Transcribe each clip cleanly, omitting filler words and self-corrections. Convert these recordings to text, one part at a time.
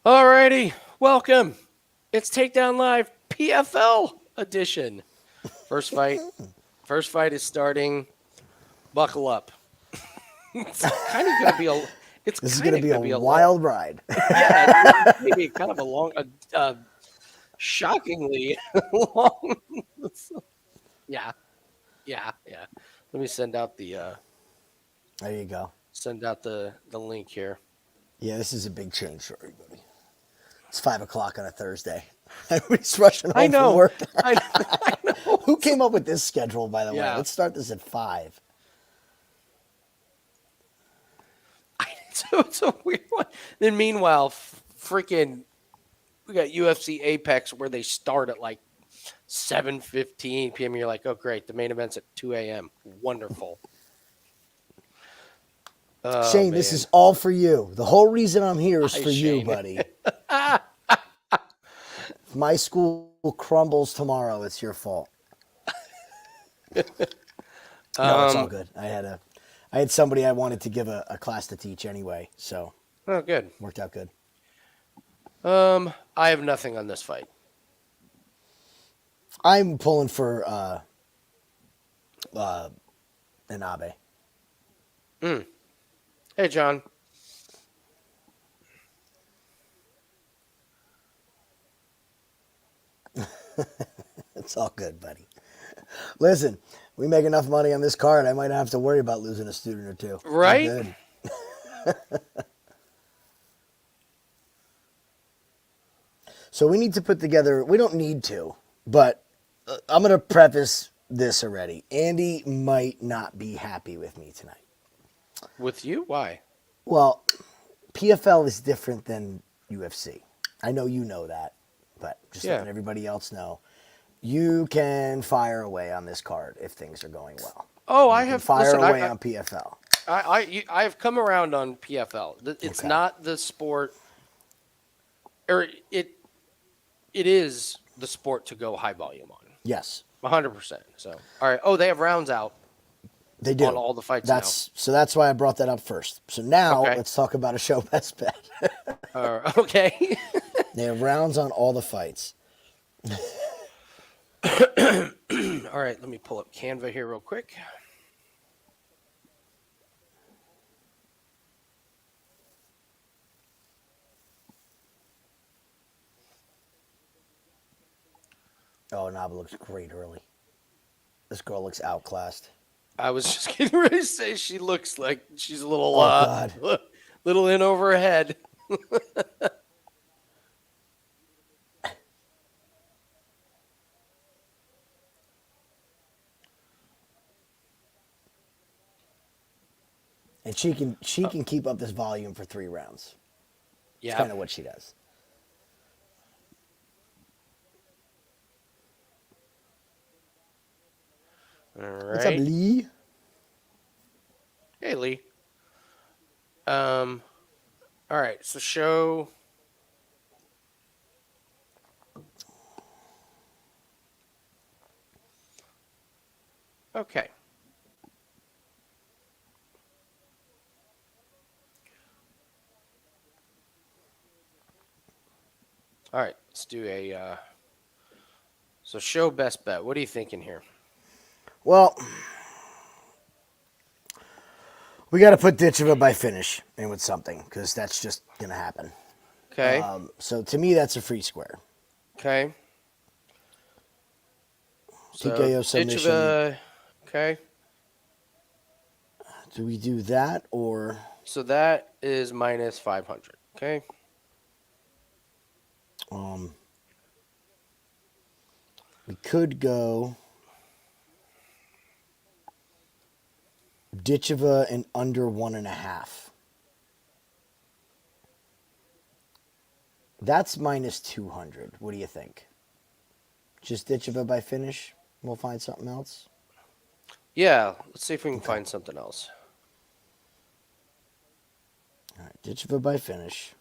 Alrighty, welcome. It's Takedown Live PFL edition. First fight. First fight is starting. Buckle up. It's kind of gonna be a. It's This is kind going to of be gonna a be a wild ride. yeah. It's maybe kind of a long, shockingly long. Yeah, yeah. Let me There you go. send out the link here. Yeah, this is a big change for everybody. It's 5 o'clock on a Thursday. Everybody's rushing I home from know. work. I know. Who came up with this schedule, by the way? Yeah. Let's start this at 5. So it's a weird one. Then meanwhile, freaking, we got UFC Apex where they start at like 7:15 p.m. You're like, oh great, the main event's at 2 a.m. Wonderful. Oh Shane, man, this is all for you. The whole reason I'm here is hi for you, Shane. buddy. If my school crumbles tomorrow, it's your fault. No, it's all good. I had somebody I wanted to give a class to teach anyway, so Oh good. worked out good. I have nothing on this fight. I'm pulling for Inaba. Hey John. It's all good, buddy. Listen, we make enough money on this card. I might not have to worry about losing a student or two. We're Right? good. So we need to put together. We don't need to, but I'm going to preface this already. Andy might not be happy with me tonight. With you? Why? Well, PFL is different than UFC. I know you know that, but just letting everybody else know. You can fire away on this card if things are going well. Oh, You I can have fire listen, away I, on PFL. I have come around on PFL. It's Okay. not the sport, or it is the sport to go high volume on. Yes, 100%. So, all right. Oh, they have rounds out they do. on all the fights That's why I brought that up first. So now Okay. let's talk about a show best bet. now. Okay. They have rounds on all the fights. All right. Let me pull up Canva here real quick. Oh, Inaba looks great early. This girl looks outclassed. I was just getting ready to say she looks like she's a little, Oh, God. little in over her head. And she can keep up this volume for 3 rounds. It's Yeah. kind of what she does. All What's up, right. Lee? Hey, Lee. All right. So show. Okay. All right. Let's do a. So show best bet. What are you thinking here? Well, we got to put Ditcheva by finish in with something because that's just going to happen. Okay. So to me, that's a free square. Okay. So TKO submission. Ditcheva, okay. Do we do that or? So that is minus 500. Okay. We could go Ditcheva and under 1.5. That's minus 200. What do you think? Just Ditcheva by finish? We'll find something else. Yeah. Let's see if we can find something else. All right, Ditcheva by finish.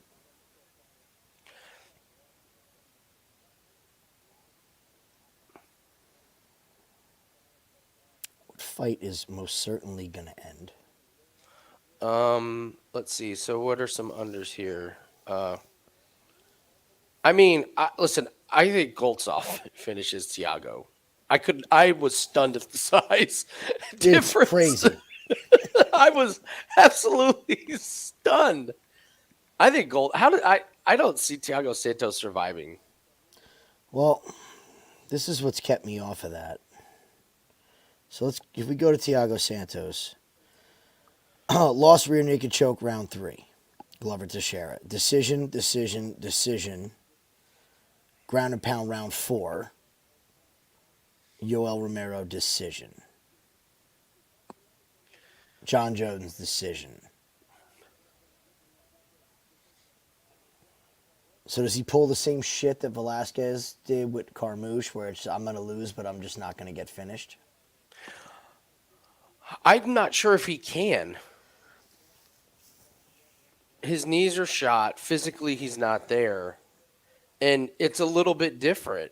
What fight is most certainly going to end? Let's see. So what are some unders here? I mean, listen, I think Goltsov finishes Thiago. I was stunned at the size It's difference. crazy. I was absolutely stunned. I think I don't see Thiago Santos surviving. Well, this is what's kept me off of that. So if we go to Thiago Santos, lost rear naked choke round 3. Glover Teixeira. Decision. Ground and pound round 4. Yoel Romero decision. John Jones decision. So does he pull the same shit that Velasquez did with Carmouche, where it's I'm going to lose, but I'm just not going to get finished? I'm not sure if he can. His knees are shot. Physically, he's not there. And it's a little bit different.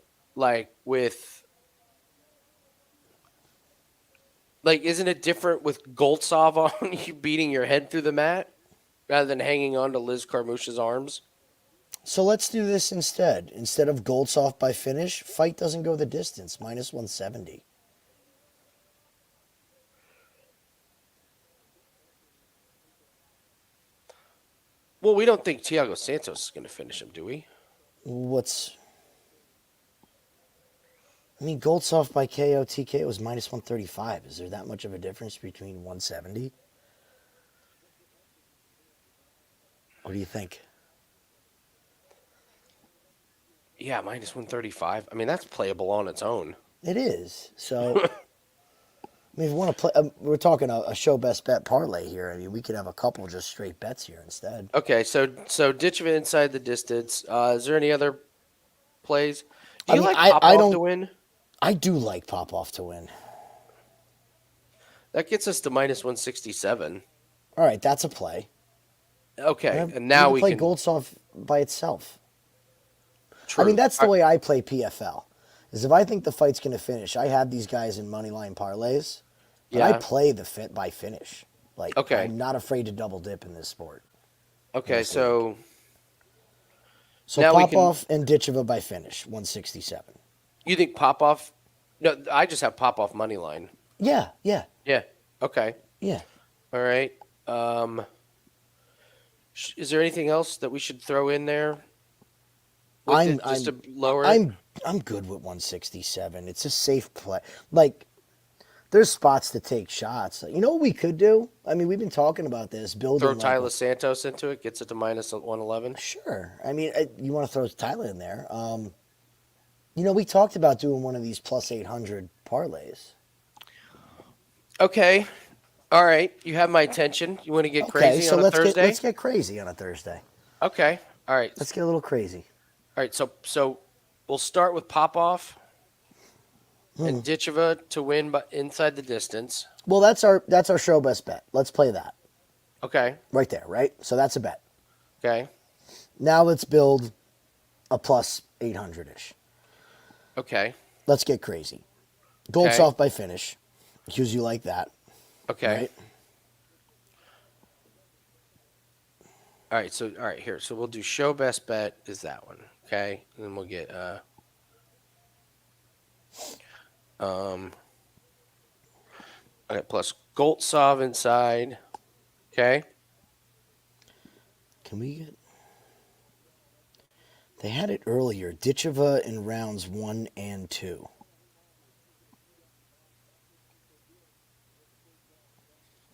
Isn't it different with Goltsov on you beating your head through the mat rather than hanging on to Liz Carmouche's arms? So let's do this instead. Instead of Goltsov by finish, fight doesn't go the distance, minus 170. Well, we don't think Thiago Santos is going to finish him, do we? Goltsov by KO TK was minus 135. Is there that much of a difference between 170? What do you think? Yeah, minus 135. I mean, that's playable on its own. It is. So, if we want to play, we're talking a show best bet parlay here. I mean, we could have a couple just straight bets here instead. Okay, so Ditcheva inside the distance. Is there any other plays? Do you like Popov to win? I do like Popov to win. That gets us to minus 167. All right, that's a play. Okay, and now we play can Goltsov by itself. True. I mean, that's the way I play PFL. Is if I think the fight's going to finish, I have these guys in moneyline parlays, but I play the fit by finish. I'm not afraid to double dip in this sport. Okay, so Popov and Ditcheva by finish, 167. You think Popov? No, I just have Popov money line. Yeah. Okay. Yeah. All right. Is there anything else that we should throw in there? To lower it? I'm good with 167. It's a safe play. There's spots to take shots. You know what we could do? I mean, we've been talking about this. Throw Taila Santos into it, gets it to minus 111. Sure. I mean, you want to throw Taila in there. We talked about doing one of these plus 800 parlays. Okay. All right. You have my attention. You want to get crazy on a Thursday? Let's get crazy on a Thursday. Okay. All right. Let's get a little crazy. All right. So we'll start with Popov and Ditcheva to win inside the distance. Well, that's our show best bet. Let's play that. Okay. Right there, right? So that's a bet. Okay. Now let's build a plus 800-ish. Okay. Let's get crazy. Goltsov by finish. Because you like that. Okay. Right? All right, here. So we'll do show best bet is that one. Okay. And then we'll get okay, plus Goltsov inside. Okay. Can we get They had it earlier. Ditcheva in rounds 1 and 2.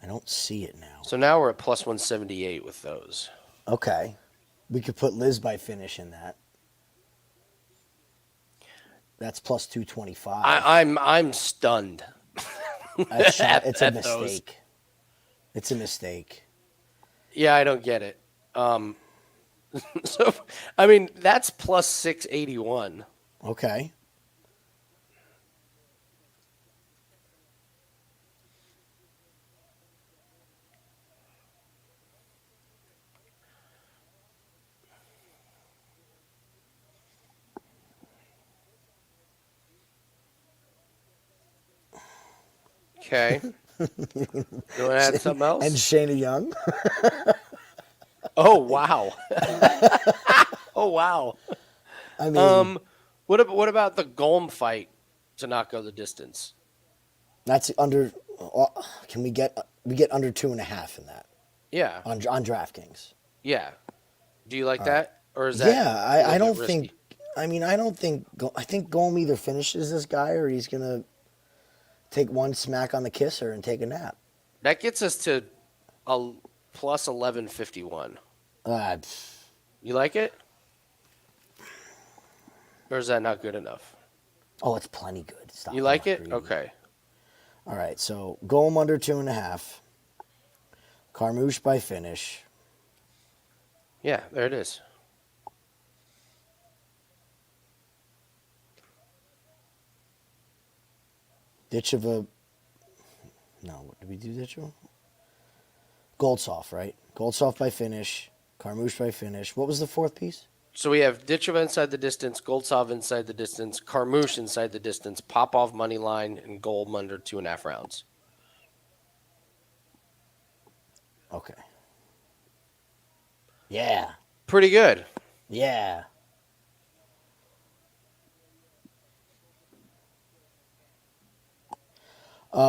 I don't see it now. So now we're at plus 178 with those. Okay. We could put Liz by finish in that. That's plus 225. I'm stunned. It's a mistake. It's a mistake. Yeah, I don't get it. So, I mean, that's plus 681. Okay. Okay. You want to add something else? And Shanna Young. Oh, wow. Oh, wow. I mean, Um, what about the Golm fight to not go the distance? that's under. Can we get under 2.5 in that Yeah, on DraftKings? yeah. Do you like All right. that, or is that Yeah, a little I bit don't think. risky? I mean, I don't think. I think Golm either finishes this guy or he's gonna take one smack on the kisser and take a nap. That gets us to a plus 1151. Uh, You like it, or is that not good enough? oh, it's plenty good. Stop You being like it? greedy. Okay. All right, so Golm under 2.5. Carmouche by finish. Yeah, there it is. Ditcheva. No, what did we do? Ditcheva. Goltsov, right? Goltsov by finish. Carmouche by finish. What was the fourth piece? So we have Ditcheva inside the distance, Goltsov inside the distance, Carmouche inside the distance, Popov money line, and Golm under 2.5 rounds. Okay. Yeah. Pretty good. Yeah.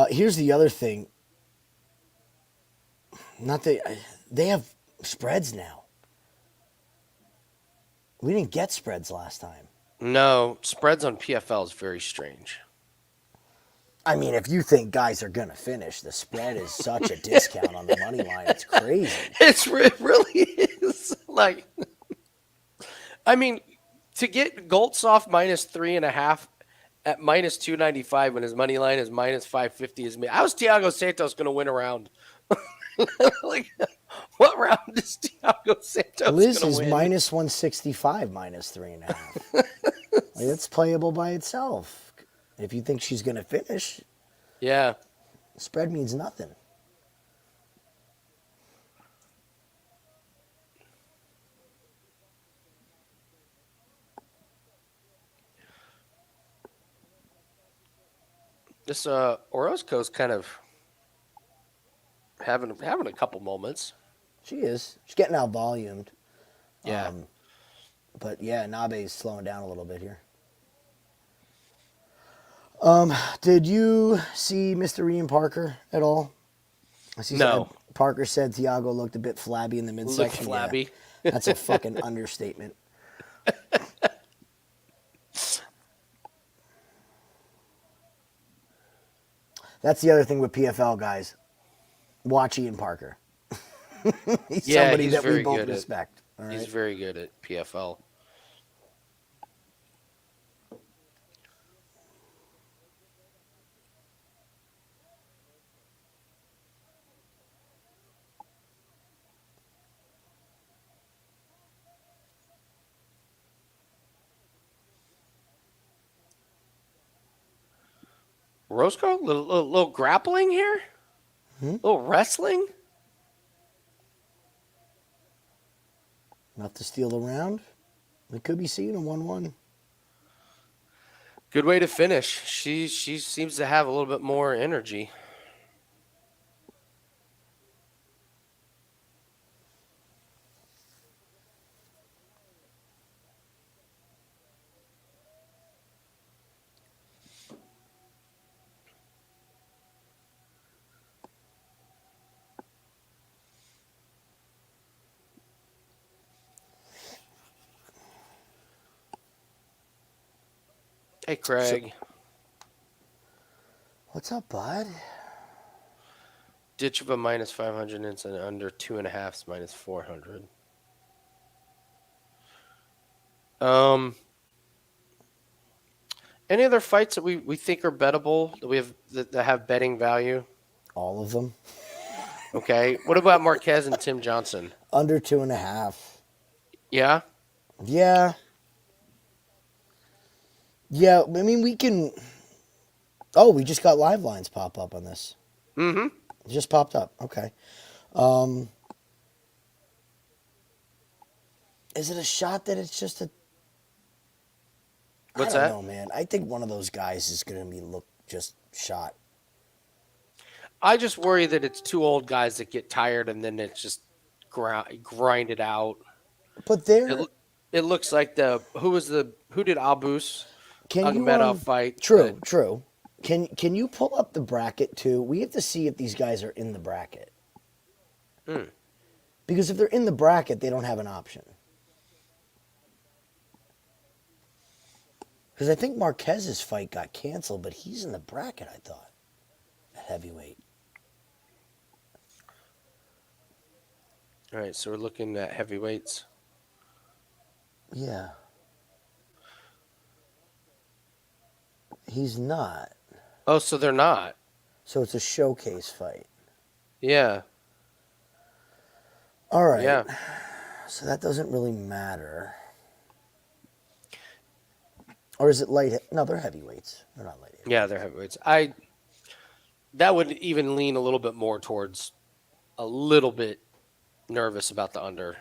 Here's the other thing. Not that they have spreads now. We didn't get spreads last time. No, spreads on PFL is very strange. I mean, if you think guys are gonna finish, the spread is such a discount on the money line. It's crazy. It really is. Like, I mean, to get Goltsov minus 3.5 at minus 295 when his money line is minus 550 is me. How's Thiago Santos going to win a round? Like, what round is Thiago Santos Liz going is to win? minus 165, minus 3.5. Like, that's playable by itself. If you think she's gonna finish, Yeah. spread means nothing. This Orozco's kind of having a couple moments. She is. She's getting out volumed. Yeah. But yeah, Nabe's slowing down a little bit here. Did you see Mr. Ian Parker at all? No. Parker said Thiago looked a bit flabby in the midsection. Look flabby. Yeah, that's a fucking understatement. That's the other thing with PFL guys. Watch Ian Parker. He's somebody he's that we very both good respect. All He's right? very good at PFL. Orozco, little grappling here, little wrestling. Enough to steal the round. We could be seeing a 1-1. Good way to finish. She seems to have a little bit more energy. Hey, Craig. What's up, bud? Ditcheva minus 500 and under 2.5 is minus 400. Any other fights that we think are bettable that we have that have betting value? All of them. Okay. What about Marquez and Tim Johnson? Under 2.5. Yeah. Yeah. Yeah, I mean, we can... Oh, we just got live lines pop up on this. Mm-hmm. It just popped up. Okay. Is it a shot that it's just a... What's I that? don't know, man. I think one of those guys is going to be just shot. I just worry that it's two old guys that get tired and then it's just grind it out. But they're... it looks like who did Abus Can you Agmedov fight? True, true. Can you pull up the bracket too? We have to see if these guys are in the bracket. Hmm. Because if they're in the bracket, they don't have an option. Because I think Marquez's fight got canceled, but he's in the bracket, I thought, at heavyweight. All right, so we're looking at heavyweights. Yeah. He's not. Oh, so they're not. So it's a showcase fight. Yeah. All right. Yeah. So that doesn't really matter. Or is it light? No, they're heavyweights. They're not light heavyweights. Yeah, they're heavyweights. That would even lean a little bit more towards a little bit nervous about the under.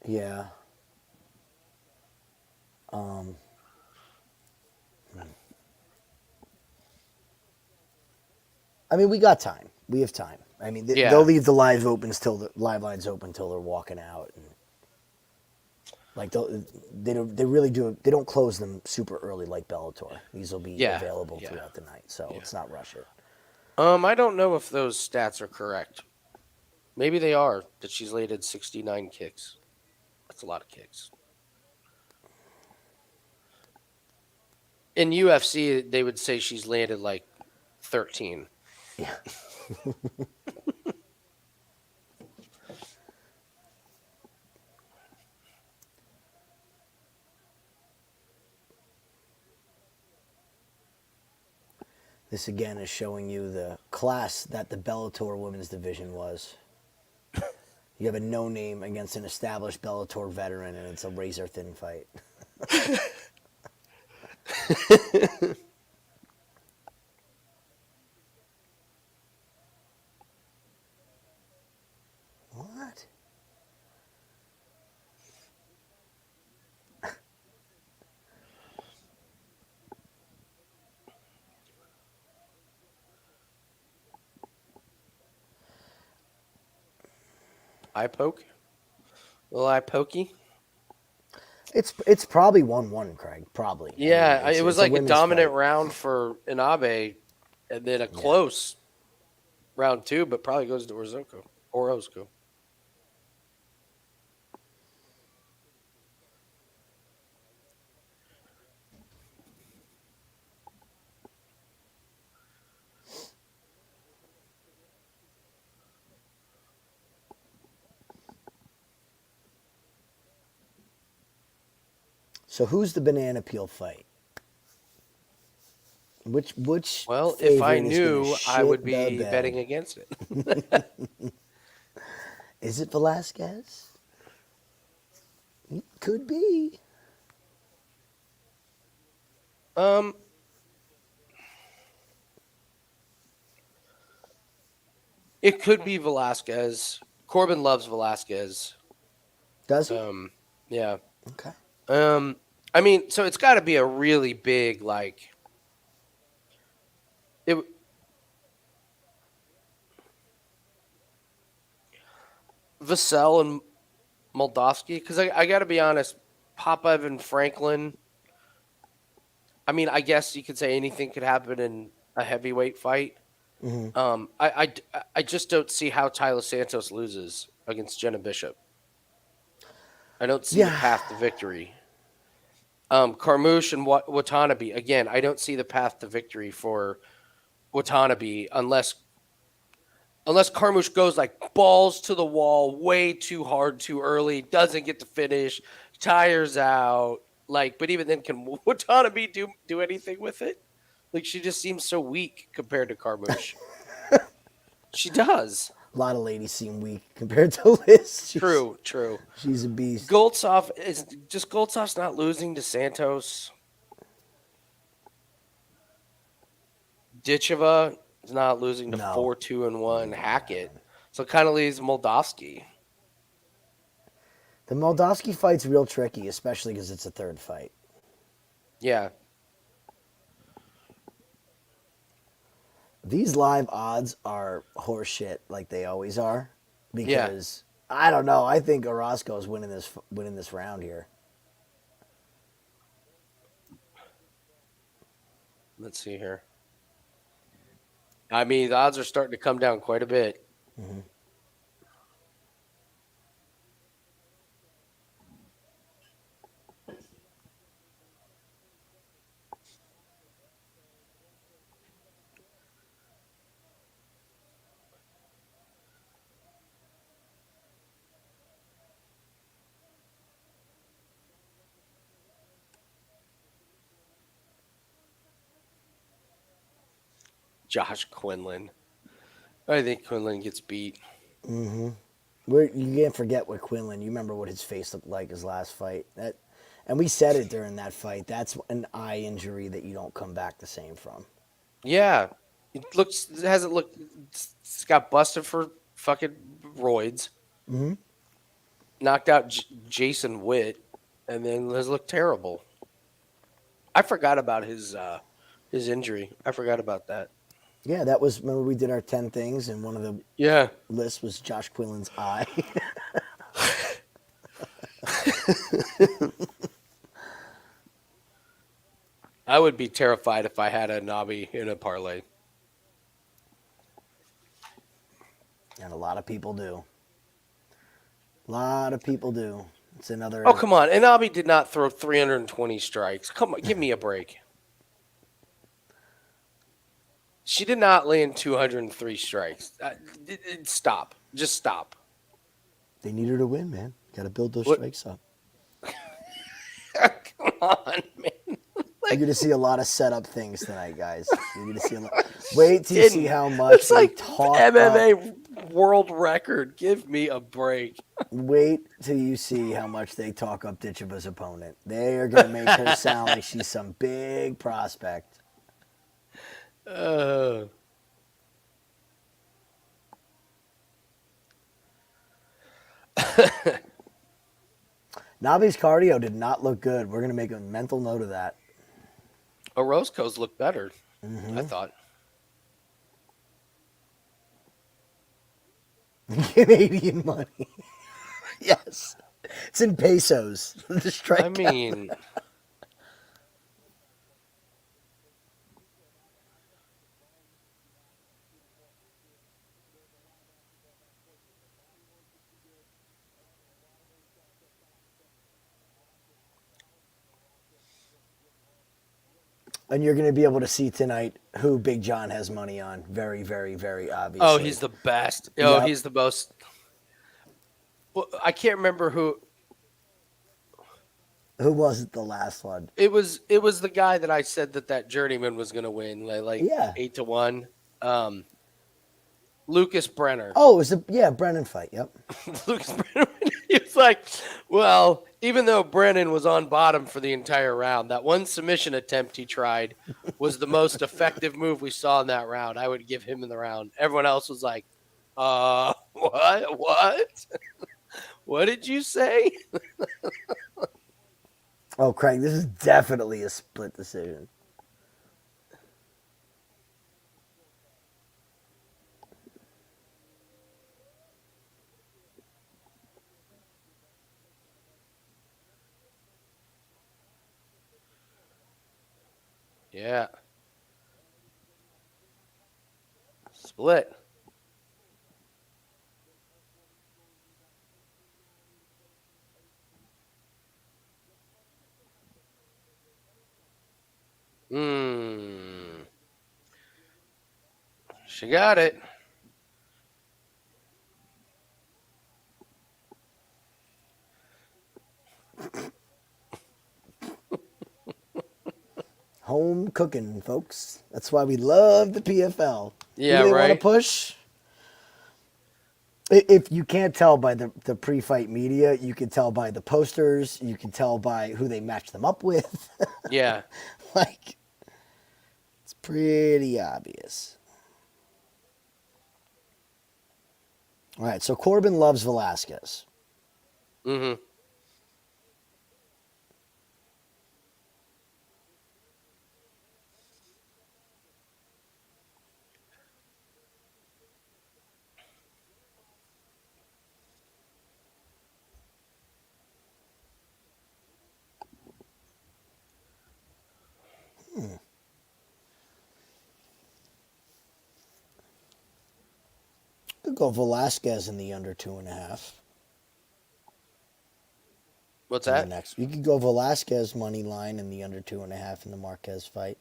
Yeah. I mean, we got time. We have time. I mean, Yeah. they'll leave the live lines open till they're walking out, and like they really do. They don't close them super early like Bellator. These will be available throughout the night, so let's not rush it. I don't know if those stats are correct. Maybe they are. That she's landed 69 kicks. That's a lot of kicks. In UFC, they would say she's landed like 13. Yeah. This again is showing you the class that the Bellator women's division was. You have a no-name against an established Bellator veteran, and it's a razor-thin fight. What? Eye poke? Little eye pokey? It's probably 1-1, Craig. Probably. Yeah, I mean, it was it's like a dominant fight. round for Inaba, and then a close round 2, but probably goes to Orozco. So who's the banana peel fight? Which Well, if I knew, I would shit the be bed? betting against it. Is it Velasquez? It could be. It could be Velasquez. Corbin loves Velasquez. Does he? Yeah. Okay. I mean, so it's got to be a really big like. It. Vassell and Moldavsky, because I got to be honest, Popov and Franklin. I mean, I guess you could say anything could happen in a heavyweight fight. Mm-hmm. I just don't see how Taila Santos loses against Jenna Bishop. I don't see the path to victory. Carmouche and Watanabe, again, I don't see the path to victory for Watanabe unless Carmouche goes like balls to the wall way too hard too early, doesn't get to finish, tires out. Like, but even then, can Watanabe do anything with it? Like, she just seems so weak compared to Carmouche. She does. A lot of ladies seem weak compared to Liz. True. She's a beast. Goltsov's not losing to Santos. Ditcheva is not losing to 4-2-1 Hackett. So it kind of leaves Moldavsky. The Moldavsky fight's real tricky, especially because it's a third fight. Yeah. These live odds are horseshit, like they always are, because I don't know. I think Orozco is winning this round here. Let's see here. I mean, the odds are starting to come down quite a bit. Mm-hmm. Josh Quinlan. I think Quinlan gets beat. Mm-hmm. You can't forget what Quinlan. You remember what his face looked like his last fight. And we said it during that fight. That's an eye injury that you don't come back the same from. Yeah. It hasn't looked, it's got busted for fucking roids, Mm-hmm. knocked out Jason Witt, and then has looked terrible. I forgot about his injury. I forgot about that. Yeah, that was, remember we did our 10 things, and one of the Yeah. lists was Josh Quinlan's eye. I would be terrified if I had a Nabi in a parlay. And a lot of people do. A lot of people do. It's another. Oh, come on. Inabi did not throw 320 strikes. Come on, give me a break. She did not land 203 strikes. Stop. Just stop. They need her to win, man. Got to build those What- strikes up. Come on, man. You're going to see a lot of setup things tonight, guys. You're going to see a lot. Wait till you Didn't. see how much It's like talk MMA world record. Give me a break. Wait till you see how much they talk up Ditcheva's opponent. They are going to make her sound like she's some big prospect. Nabi's cardio did not look good. We're going to make a mental note of that. Orozco's look better, I thought. Canadian money. Yes. It's in pesos. The strike. I mean, and you're going to be able to see tonight who Big John has money on. Very, very, very obviously. oh, he's the best. Oh, Yep. he's the most. Well, I can't remember who. Who was it the last one? It was the guy that I said that journeyman was going to win, like Yeah. 8-1. Lucas Brenner. Oh, it was the Brennan fight. Yep. Lucas Brenner. He was like, well, even though Brennan was on bottom for the entire round, that one submission attempt he tried was the most effective move we saw in that round. I would give him in the round. Everyone else was like, what? What did you say? Oh, Craig, this is definitely a split decision. Yeah. Split. She got it. Home cooking, folks. That's why we love the PFL. Yeah, Who they right. want to push? If you can't tell by the pre-fight media, you can tell by the posters. You can tell by who they match them up with. Yeah. Like, it's pretty obvious. All right, so Corbin loves Velasquez. Mm-hmm. could go Velasquez in the under 2.5. What's In the that? next, you could go Velasquez money line in the under 2.5 in the Marquez fight.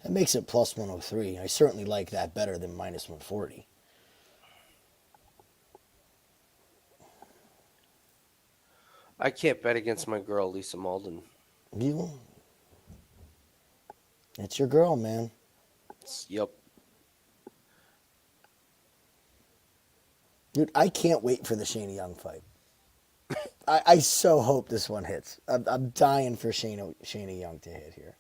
That makes it plus 103. I certainly like that better than minus 140. I can't bet against my girl, Lisa Mauldin. You, it's your girl, man. Yep. Dude, I can't wait for the Shanna Young fight. I so hope this one hits. I'm dying for Shanna Young to hit here.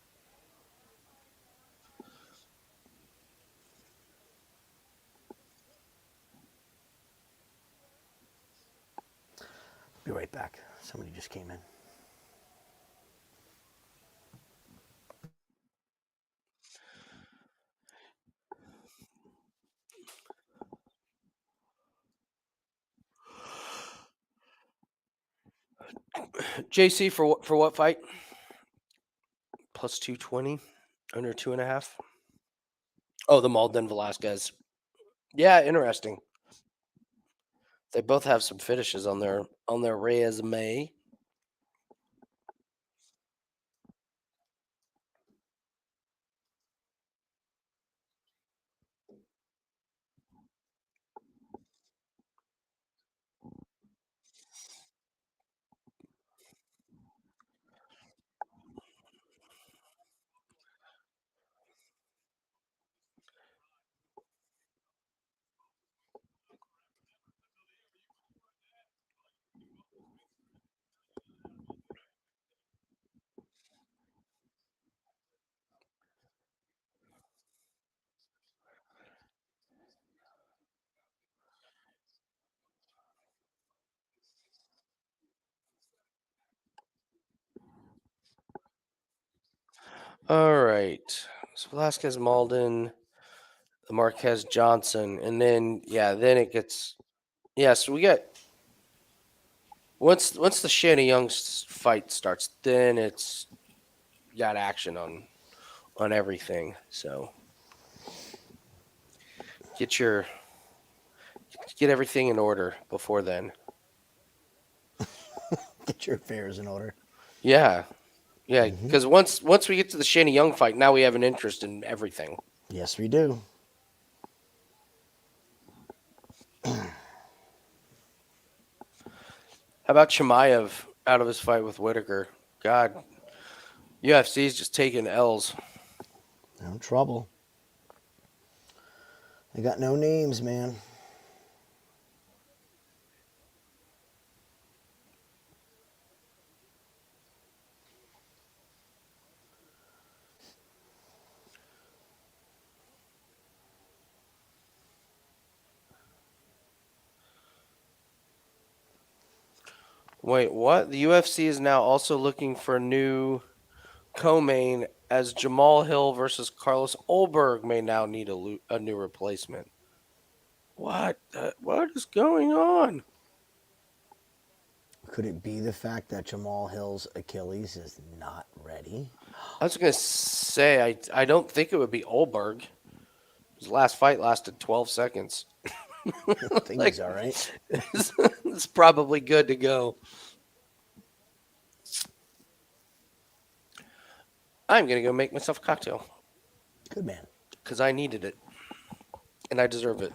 Be right back. Somebody just came in. JC for what fight? Plus 220, under 2.5. Oh, the Mauldin Velasquez. Yeah, interesting. They both have some finishes on their resume. All right. So Velasquez, Mauldin, the Marquez Johnson, and then then it gets So we got once the Shanna Young fight starts, then it's got action on everything. So get your get everything in order before then. Get your affairs in order. Yeah, yeah. Because once we get to the Shanna Young fight, now we have an interest in everything. Yes, we do. How about Chimaev out of his fight with Whitaker? God, UFC's just taking L's. No trouble. They got no names, man. Wait, what? The UFC is now also looking for a new co-main as Jamal Hill versus Carlos Olberg may now need a new replacement. What is going on? Could it be the fact that Jamal Hill's Achilles is not ready? I was gonna say I don't think it would be Olberg. His last fight lasted 12 seconds. I think he's all right. It's probably good to go. I'm gonna go make myself a cocktail Good man. because I needed it and I deserve it.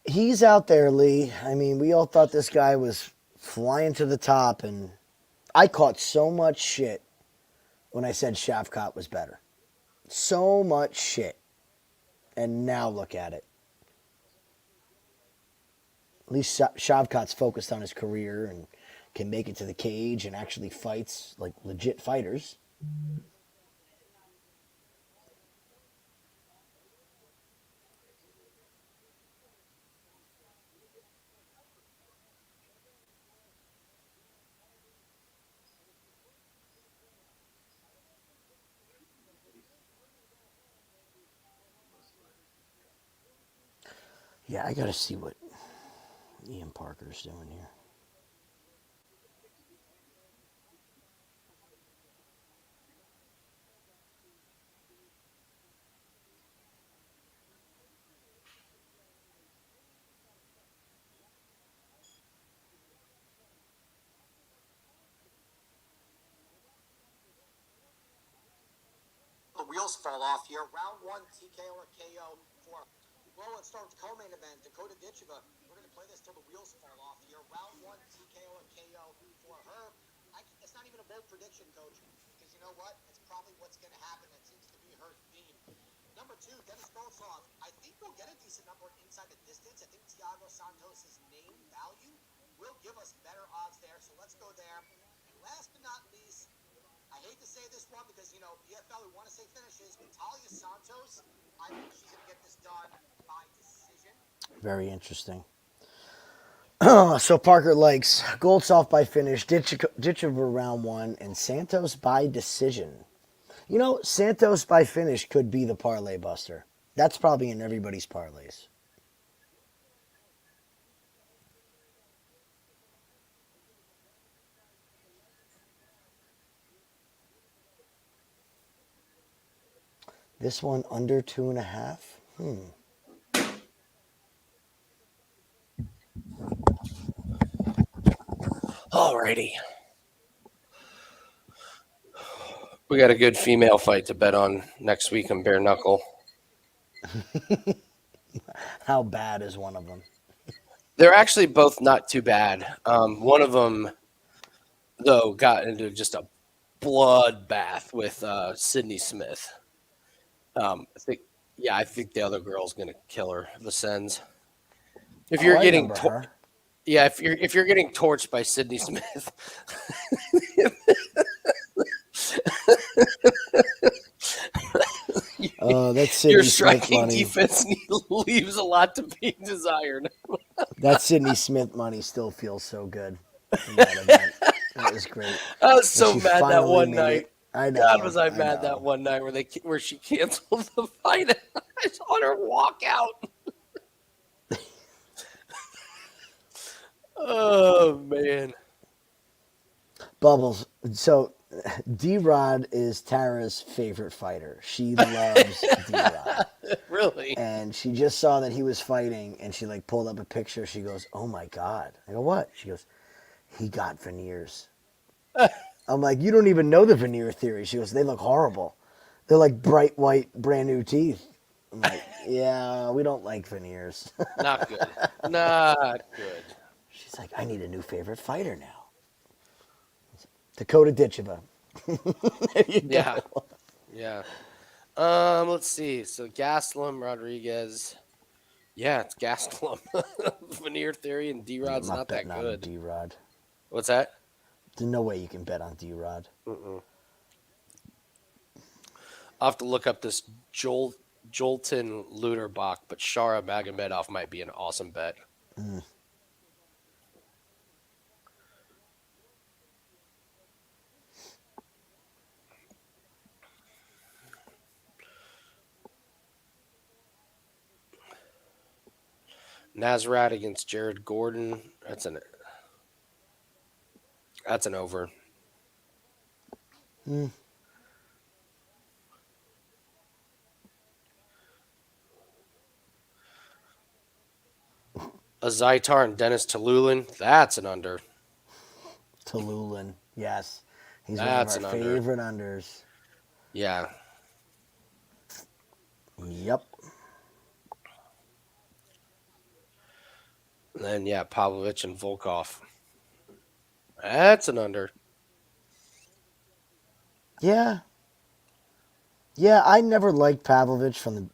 He's out there, Lee. I mean, we all thought this guy was flying to the top, and I caught so much shit when I said Shavkat was better. So much shit. And now look at it. At least Shavkat's focused on his career and can make it to the cage and actually fights like legit fighters. Yeah, I got to see what Ian Parker's doing here. wheels fall off here. Round 1, TKO or KO for. Well, let's start with the co-main event. Dakota Ditcheva. We're going to play this till the wheels fall off here. Round 1, TKO or KO for her. It's not even a bold prediction, Coach, because you know what? It's probably what's going to happen. That seems to be her theme. Number 2, Denis Goltsov. I think we'll get a decent number inside the distance. I think Thiago Santos' name value will give us better odds there. So let's go there. And last but not least, I hate to say this one because, PFL, we want to say finishes, but Taila Santos, I think she's going to get this done by decision. Very interesting. So Parker likes Goltsov by finish, Ditcheva round 1, and Santos by decision. Santos by finish could be the parlay buster. That's probably in everybody's parlays. This one under 2.5. Alrighty. We got a good female fight to bet on next week on Bare Knuckle. How bad is one of them? They're actually both not too bad. One of them, though, got into just a bloodbath with Sydney Smith. I think the other girl's gonna kill her. Vassell. If you're getting her. if you're getting torched by Sydney Smith. That's Sydney Your Smith striking money. defense leaves a lot to be desired. That Sydney Smith money still feels so good in that event. That was great. I was so she mad that finally one made night. it. I know. God, was I know. mad that one night where she canceled the fight. I saw her walk out. Oh man. Bubbles. So D-Rod is Tara's favorite fighter. She loves D-Rod. Really? And she just saw that he was fighting, and she pulled up a picture. She goes, "Oh my God!" I go, "What?" She goes, "He got veneers." I'm like, "You don't even know the veneer theory." She goes, "They look horrible. They're like bright white, brand new teeth." I'm like, "Yeah, we don't like veneers." Not good. Not good. She's like, "I need a new favorite fighter now." Dakota Ditcheva. There you Yeah. go. Yeah. Let's see. So Gaslam, Rodriguez. Yeah, it's Gaslam. Veneer theory and D-Rod's I'm not that betting on good. D-Rod. What's that? There's no way you can bet on D-Rod. I'll have to look up this Jolton Luderbach, but Shara Magomedov might be an awesome bet. Nazareth against Jared Gordon. That's an over. A Zaitar and Dennis Talulin. That's an under. Talulin, yes. He's That's one of an our under. favorite unders. Yeah. Yep. And then, Pavlovich and Volkov. That's an under. Yeah. Yeah, I never liked Pavlovich from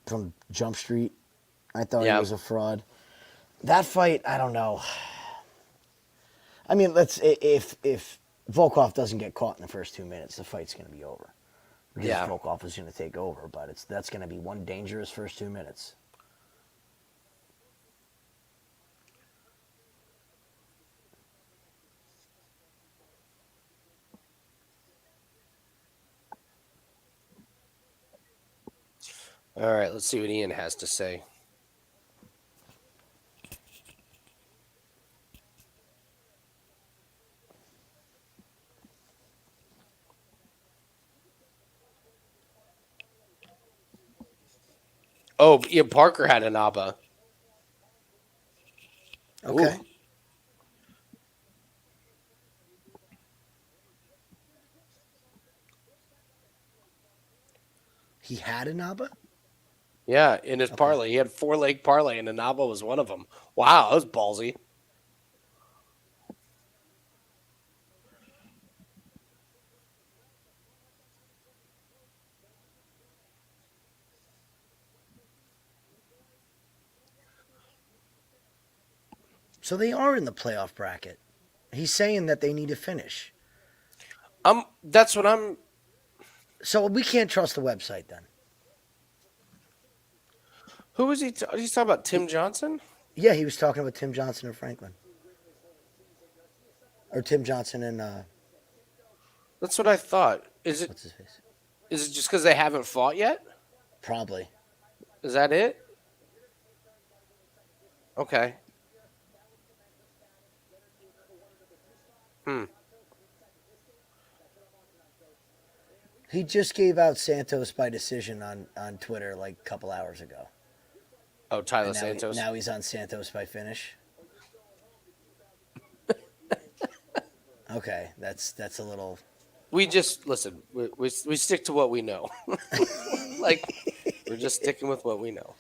Jump Street. I thought he was a fraud. That fight, I don't know. I mean, if Volkov doesn't get caught in the first 2 minutes, the fight's going to be over. Because Volkov is going to take over, but that's going to be one dangerous first 2 minutes. All right, let's see what Ian has to say. Oh, Ian Parker had Inaba. Okay. Ooh. He had Inaba? Yeah, in his Okay. parlay. He had 4-leg parlay, and Inaba was one of them. Wow, that was ballsy. So they are in the playoff bracket. He's saying that they need to finish. That's what I'm. So we can't trust the website then. Who was he? He's talking about Tim Johnson. Yeah, he was talking about Tim Johnson and Franklin. Or Tim Johnson and That's what I thought. Is it? what's his face? Is it just because they haven't fought yet? Probably. Is that it? Okay. Hmm. He just gave out Santos by decision on Twitter like a couple hours ago. Oh, Tyler And Santos. now he's on Santos by finish. Okay, that's a little. We just listen. We stick to what we know. Like we're just sticking with what we know.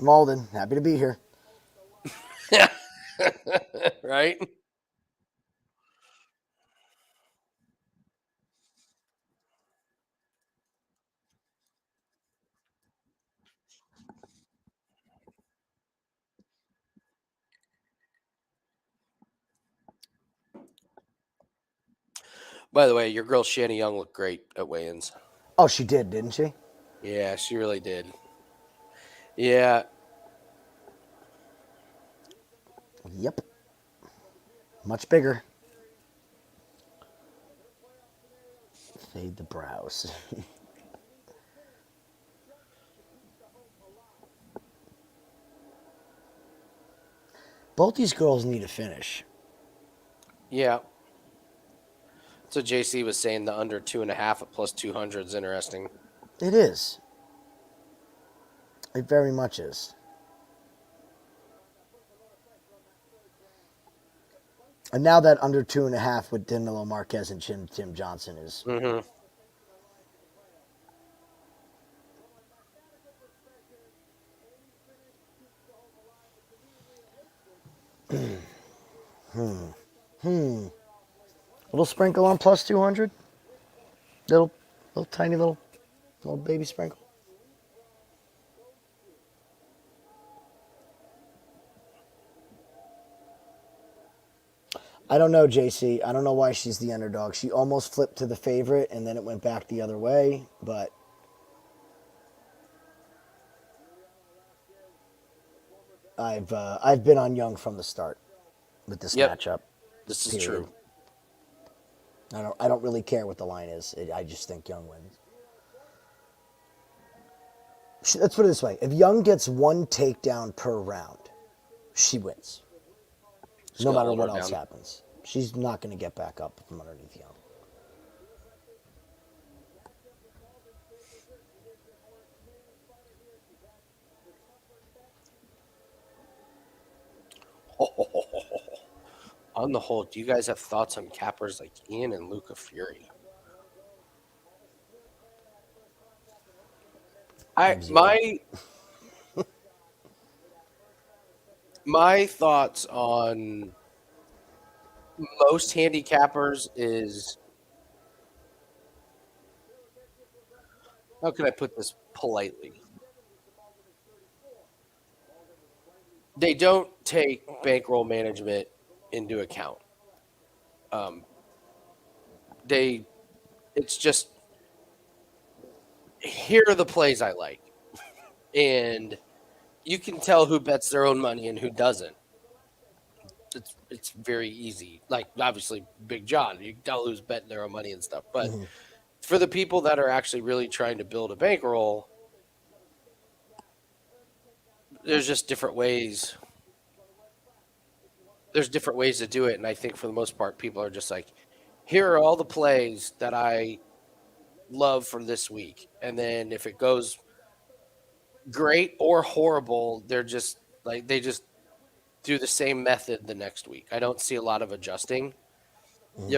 Mauldin, happy to be here. Yeah. Right. By the way, your girl Shanna Young looked great at weigh-ins. Oh, she did, didn't she? Yeah, she really did. Yeah. Yep. Much bigger. Fade the brows. Both these girls need to finish. Yeah. So JC was saying the under 2.5 at plus 200 is interesting. It is. It very much is. And now that under 2.5 with Danilo, Marques, and Tim Johnson is. Mm-hmm. Little sprinkle on plus 200. Little tiny little baby sprinkle. I don't know, JC. I don't know why she's the underdog. She almost flipped to the favorite, and then it went back the other way. But I've been on Young from the start with this Yep. matchup. This is Period. true. I don't really care what the line is. I just think Young wins. Let's put it this way: if Young gets one takedown per round, she wins. Just No gotta matter hold what her else down. happens, she's not going to get back up from underneath Young. On the whole, do you guys have thoughts on cappers like Ian and Luca Fury? I Zero. my thoughts on most handicappers is, how can I put this politely? They don't take bankroll management into account. Um, it's just, here are the plays I like, and you can tell who bets their own money and who doesn't. It's very easy. Like obviously, Big John, you can tell who's betting their own money and stuff. But for the people that are actually really trying to build a bankroll, there's just different ways. There's different ways to do it, and I think for the most part, people are just like, here are all the plays that I love for this week, and then if it goes great or horrible, they're just like they just do the same method the next week. I don't see a lot of adjusting.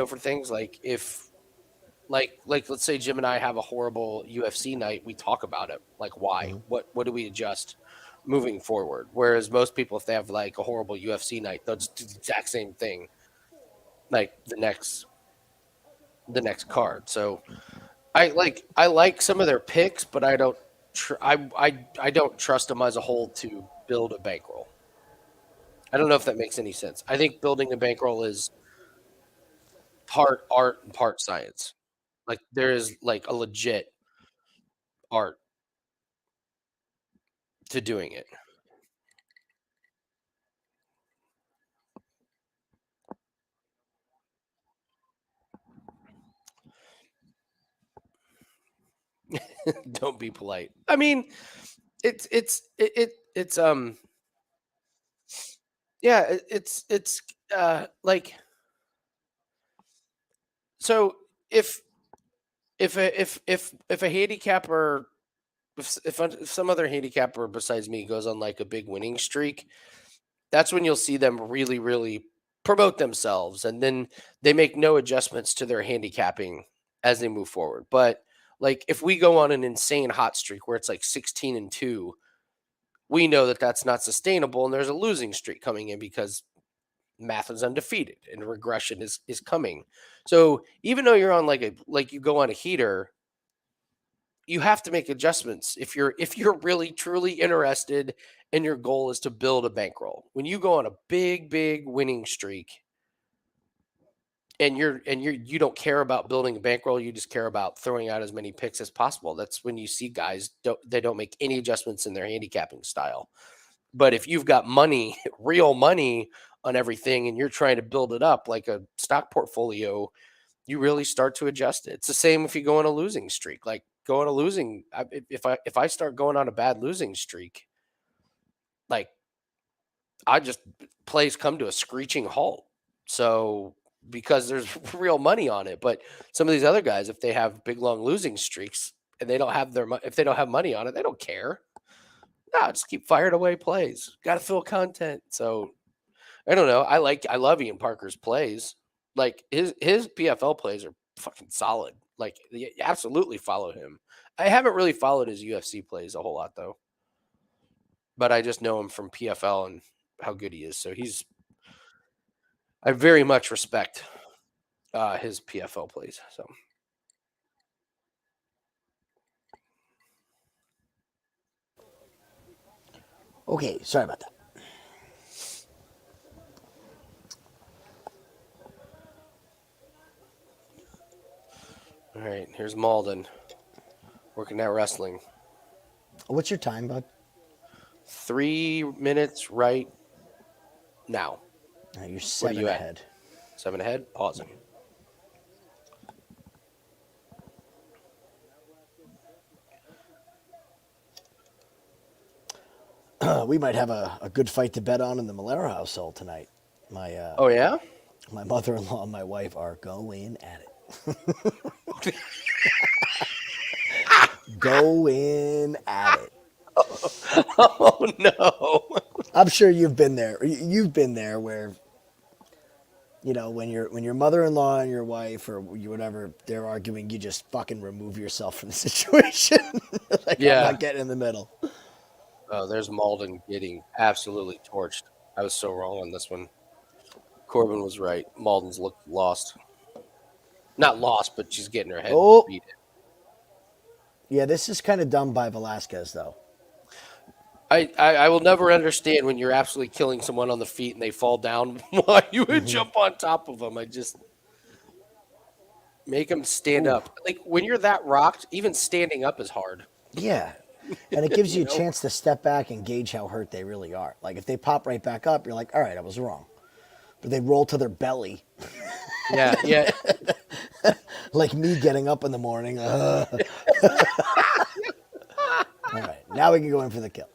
For things like if like let's say Jim and I have a horrible UFC night, we talk about it. Like why? What do we adjust moving forward? Whereas most people, if they have like a horrible UFC night, they'll just do the exact same thing like the next card. So I like some of their picks, but I don't I don't trust them as a whole to build a bankroll. I don't know if that makes any sense. I think building a bankroll is part art and part science. Like there is like a legit art to doing it. Don't be polite. I mean, it's yeah, it's like so if if a handicapper if some other handicapper besides me goes on like a big winning streak, that's when you'll see them really promote themselves, and then they make no adjustments to their handicapping as they move forward. But like if we go on an insane hot streak where it's like 16-2, we know that that's not sustainable, and there's a losing streak coming in because math is undefeated and regression is coming. So even though you're on like you go on a heater, you have to make adjustments if you're really truly interested and your goal is to build a bankroll. When you go on a big winning streak and you don't care about building a bankroll, you just care about throwing out as many picks as possible. That's when you see guys don't make any adjustments in their handicapping style. But if you've got money, real money on everything, and you're trying to build it up like a stock portfolio, you really start to adjust it. It's the same if you go on a losing streak. Like go on a losing, if I start going on a bad losing streak, like I just plays come to a screeching halt. So because there's real money on it, but some of these other guys, if they have big long losing streaks and they don't have if they don't have money on it, they don't care. No, just keep fired away plays. Got to fill content. So I don't know. I love Ian Parker's plays. Like his PFL plays are fucking solid. Like you absolutely follow him. I haven't really followed his UFC plays a whole lot though, but I just know him from PFL and how good he is. So I very much respect his PFL plays. So Okay, sorry about that. all right, here's Mauldin working at wrestling. What's your time, bud? 3 minutes right now. You're What are 7 you at? ahead. 7 ahead. Pausing. We might have a good fight to bet on in the Malera household tonight. My Oh yeah. my mother-in-law and my wife are going at it. Going at it. Oh no. I'm sure you've been there. You've been there where when your mother-in-law and your wife or you whatever they're arguing, you just fucking remove yourself from the situation. Like I'm Yeah. not getting in the middle. Oh, there's Mauldin getting absolutely torched. I was so wrong on this one. Corbin was right. Mauldin's looked lost. Not lost, but she's getting her head Oh, beat. yeah, this is kind of dumb by Velasquez though. I will never understand when you're absolutely killing someone on the feet and they fall down while you would jump on top of them. I just make them stand Ooh. up. Like when you're that rocked, even standing up is hard. Yeah. And it gives you a know? chance to step back and gauge how hurt they really are. Like if they pop right back up, you're like, all right, I was wrong. But they roll to their belly, Yeah. like me getting up in the morning. All right, now we can go in for the kill.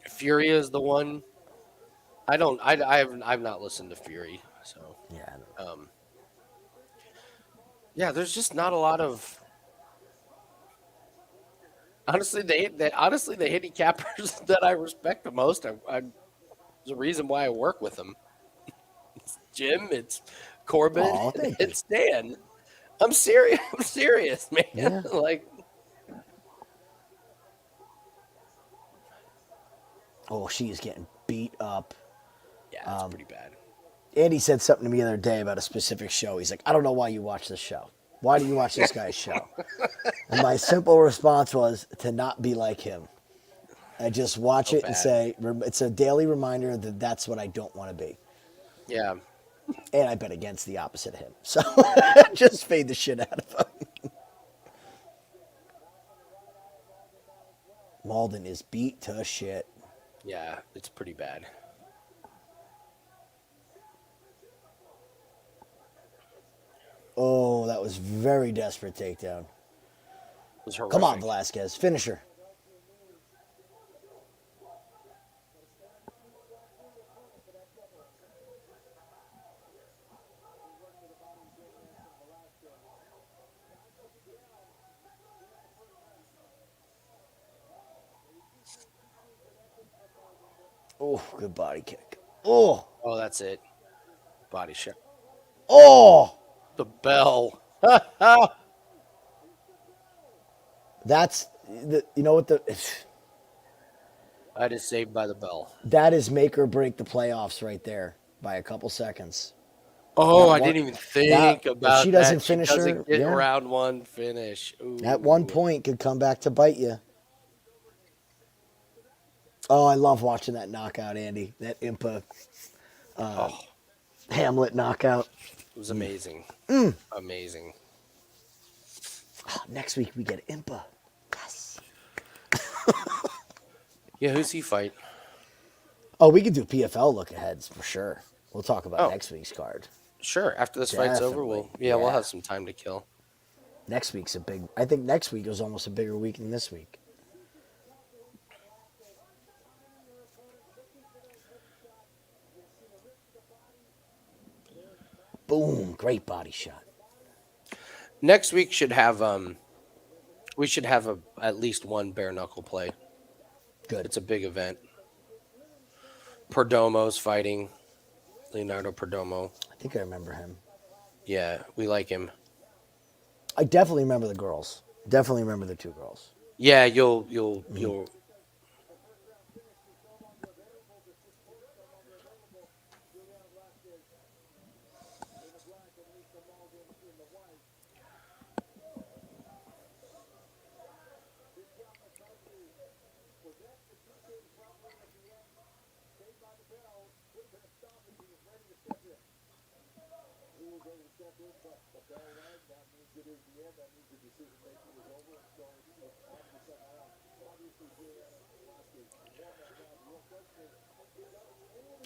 Fury is the one. I don't. I've not listened to Fury, so Yeah, I don't know. yeah. There's just not a lot of. Honestly, the handicappers that I respect the most. There's a reason why I work with them. Jim. It's Corbin. Oh, thank you. It's Dan. I'm serious. I'm serious, man. Yeah. Like, Oh, she is getting beat up. yeah, it's pretty bad. Andy said something to me the other day about a specific show. He's like, I don't know why you watch this show. Why do you watch this guy's show? And my simple response was to not be like him. I just watch it and say, it's a daily reminder that that's what I don't want to be. Yeah. And I bet against the opposite of him. So just fade the shit out of him. Mauldin is beat to shit. Yeah, it's pretty bad. Oh, that was very desperate takedown. It was horrific. Come on, Velasquez. Finish her. Oh, good body kick. Oh. Oh, that's it. Body shot. Oh. The bell. That's, you know what I just saved by the bell. that is make or break the playoffs right there by a couple seconds. Oh, That I one- didn't even think if about she doesn't that. finish she doesn't her, get yeah. round one finish. Ooh. At one point could come back to bite you. Oh, I love watching that knockout, Andy. That Impa Hamlet knockout. It was amazing. Amazing. Oh, next week we get Impa. Yes. Yeah, who's he fight? Oh, we could do PFL look aheads for sure. We'll talk about Oh. next week's card. Sure. After this fight's over, we'll Definitely. we'll Yeah. have some time to kill. Next week's a big. I think next week was almost a bigger week than this week. Boom! Great body shot. Next week should have we should have at least one bare knuckle play. Good. It's a big event. Perdomo's fighting. Leonardo Perdomo. I think I remember him. Yeah, we like him. I definitely remember the girls. Definitely remember the two girls. Yeah, you'll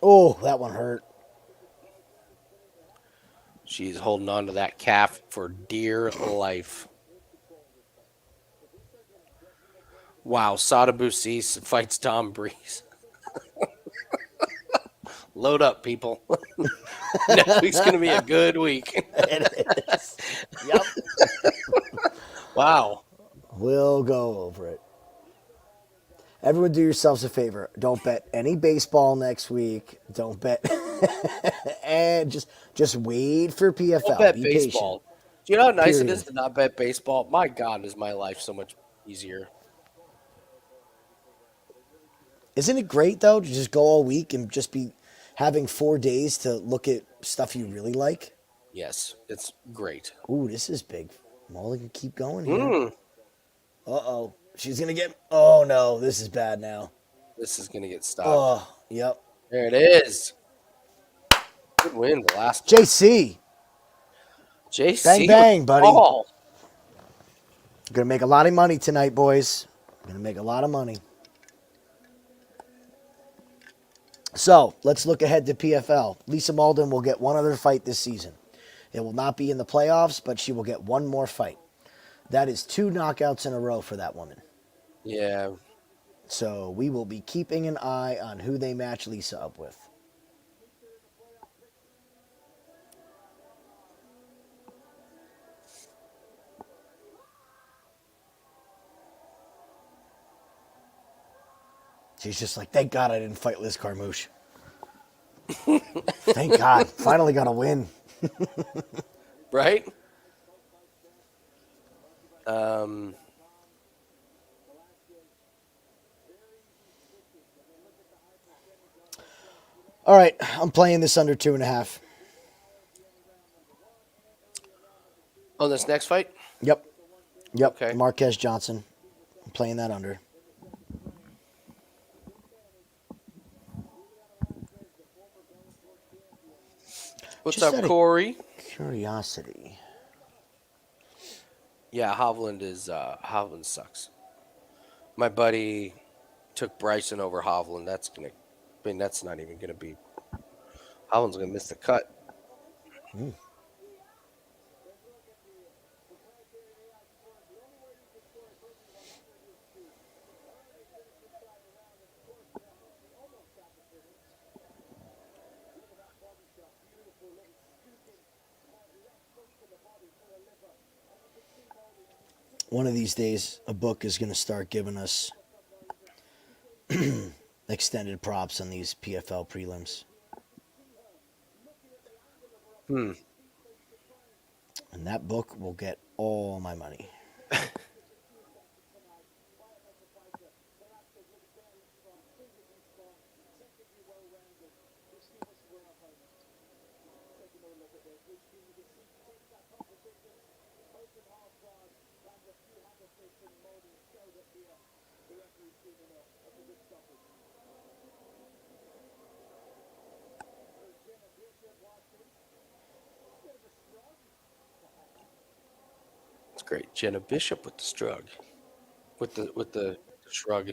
Oh, that one hurt. she's holding on to that calf for dear life. Wow, Sada Bousis fights Tom Breeze. Load up, people. Next week's going to be a good week. It is. Yep. Wow. We'll go over it. Everyone do yourselves a favor. Don't bet any baseball next week. Don't bet. And just wait for PFL. Don't bet Be baseball. patient. Do you know how nice Period. it is to not bet baseball? My God, is my life so much easier. Isn't it great, though, to just go all week and just be having 4 days to look at stuff you really like? Yes, it's great. Ooh, this is big. Molly can keep going here. Mm, Uh-oh. She's going to get... Oh, no. This is bad now. this is going to get stopped. Oh, yep. There it is. Good win, Velasquez. JC. JC. Bang, bang, buddy. Oh, Going to make a lot of money tonight, boys. Going to make a lot of money. So, let's look ahead to PFL. Lisa Mauldin will get one other fight this season. It will not be in the playoffs, but she will get one more fight. That is 2 knockouts in a row for that woman. yeah. So, we will be keeping an eye on who they match Lisa up with. She's just like, thank God I didn't fight Liz Carmouche. Thank God. Finally got a win. Right? Um, All right, I'm playing this under 2.5. on this next fight? Yep. Yep. Okay. Marquez Johnson. I'm playing that under. What's Just up, out of Corey? curiosity. Yeah, Hovland sucks. My buddy took Bryson over Hovland. That's not even gonna be. Hovland's gonna miss the cut. One of these days, a book is going to start giving us extended props on these PFL prelims. Hmm. And that book will get all my money. It's great. Jenna Bishop with the shrug. With the shrug.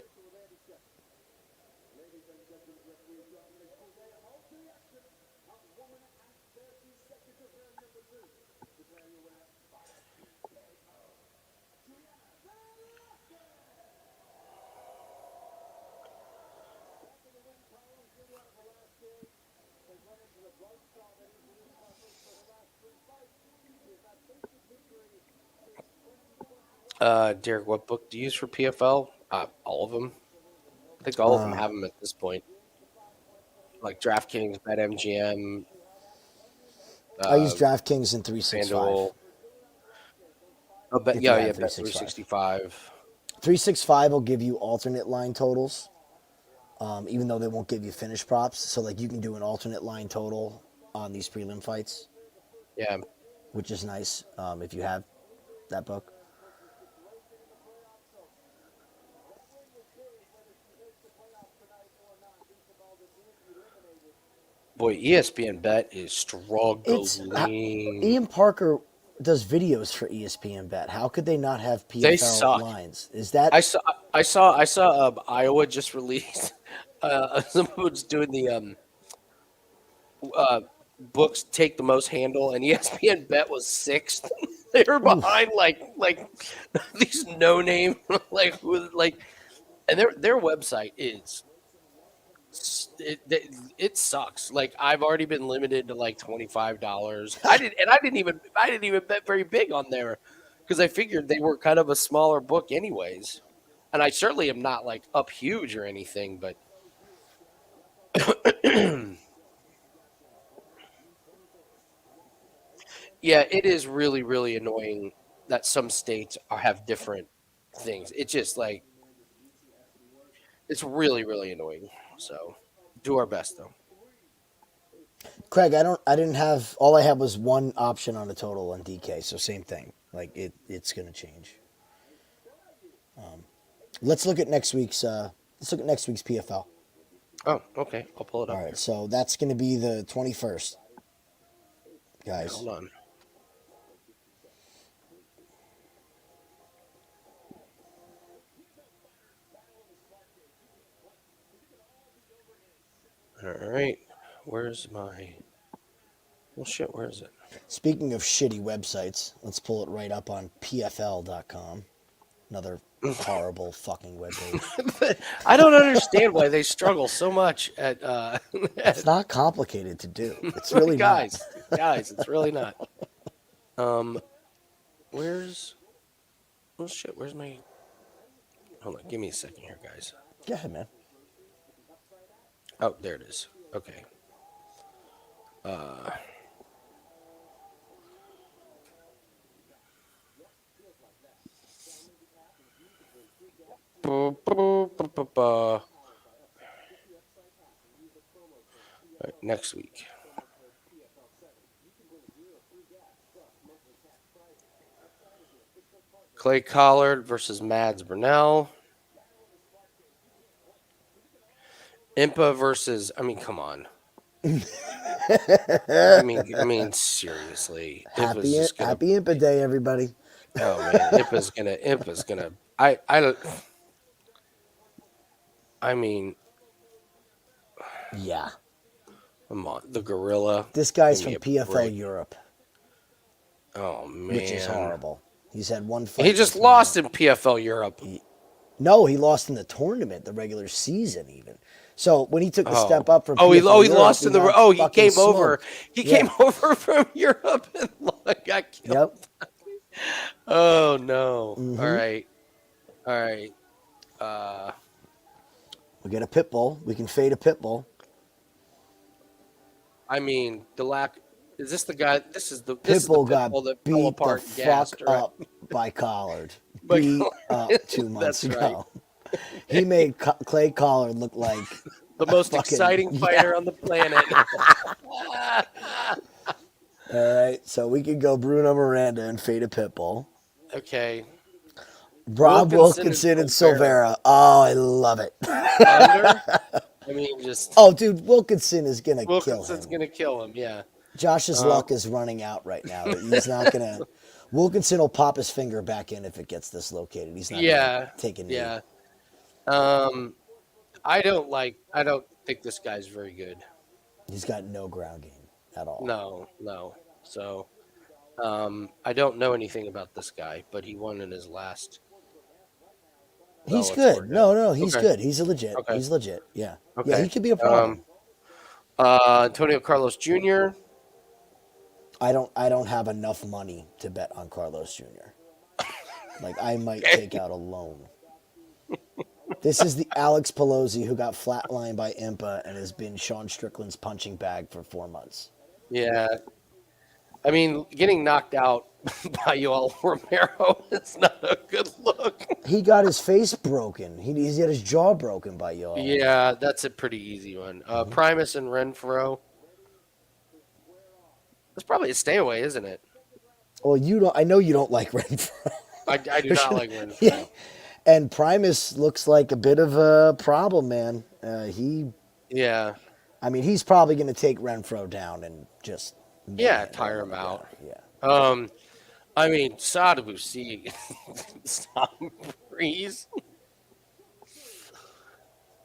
Derek, what book do you use for PFL? All of them. I think all of them have them at this point. Like DraftKings, BetMGM, I use uh, DraftKings and 365. FanDuel. Oh, If you have Bet 365. 365. 365 will give you alternate line totals, even though they won't give you finished props. So, like, you can do an alternate line total on these prelim fights, Yeah. which is nice if you have that book. Boy, ESPN Bet is It's struggling. Ian Parker does videos for ESPN Bet. How could they not have They PFL suck. lines? Is that I saw. I saw. Iowa just released. Someone's doing the uh, books take the most handle, and ESPN Bet was sixth. They were oof? behind like these no name and their website is it sucks. Like I've already been limited to like $25. I didn't even bet very big on there because I figured they were kind of a smaller book anyways, and I certainly am not like up huge or anything, but. Yeah, it is really, really annoying that some states have different things. It's just like it's really, really annoying. So, do our best though. Craig, I didn't have. All I had was one option on the total on DK. So same thing. Like it's gonna change. Let's look at next week's. Let's look at next week's PFL. Oh, okay. I'll pull it All up right, here. so that's gonna be the 21st, Okay, guys. hold on. All right. Where's my? Well, shit. Where is it? Speaking of shitty websites, let's pull it right up on PFL.com. Another horrible fucking webpage. I don't understand why they struggle so much at. It's not complicated to do. It's really not. guys, it's really not. Um, where's? Oh shit. Where's my? Hold on. Give me a second here, guys. Go ahead, man. Oh, there it is. Okay. Uh, next week. Clay Collard versus Mads Burnell. Impa versus. I mean, come on. Seriously. Impa's just gonna. Happy Impa Day, everybody. Oh man, Impa's gonna. I mean, Yeah. come on, the gorilla. This guy's Give from me a PFL break. Europe, Oh man, which is horrible. He's had one fight. He just with lost in PFL Europe. No, he lost in the tournament, the regular season, even. So when he took the step up from he PFL Europe, lost in the. got Oh, he fucking came over. smoked. He Yeah. came over from Europe and got killed. Yep. Oh no! Mm-hmm. All right. We get a pit bull. We can fade a pit bull. I mean, is this the guy? This is the Pitbull pit got bull that fell beat the apart. fuck and gassed, right? up by Collard. By Beat Collard. up 2 months That's ago. He made Clay Collard look like The most fucking- exciting fighter on the planet. All right, so we could go Bruno Miranda and fade a pit bull. Okay. Rob Wilkinson and Silvera. Oh, I love it. Under? I mean, just. Oh, dude, Wilkinson is gonna kill Wilkinson's him. gonna kill him. Yeah. Josh's luck is running out right now. He's not gonna. Wilkinson will pop his finger back in if it gets dislocated. He's not gonna take a knee. Yeah. I don't think this guy's very good. He's got no ground game at all. No. So, I don't know anything about this guy, but he won in his last. He's Bellator good. day. No, he's Okay. good. He's legit. Okay. He's legit. Yeah. Okay. Yeah, he could be a problem. Antonio Carlos Jr. I don't have enough money to bet on Carlos Jr. Like I might take out a loan. This is the Alex Pelosi who got flatlined by Impa and has been Sean Strickland's punching bag for 4 months. Yeah. I mean, getting knocked out by Yoel Romero is not a good look. He got his face broken. He's got his jaw broken by Yoel. Yeah, that's a pretty easy one. Primus and Renfro. That's probably a stay away, isn't it? Well, you don't. I know you don't like Renfro. I do not like Renfro. Yeah. And Primus looks like a bit of a problem, man. Yeah. I mean, he's probably going to take Renfro down and just Tire him out. Yeah. I mean, Sadabu C. Stop Breeze.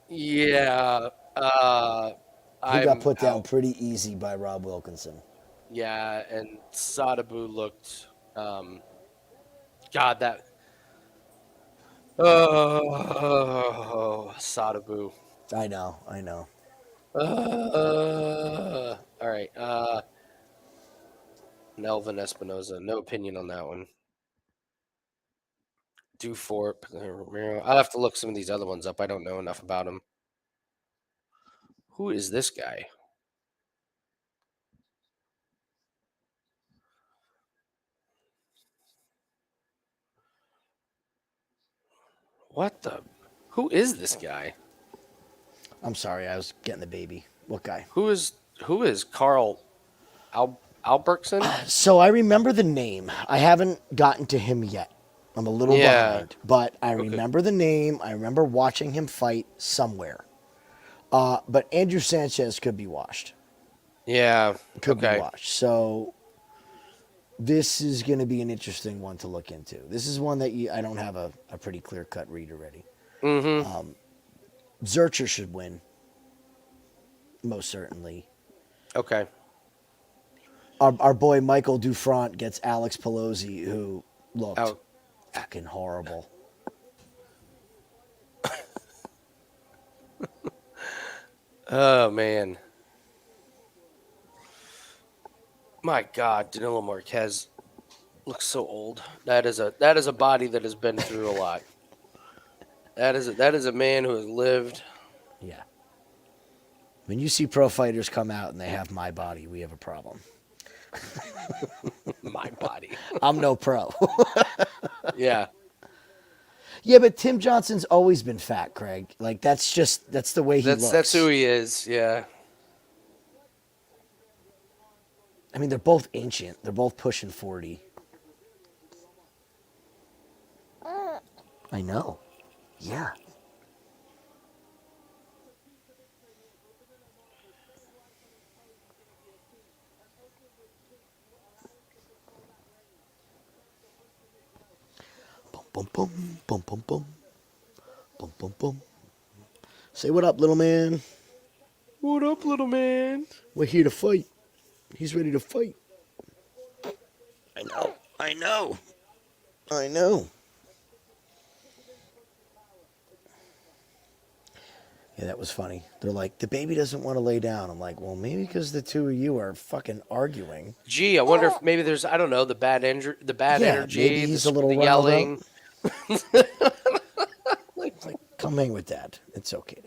Yeah. He got put down pretty easy by Rob Wilkinson. Yeah, and Sadabu looked. God, that. Oh, Sadabu. I know. All right. Melvin Espinoza. No opinion on that one. Dufort. I'll have to look some of these other ones up. I don't know enough about them. Who is this guy? What the? Who is this guy? I'm sorry, I was getting the baby. What guy? Who is Carl Albertson? So I remember the name. I haven't gotten to him yet. I'm a little behind, but I remember the name. I remember watching him fight somewhere. But Andrew Sanchez could be washed. Yeah. Could be washed. So this is going to be an interesting one to look into. This is one that I don't have a pretty clear-cut read already. Mm-hmm. Zurcher should win. Most certainly. Okay. Our boy Michael Dufront gets Alex Pelosi, who looked fucking horrible. Oh man. My God, Danilo Marques looks so old. That is a body that has been through a lot. That is a man who has lived. Yeah. When you see pro fighters come out and they have my body, we have a problem. My body. I'm no pro. Yeah. Yeah, but Tim Johnson's always been fat, Craig. Like that's the way he looks. That's who he is. Yeah. I mean, they're both ancient. They're both pushing 40. I know. Yeah. Boom, boom, boom, boom, boom, boom, boom, boom. Say what up, little man. What up, little man? We're here to fight. He's ready to fight. I know. I know. I know. Yeah, that was funny. They're like, the baby doesn't want to lay down. I'm like, well, maybe because the two of you are fucking arguing. Gee, I wonder if maybe there's, I don't know, the bad energy, Maybe he's a little the yelling. Like, come hang with Dad. It's okay.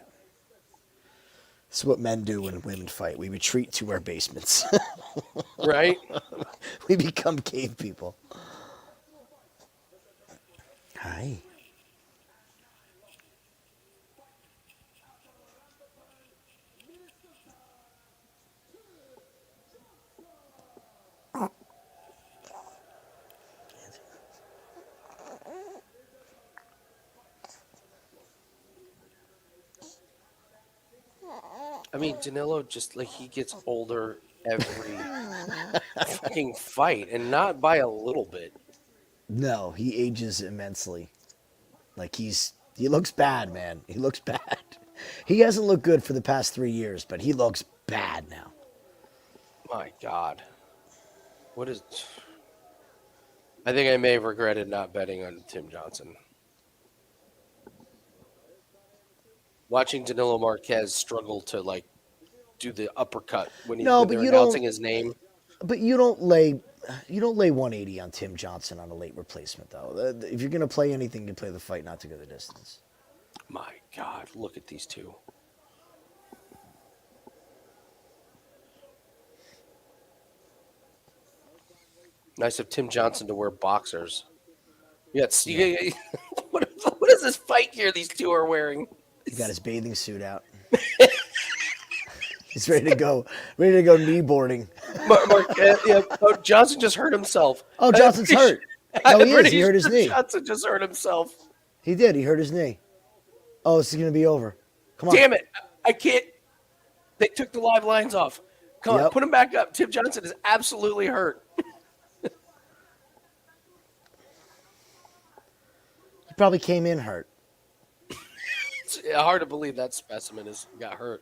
This is what men do when women fight. We retreat to our basements. Right? We become cave people. Hi. I mean, Danilo just like he gets older every fucking fight, and not by a little bit. No, he ages immensely. Like he looks bad, man. He looks bad. He hasn't looked good for the past 3 years, but he looks bad now. My God, what is? I think I may have regretted not betting on Tim Johnson. Watching Danilo Marques struggle to like do the uppercut when they're announcing his name. But you don't lay 180 on Tim Johnson on a late replacement though. If you're gonna play anything, you play the fight, not to go the distance. My God, look at these two. Nice of Tim Johnson to wear boxers. Yes. What is this fight gear these two are wearing? He got his bathing suit out. He's ready to go kneeboarding. Johnson just hurt himself. Oh, Johnson's hurt. No, he is. He hurt his knee. Johnson just hurt himself. He did. He hurt his knee. Oh, this is going to be over. Come on. Damn it. I can't. They took the live lines off. Come on, put him back up. Tim Johnson is absolutely hurt. He probably came in hurt. It's hard to believe that specimen got hurt.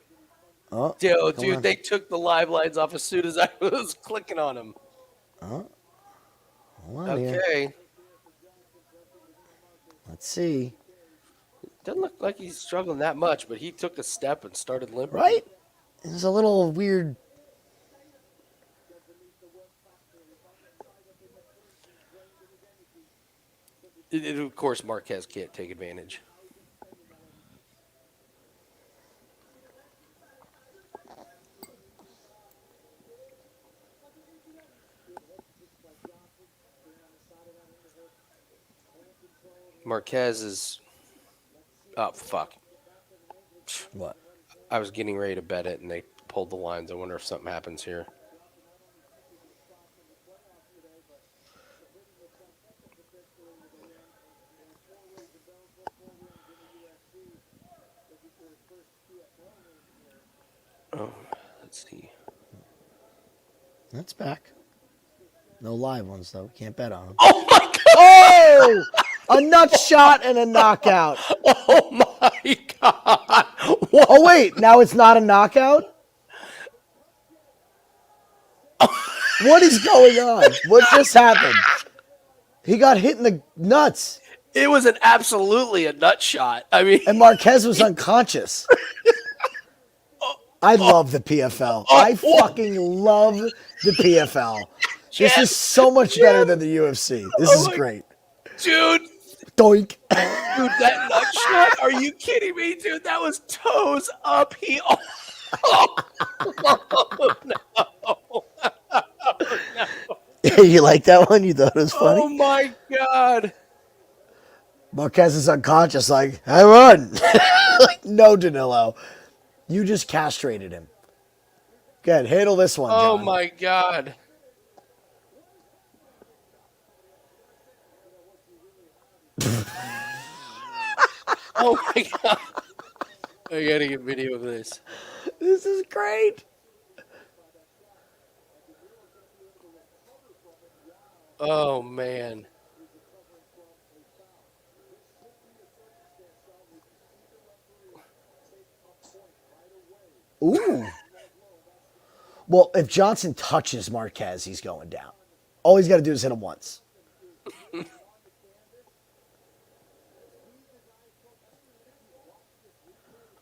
Oh, dude, they took the live lines off as soon as I was clicking on him. Oh. Hold on Okay. Here. Let's see. Doesn't look like he's struggling that much, but he took a step and started limping. Right? It was a little weird. Of course, Marques can't take advantage. Marques is... Oh, fuck. What? I was getting ready to bet it, and they pulled the lines. I wonder if something happens here. Oh, let's see. That's back. No live ones, though. Can't bet on them. Oh, my God! Oh! A nut shot and a knockout. Oh, my God! What? Oh, wait. Now it's not a knockout? What is going on? What just happened? He got hit in the nuts. It was absolutely a nut shot. I mean... And Marques was unconscious. I love the PFL. I fucking love the PFL. This is so much better than the UFC. This is great. Dude. Doink. Dude, that nut shot? Are you kidding me, dude? That was toes up. You like that one? You thought it was Oh funny? my God. Marquez is unconscious, like, I run. Like, no, Danilo. You just castrated him. Go ahead, handle this one, Oh John. my God. Oh my God. I gotta get video of this. This is great. Oh man. Ooh. Well, if Johnson touches Marquez, he's going down. All he's got to do is hit him once.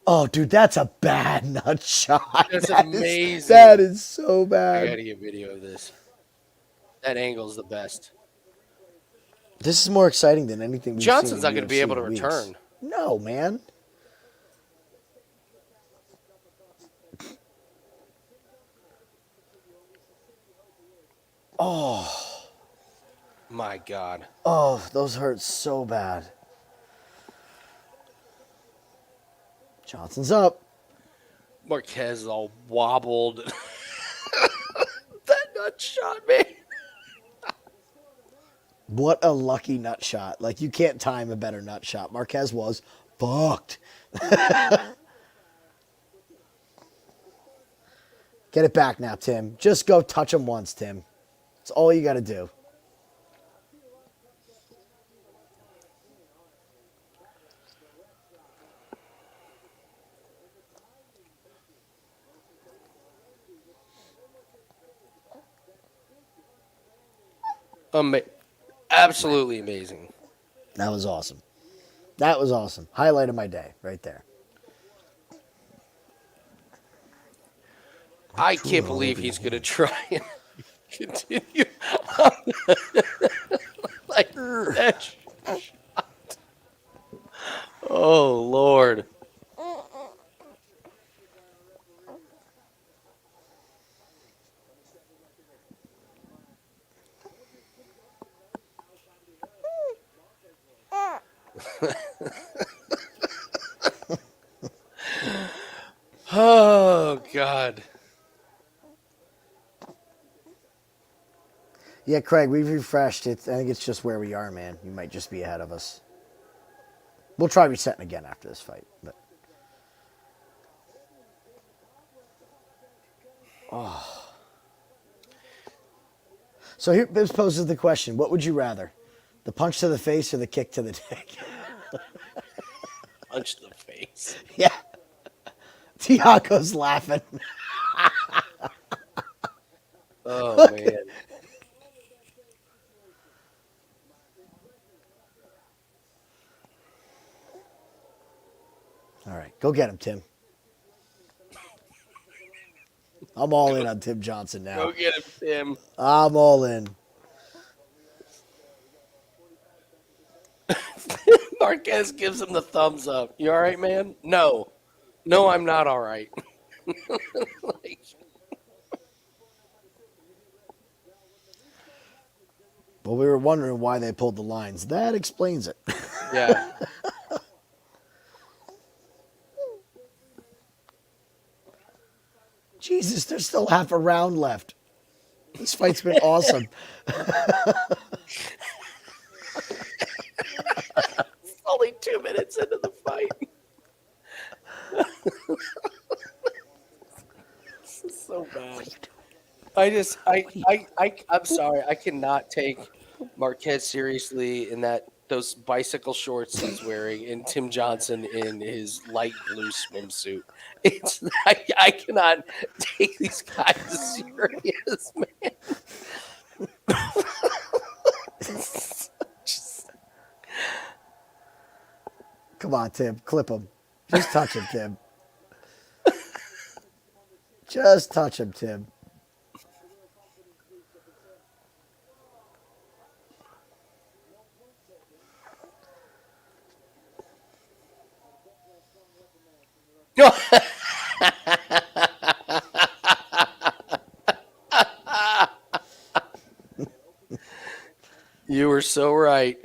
Oh, dude, that's a bad nut shot. That's That is- amazing. that is so I bad. gotta get video of this. That angle's the best. This is more exciting than anything we've Johnson's seen. not gonna be able to return. No, man. Oh, My God. oh, those hurt so bad. Johnson's up. Marquez all wobbled. That nut shot, man. What a lucky nut shot. Like, you can't time a better nut shot. Marquez was fucked. Get it back now, Tim. Just go touch him once, Tim. That's all you got to do. Absolutely amazing. That was awesome. That was awesome. Highlight of my day right there. I can't believe he's gonna try and continue like that shot. Oh Lord. Oh God. Yeah, Craig, we've refreshed it. I think it's just where we are, man. You might just be ahead of us. We'll try resetting again after this fight. But oh. So here this poses the question: what would you rather, the punch to the face or the kick to the dick? Punch the face. Yeah. Thiago's laughing. Oh man. All right, go get him, Tim. I'm all in on Tim Johnson now. Go get him, Tim. I'm all in. Marquez gives him the thumbs up. You all right, man? No. No, I'm not all right. Like, Well, we were wondering why they pulled the lines. That explains it. yeah. Jesus, there's still half a round left. This fight's been awesome. It's only 2 minutes into the fight. This is so bad. I'm sorry. I cannot take Marquez seriously in those bicycle shorts he's wearing and Tim Johnson in his light blue swimsuit. I cannot take these guys serious, man. Come on, Tim. Clip him. Just touch him, Tim. Just touch him, Tim. were so right.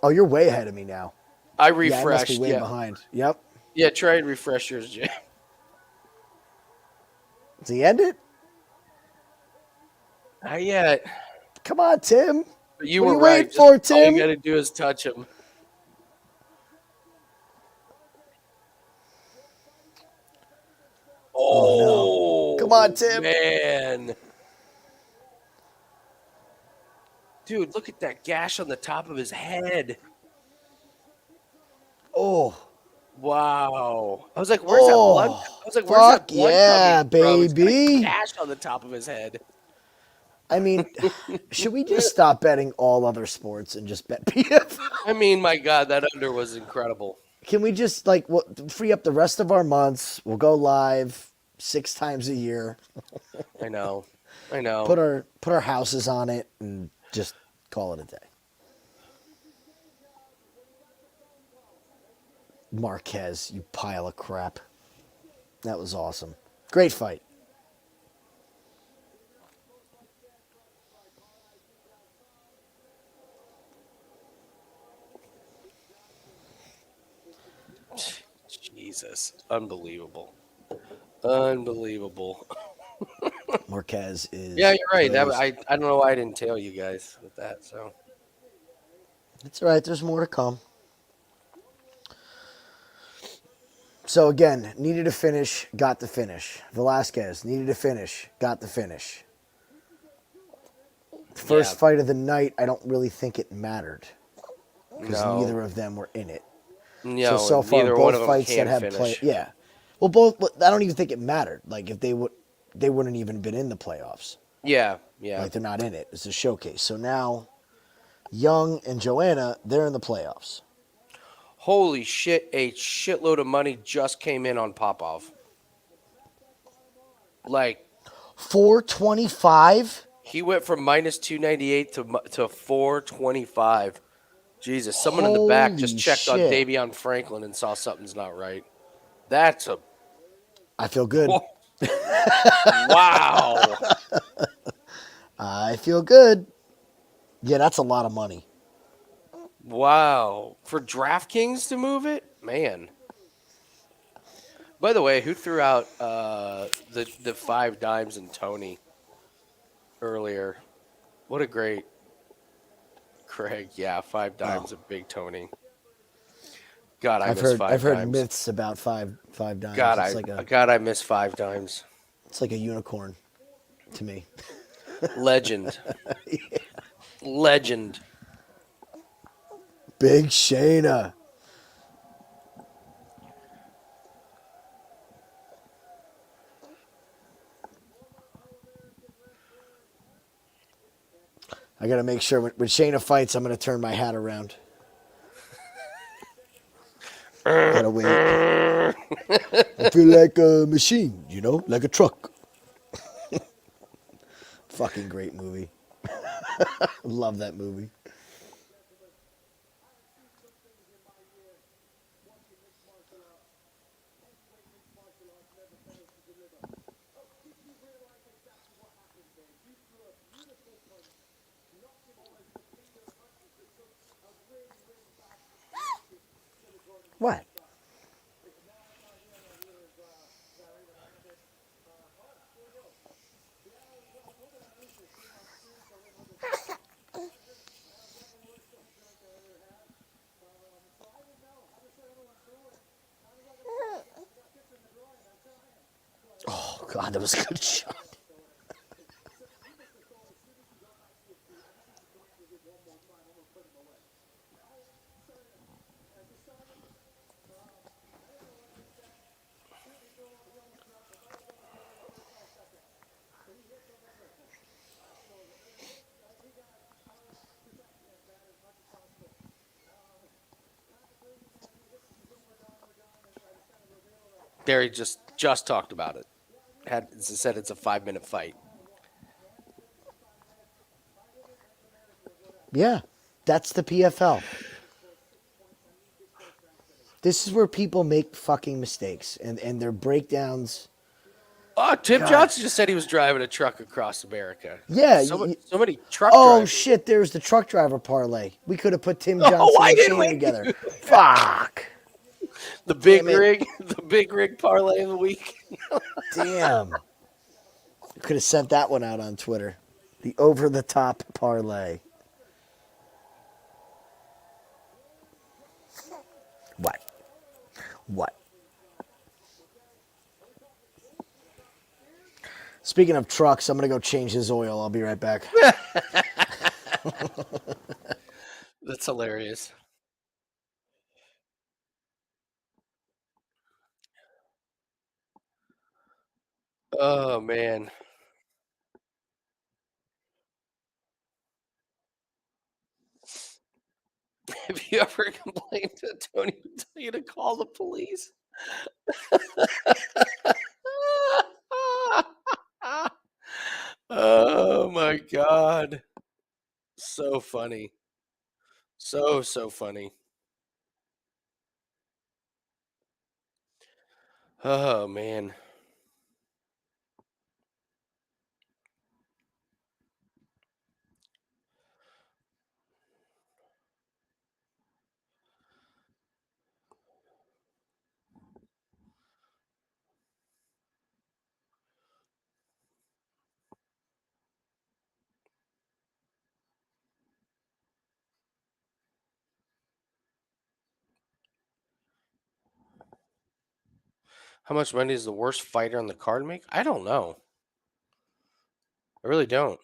Oh, you're way ahead of me now. I Yeah, I must be refreshed. way Yeah. behind. Yep. Yeah, try and refresh yours, Jay. Does he end it? Not yet. Come on, Tim. But you What are were you right. waiting Just for, all you Tim? got to do is touch him. Oh, no. Come on, Tim. Man. Dude, look at that gash on the top of his head. Oh. Wow. I was like, where's that blood? I was like, where's that Fuck blood yeah, coming from? He's got a baby. gash on the top of his head. I mean, should we just stop betting all other sports and just bet PFL? I mean, my God, that under was incredible. Can we just free up the rest of our months? We'll go live 6 times a year. I know. I know. Put our houses on it and just call it a day. Marquez, you pile of crap. That was awesome. Great fight. Jesus. Unbelievable. Unbelievable. Marquez is. Yeah, you're right. poised. I don't know why I didn't tell you guys with that. So It's all right. There's more to come. So again, needed a finish, got the finish. Velasquez needed a finish, got the finish. First Yeah. fight of the night, I don't really think it mattered because No. neither of them were in it. No, so far, neither one both of them fights can that have finish. play, yeah. Well, both. I don't even think it mattered. Like if they wouldn't even been in the playoffs. Yeah, yeah. Like they're not in it. It's a showcase. So now, Young and Joanna, they're in the playoffs. Holy shit! A shitload of money just came in on Popov. Like 425. he went from minus 298 to 425. Jesus, someone in the back just Holy checked on shit. Davion Franklin and saw something's not right. That's a I feel good. wow. I feel good. Yeah, that's a lot of money. Wow. For DraftKings to move it? Man. By the way, who threw out the 5 dimes and Tony earlier? What a great Craig. Yeah, 5 dimes of Big Tony. God, I miss 5 dimes. I've heard myths about five dimes. God, I miss 5 dimes. It's like a unicorn to me. Legend. Yeah. Legend. Big Shanna. I got to make sure when Shanna fights, I'm going to turn my hat around. Gotta wait. I feel like a machine, like a truck. Fucking great movie. Love that movie. What? Oh, God, that was a good shot. Barry just talked about it. Said it's a 5-minute fight. Yeah, that's the PFL. This is where people make fucking mistakes, and their breakdowns Tim God. Johnson just said he was driving a truck across America. Yeah. So many truck Oh drivers. shit! There's the truck driver parlay. We could have put Tim Oh, Johnson why and didn't Shayna we together. do Fuck. the Damn big it. rig? The big rig parlay of the week. Damn. Could have sent that one out on Twitter. The over the top parlay. What? What? Speaking of trucks, I'm going to go change his oil. I'll be right back. That's hilarious. Oh man. Have you ever complained to Tony to tell you to call the police? Oh my god. So funny. So funny. Oh man. How much money does the worst fighter on the card make? I don't know. I really don't.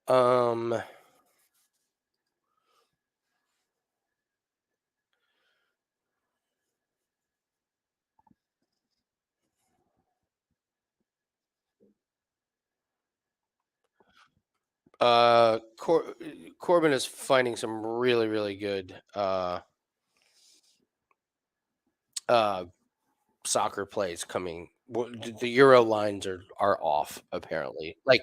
Um Corbin is finding some really good uh soccer plays coming. The Euro lines are off apparently. Like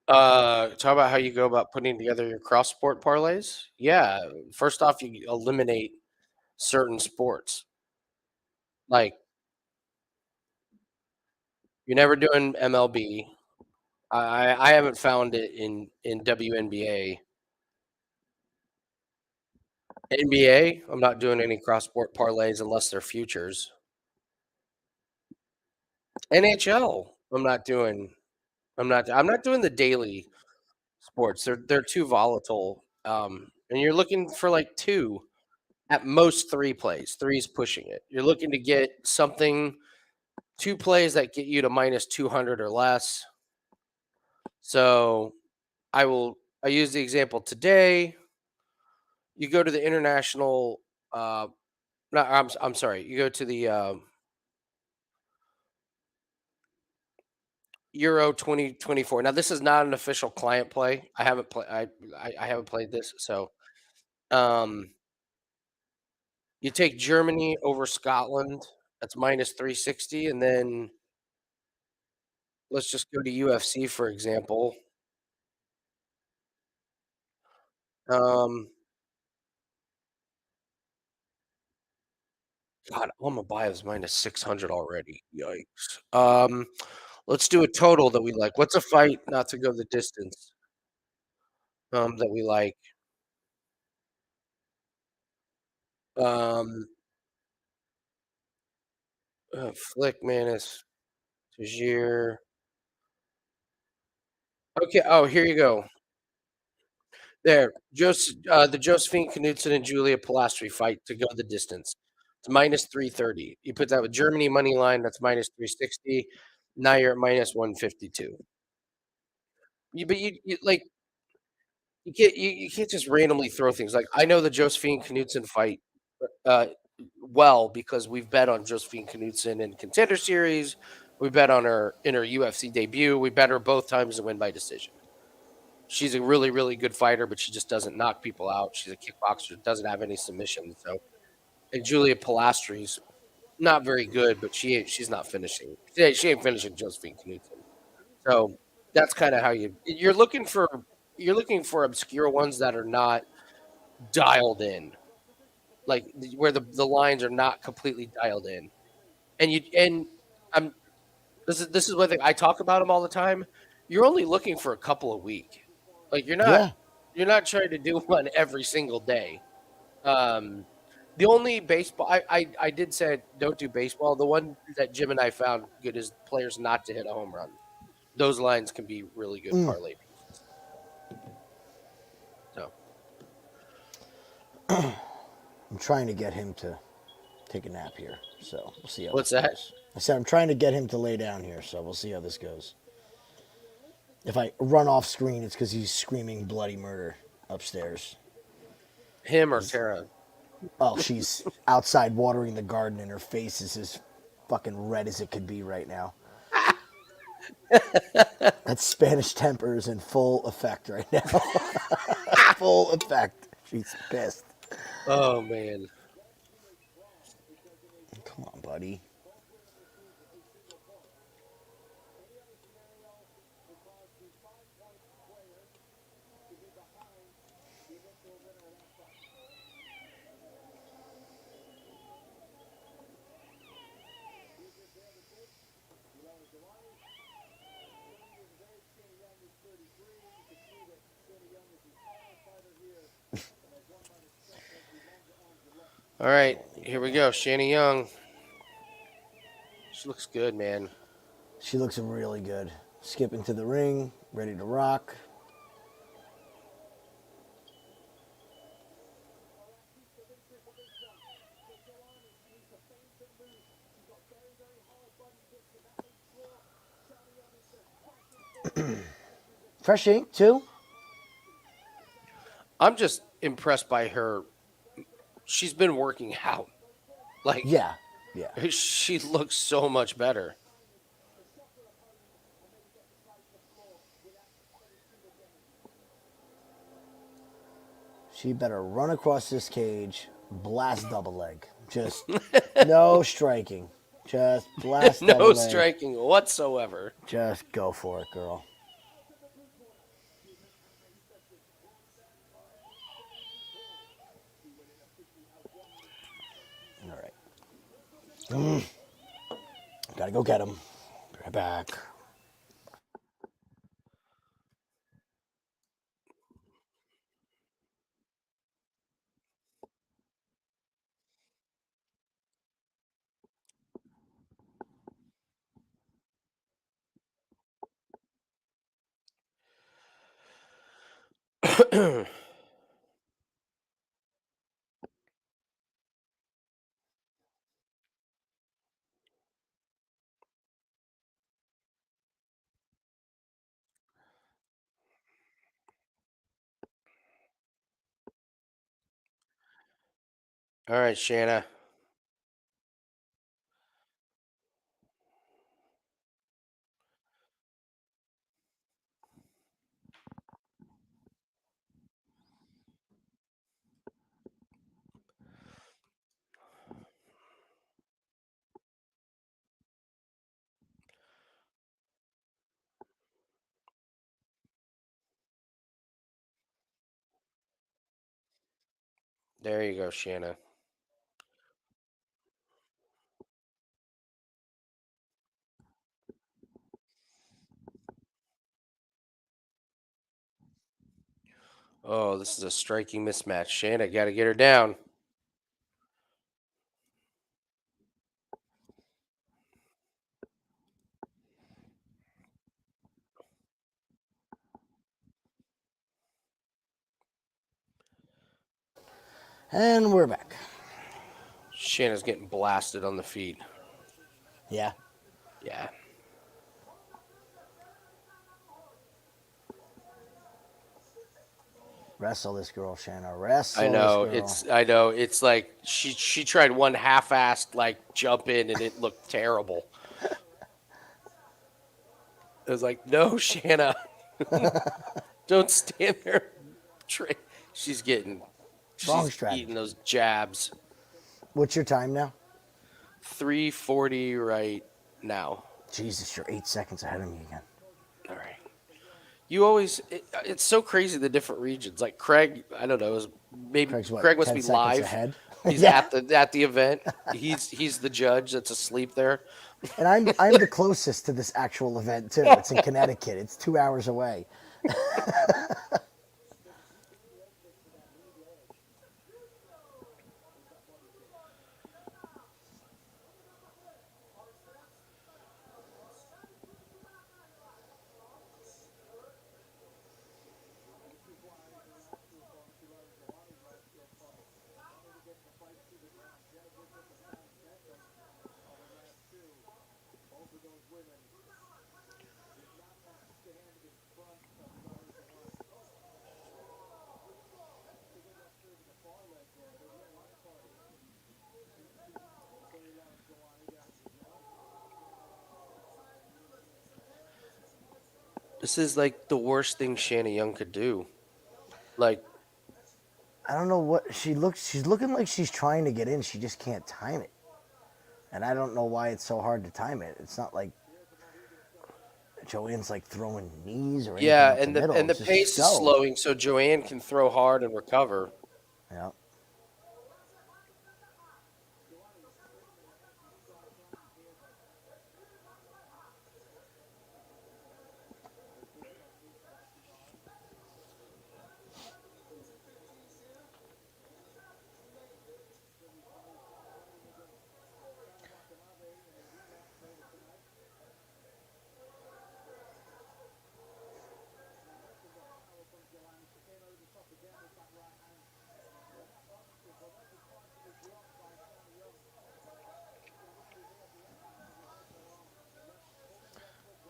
talk about how you go about putting together your cross sport parlays. Yeah, first off, you eliminate certain sports. Like you're never doing MLB. I haven't found it in WNBA. NBA, I'm not doing any cross sport parlays unless they're futures. NHL, I'm not doing the daily sports. They're too volatile. And you're looking for like two, at most three plays. Three's pushing it. You're looking to get something, two plays that get you to minus 200 or less. So I use the example today. You go to the international no, I'm sorry. You go to the Euro 2024. Now this is not an official client play. I haven't played I haven't played this. So um you take Germany over Scotland. That's minus 360. And then let's just go to UFC, for example. Um, God, Alma Bio is minus 600 already. Yikes. Let's do a total that we like. What's a fight not to go the distance? That we like. Um, Flick Manus, Tajir. Okay. Oh, here you go. There, the Josephine Knudsen and Julia Pilastri fight to go the distance. It's minus 330. You put that with Germany money line, that's minus 360. Now you're at minus 152. But you like you can't just randomly throw things. Like I know the Josephine Knudsen fight uh, well because we've bet on Josephine Knudsen in Contender Series. We bet on her in her UFC debut. We bet her both times to win by decision. She's a really, really good fighter, but she just doesn't knock people out. She's a kickboxer, doesn't have any submissions. So, and Julia Pilastri's not very good, but she's not finishing. She ain't finishing Josephine Knudsen. So that's kind of how you're looking for obscure ones that are not dialed in, like where the lines are not completely dialed in. And I'm this is one thing I talk about them all the time. You're only looking for a couple a week. Like Yeah. you're not trying to do one every single day. Um, the only baseball I did say don't do baseball. The one that Jim and I found good is players not to hit a home run. Those lines can be really good Mm. parlay pieces. So I'm trying to get him to take a nap here, so we'll see how what's this that? goes. I said I'm trying to get him to lay down here, so we'll see how this goes. If I run off screen, it's because he's screaming bloody murder upstairs. Him or Tara? Oh, she's outside watering the garden, and her face is as fucking red as it could be right now. That Spanish temper is in full effect right now. Full effect. She's pissed. Oh man. Come on, buddy. All right, here we go. Shanna Young. She looks good, man. She looks really good. Skipping to the ring, ready to rock. Fresh ink, too? I'm just impressed by her. She's been working out. Like Yeah. Yeah. she looks so much better. She better run across this cage, blast double leg. Just no striking. Just blast No double leg. striking whatsoever. Just go for it, girl. All right. Gotta go get him. Be right back. All right, Shanna. There you go, Shanna. Oh, this is a striking mismatch. Shanna, got to get her down. And we're back. Shanna's getting blasted on the feet. Yeah. Yeah. Wrestle this girl, Shanna. Wrestle I know. this girl. I know. It's like she tried one half-assed like jump in and it looked terrible. It was like, no, Shanna, don't stand there. She's getting, Wrong she's strategy. eating those jabs. What's your time now? 3:40 right now. Jesus, you're 8 seconds ahead of me again. All right. You always, it's so crazy the different regions. Like Craig, I don't know, maybe Craig's what, Craig must 10 be seconds live. ahead? He's Yeah. at the event. He's the judge that's asleep there. And I'm the closest to this actual event too. It's in Connecticut. It's 2 hours away. This is like the worst thing Shanna Young could do. Like, I don't know what she looks. She's looking like she's trying to get in. She just can't time it. And I don't know why it's so hard to time it. It's not like Joanne's like throwing knees or anything yeah, up the middle. and the It's just pace is slowing so Joanne can throw hard and recover. Yeah.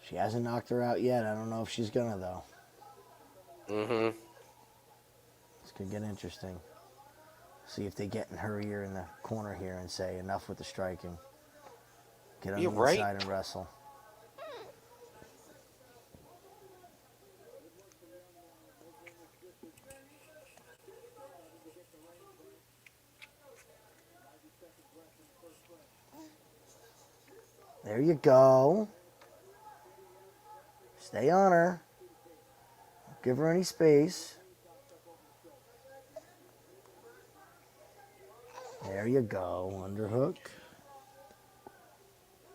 She hasn't knocked her out yet. I don't know if she's gonna though. Mm-hmm. This could get interesting. See if they get in her ear in the corner here and say enough with the striking. Get on You're the right. inside and wrestle. There you go. Stay on her. Don't give her any space. There you go. Underhook.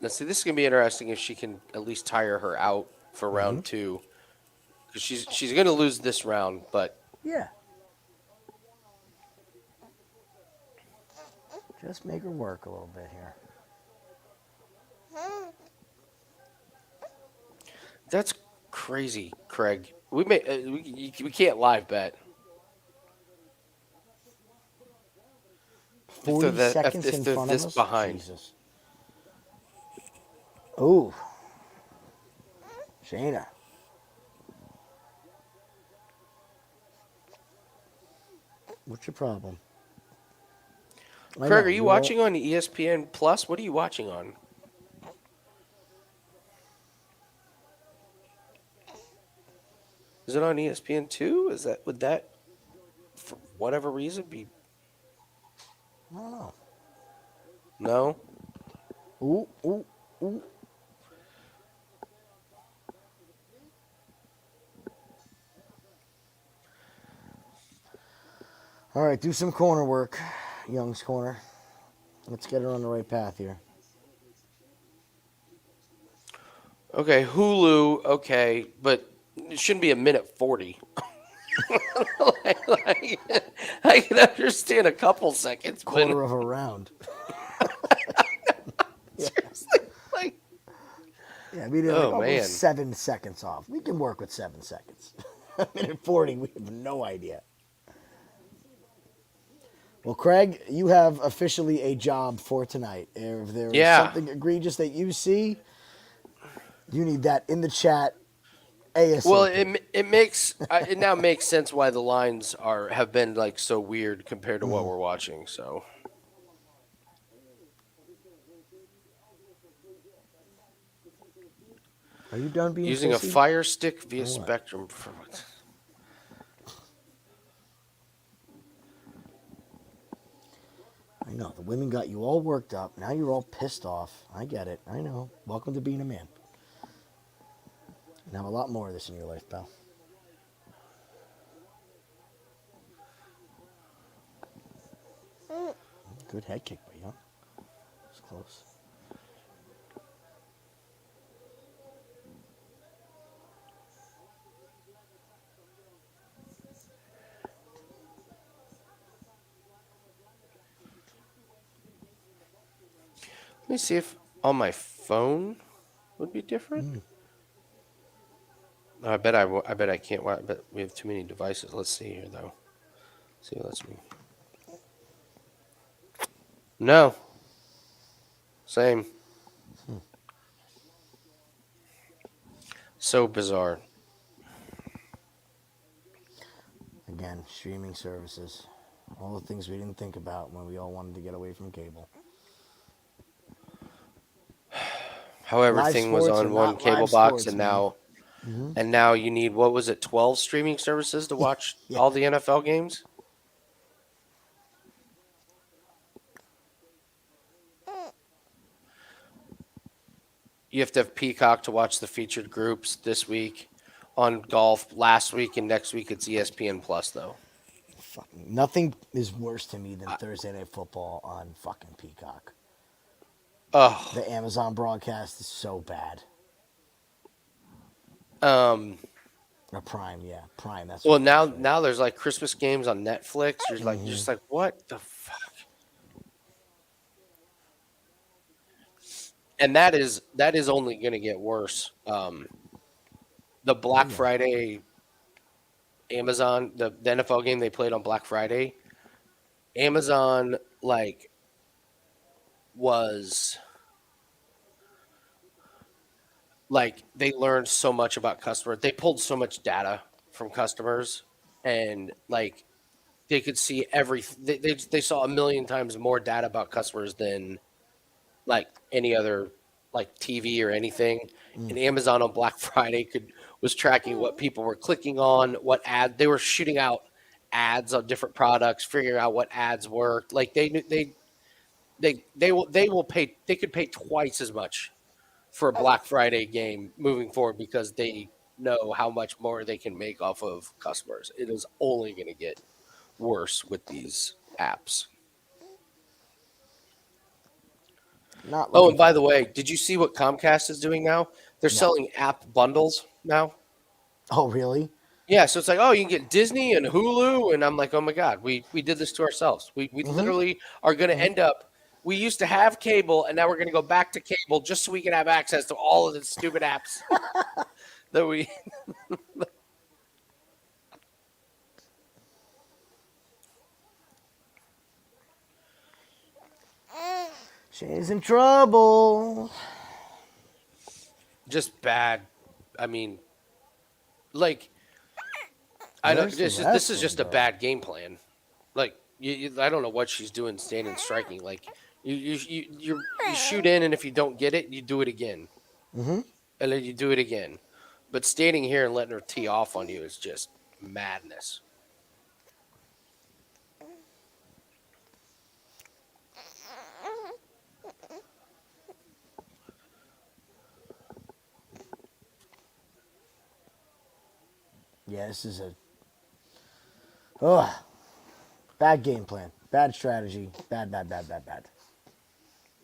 Now, see, this is gonna be interesting if she can at least tire her out for round two, because she's gonna lose this round. But Yeah. Just make her work a little bit here. that's crazy, Craig. We can't live bet. 40 seconds in they're front this of us? behind. Jesus. Ooh. Jena. What's your problem? I Craig, know, are you all- watching on ESPN Plus? What are you watching on? Is it on ESPN two? Would that for whatever reason be I don't know. no? Ooh, ooh, ooh. All right, do some corner work, Young's corner. Let's get her on the right path here. Okay, Hulu. Okay, but it shouldn't be a minute 40. like, I can understand a couple seconds, but Quarter of a round. seriously, like, Yeah, I mean, they're like, oh oh, we're man. 7 seconds off. We can work with 7 seconds. A minute 40, we have no idea. Well, Craig, you have officially a job for tonight. If there is Yeah. something egregious that you see, you need that in the chat ASAP. Well, it now makes sense why the lines have been like so weird compared to what we're watching. So Are you done being using a pissy? Fire Stick via Or what? Spectrum for what? I know. The women got you all worked up. Now you're all pissed off. I get it. I know. Welcome to being a man. And have a lot more of this in your life, pal. Good head kick, but young. It's close. Let me see if on my phone would be different. I bet I bet I can't. I bet we have too many devices. Let's see here though. See what lets me. No. Same. So bizarre. Again, streaming services. All the things we didn't think about when we all wanted to get away from cable. How Live everything was sports on or one not cable live box, sports, and man. now you need, what was it, 12 streaming services to watch Yeah. all the NFL games? You have to have Peacock to watch the featured groups this week on golf. Last week and next week it's ESPN Plus though. Fucking nothing is worse to me than Thursday Night Football on fucking Peacock. Oh, The Amazon broadcast is so bad. Or Prime, yeah. Prime, that's well what it is, right? now there's like Christmas games on Netflix. You're just like, what the fuck? And that is only going to get worse. The Black Friday Amazon, the NFL game they played on Black Friday, Amazon like was like they learned so much about customers. They pulled so much data from customers, and like they could see they saw a million times more data about customers than like any other like TV or anything. And Amazon on Black Friday was tracking what people were clicking on, what ad they were shooting out ads on different products, figuring out what ads worked. Like they knew they could pay twice as much for a Black Friday game moving forward because they know how much more they can make off of customers. It is only going to get worse with these apps. Not Oh, looking and by forward the to way, it. did you see what Comcast is doing now? They're No. selling app bundles now. Oh, really? Yeah, so it's like, oh, you can get Disney and Hulu, and I'm like, oh my god, we did this to ourselves. We literally are going to end up. We used to have cable, and now we're going to go back to cable just so we can have access to all of the stupid apps that we. She's in trouble. Just bad. I mean, like, I don't. Where's the This is wrestling, just a bro? bad game plan. Like, I don't know what she's doing, standing striking. Like, you shoot in, and if you don't get it, you do it again, and then you do it again. But standing here and letting her tee off on you is just madness. Yeah, this is a bad game plan, bad strategy, bad.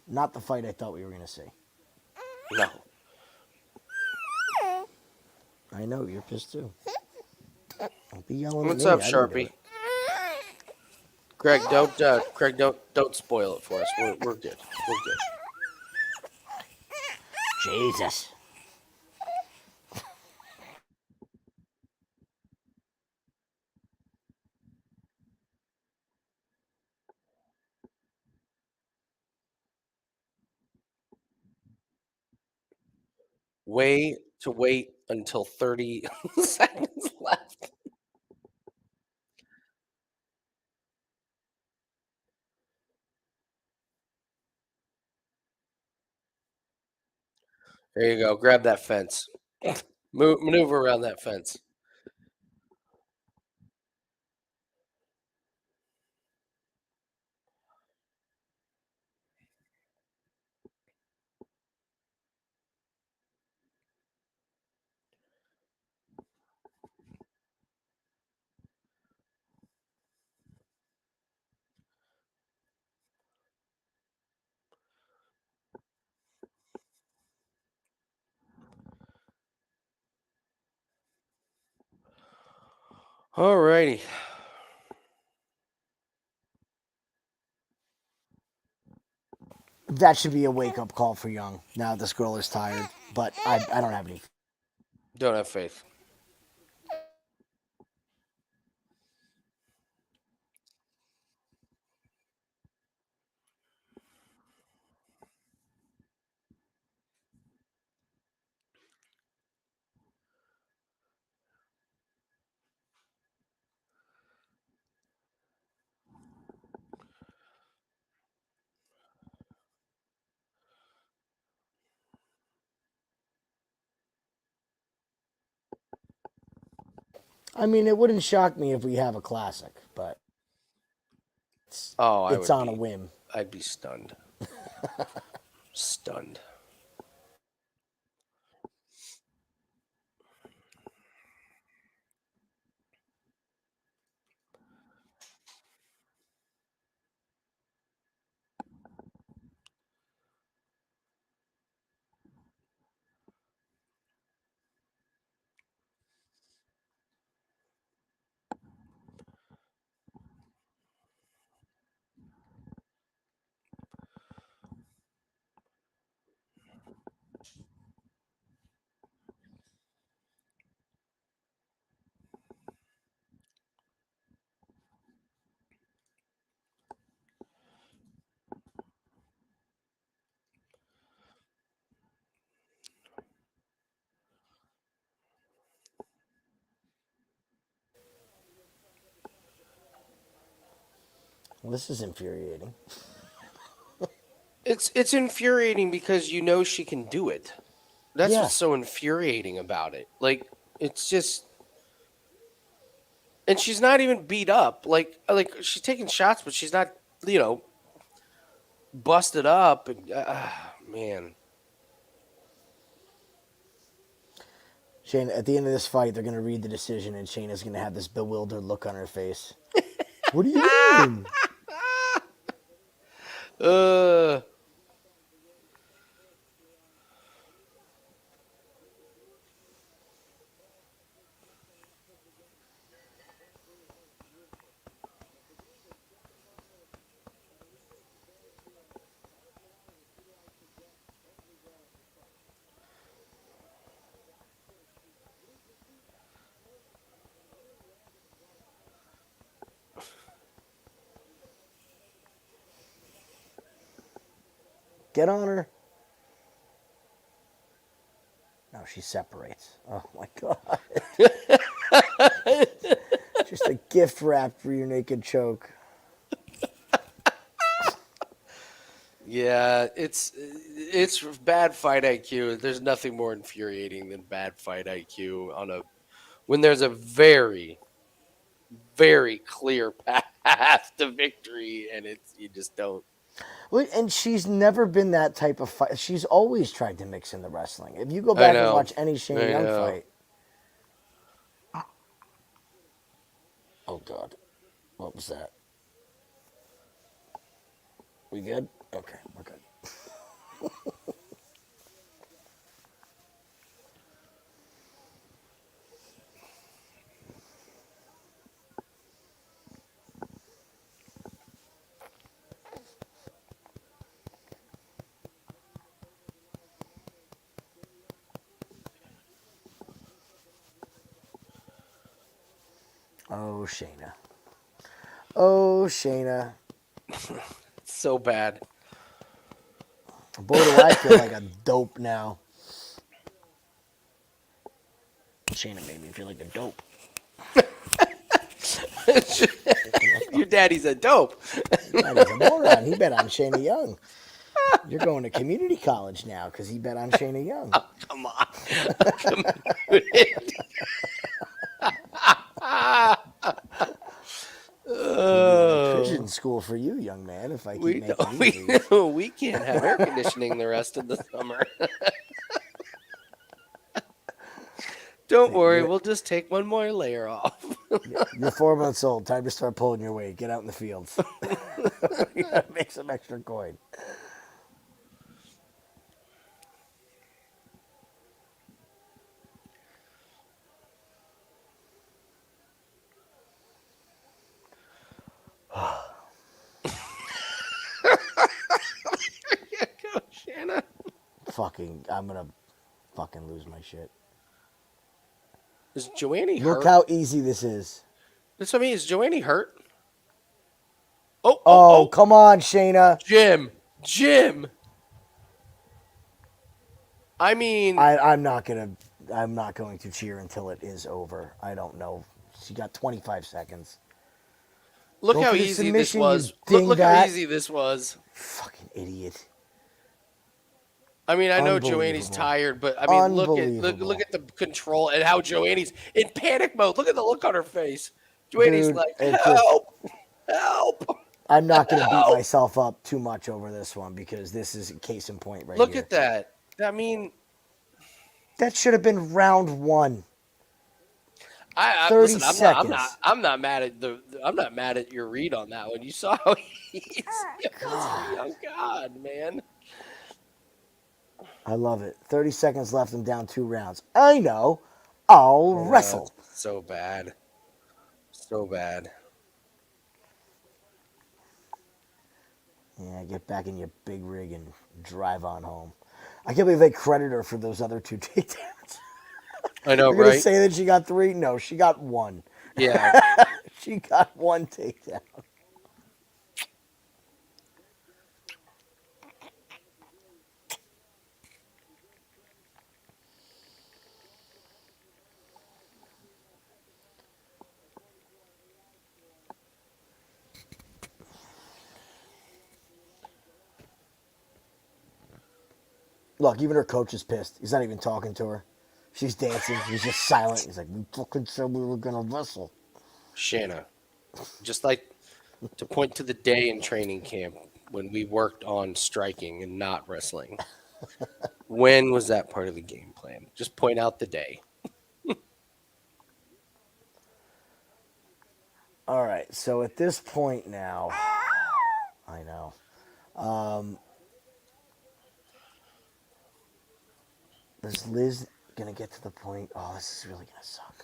Not the fight I thought we were gonna see. No. I know you're pissed too. Don't be yelling at What's me. up, I didn't do Sharpie? it. Craig, don't spoil it for us. We're good. We're good. Jesus. Way to wait until 30 seconds left. There you go. Grab that fence. Maneuver around that fence. Alrighty. That should be a wake up call for Young. Now this girl is tired, but I don't have any. Don't have faith. I mean, it wouldn't shock me if we have a classic, but Oh, it's on a whim. I'd be stunned. Stunned. Well, this is infuriating. It's infuriating because you know she can do it. That's Yeah. what's so infuriating about it. Like it's just and she's not even beat up. Like she's taking shots, but she's not, you know, busted up. And man, Shane, at the end of this fight, they're going to read the decision, and Shayna's going to have this bewildered look on her face. What do you mean? uh, Get on her. No, she separates. Oh my god. Just a gift wrapped for your naked choke. yeah, it's bad fight IQ. There's nothing more infuriating than bad fight IQ on a when there's a very clear path to victory, and it's you just don't. And she's never been that type of fight. She's always tried to mix in the wrestling. If you go I back and know, watch any Shane I Young know. fight. Oh god. What was that? We good? Okay, we're good. Oh, Shayna. Oh, Shayna. So bad. Boy, do I feel like a dope now. Shayna made me feel like a dope. Your daddy's a dope. Daddy's a moron. He bet on Shayna Young. You're going to community college now because he bet on Shayna Young. Oh, come on. Community. Electrician school for you, young man, if I keep we, making we, these reads. we can't have air conditioning the rest of the summer. Don't worry, we'll just take one more layer off. You're 4 months old. Time to start pulling your weight. Get out in the fields. You gotta make some extra coin. Go, Shanna. I'm gonna fucking lose my shit. Is Joanne Look hurt? how easy this is. That's what I mean. Is Joanne hurt? Oh, Oh, come on, Shayna. Jim. I mean, I'm not going to cheer until it is over. I don't know. She got 25 seconds. look Go how for the easy this submission, was. you Look how dingbat. easy this was. Fucking idiot. I mean, I know Unbelievable. Joanne's tired, but I mean, look Unbelievable. at the control and how Joanne's in panic mode. Look at the look on her face. Joanne's Dude, like, it just- help. I'm not going to beat Help. myself up too much over this one because this is a case in point right Look here. at that. I mean, That should have been round one. 30 listen. seconds. I'm not mad at I'm not mad at your read on that one. You saw how he's. Oh God, man. I love it. 30 seconds left and down 2 rounds. I know. I'll wrestle. So bad. So bad. Yeah, get back in your big rig and drive on home. I can't believe they credit her for those other 2 takedowns. I know, You're going to right? say that she got 3? No, she got 1. Yeah. She got 1 takedown. Look, even her coach is pissed. He's not even talking to her. She's dancing. He's just silent. He's like, we fucking said we were going to wrestle. Shanna, just like to point to the day in training camp when we worked on striking and not wrestling. When was that part of the game plan? Just point out the day. All right, so at this point now, I know. Is Liz going to get to the point? Oh, this is really going to suck.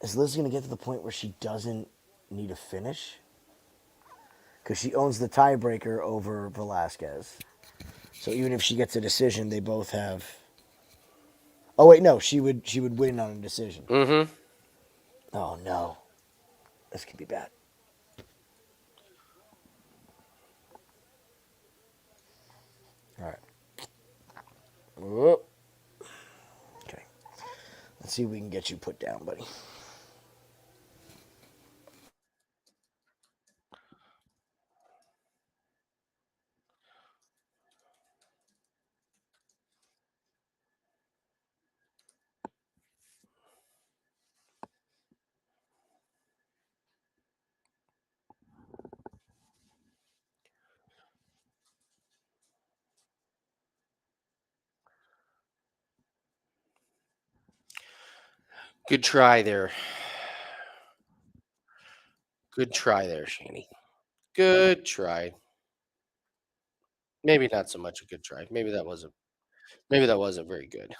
Is Liz going to get to the point where she doesn't need a finish? Because she owns the tiebreaker over Velasquez. So even if she gets a decision, they both have. Oh wait, no, she would win on a decision. Mm-hmm. Oh no, this could be bad. All right. Whoop. Okay. Let's see if we can get you put down, buddy. Good try there. Good try there, Shanny. Good try. Maybe not so much a good try. Maybe that wasn't. Maybe that wasn't very good.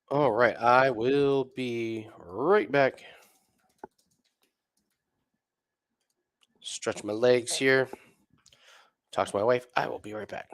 All right, I will be right back. Stretch my legs here. Talk to my wife. I will be right back.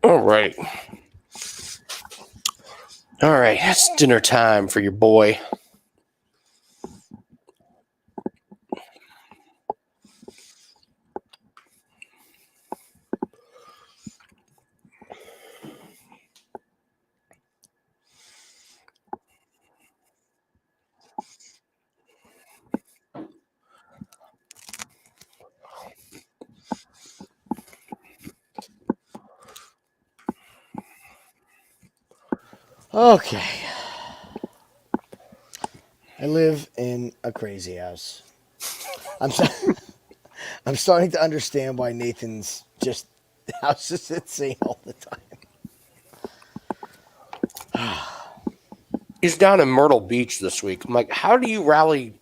All right. All right. It's dinner time for your boy. Okay. I live in a crazy house. I'm I'm starting to understand why Nathan's just house is insane all the time. He's down in Myrtle Beach this week. I'm like, how do you rally?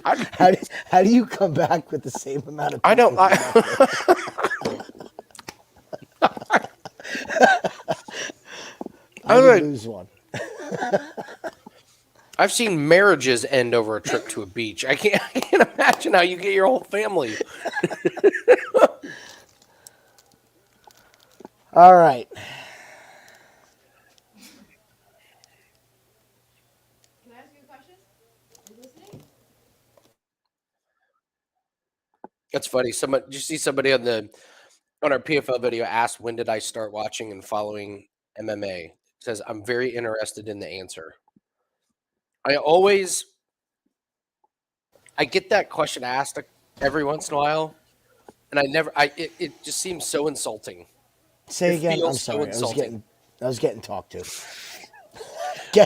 How do you come back with the same amount of I don't. people? I would lose one. I've seen marriages end over a trip to a beach. I can't imagine how you get your whole family. All right. Can I ask you a question? Are you listening? That's funny. Did you see somebody on our PFL video asked when did I start watching and following MMA? It says I'm very interested in the answer. I get that question asked every once in a while, and it just seems so insulting. Say It again. I'm feels so sorry. insulting. I was getting talked to.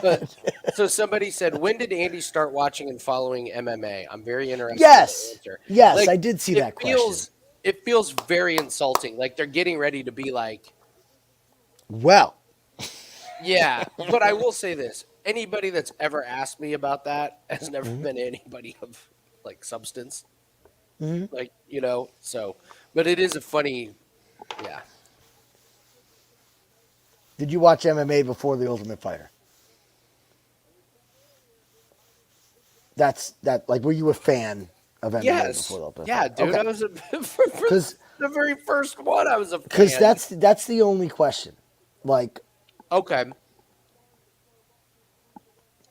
But so somebody said, when did Andy start watching and following MMA? I'm very interested Yes. in the answer. Yes, Like, I did see that question. It feels very insulting. Like they're getting ready to be like, Well, yeah. But I will say this: anybody that's ever asked me about that has never been anybody of like substance. Like, so, but it is a funny, yeah. did you watch MMA before The Ultimate Fighter? Like, were you a fan of MMA Yes. before The Ultimate Yeah, Fighter? dude. Okay. I was the very first one. I was a fan. Because that's the only question. Like, okay.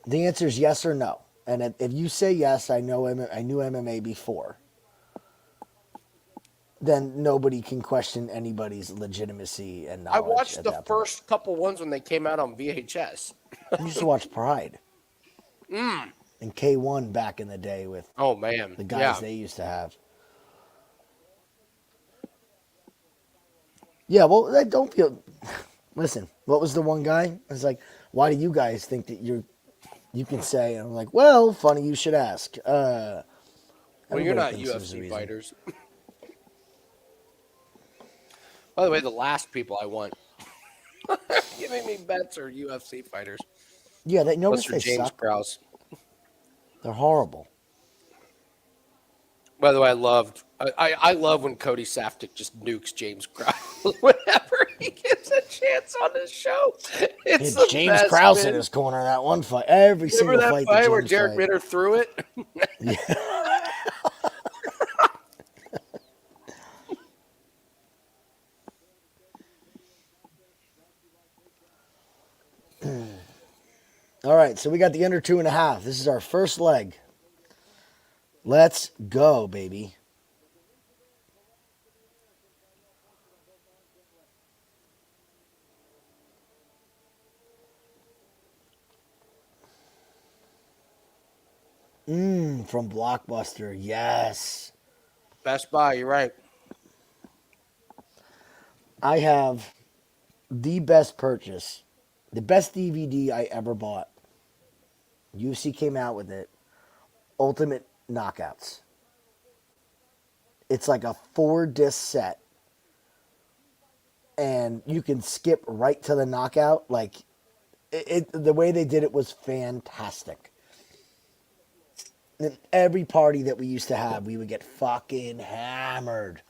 the answer is yes or no. And if you say yes, I knew MMA before. Then nobody can question anybody's legitimacy and knowledge. I watched at the that point. first couple ones when they came out on VHS. I used to watch Pride. And K1 back in the day with Oh man, the guys they used to have. Yeah, well, don't feel. Listen, what was the one guy? It's like, why do you guys think that you can say? And I'm like, well, funny you should ask. Well, you're not thinks there's a UFC reason. fighters. By the way, the last people I want giving me bets are UFC fighters. Yeah, notice Unless they you're James suck. Krause. They're horrible. By the way, I love when Cody Safdie just nukes James Krause whenever he gets a chance on this show. It's the James best, Krause man. in his corner that one fight. Every single Remember that fight fight that where James Derek fight. Ritter threw it? All right, so we got the under 2.5. This is our first leg. Let's go, baby. From Blockbuster, yes. Best Buy, you're right. I have the best purchase, the best DVD I ever bought. UFC came out with it. Ultimate Knockouts. It's like a 4-disc set. And you can skip right to the knockout. Like, the way they did it was fantastic. In every party that we used to have, we would get fucking hammered.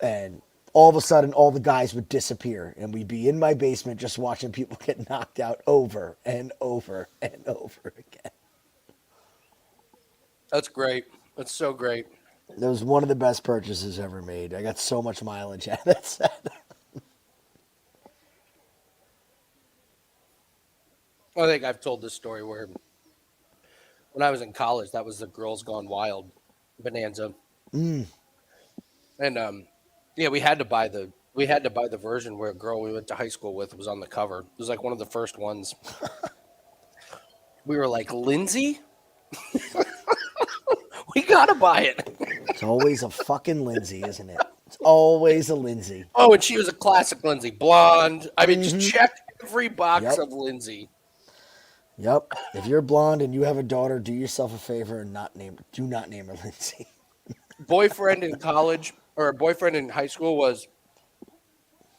And all of a sudden, all the guys would disappear. And we'd be in my basement just watching people get knocked out over and over and over again. That's great. That's so great. That was one of the best purchases ever made. I got so much mileage out of that set. I think I've told this story where when I was in college, that was the Girls Gone Wild bonanza. And yeah, we had to buy the version where a girl we went to high school with was on the cover. It was like one of the first ones. We were like, Lindsay? We gotta buy it. It's always a fucking Lindsay, isn't it? It's always a Lindsay. Oh, and she was a classic Lindsay. Blonde. I mean, just check every box of Lindsay. Yep. If you're blonde and you have a daughter, do yourself a favor and do not name her Lindsay. Boyfriend in college or boyfriend in high school was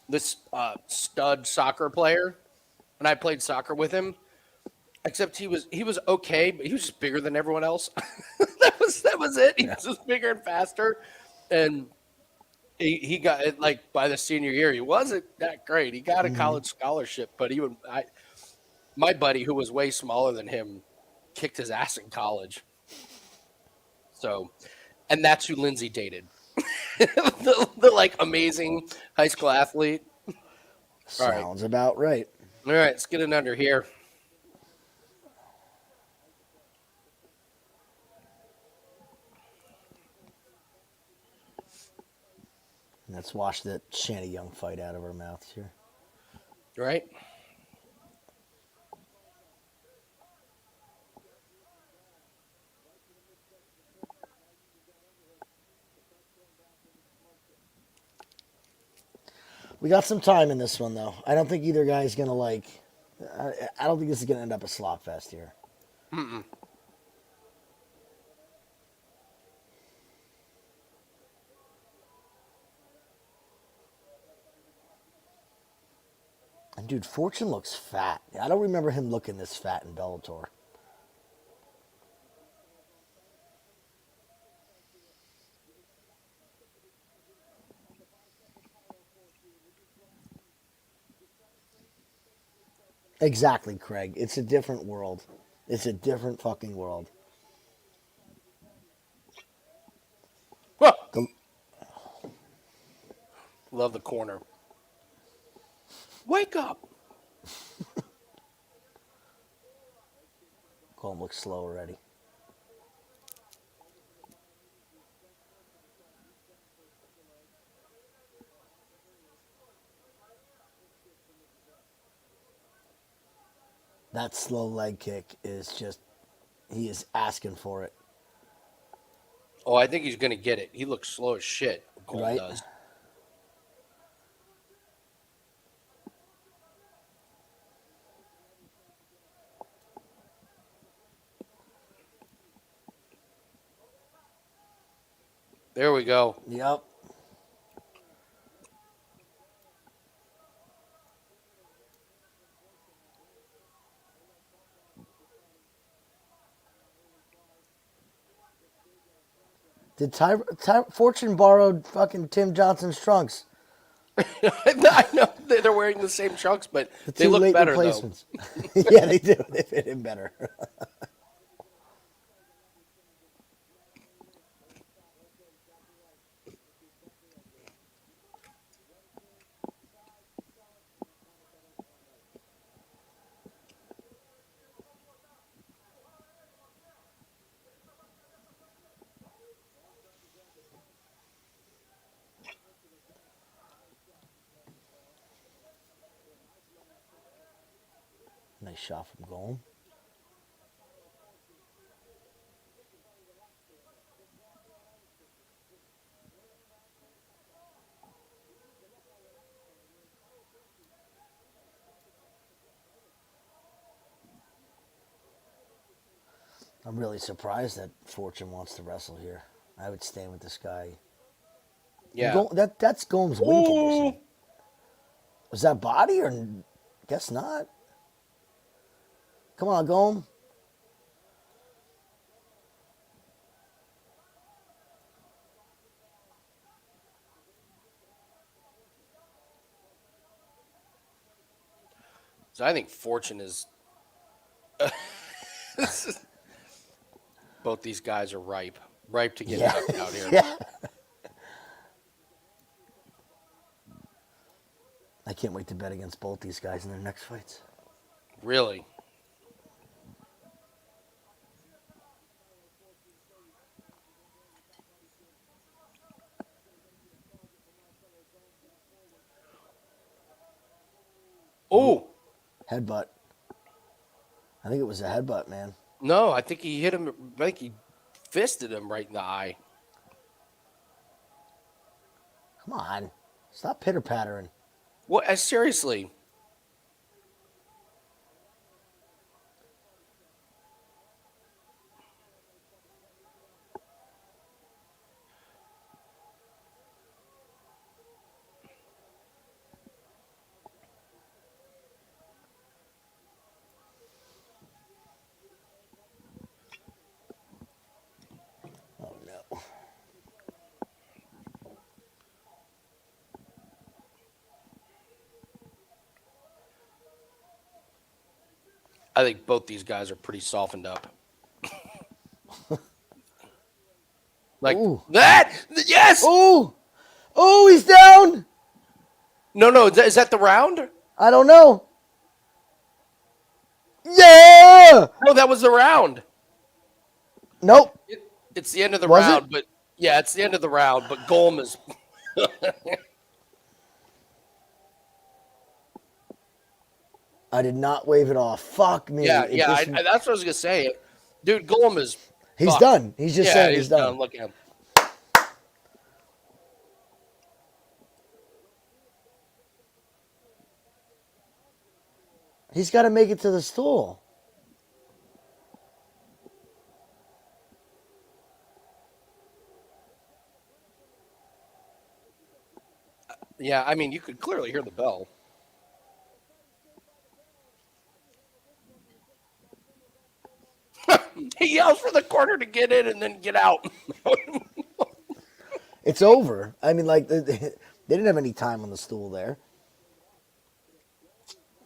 this stud soccer player. and I played soccer with him. Except he was okay, but he was just bigger than everyone else. that was it. He was just bigger and faster, and he got it like by the senior year. He wasn't that great. He got a college scholarship, but he would. My buddy who was way smaller than him kicked his ass in college. So, and that's who Lindsay dated. the like amazing high school athlete. All right, Sounds about right. all right. Let's get it under here. Let's wash that Shanna Young fight out of our mouths here. Right. We got some time in this one, though. I don't think either guy's going to like. I don't think this is going to end up a slop fest here. Mm-mm. And dude, Fortune looks fat. I don't remember him looking this fat in Bellator. Exactly, Craig. It's a different world. It's a different fucking world. Whoa. The, Love the corner. Wake up. Golm looks slow already. That slow leg kick is just, he is asking for it. Oh, I think he's gonna get it. He looks slow as shit. Golm Right? does. There we go. Yep. Did Fortune borrowed fucking Tim Johnson's trunks? I know they're wearing the same trunks, but The they two look late better replacements. Yeah, they do. They fit him better. Nice shot from Golm. I'm really surprised that Fortune wants to wrestle here. I would stand with this guy. though. Yeah. That's Golm's win condition. Was that body or guess not? Come on, Golm. So I think Fortune is. Both these guys are ripe to get Yeah. knocked out here. Yeah. I can't wait to bet against both these guys in their next fights. Really. Oh Headbutt. I think it was a headbutt, man. no! I think he hit him. I think he fisted him right in the eye. Come on. Stop pitter pattering. What? Seriously? I think both these guys are pretty softened up. Like Ooh. that? Yes. Ooh. Ooh, he's down. No. Is that the round? I don't know. Yeah. No, that was the round. Nope. It's the end of the Was it? round, but yeah, it's the end of the round. But Golm is. I did not wave it off. Fuck me. Yeah. Just, That's what I was gonna say. Dude, Golm is. he's fucked. done. He's just Yeah, saying he's done. Look at him. He's got to make it to the stool. Yeah, I mean, you could clearly hear the bell. He yells for the corner to get in and then get out. It's over. I mean, like, they didn't have any time on the stool there.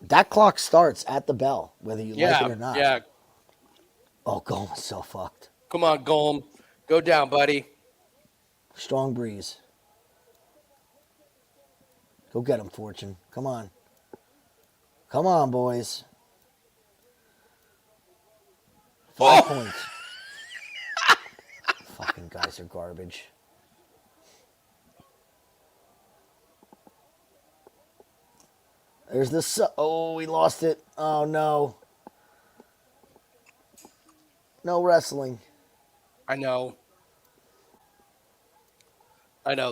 That clock starts at the bell, whether you like it or not. Yeah. Oh, Golm is so fucked. Come on, Golm. Go down, buddy. Strong breeze. Go get him, Fortune. Come on. Come on, boys. 5 points. Fucking guys are garbage. There's this. Oh, he lost it. Oh, no. No wrestling. I know.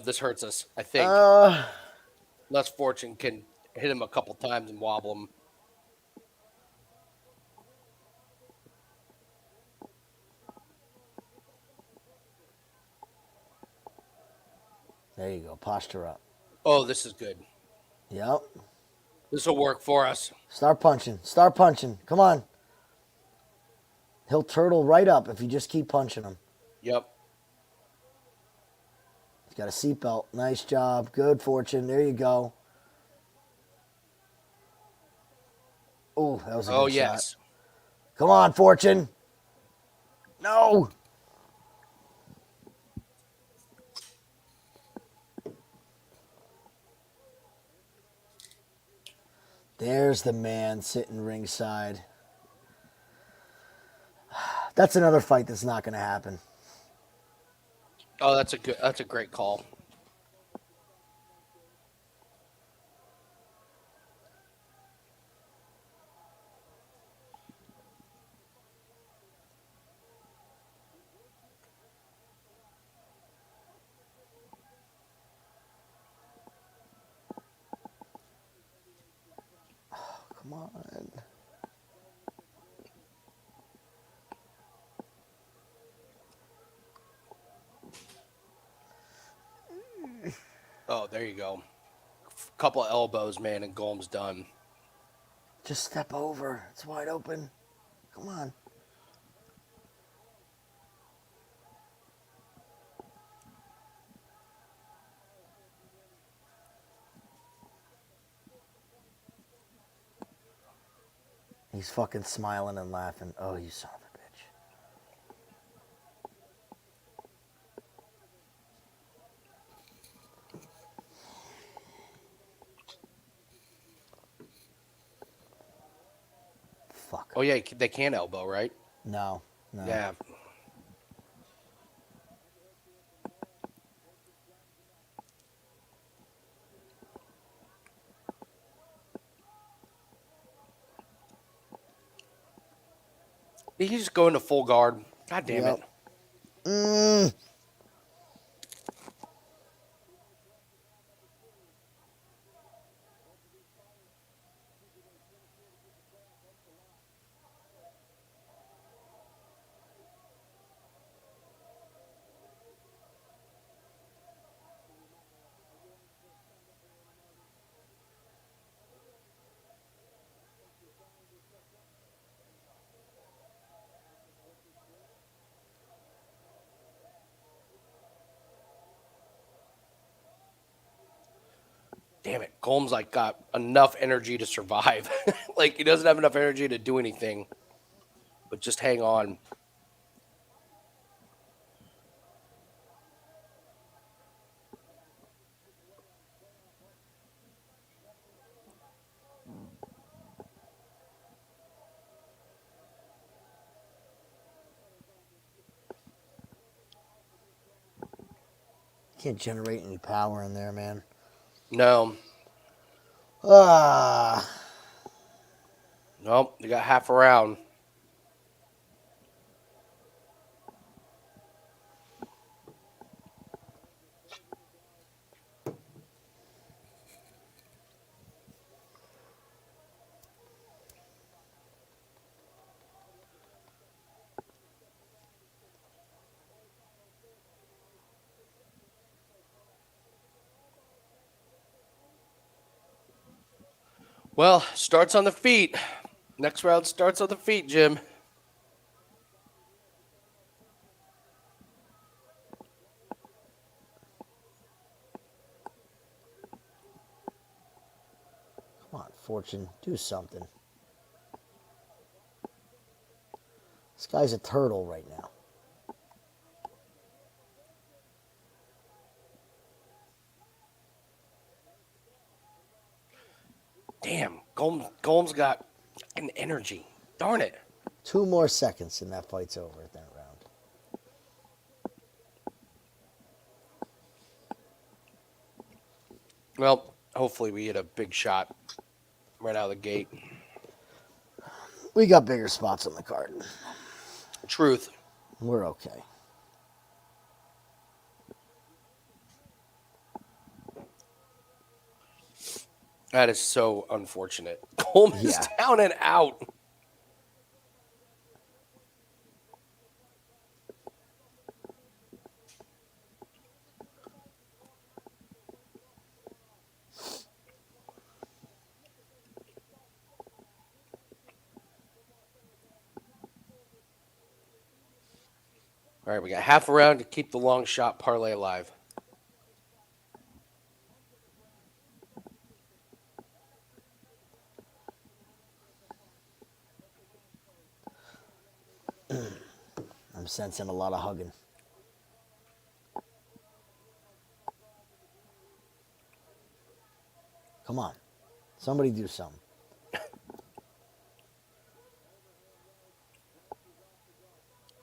This hurts us, I think. Less Fortune can hit him a couple times and wobble him. There you go. Posture up. Oh, this is good. Yep. This will work for us. Start punching. Start punching. Come on. He'll turtle right up if you just keep punching him. Yep. He's got a seatbelt. Nice job. Good, Fortune. There you go. Oh, that was a good yes. shot. Come on, Fortune. No. There's the man sitting ringside. That's another fight that's not going to happen. Oh, that's a great call. Come on. Oh, there you go. Couple elbows, man, and Golm's done. Just step over. It's wide open. Come on. He's fucking smiling and laughing. Oh, you son of a bitch. Fuck. Oh, yeah, they can elbow, right? No. Yeah. He can just go into full guard. God damn it. Damn it. Golm's like got enough energy to survive. Like he doesn't have enough energy to do anything. But just hang on. Can't generate any power in there, man. No. Ah. Nope. They got half a round. Well, starts on the feet. Next round starts on the feet, Jim. Come on, Fortune, do something. This guy's a turtle right now. Damn, Golm's got an energy. Darn it. 2 more seconds and that fight's over at that round. Well, hopefully we hit a big shot right out of the gate. We got bigger spots on the card. Truth. We're okay. That is so unfortunate. Golm is Yeah. down and out. All right, we got half a round to keep the long shot parlay alive. I'm sensing a lot of hugging. Come on. Somebody do something.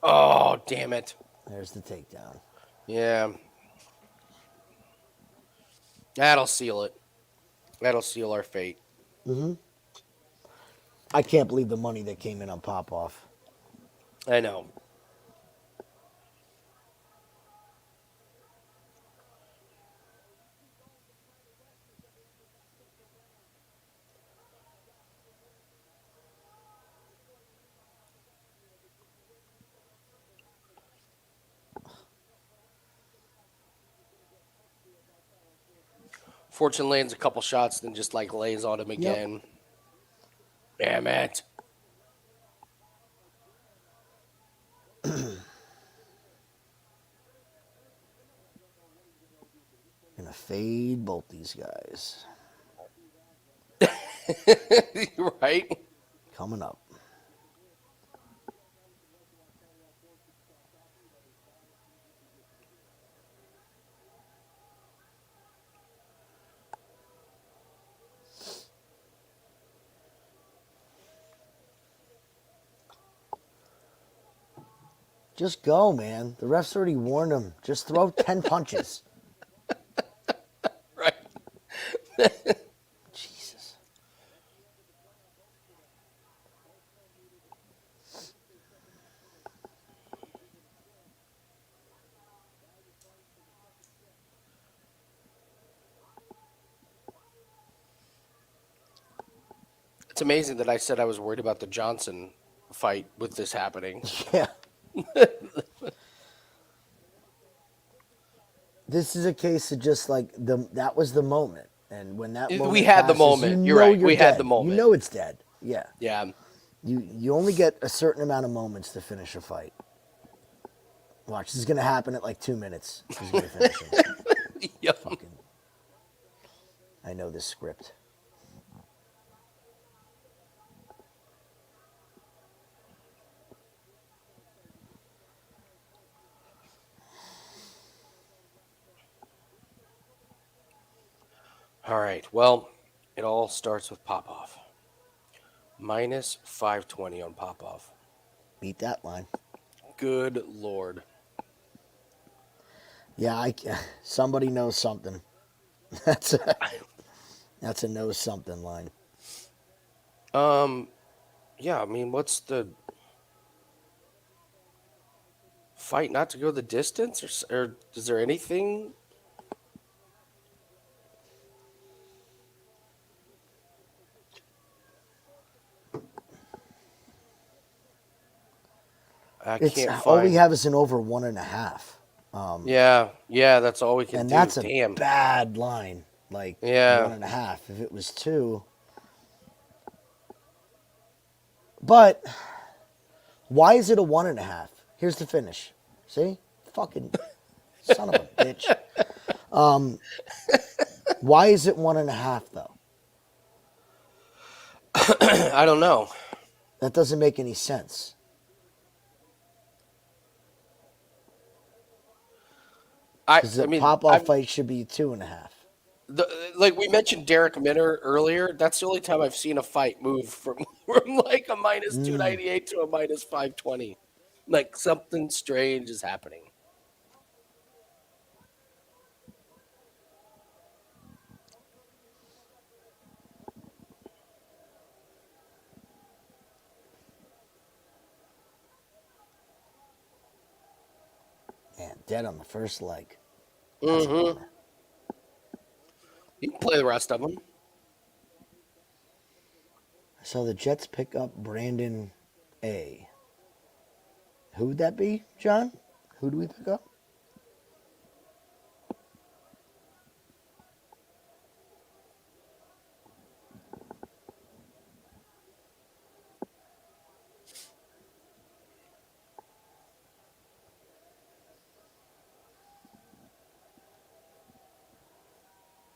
Oh, damn it. There's the takedown. Yeah. That'll seal it. That'll seal our fate. I can't believe the money that came in on Popov. I know. Fortune lands a couple shots, then just like lays on him again. Damn it. Gonna fade both these guys. Right? Coming up. Just go, man. The ref's already warned him. Just throw 10 punches. Right. Jesus. It's amazing that I said I was worried about the Johnson fight with this happening. Yeah. This is a case of just like that was the moment. And when that moment We had the passes, moment. you You're know right. you're We had dead. the moment. You know it's dead. Yeah. Yeah. You only get a certain amount of moments to finish a fight. Watch, this is gonna happen at like 2 minutes. He's gonna finish him. Yep. Fucking. I know this this script. All right. Well, it all starts with Popov. Minus 520 on Popov. Beat that line. Good Lord. Yeah, somebody knows something. That's a knows something line. Yeah, I mean, what's the fight not to go the distance? Or is there anything? I It's can't all we find. have is an over 1.5. Yeah, that's all we can And do. that's a Damn. bad line. Like Yeah. 1.5. If it was 2. But why is it a 1.5? Here's the finish. See? Fucking son of a bitch. Why is it 1.5 though? I don't know. That doesn't make any sense. Because I the mean, Popov fight should be 2.5. like we mentioned Derek Minner earlier. That's the only time I've seen a fight move from from like a minus 298 to a minus 520. Like something strange is happening. Man, dead on the first leg. That's a Mm-hmm. bummer. You can play the rest of them. So the Jets pick up Brandon A. Who would that be, John? Who do we pick up?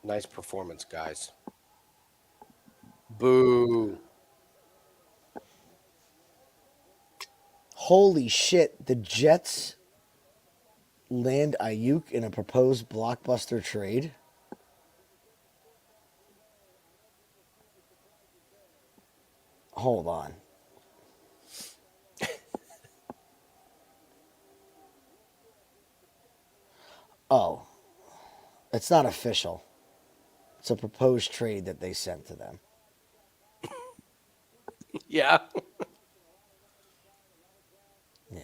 Nice performance, guys. Boo. Holy shit, the Jets land Ayuk in a proposed blockbuster trade. Hold on. Oh, it's not official. It's a proposed trade that they sent to them. Yeah. Yeah.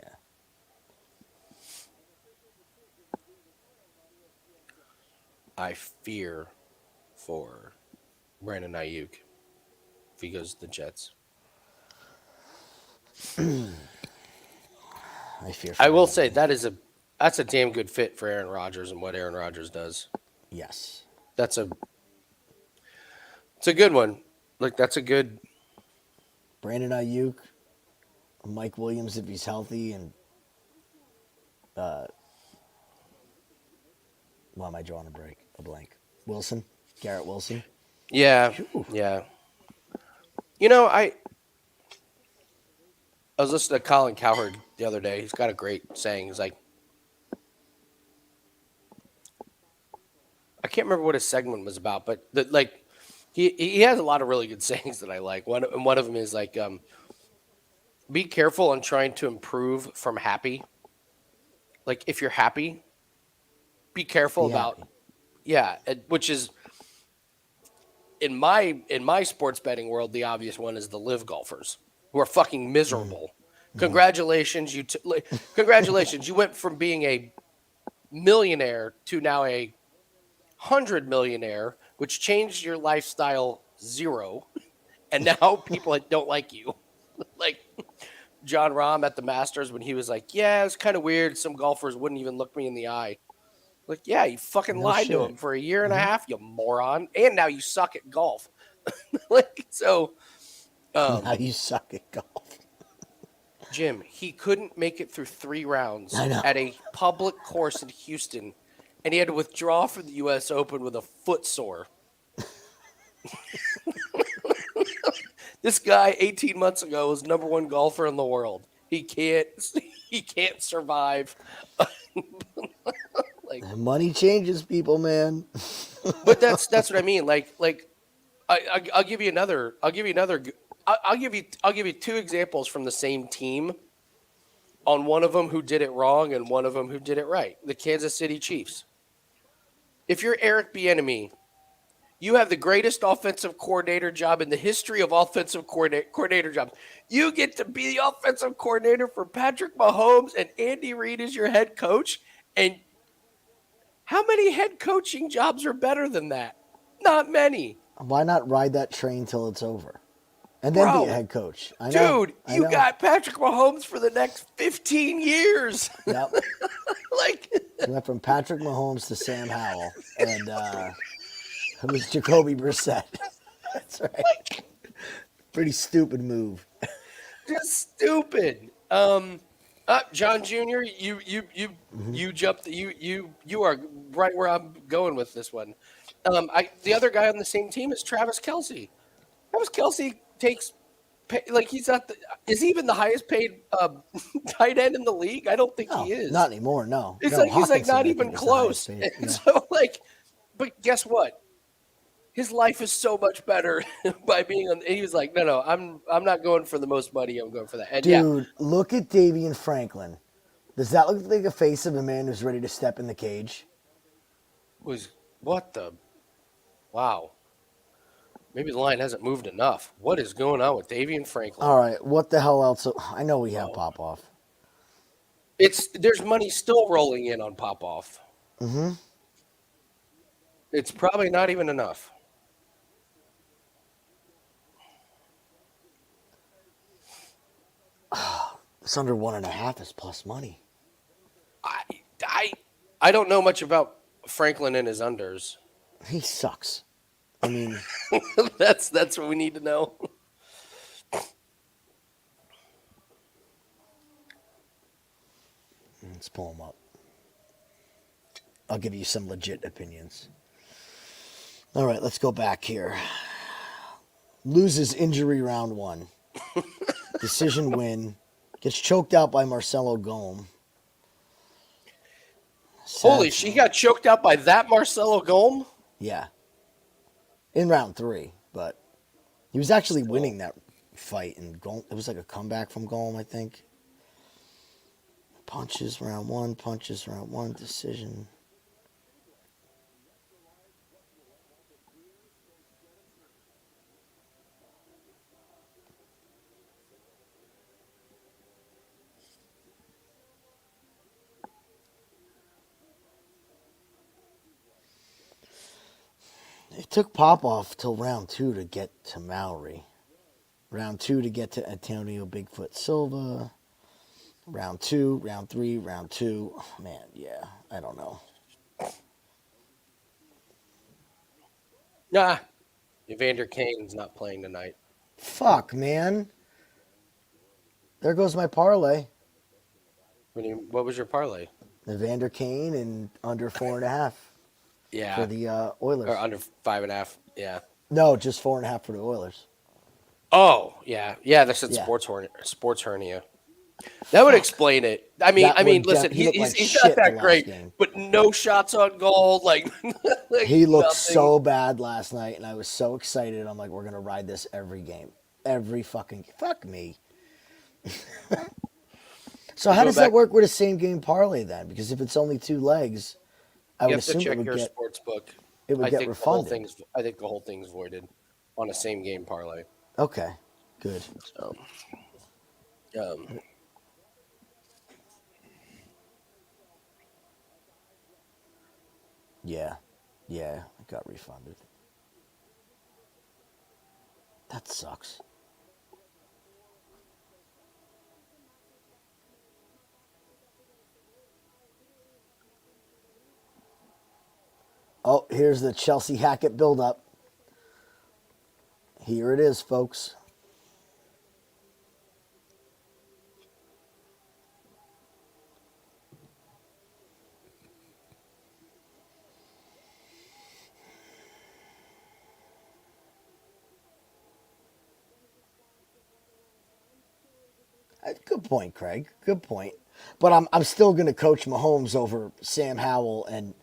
I fear for Brandon Ayuk if he goes to the Jets. I fear for I will him. say that's a damn good fit for Aaron Rodgers and what Aaron Rodgers does. Yes. That's a it's a good one. Like that's a good Brandon Ayuk, Mike Williams if he's healthy, and why am I drawing a blank? Wilson, Garrett Wilson. yeah, Phew. yeah. You know, I was listening to Colin Cowherd the other day. He's got a great saying. He's like, I can't remember what his segment was about, but like he has a lot of really good sayings that I like. One of them is like, be careful on trying to improve from happy. Like if you're happy, be careful Be about happy. which is in my sports betting world, the obvious one is the live golfers who are fucking miserable. Congratulations, congratulations, you went from being a millionaire to now a 100 millionaire, which changed your lifestyle zero, and now people don't like you. Like John Rahm at the Masters when he was like, "Yeah, it's kind of weird. Some golfers wouldn't even look me in the eye." Like, yeah, you fucking No lied to shit. him for a year and a half, you moron, and now you suck at golf. Like so, Now you suck at golf. Jim, he couldn't make it through 3 rounds I know. at a public course in Houston, and he had to withdraw from the U.S. Open with a foot sore. This guy 18 months ago was number one golfer in the world. He can't he can't survive. Like, Money changes people, man. but that's what I mean. I'll give you another. I'll give you two examples from the same team. On one of them who did it wrong and one of them who did it right. The Kansas City Chiefs. If you're Eric Bieniemy, you have the greatest offensive coordinator job in the history of offensive coordinator jobs. You get to be the offensive coordinator for Patrick Mahomes and Andy Reid is your head coach. And how many head coaching jobs are better than that? Not many. Why not ride that train till it's over? And then be a head coach. I know. Dude, you got Patrick Mahomes for the next 15 years. Yep. We went from Patrick Mahomes to Sam Howell. And it was Jacoby Brissett. That's right. Pretty stupid move. Just stupid. John Jr., you jumped. You are right where I'm going with this one. The other guy on the same team is Travis Kelce. Travis Kelce takes he's not. Is he even the highest paid tight end in the league? I don't think he is. Not anymore. No. It's no, he's like Hawkinson, not even close. Yeah. So but guess what? His life is so much better by being on. And he was like, no, I'm not going for the most money. I'm going for that. And dude, look at Davion Franklin. Does that look like a face of a man who's ready to step in the cage? What the? Wow. Maybe the line hasn't moved enough. What is going on with Davion Franklin? All right, what the hell else? I know we have Popov. There's money still rolling in on Popov. Mm-hmm. It's probably not even enough. It's under 1.5 is plus money. I don't know much about Franklin and his unders. He sucks. I mean, that's what we need to know. Let's pull him up. I'll give you some legit opinions. All right, let's go back here. Loses injury round 1. Decision win. Gets choked out by Marcelo Golm. Holy, she got choked out by that Marcelo Golm? Yeah. In round 3, but he was actually winning that fight. And Golm, it was like a comeback from Golm, I think. Punches round 1, decision. It took Popov till round 2 to get to Maori. Round 2 to get to Antonio Bigfoot Silva. Round 2, round 3, round 2. Oh, man, yeah, I don't know. Nah. Evander Kane's not playing tonight. Fuck, man. There goes my parlay. What was your parlay? Evander Kane and under 4.5. Yeah. For the Oilers. Or under 5.5. Yeah. No, just 4.5 for the Oilers. Oh, yeah. Yeah, that's a sports hernia. That would explain it. I mean, listen, he's not that great, but no shots on goal. He looked so bad last night, and I was so excited. I'm like, we're gonna ride this every game, every fucking fuck me. So how does that work with a same game parlay then? Because if it's only 2 legs, I would assume it would get sports book. It would get refunded. I think the whole thing's voided on a same game parlay. Okay, good. So, Yeah, it got refunded. That sucks. Oh, here's the Chelsea Hackett build-up. Here it is, folks. Good point, Craig. Good point. But I'm still going to coach Mahomes over Sam Howell, and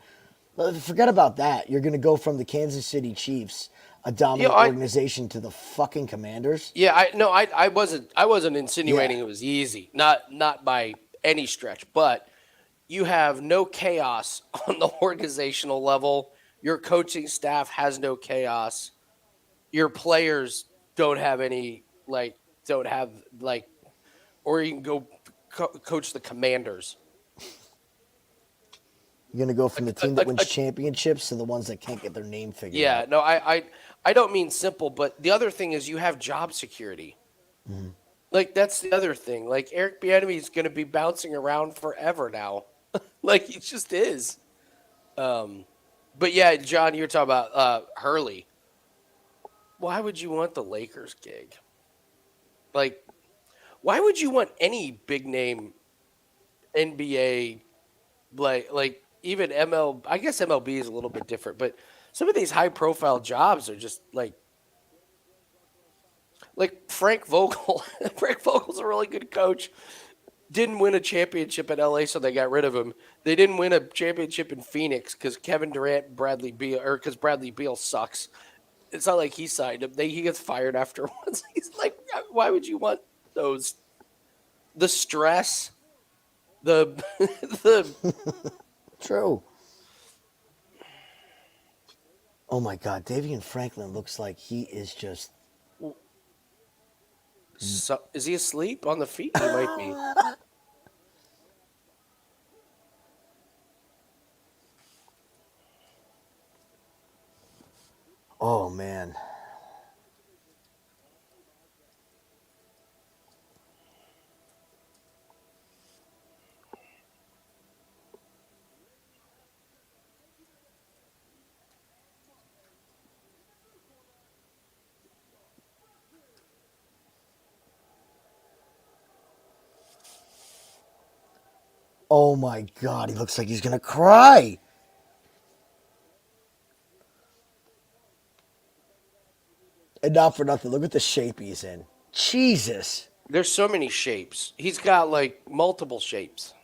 forget about that. You're going to go from the Kansas City Chiefs, a Yeah, dominant organization, to the fucking Commanders. yeah, I wasn't insinuating Yeah. it was easy. Not by any stretch, but you have no chaos on the organizational level. Your coaching staff has no chaos. Your players don't have any don't have or you can go coach the Commanders. You're going to go from the team that wins A championships to the ones that can't get their name figured Yeah, out. no, I don't mean simple, but the other thing is you have job security. Like that's the other thing. Like Eric Bieniemy is going to be bouncing around forever now. Like he just is. But yeah, John, you're talking about Hurley. Why would you want the Lakers gig? Like, why would you want any big name NBA like even ML? I guess MLB is a little bit different, but some of these high profile jobs are just like Frank Vogel. Frank Vogel's a really good coach. Didn't win a championship in LA, so they got rid of him. They didn't win a championship in Phoenix because Kevin Durant, Bradley Beal, or because Bradley Beal sucks. It's not like he signed him. He gets fired afterwards. He's like, why would you want those? The stress, the the True. Oh my God, Davion Franklin looks like he is just. is he asleep on the feet? He might be. Oh man. Oh my God, he looks like he's gonna cry. And not for nothing, look at the shape he's in. Jesus. There's so many shapes. He's got like multiple shapes.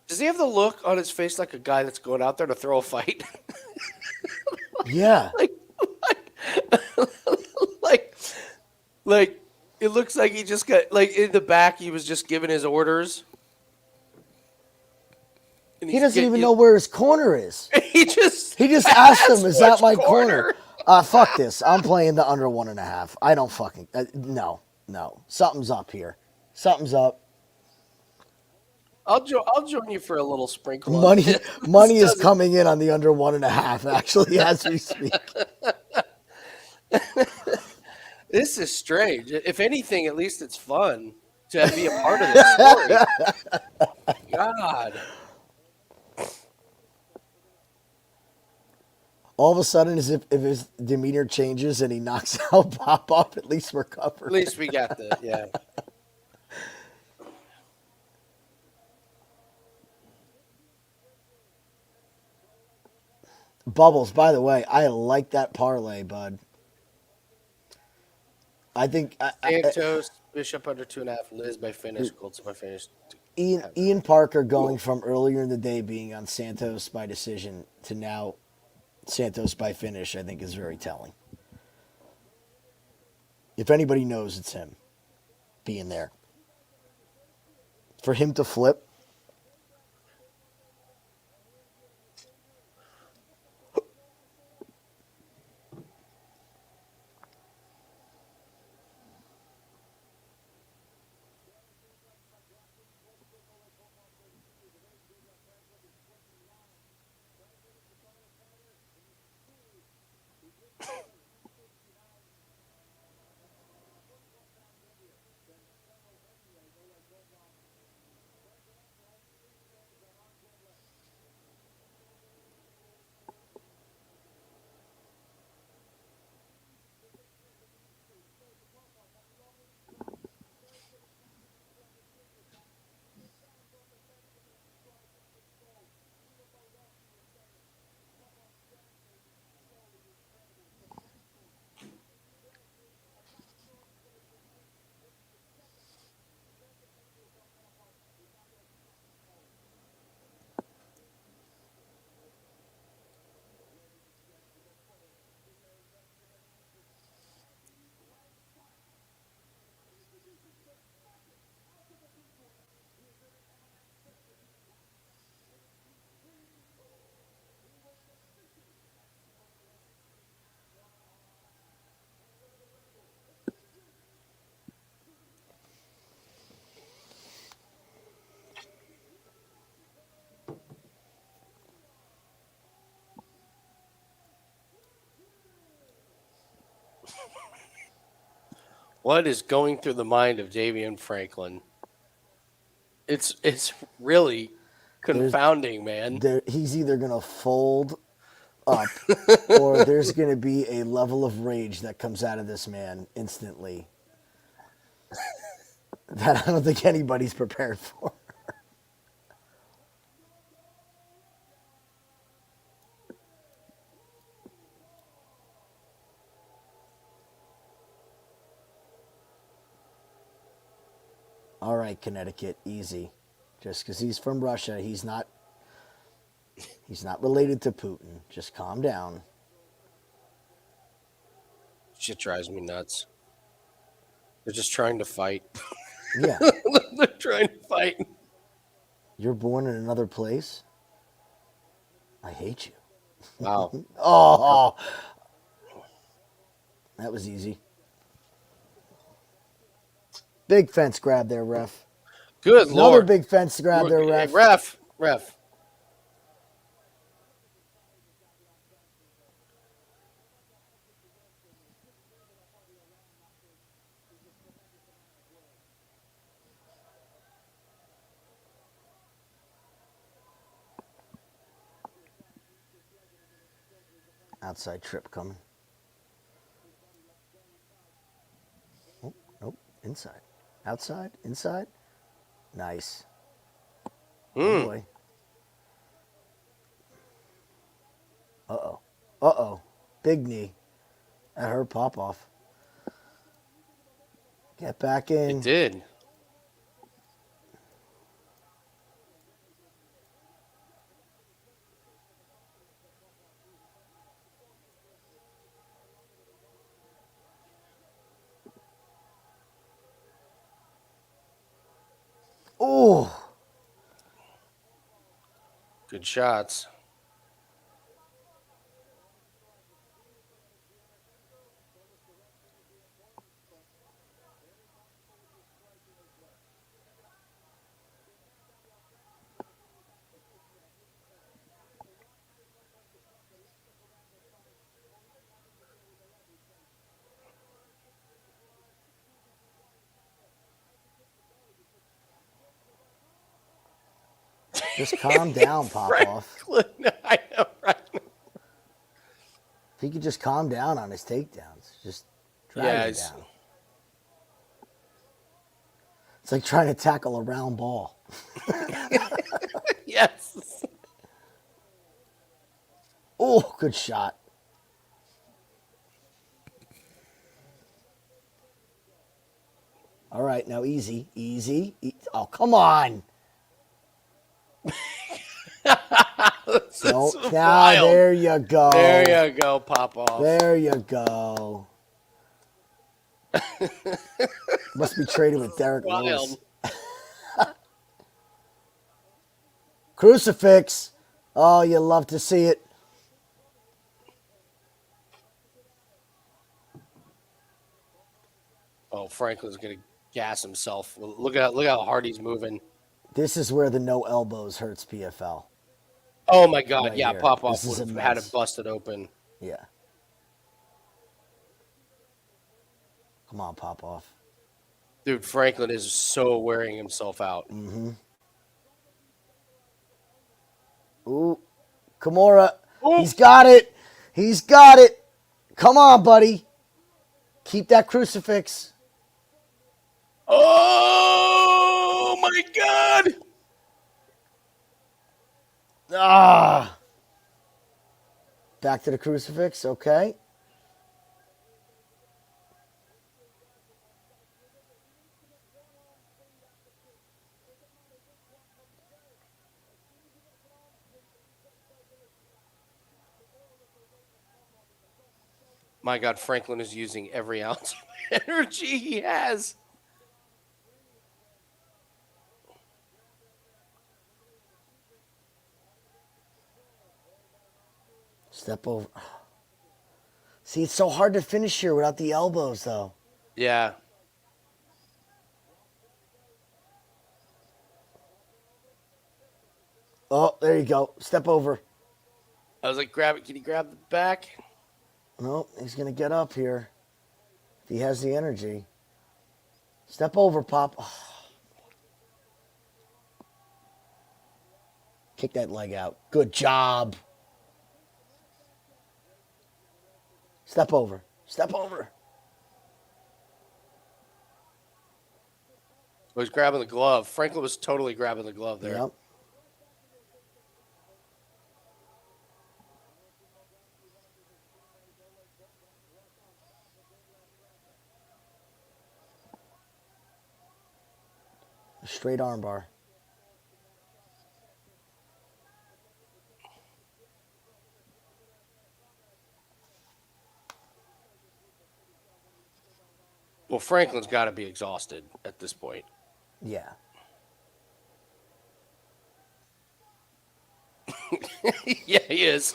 Does he have the look on his face like a guy that's going out there to throw a fight? Yeah. like, like, like, it looks like he just got like in the back. He was just giving his orders. And He doesn't even know where his corner is. He just He just asked him, "Is that which my corner?" Fuck this. I'm playing the under 1.5. I don't fucking no. Something's up here. Something's up. I'll join you for a little sprinkle. on Money this. money This is coming in on the under 1.5. Actually, as we speak. This is strange. If anything, at least it's fun to be a part of this story. God. All of a sudden, as if his demeanor changes and he knocks out Popov, at least we're covered. At least we got the yeah. Bubbles, by the way, I like that parlay, bud. I think Santos, Bishop under 2.5, Liz by finish, Goltsov by finish. Ian Parker going from earlier in the day being on Santos by decision to now Santos by finish, I think is very telling. If anybody knows, it's him being there. For him to flip. What is going through the mind of Davion Franklin? It's really confounding, man. He's either gonna fold up, or there's gonna be a level of rage that comes out of this man instantly that I don't think anybody's prepared for. All right, Connecticut, easy. Just because he's from Russia, he's not related to Putin. Just calm down. Shit drives me nuts. They're just trying to fight. Yeah. They're trying to fight. You're born in another place? I hate you. Wow. Oh, that was easy. Big fence grab there, ref. Good Another lord. big fence grab there, Hey, ref. ref. Outside trip coming. Oh, nope. Inside. Outside. Inside. Nice. Oh boy. Uh-oh. Uh-oh. Big knee. That hurt Popov. Get back in. It did. Oh. Good shots. Just calm down, Popov. I know, right? If he could just calm down on his takedowns. Just drag him down. It's like trying to tackle a round ball. Yes. Oh, good shot. All right, now easy. Oh, come on. No, now there you go. There you go, Popov. There you go. Must be traded with Derek Lewis. Crucifix. Oh, you love to see it. Oh, Franklin's gonna gas himself. Look how hard he's moving. This is where the no elbows hurts PFL. Oh my God! Right Yeah, here. Popov This is would have had it immense. busted open. Yeah. Come on, Popov. Dude, Franklin is so wearing himself out. Mm-hmm. Ooh, Kimura. Ooh. He's got it. He's got it. Come on, buddy. Keep that crucifix. Oh my God! Ah. Back to the crucifix. Okay. My God, Franklin is using every ounce of energy he has. Step over. See, it's so hard to finish here without the elbows, though. Yeah. Oh, there you go. Step over. I was like, grab it. Can you grab the back? No, he's going to get up here. He has the energy. Step over, Pop. Oh, kick that leg out. Good job. Step over. Step over. Oh, he's grabbing the glove. Franklin was totally grabbing the glove there. Yep. Straight armbar. Well, Franklin's got to be exhausted at this point. Yeah. Yeah, he is.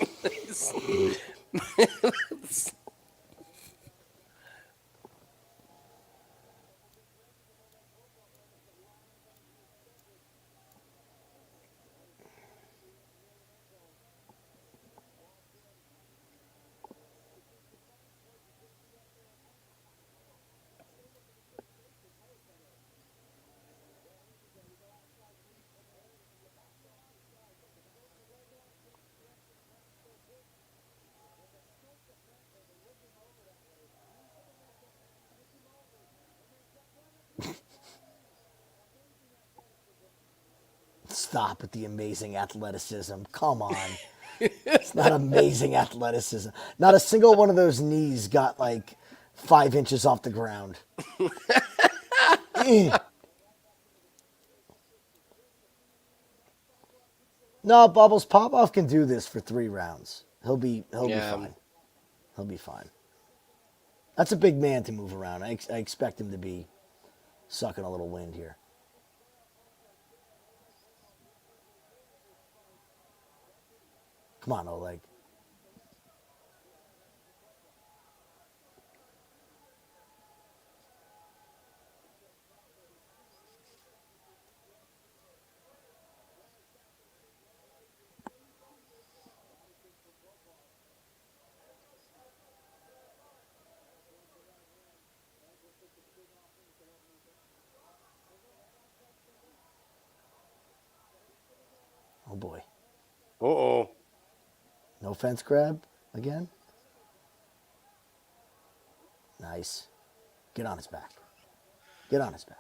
Stop with the amazing athleticism. Come on. It's not amazing athleticism. Not a single one of those knees got like 5 inches off the ground. No, Bubbles, Popov can do this for 3 rounds. He'll be fine. He'll be fine. That's a big man to move around. I expect him to be sucking a little wind here. Come on, Oleg. Oh boy. Uh-oh. No fence grab again. Nice. Get on his back. Get on his back.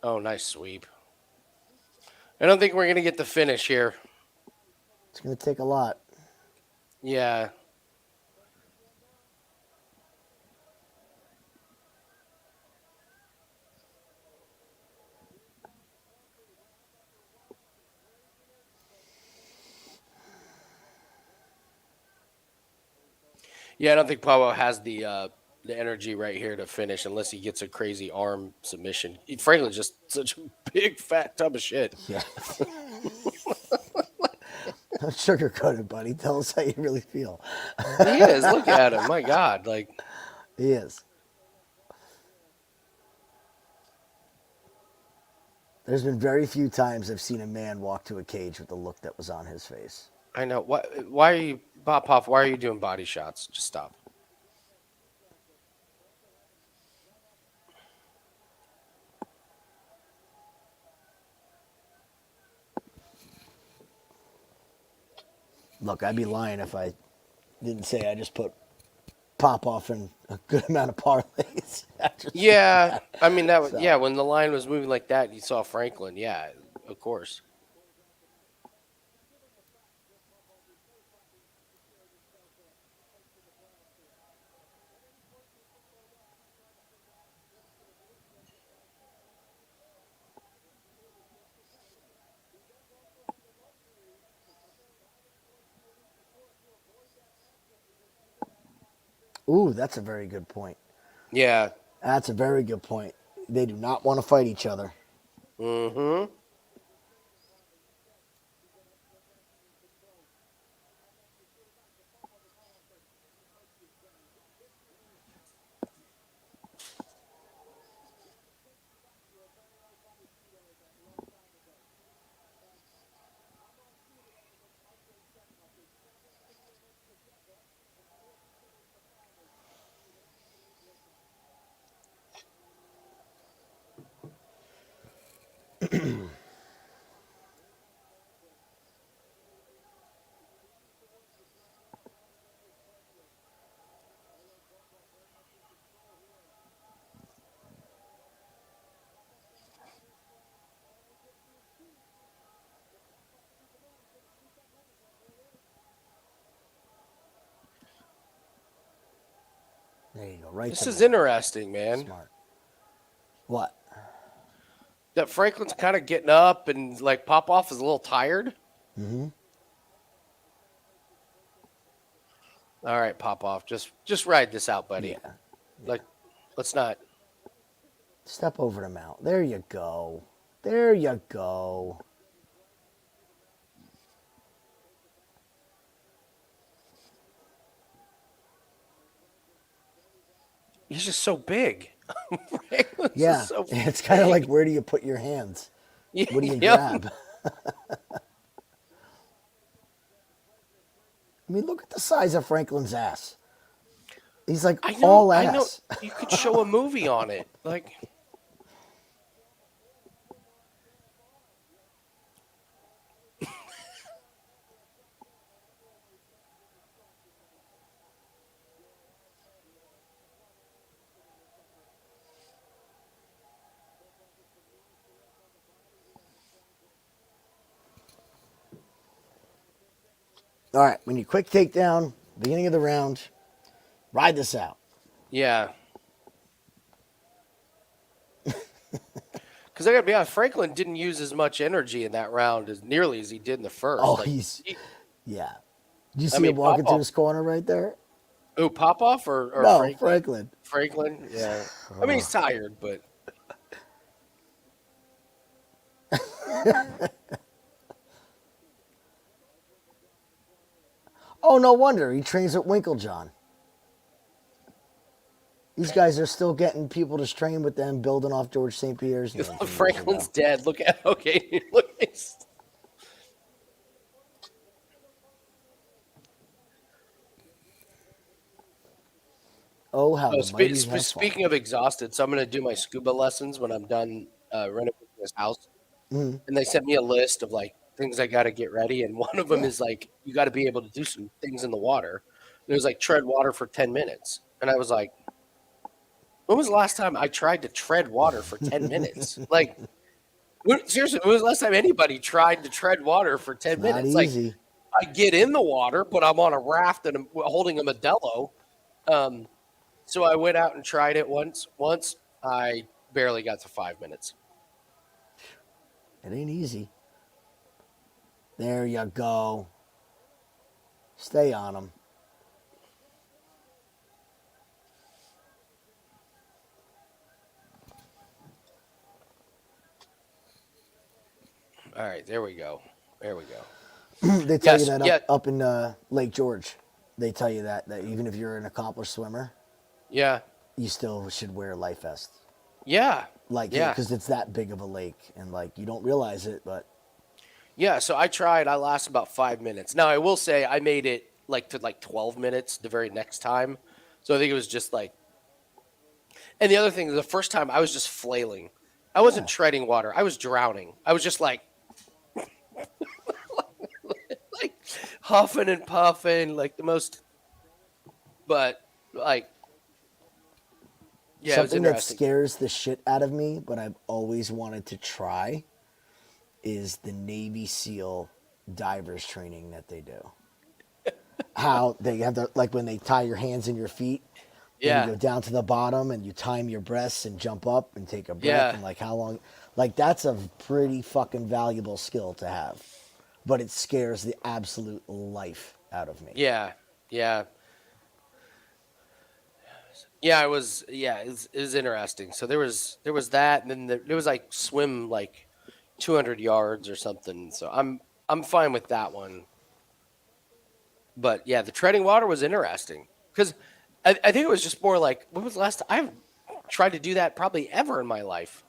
Oh, nice sweep. I don't think we're going to get the finish here. It's going to take a lot. Yeah. Yeah, I don't think Pablo has the energy right here to finish unless he gets a crazy arm submission. Franklin's just such a big fat tub of shit. Yeah. Don't sugarcoat it, buddy. Tell us how you really feel. He is. Look at him. My God. Like, He is. There's been very few times I've seen a man walk to a cage with the look that was on his face. I know. Why are you, Popov, why are you doing body shots? Just stop. Look, I'd be lying if I didn't say I just put Popov in a good amount of parlays. Yeah. I mean, that was, So. yeah, when the line was moving like that, you saw Franklin. Yeah, of course. Ooh, that's a very good point. Yeah. That's a very good point. They do not want to fight each other. Mm-hmm. There you go. Right This to is the interesting, man. smart. What? That Franklin's kind of getting up and like Popov is a little tired. Mm-hmm. All right, Popov, just ride this out, buddy. Yeah. Like, let's not. Step over the mount. There you go. There you go. He's just so big. Franklin's Yeah. just so It's kind of big. like, where do you put your hands? What do you Yep. grab? I mean, look at the size of Franklin's ass. He's like I know. all I know. ass. You could show a movie on it. Like, All right, when you quick takedown, beginning of the round, ride this out. yeah. Because I got to be honest, Franklin didn't use as much energy in that round as nearly as he did in the first. Oh, Like, yeah. Did you I see mean, him walking Popov- through his corner right there? Ooh, Popov or No, Franklin? Franklin. Franklin, yeah. I mean, he's tired, but Oh, no wonder. He trains at Winklejohn. These guys are still getting people to train with them, building off George St. Pierre's name. 2 years Franklin's ago. dead. Look at okay. Look. Oh, how Oh, the mighty have speaking of exhausted, so I'm going to do my scuba lessons when I'm done renovating this house. Mhm. And they sent me a list of like things I got to get ready, and one of them is like you got to be able to do some things in the water. And it was like tread water for 10 minutes, and I was like, when was the last time I tried to tread water for 10 minutes? Like, seriously, when was the last time anybody tried to tread water for 10 Not minutes? Like, easy. I get in the water, but I'm on a raft and I'm holding a Modelo. So I went out and tried it once. Once I barely got to 5 minutes. It ain't easy. There you go. Stay on them. All right, there we go. There we go. They tell Yes, you that yeah. up in Lake George. They tell you that even if you're an accomplished swimmer, Yeah. you still should wear a life vest. Yeah. Like, Yeah. because it's that big of a lake, and like you don't realize it, but Yeah. So I tried. I lasted about 5 minutes. Now I will say I made it like to like 12 minutes the very next time. So I think it was just like. And the other thing, the first time I was just flailing. I wasn't treading water. I was drowning. I was just like huffing and puffing, like the most. But like, yeah, it was something that interesting. scares the shit out of me, but I've always wanted to try, is the Navy SEAL divers training that they do. How they have like when they tie your hands and your feet. Yeah. And you go down to the bottom and you time your breaths and jump up and take a breath Yeah. and like how long, like that's a pretty fucking valuable skill to have, but it scares the absolute life out of me. Yeah, yeah, yeah. It was it was interesting. So there was that, and then there was like swim like 200 yards or something. So I'm fine with that one. But yeah, the treading water was interesting because I think it was just more like when was the last time I've tried to do that probably ever in my life.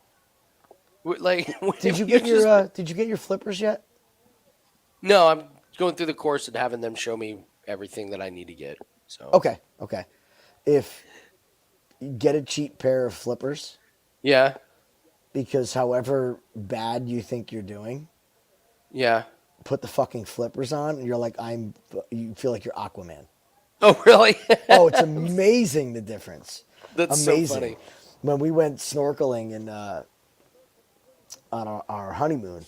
Like, Did you you're get your Did you get your flippers yet? No, I'm going through the course and having them show me everything that I need to get. So Okay, if you get a cheap pair of flippers, yeah, because however bad you think you're doing, Yeah. put the fucking flippers on, and you're like, you feel like you're Aquaman. Oh, really? Oh, it's amazing the difference. That's so Amazing. funny. When we went snorkeling on our honeymoon,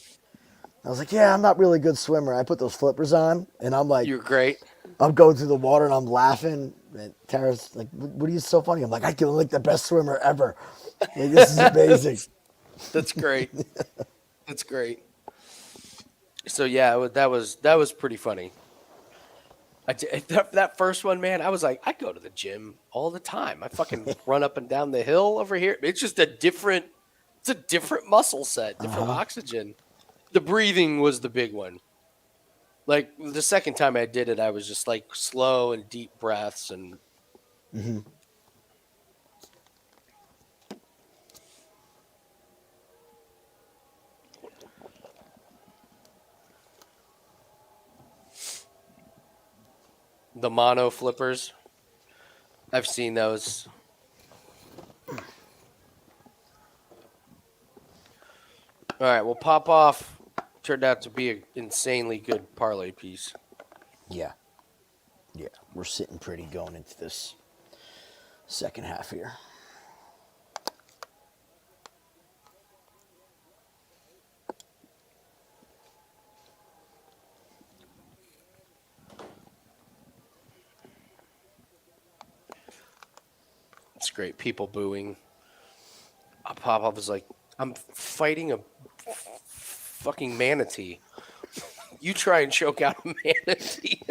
I was like, yeah, I'm not really a good swimmer. I put those flippers on, and I'm like, You're great. I'm going through the water, and I'm laughing. And Tara's like, what are you so funny? I'm like, I feel like the best swimmer ever. Like, this is amazing. That's great. That's great. So yeah, that was pretty funny. That first one, man, I was like, I go to the gym all the time. I fucking run up and down the hill over here. It's just it's a different muscle set, different oxygen. The breathing was the big one. Like the second time I did it, I was just like slow and deep breaths and. The mono flippers. I've seen those. All right, well, Popov turned out to be an insanely good parlay piece. Yeah. Yeah. We're sitting pretty going into this second half here. It's great. People booing. Popov was like, I'm fighting a fucking manatee. You try and choke out a manatee.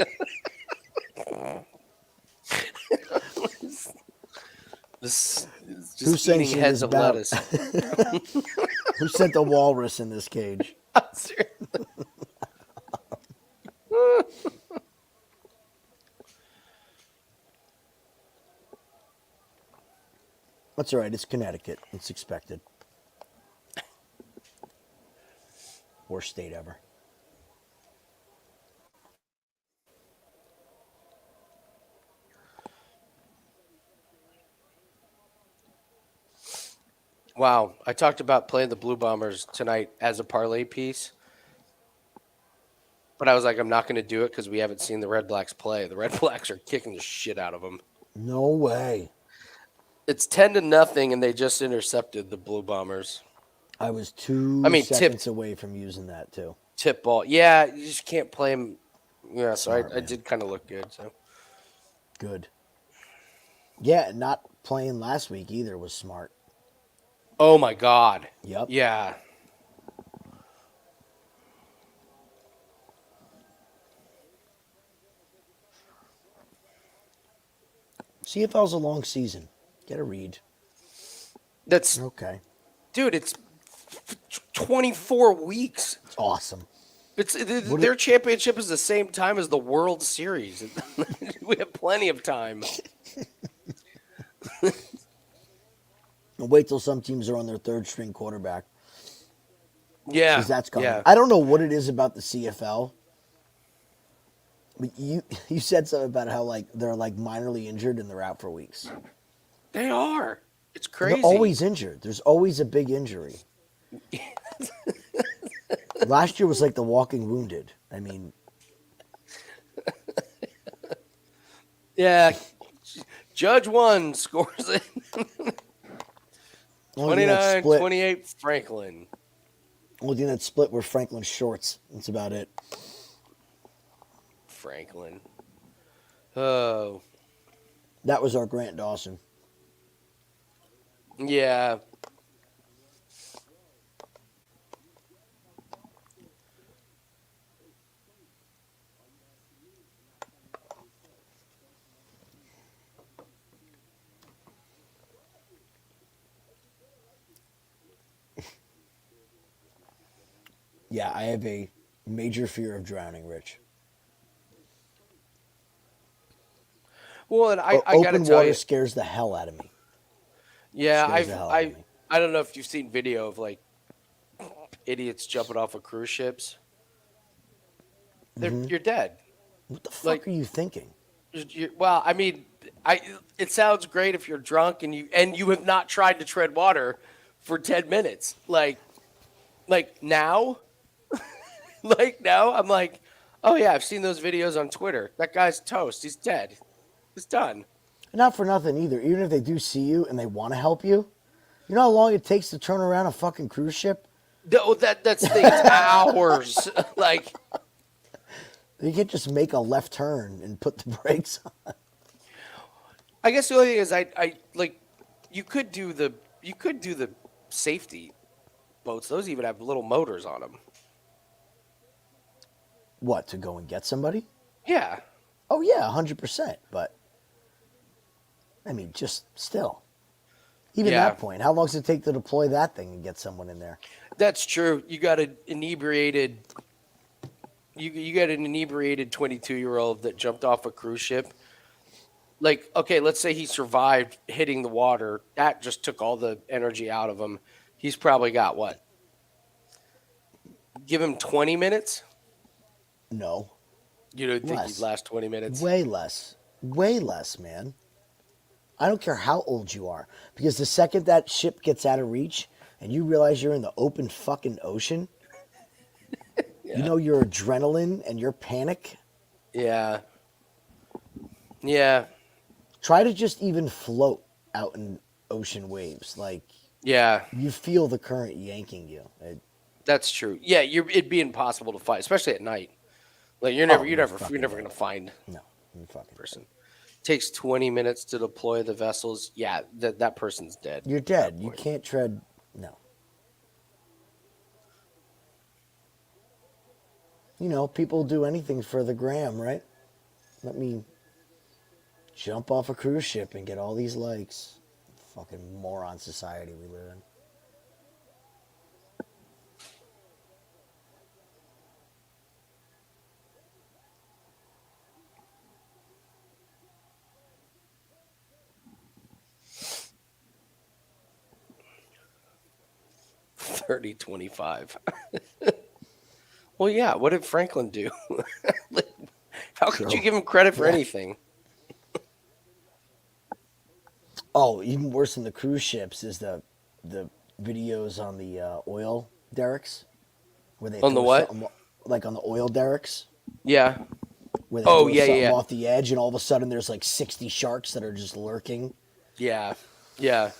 This is Who just eating sanctioned heads this of bout? lettuce. Who sent the walrus in this cage? That's all right. It's Connecticut. It's expected. Worst state ever. Wow. I talked about playing the Blue Bombers tonight as a parlay piece. But I was like, I'm not going to do it because we haven't seen the Red Blacks play. The Red Blacks are kicking the shit out of them. No way. It's 10-0, and they just intercepted the Blue Bombers. I was two seconds away from using that too. Tip ball. Yeah, you just can't play them. Yeah, so Smart, I man. did kind of look good. So Good. Yeah, not playing last week either was smart. Oh, my God. Yep. Yeah. CFL's a long season. Get a read. That's, Okay. dude, it's 24 weeks. It's awesome. Their championship is the same time as the World Series. We have plenty of time. Wait till some teams are on their third string quarterback. Yeah. Because that's coming. Yeah. I don't know what it is about the CFL. But you said something about how like they're like minorly injured and they're out for weeks. They are. It's And crazy. they're always injured. There's always a big injury. Last year was like the walking wounded. I mean, Yeah. Judge one scores it. only thing that split, 29-28 Franklin. only thing that split were Franklin's shorts. That's about it. Franklin. Oh. That was our Grant Dawson. Yeah. Yeah, I have a major fear of drowning, Rich. Well, and I got to Open tell water you. scares the hell out of me. Yeah, Scares the hell out of me. I don't know if you've seen video of like idiots jumping off of cruise ships. You're dead. What the fuck like- are you thinking? Well, I mean, it sounds great if you're drunk and you have not tried to tread water for 10 minutes. Like now, I'm like, oh yeah, I've seen those videos on Twitter. That guy's toast. He's dead. He's done. Not for nothing either. Even if they do see you and they want to help you, you know how long it takes to turn around a fucking cruise ship? That's the thing. It's hours. Like, You can't just make a left turn and put the brakes on. I guess the only thing is, I like, you could do the safety boats. Those even have little motors on them. What, to go and get somebody? Yeah. Oh, yeah, 100%. But, I mean, just still. Even Yeah. that point, how long does it take to deploy that thing and get someone in there? That's true. You got an inebriated. You got an inebriated 22-year-old that jumped off a cruise ship. Like, okay, let's say he survived hitting the water. That just took all the energy out of him. He's probably got what? Give him 20 minutes? No. You don't think Less. he'd last 20 minutes? Way less. Way less, man. I don't care how old you are. Because the second that ship gets out of reach and you realize you're in the open fucking ocean, you know your adrenaline and your panic. Yeah. Yeah. Try to just even float out in ocean waves. Like, Yeah. you feel the current yanking you. That's true. Yeah, it'd be impossible to fight, especially at night. Like you're no never fucking going to find No, you fucking a person. Takes 20 minutes to deploy the vessels. Yeah, that person's dead. You're dead. You can't tread. No. You know, people do anything for the gram, right? Let me jump off a cruise ship and get all these likes. Fucking moron society we live in. $30.25. Well, yeah. What did Franklin do? How could you give him credit for anything? Oh, even worse than the cruise ships is the videos on the oil derricks, where they On the throw what? something- like on the oil derricks, Yeah. where they Oh, throw yeah, something yeah. off the edge, and all of a sudden there's like 60 sharks that are just lurking. Yeah. Yeah.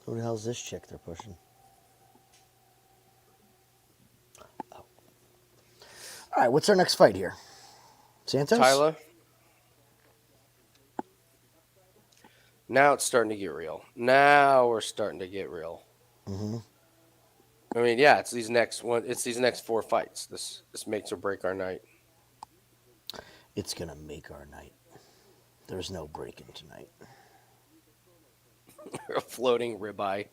Who the hell's this chick they're pushing? Oh. All right, what's our next fight here? Santos? Taila. Now it's starting to get real. Now we're starting to get real. Mm-hmm. I mean, yeah, it's these next 4 fights. This makes or break our night. It's going to make our night. There's no breaking tonight. A floating ribeye.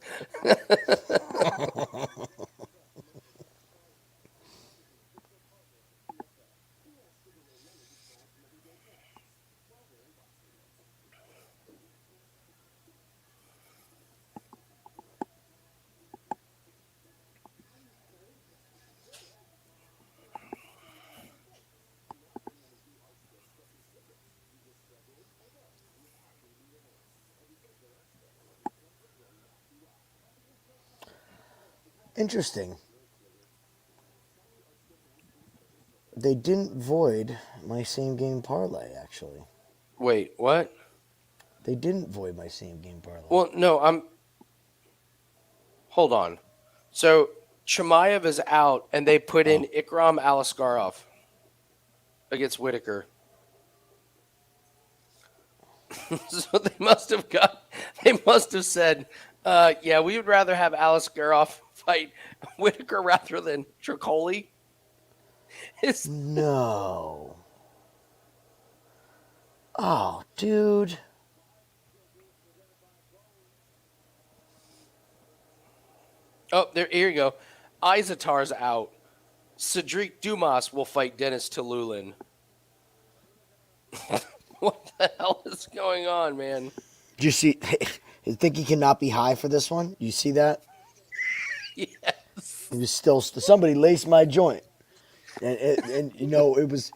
Interesting. They didn't void my same game parlay, actually. Wait, what? They didn't void my same game parlay. Well, no, hold on. So Chimaev is out, and they put in Ikram Alaskarov against Whitaker. So they must have said, yeah, we would rather have Alaskarov fight Whitaker rather than Tricoli. No. Oh, dude. Oh, here you go. Izatar's out. Cedric Dumas will fight Denis Tillulin. What the hell is going on, man? Did you see? You think he cannot be high for this one? You see that? Yes. He was still somebody laced my joint, and you know it was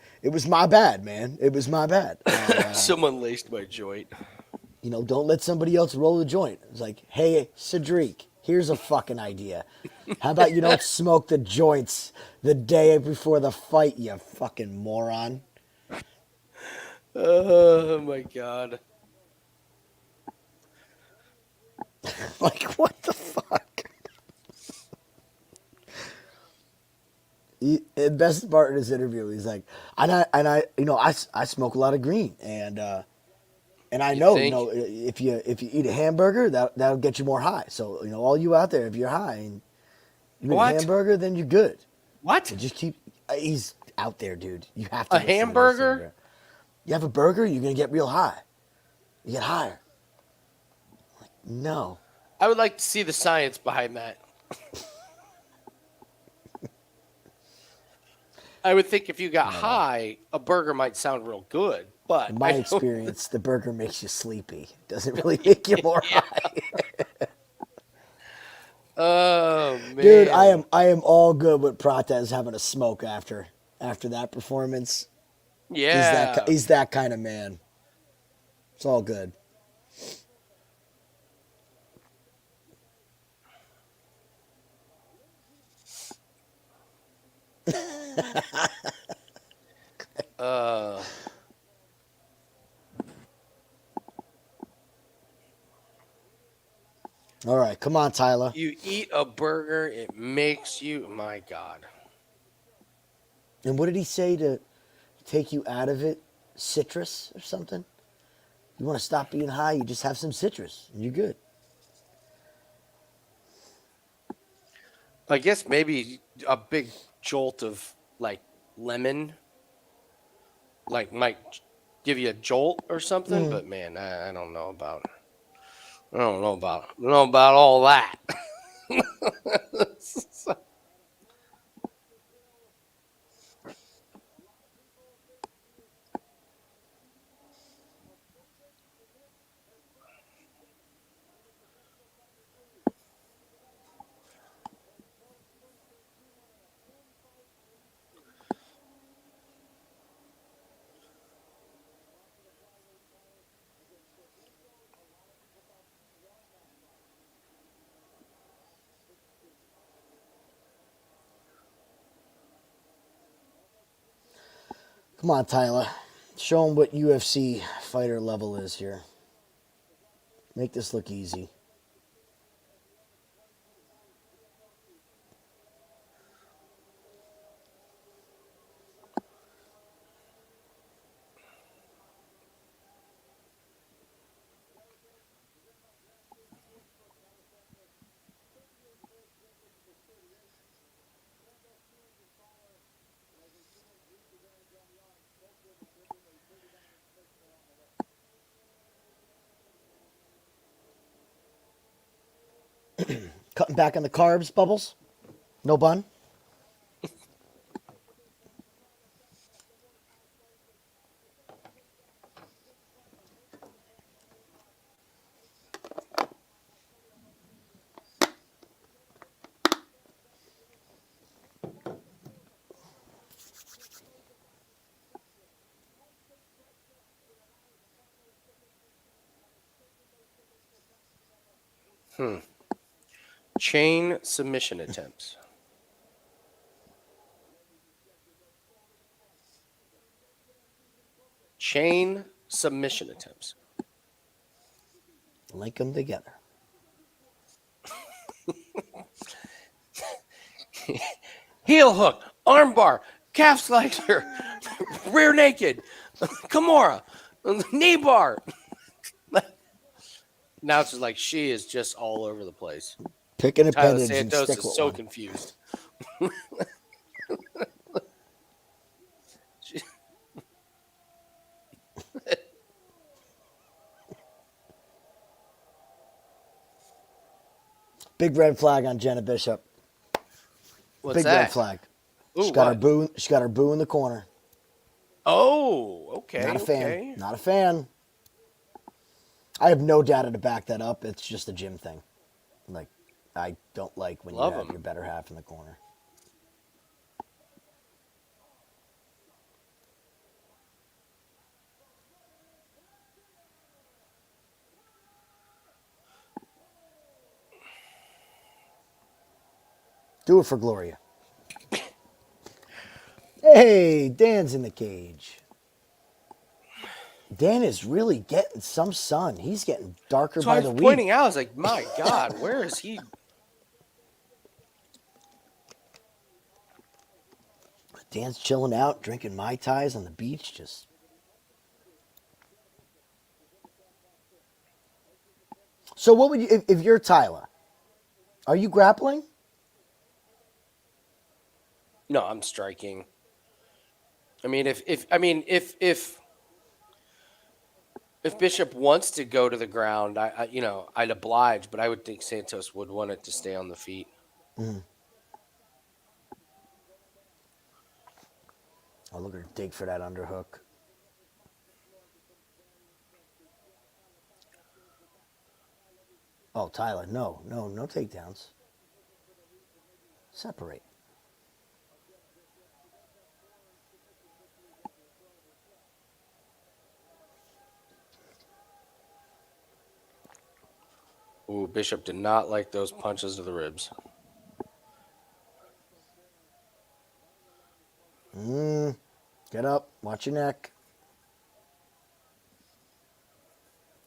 my bad, man. It was my bad. Someone laced my joint. You know, don't let somebody else roll the joint. It's like, hey, Cedric, here's a fucking idea. How about you don't smoke the joints the day before the fight, you fucking moron? Oh my god. Like, what the fuck? The best part in this interview, he's like, you know, I smoke a lot of green, and I You know, think? if you eat a hamburger, that'll get you more high. So, you know, all you out there, if you're high and you eat a What? hamburger, then you're good. What? And just keep. He's out there, dude. You have to A listen to this hamburger? interview. You have a burger, you're gonna get real high. You get higher. Like, no. I would like to see the science behind that. I would think if you got high, a burger might sound real good. But In my I don't- experience, the burger makes you sleepy. It doesn't really make you more high. Oh man, Dude, I am all good with Prates having a smoke after that performance. Yeah. He's that kind of man. It's all good. Uh, All right, come on, Tyler. you eat a burger, it makes you. My God. And what did he say to take you out of it? Citrus or something? You want to stop being high, you just have some citrus and you're good. I guess maybe a big jolt of like lemon, like might give you a jolt or something. But man, I don't know about. I don't know about all that. Come on, Tyler. Show him what UFC fighter level is here. Make this look easy. Cutting back on the carbs, Bubbles? No bun? Chain submission attempts. Chain submission attempts. Link them together. Heel hook, armbar, calf slicer, rear naked, Kimura, knee bar. Now it's just like she is just all over the place. Pick an Tyler appendage and Santos stick is with so one. confused. Big red flag on Jenna Bishop. What's Big that? red flag. Ooh, She got her what? boo. She got her boo in the corner. Oh, okay. Not a fan. Okay. Not a fan. I have no data to back that up. It's just a gym thing. Like, I don't like when Love you have 'em. your better half in the corner. Do it for Gloria. Hey, Dan's in the cage. Dan is really getting some sun. He's getting darker So I by was the week. pointing out, I was like, my God, where is he? Dan's chilling out, drinking Mai Tais on the beach. Just. So what would you, if you're Taila, are you grappling? No, I'm striking. I mean, if Bishop wants to go to the ground, I'd oblige, but I would think Santos would want it to stay on the feet. Oh, look at her dig for that underhook. Oh, Tyler, no takedowns. Separate. Ooh, Bishop did not like those punches to the ribs. Get up. Watch your neck.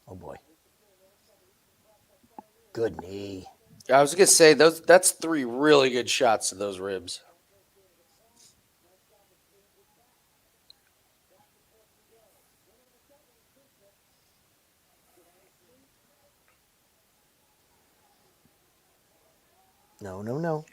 Oh, boy. Good knee. I was gonna say that's 3 really good shots to those ribs. No. No.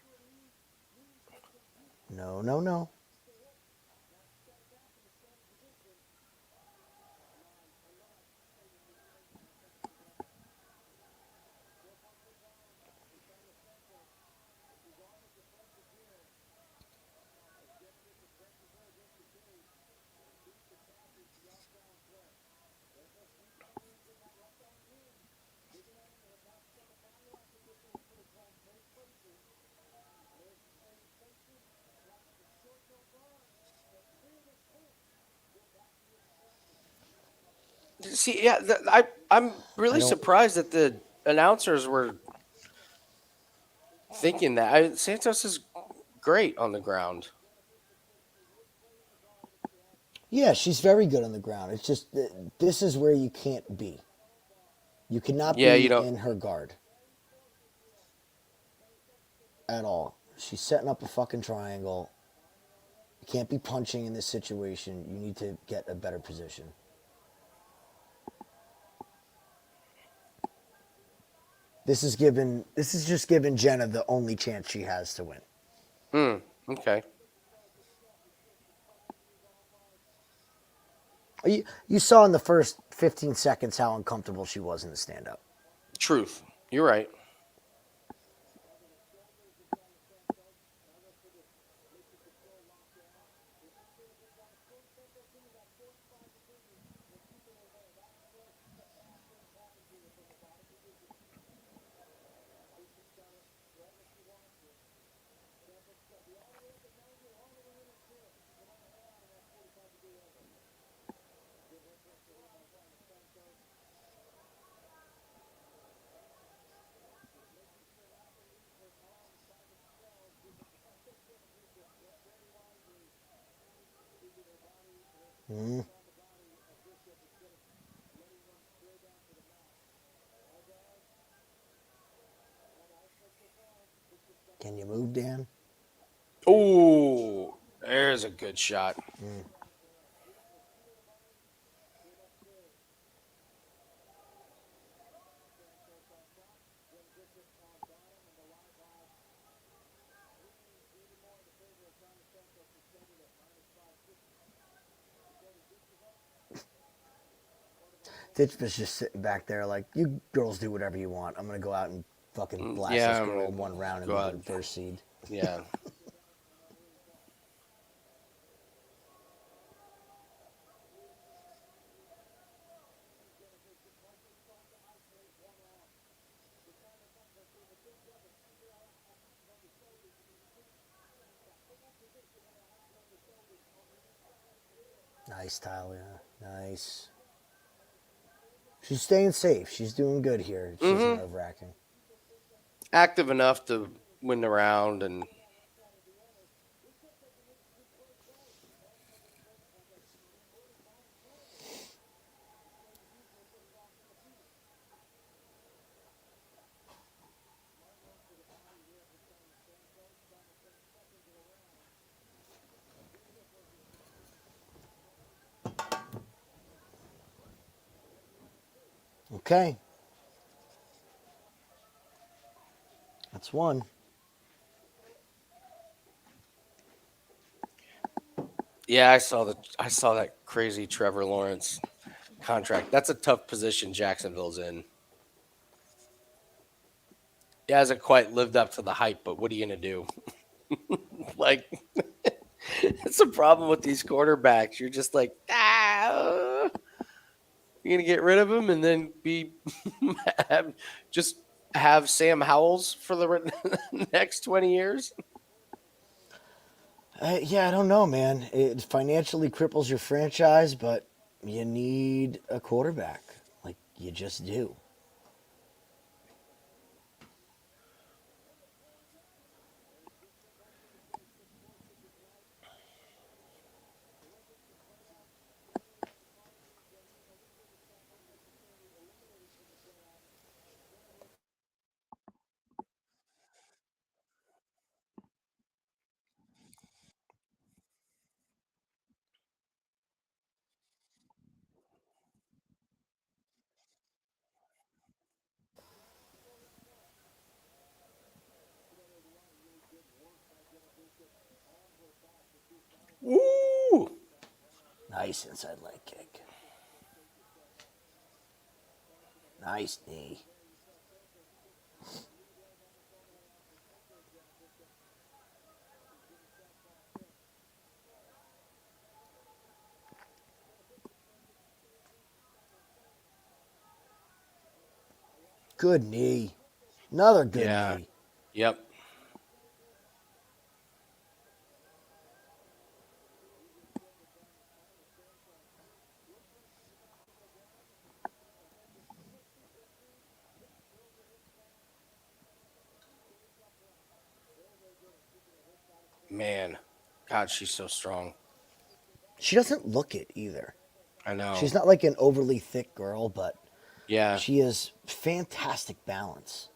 See, yeah, I'm really don't- surprised that the announcers were thinking that. Santos is great on the ground. Yeah, she's very good on the ground. It's just this is where you can't be. You cannot Yeah, be you don't. in her guard at all. She's setting up a fucking triangle. You can't be punching in this situation. You need to get a better position. This is just giving Jena the only chance she has to win. Okay. You saw in the first 15 seconds how uncomfortable she was in the stand-up. Truth. You're right. Can you move, Dan? Ooh, there's a good shot. Ditchva's just sitting back there like, you girls do whatever you want. I'm going to go out and fucking blast Yeah, this I'm girl gonna one round and go be out. the first seed. Yeah. Nice, Taila. Nice. She's staying safe. She's doing good here. She's nerve-wracking. Active enough to win the round and. Okay. That's one. Yeah, I saw that crazy Trevor Lawrence contract. That's a tough position Jacksonville's in. He hasn't quite lived up to the hype, but what are you gonna do? Like, it's a problem with these quarterbacks. You're just like, you're gonna get rid of him and then be just have Sam Howells for the next 20 years. Yeah, I don't know, man. It financially cripples your franchise, but you need a quarterback. Like, you just do. Woo! Nice inside leg kick. Nice knee. Good knee. Another good Yeah. knee. Yep. Man, God, she's so strong. She doesn't look it either. I know. She's not like an overly thick girl, but Yeah. she has fantastic balance.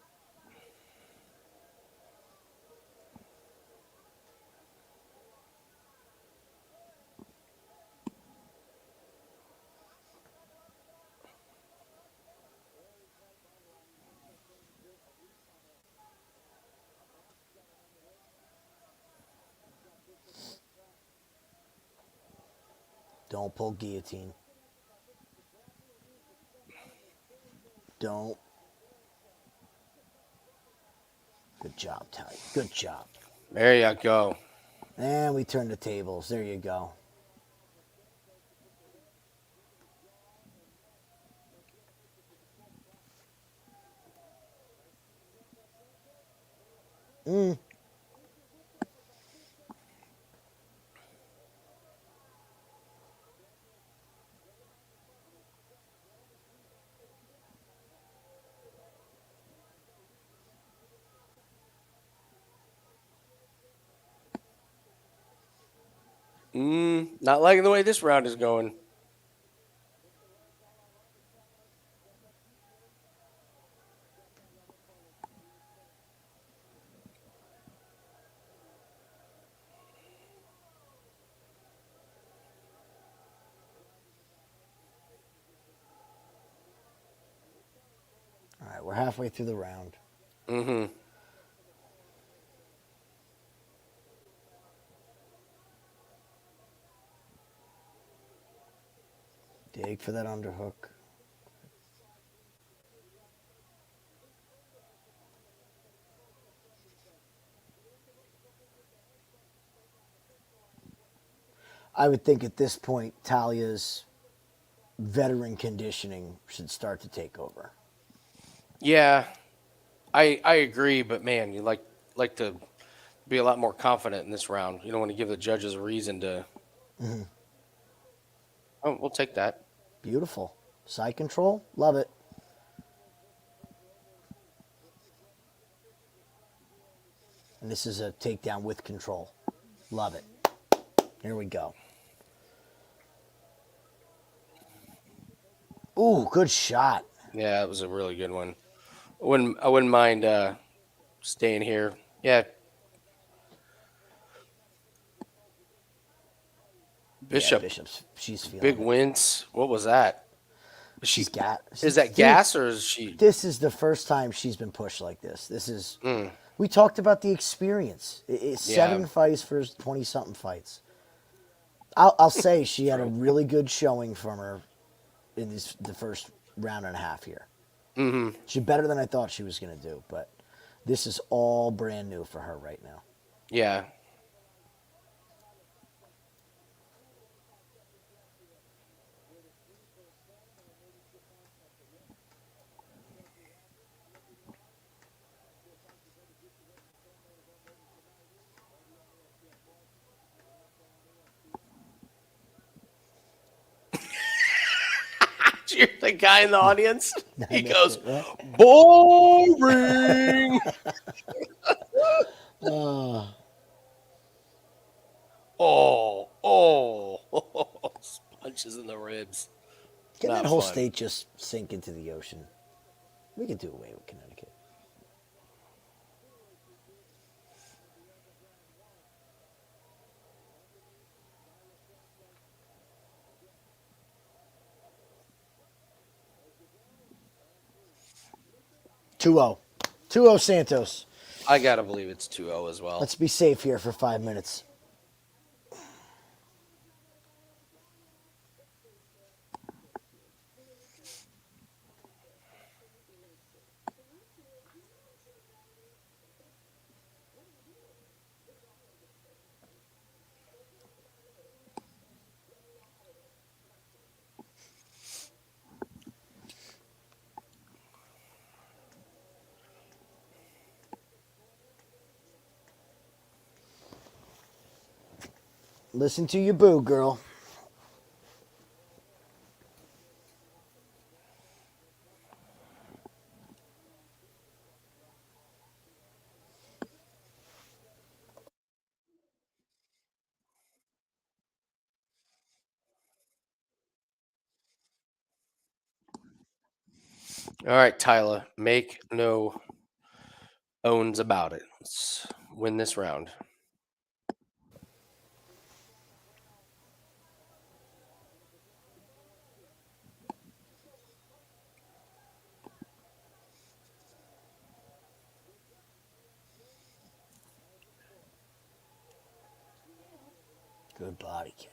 Don't pull guillotine. Don't. Good job, Ty. Good job. There you go. And we turn the tables. There you go. Mm. Not liking the way this round is going. All right, we're halfway through the round. Mm-hmm. Dig for that underhook. I would think at this point, Talia's veteran conditioning should start to take over. Yeah, I agree, but man, you like to be a lot more confident in this round. You don't want to give the judges a reason to. Mm-hmm. Oh, we'll take that. Beautiful. Side control. Love it. And this is a takedown with control. Love it. Here we go. Ooh, good shot. Yeah, it was a really good one. I wouldn't mind staying here. Yeah, Yeah, Bishop, she's big feeling it. wins. What was that? Is She's she got. is that Dude, gas or is she? this is the first time she's been pushed like this. This is. Mm, We talked about the experience. It's yeah, 7 fights for 20-something fights. I'll say she had a true. really good showing from her in the first round and a half here. Mm-hmm. She's better than I thought she was going to do, but this is all brand new for her right now. Yeah. 'You're the guy in the audience. I He missed goes, it, right? boring. Oh, punches in the ribs. Can that Not whole fun. state just sink into the ocean? We could do away with Connecticut. Two 0 2-0 Santos. I gotta believe it's 2-0 as well. Let's be safe here for 5 minutes. Listen to your boo, girl. All right, Tyla, make no owns about it. Let's win this round. Good body kick.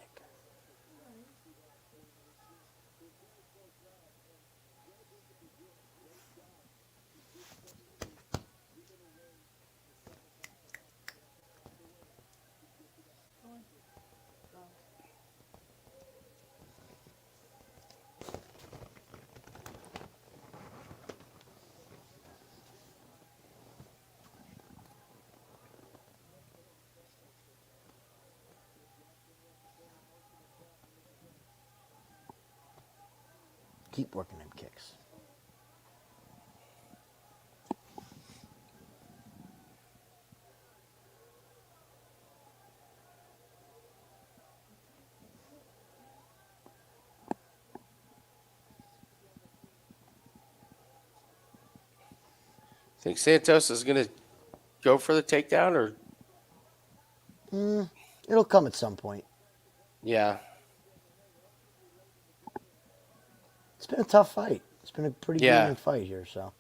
Keep working them kicks. Think Santos is gonna go for the takedown or It'll come at some point. yeah. It's been a tough fight. It's been a pretty Yeah. grueling fight here, so.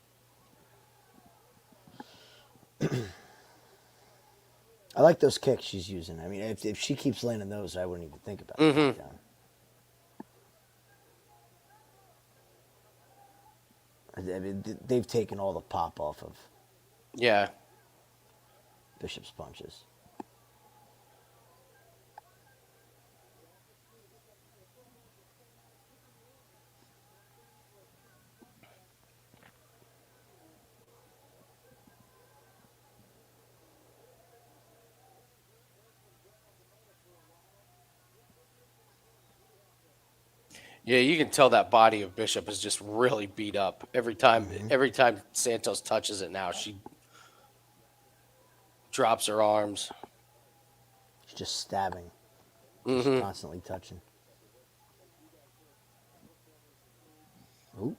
I like those kicks she's using. I mean, if she keeps landing those, I wouldn't even think about a Mm-hmm. takedown. I mean, they've taken all the pop off of Yeah. Bishop's punches. Yeah, you can tell that body of Bishop is just really beat up every time. Every time Santos touches it, now she drops her arms. She's just stabbing. Just Mm-hmm. constantly touching. Ooh.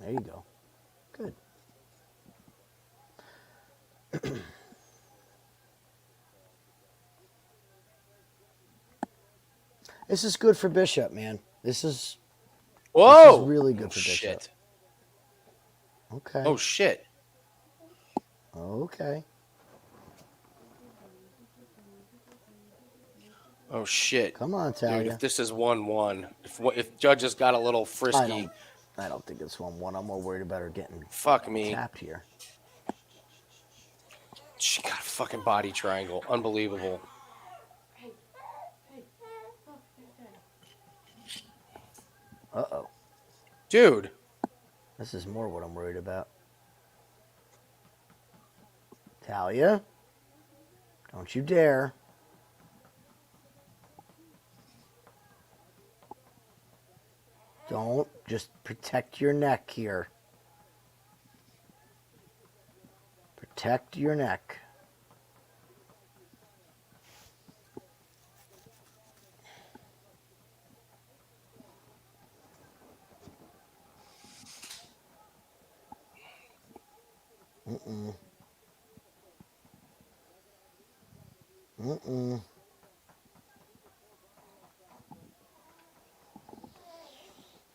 There you go. Good. This is good for Bishop, man. This is Whoa! really good Oh, for Bishop. shit. Okay. Oh shit. Okay. Oh shit. Come on, Dude, Talia. if this is 1-1, if judges got a little frisky, I don't think it's 1-1. I'm more worried about her getting fuck me. tapped here. She got a fucking body triangle. Unbelievable. Hey. Oh, there's Daddy. Uh-oh. Dude. This is more what I'm worried about. Talia, don't you dare. Don't. Just protect your neck here. Protect your neck. Mm-mm. Mm-mm.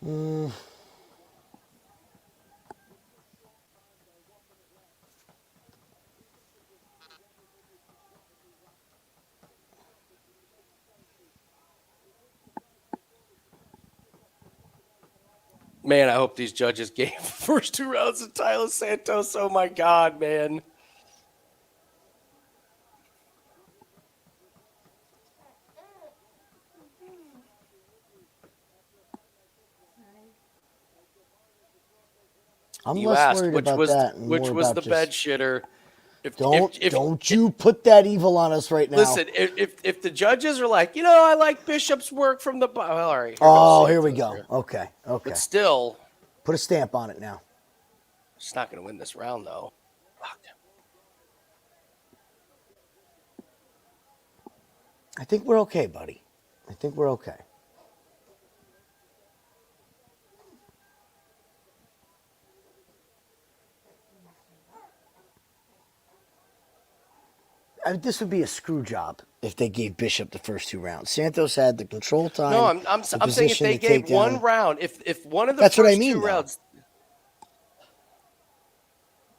Mm. Man, I hope these judges gave the first 2 rounds of Tyler Santos. Oh my god, man. I'm You less asked worried which about was that and which more was about the just bed shitter. don't you put that evil on us right now. Listen, if the judges are like, I like Bishop's work from the well, all right, Here we go. Here. Okay. But still, Put a stamp on it now. she's not going to win this round though. Fuck. I think we're okay, buddy. I think we're okay. This would be a screw job if they gave Bishop the first 2 rounds. Santos had the control time. No, I'm saying if they gave one round, if one of the That's first what I mean, 2 though. rounds,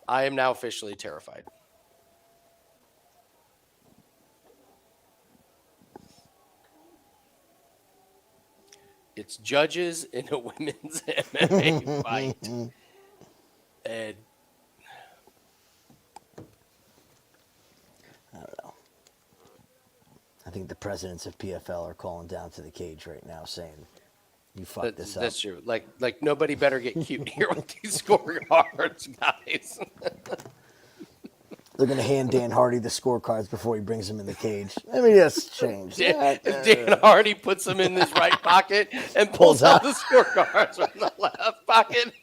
I am now officially terrified. It's judges in a women's MMA fight, and I don't know. I think the presidents of PFL are calling down to the cage right now saying, you fucked this up. that's true. Like nobody better get cute here with these scorecards, guys. They're going to hand Dan Hardy the scorecards before he brings them in the cage. Let me just change that. Dan Hardy puts them in his right pocket and pulls out the scorecards from the left pocket.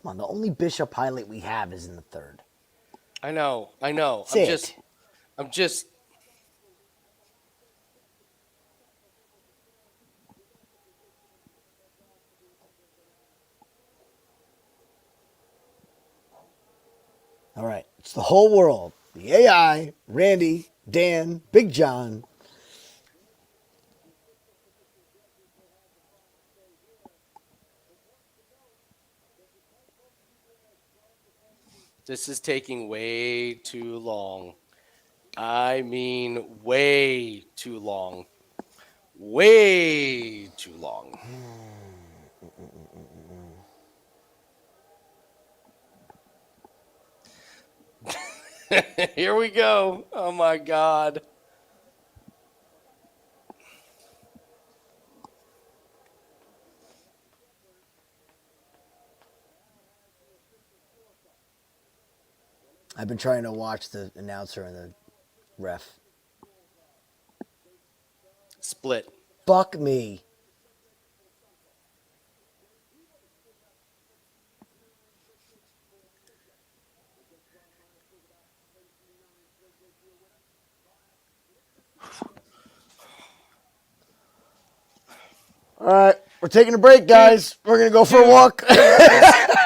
Come on, the only bishop highlight we have is in the third. I know. I know. That's it. I'm just. All right. It's the whole world. The AI, Randy, Dan, Big John. This is taking way too long. I mean, way too long. Way too long. Here we go. Oh my God. I've been trying to watch the announcer and the ref. Split. Fuck me. All right, we're taking a break, guys. We're gonna go for a walk. I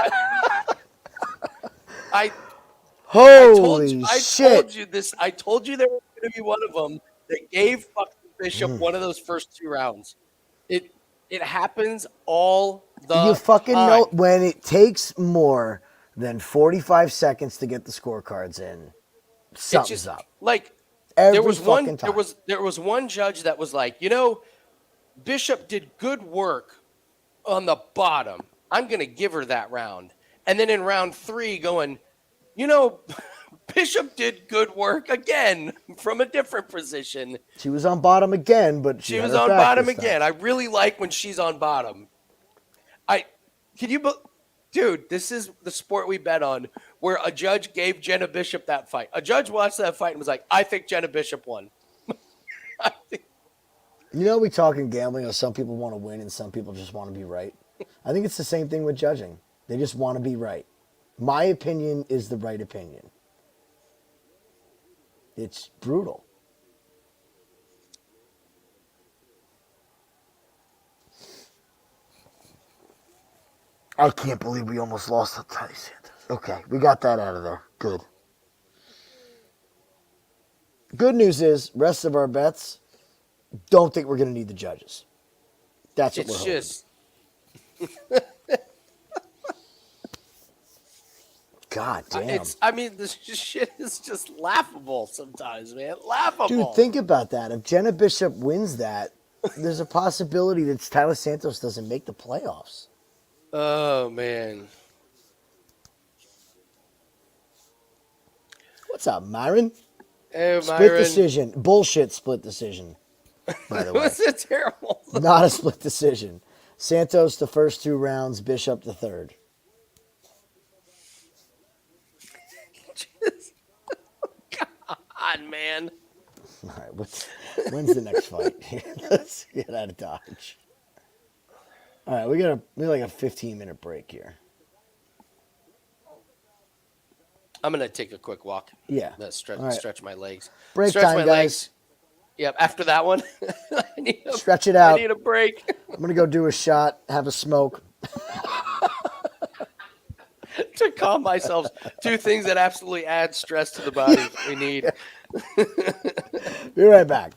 Holy I shit! told you this. I told you there was going to be one of them that gave fucking Bishop one of those first 2 rounds. It happens all You the fucking know time. when it takes more than 45 seconds to get the scorecards in, It's something's just up. like Every fucking there time. was one judge that was like, Bishop did good work on the bottom. I'm going to give her that round. And then in round 3 going, you know, Bishop did good work again from a different position. She was on bottom again, but she She had was her on back bottom this time. again. I really like when she's on bottom. I can you dude, this is the sport we bet on where a judge gave Jenna Bishop that fight. A judge watched that fight and was like, I think Jenna Bishop won. I think You know, we talk in gambling how some people want to win and some people just want to be right. I think it's the same thing with judging. They just want to be right. My opinion is the right opinion. It's brutal. I can't believe we almost lost to Ty Santos. Okay, we got that out of there. Good. Good news is, rest of our bets, don't think we're going to need the judges. That's what we're it's hoping. just God damn. I mean, this shit is just laughable sometimes, man. Dude, Laughable. think about that. If Jenna Bishop wins that, there's a possibility that Tyler Santos doesn't make the playoffs. Oh man. What's up, Myron? Hey Split Myron. decision. Bullshit split decision, by the It way. was a terrible. Not a split decision. Santos the first 2 rounds, Bishop the third. God, man. All right, when's the next fight? Let's get out of Dodge. All right, we got like a 15-minute break here. I'm gonna take a quick walk. Yeah. Stretch All right. stretch my legs. Break Stretch time, my guys. legs. Yep. After that one, Stretch it I out. need a break I'm gonna go do a shot, have a smoke. to calm myself. 2 things that absolutely add stress to the body. We need. Be right back.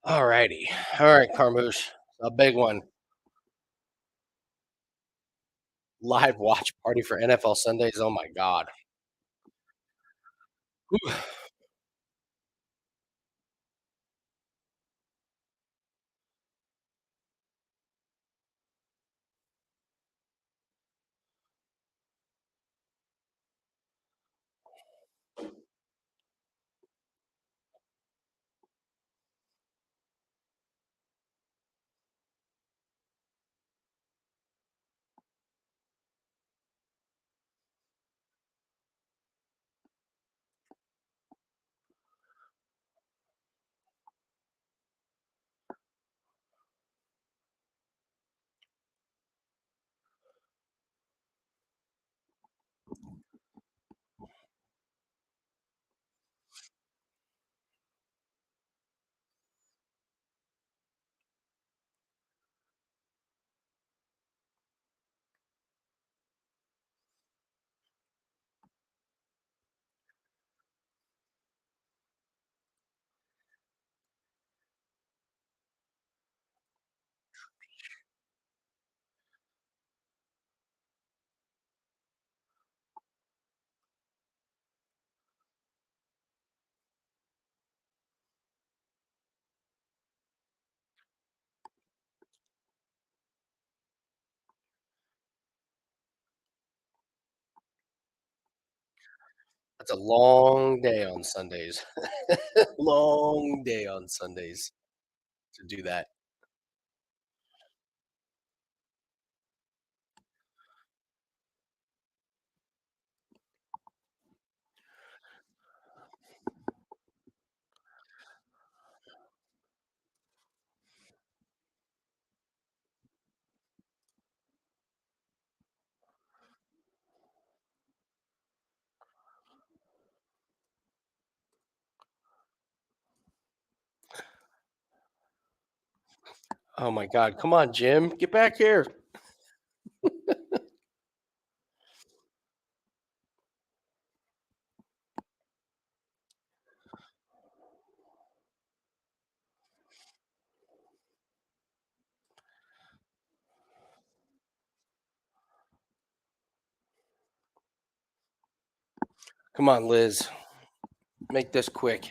All righty. All right, Carmouche. A big one. Live watch party for NFL Sundays. Oh my God. Whew. That's a long day on Sundays. Long day on Sundays to do that. Oh my God! Come on, Jim, get back here. Come on, Liz. Make this quick.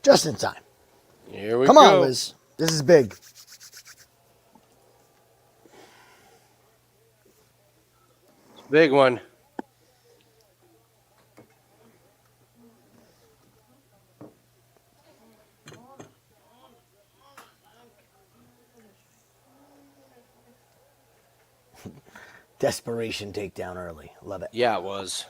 Just in time. Here we Come on, go. Liz. This is big. Big one. Desperation takedown early. Love it. Yeah, it was.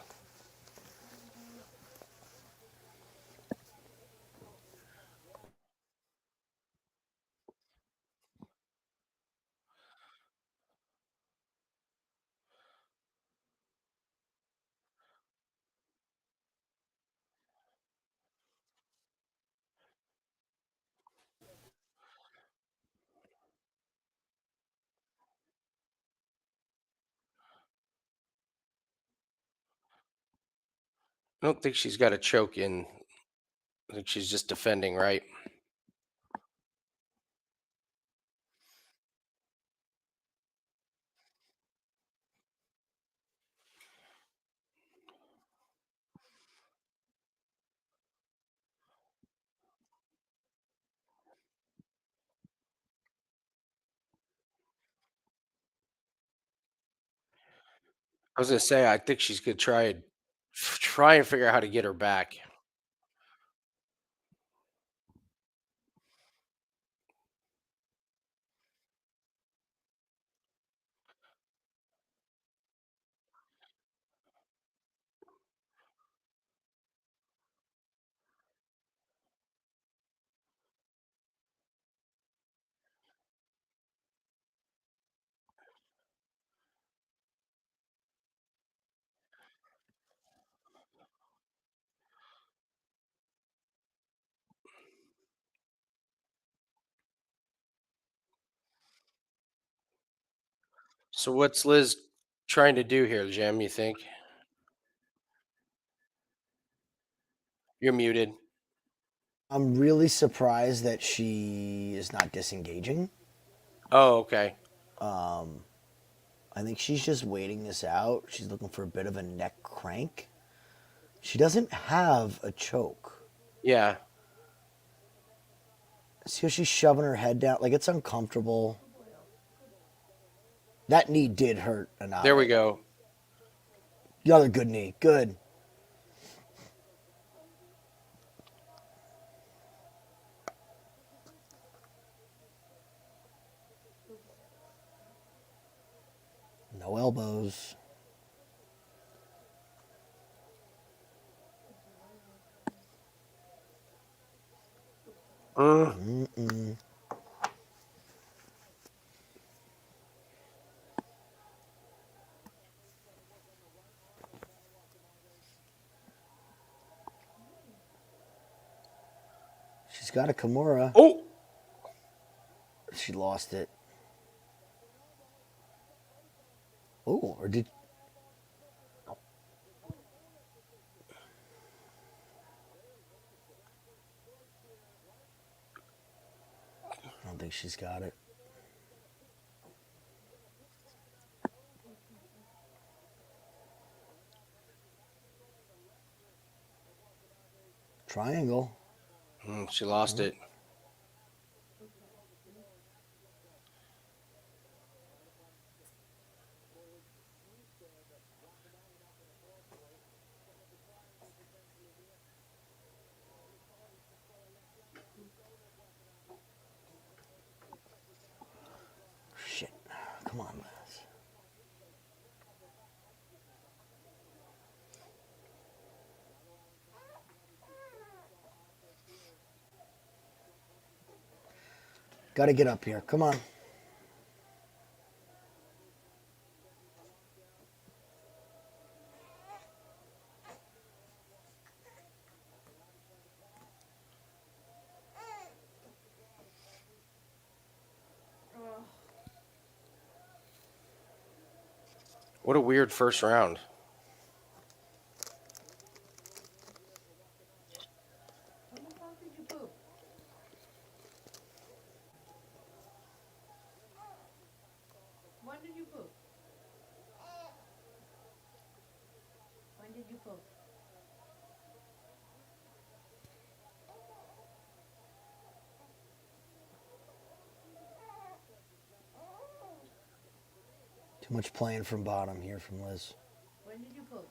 I don't think she's got a choke in. I think she's just defending, right? I was gonna say I think she's gonna try and figure out how to get her back. So what's Liz trying to do here, Jim? You think you're muted? I'm really surprised that she is not disengaging. Oh, okay. I think she's just waiting this out. She's looking for a bit of a neck crank. She doesn't have a choke. Yeah. See how she's shoving her head down? Like, it's uncomfortable. That knee did hurt Inaba. There we go. The other good knee. Good. No elbows. Mm-mm. She's got a Kimura. Oh, She lost it. Oh, or did... I don't think she's got it. Triangle. she lost it. Got to get up here. Come on. Oh, What a weird first round. when the fuck did you poop? When did you poop? When did you poop? Too much playing from bottom here from Liz. When did you poop?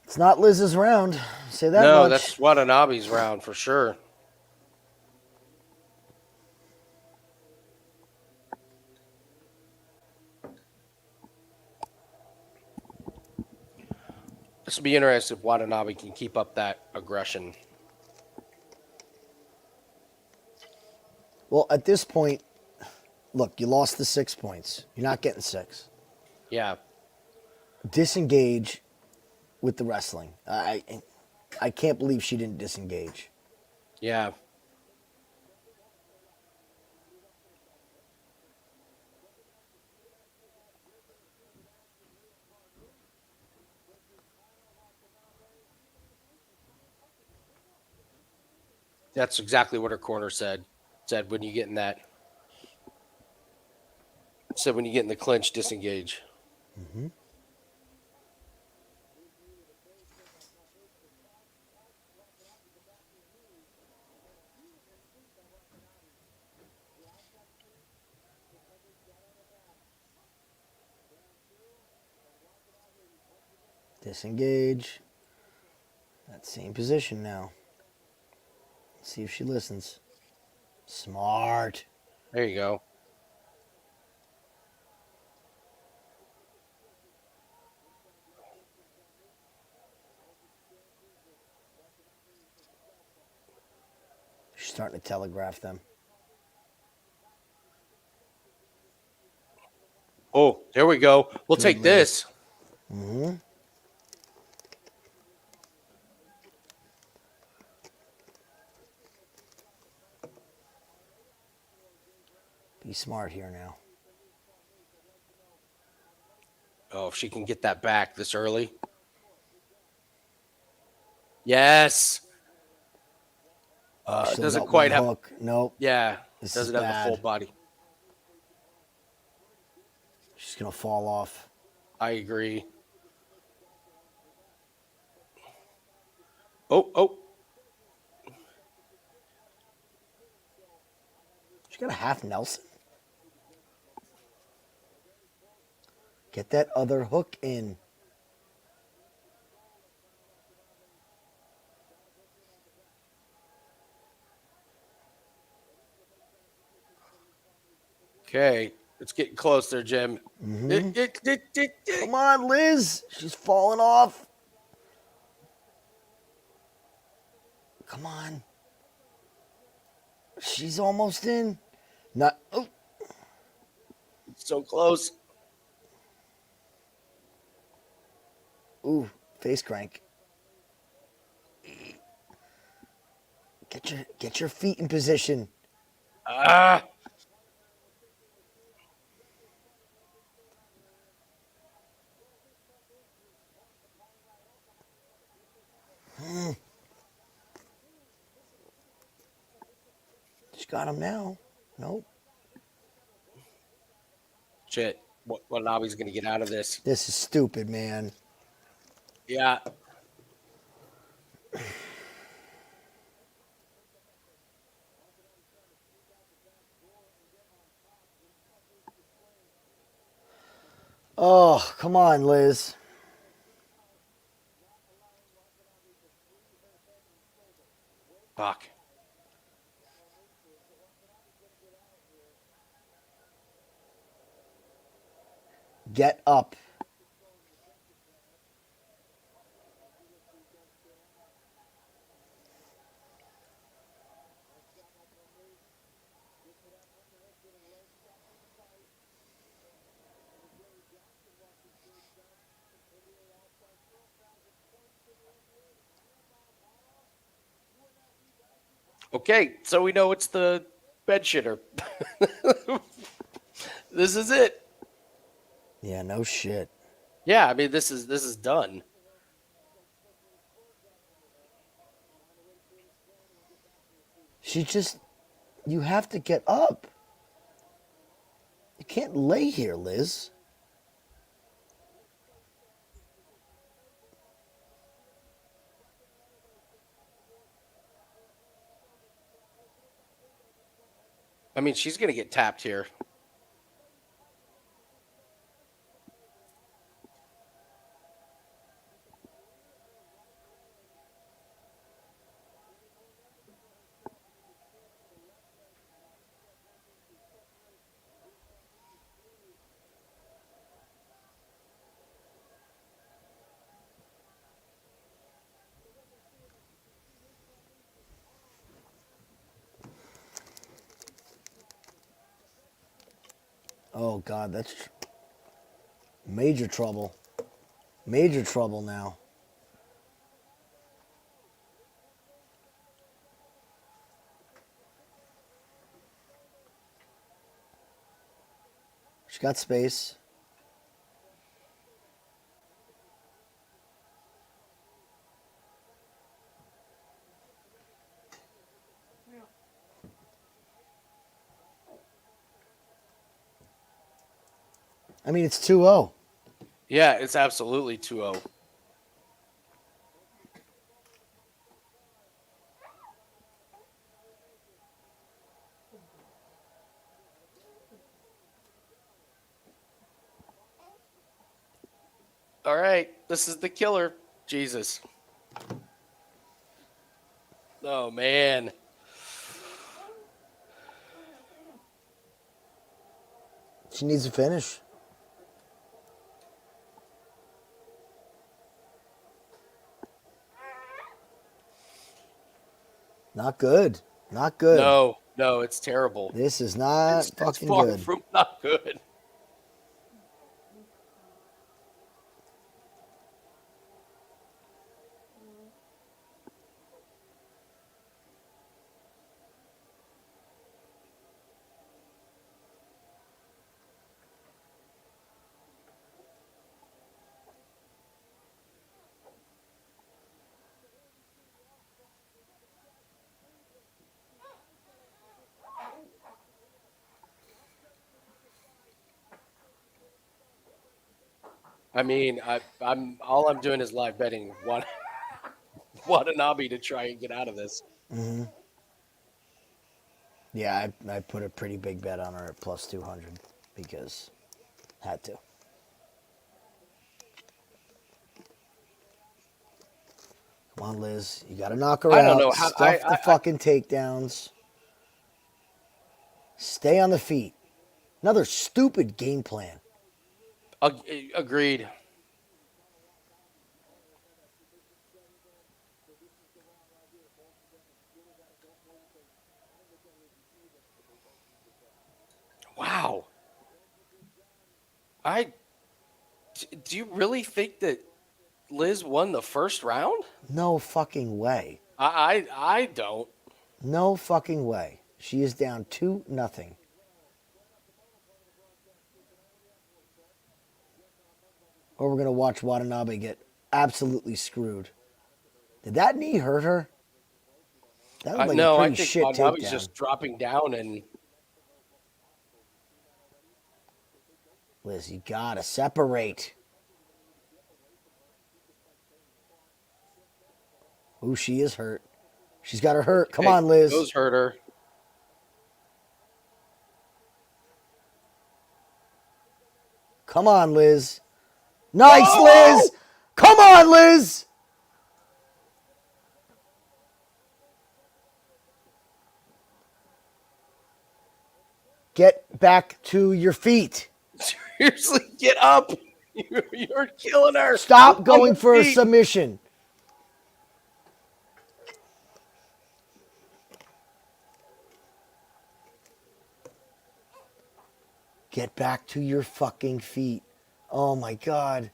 It's not Liz's round. Say that No, much. that's Watanabe's round for sure. This will be interesting if Watanabe can keep up that aggression. Well, at this point, look, you lost the 6 points. You're not getting 6. Yeah. Disengage with the wrestling. I can't believe she didn't disengage. Yeah. That's exactly what her corner said. Said when you get in that. Said when you get in the clinch, disengage. Mm-hmm. Disengage. That same position now. Let's see if she listens. Smart. There you go. She's starting to telegraph them. Oh, there we go. We'll Good, take Liz. this. Mm-hmm. Be smart here now. Oh, if she can get that back this early. Yes. It Still doesn't got quite one have. hook. Nope. Yeah. This Doesn't is have the full bad. body. She's gonna fall off. I agree. Oh. She got a half Nelson. Get that other hook in. Okay. It's getting close there, Jim. Come on, Liz. She's falling off. Come on. She's almost in. Not. Oh, So close. ooh, face crank. Get your feet in position. Ah. She's got him now. Nope. Shit. Watanabe's going to get out of this. This is stupid, man. Yeah. Oh, come on, Liz. Fuck. Get up. Okay, so we know it's the bed shitter. This is it. Yeah, no shit. Yeah, I mean this is done. She just, you have to get up. You can't lay here, Liz. I mean, she's gonna get tapped here. Oh, God, that's major trouble. Major trouble now. She got space. I mean, it's 2-0. Yeah, it's absolutely 2-0. All right, this is the killer. Jesus. Oh man. She needs to finish. Not good. Not good. No, it's terrible. This is not It's fucking far good. from not good. I mean, I'm all I'm doing is live betting Watanabe to try and get out of this. Yeah, I put a pretty big bet on her at plus 200 because had to. Come on, Liz. You got to knock her I out. don't know how Stuff the fucking takedowns. Stay on the feet. Another stupid game plan. Agreed. Wow. I do you really think that Liz won the first round? No fucking way. I don't. No fucking way. She is down 2-0. Or we're going to watch Watanabe get absolutely screwed. Did that knee hurt her? That looked like a No, I pretty think shit Watanabe's takedown. just dropping down and Liz, you got to separate. Ooh, she is hurt. She's got her hurt. Come on, Liz. those hurt her. Come on, Liz. Nice, Oh! Liz. Come on, Liz. Get back to your feet. Seriously, get up. You're killing her. Stop On going her for a feet. submission. Get back to your fucking feet. Oh my God.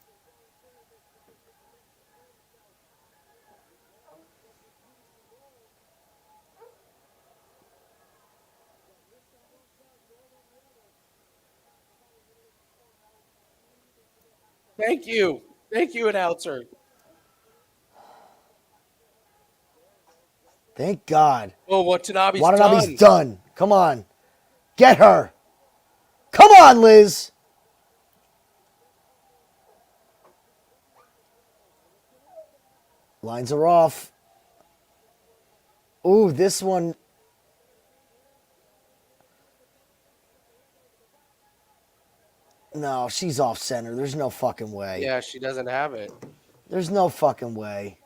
Thank you. Thank you, announcer. Thank God. Oh, Watanabe's Watanabe's done. done. Come on. Get her. Come on, Liz. Lines are off. Ooh, this one. No, she's off center. There's no fucking way. Yeah, she doesn't have it. There's no fucking way.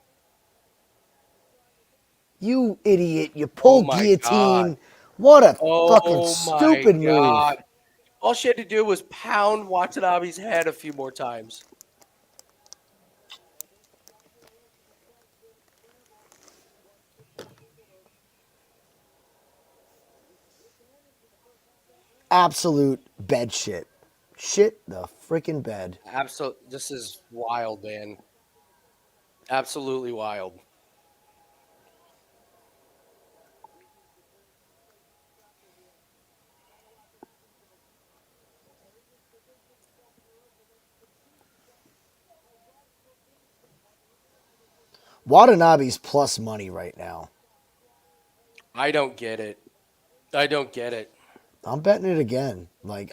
You idiot. You Oh pulled my God. guillotine. What a fucking Oh my stupid move. God. All she had to do was pound Watanabe's head a few more times. Absolute bed shit. Shit the freaking bed. Absolutely. This is wild, man. Absolutely wild. Watanabe's plus money right now. I don't get it. I don't get it. I'm betting it again. Like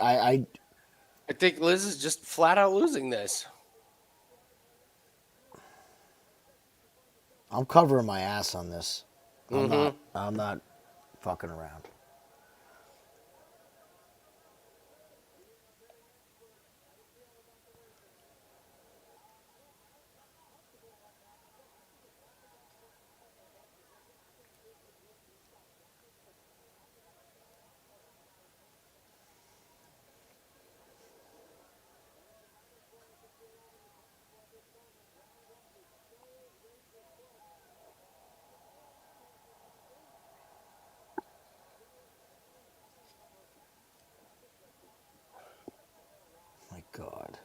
I think Liz is just flat out losing this. I'm covering my ass on this. I'm Mm-hmm. not. I'm not fucking around. My God.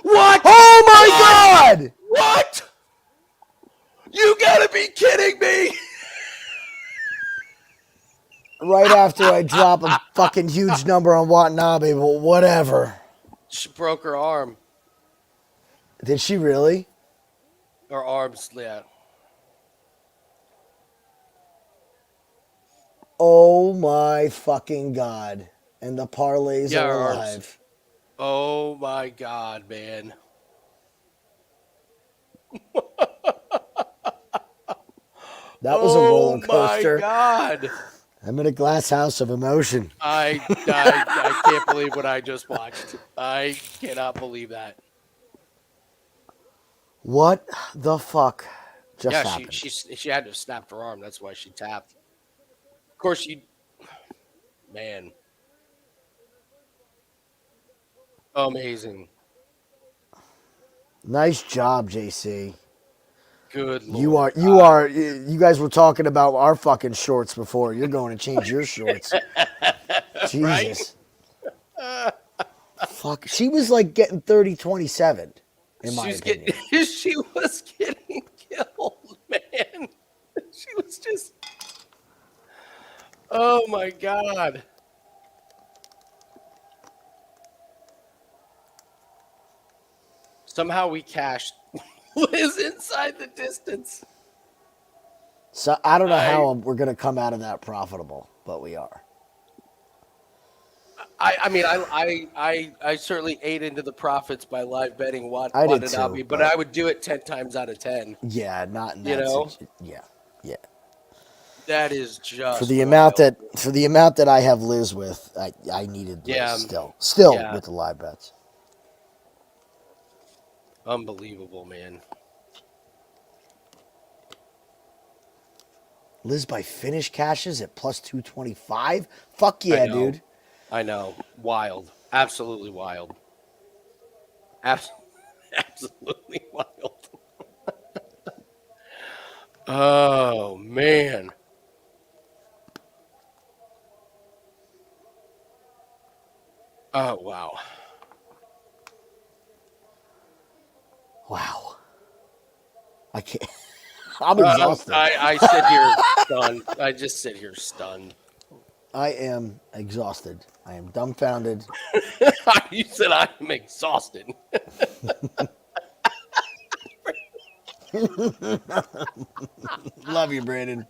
What? Oh my What? God! What? You gotta be kidding me! Right after I drop a fucking huge number on Watanabe, but whatever. She broke her arm. Did she really? Her arms, yeah. Oh my fucking God. And the parlays Yeah, are her arms. alive. Oh my God, man. That was a Oh roller my coaster. God. I'm in a glass house of emotion. I can't believe what I just watched. I cannot believe that. What the fuck just Yeah, happened? she had to have snapped her arm. That's why she tapped. Of course, man, amazing. Nice job, JC. Good You Lord. are you guys were talking about our fucking shorts before. You're going to change your shorts. Right? Jesus. Fuck. She was like getting 30-27, in my She's opinion. getting. She was getting killed, man. She was just. Oh my God. Somehow we cashed. Liz inside the distance. So I don't know how we're going to come out of that profitable, but we are. I mean, I certainly ate into the profits by live betting I did Watanabe, too, but but I would do it 10 times out of 10. yeah, not in You that know, situation. Yeah, yeah. that is For just the amount wild. that I have Liz with, I needed Liz Yeah, still yeah, with the live bets. unbelievable, man. Liz by finish cashes at plus 225. Fuck I yeah, know, dude. I know, wild, absolutely wild, absolutely wild. Oh man. Oh wow. Wow. I can't. I'm exhausted. I sit here stunned. I just sit here stunned. I am exhausted. I am dumbfounded. You said I'm exhausted. Love you, Brandon.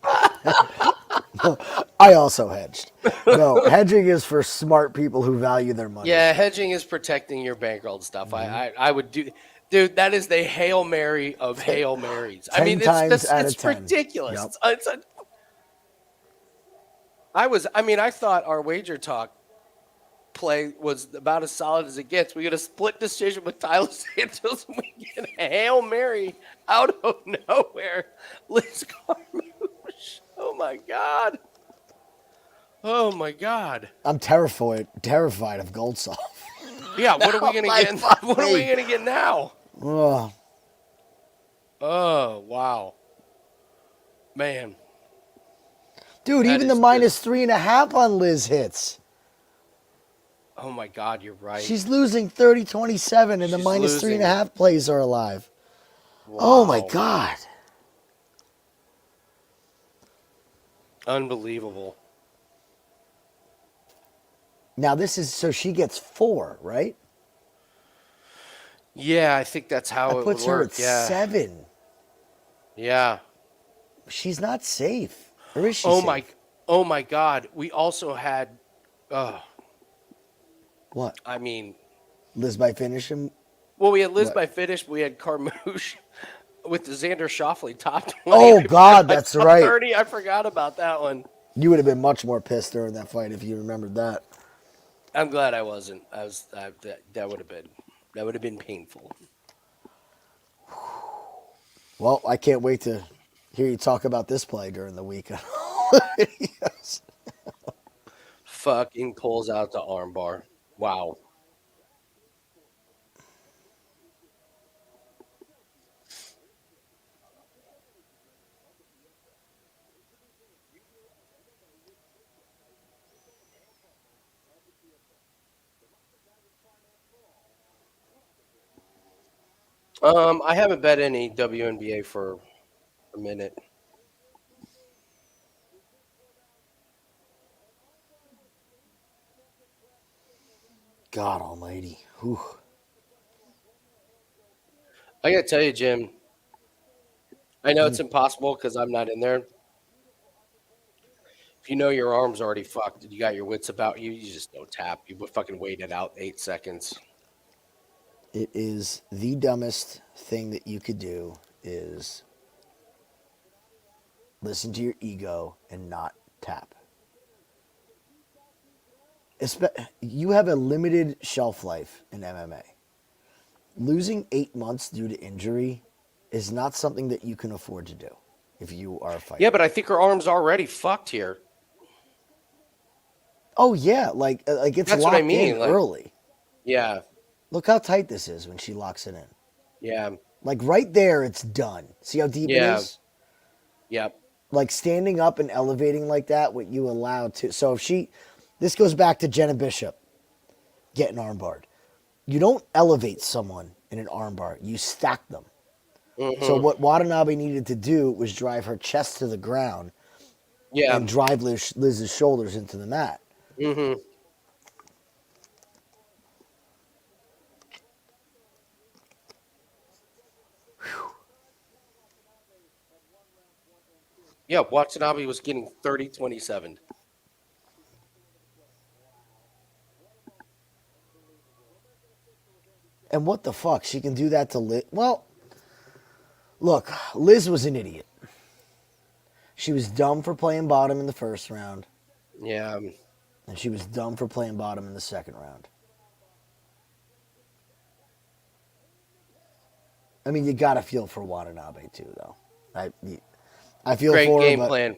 I also hedged. No, hedging is for smart people who value their money. Yeah, hedging is protecting your bankroll stuff. I would do, dude. That is the Hail Mary of Hail Marys. I 10 mean, times out of it's 10. ridiculous. Yep. I thought our wager talk play was about as solid as it gets. We get a split decision with Tyler Santos, and we get a Hail Mary out of nowhere. Liz Carmouche. Oh my god. Oh my god. I'm terrified of Goltsov. Yeah, what are we gonna my get? fuck What are we me. gonna get now? Oh, Oh wow, man. dude, That even the is minus 3.5 on Liz hits. Oh my god, you're right. She's losing 30-27, and the She's minus losing. 3.5 plays are alive. Wow. Oh my god. Unbelievable. Now this is so she gets 4, right? Yeah, I think that's how That it puts would her work. at Yeah. 7. Yeah. She's not safe. Or is she Oh safe? my. Oh my god. We also had. What? I mean, Liz by finish him? well, we had Liz What? by finish. We had Carmouche with the Xander Shoffley top 20. Oh, God, by that's top right. 30. I forgot about that one. You would have been much more pissed during that fight if you remembered that. I'm glad I wasn't. That would have been painful. Well, I can't wait to hear you talk about this play during the week. Yes. Fucking pulls out the armbar. Wow. I haven't bet any WNBA for a minute. God almighty. Whew. I gotta tell you, Jim. I know it's impossible because I'm not in there. If you know your arm's already fucked, you got your wits about you. You just don't tap. You would fucking wait it out 8 seconds. It is the dumbest thing that you could do is listen to your ego and not tap. You have a limited shelf life in MMA. Losing 8 months due to injury is not something that you can afford to do if you are a fighter. Yeah, but I think her arm's already fucked here. Oh yeah, like it's That's locked what I mean, in like- early. Yeah, Look how tight this is when she locks it in. yeah, Like right there, it's done. See how deep Yeah. it is? yep. Like standing up and elevating like that, what you allow to. So if this goes back to Jenna Bishop getting armbarred. You don't elevate someone in an armbar. You stack them. So what Watanabe needed to do was drive her chest to the ground Yeah. and drive Liz's shoulders into the mat. Mm-hmm. Yeah, Watanabe was getting 30-27. And what the fuck? She can do that to Liz? Well, look, Liz was an idiot. She was dumb for playing bottom in the first round, Yeah. and she was dumb for playing bottom in the second round. I mean, you got to feel for Watanabe, too, though. I feel Great for her, game but plan.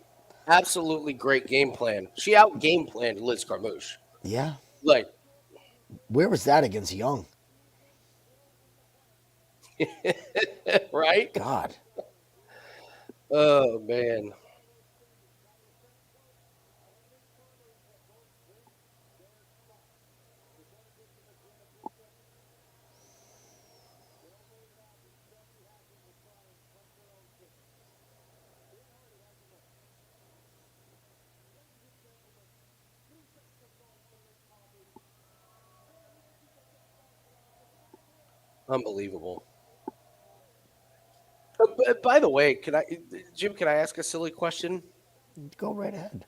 Absolutely great game plan. She out game planned Liz Carmouche. yeah. Like, Where was that against Young? right? God. Oh man. Unbelievable. By the way, Jim? Can I ask a silly question? Go right ahead.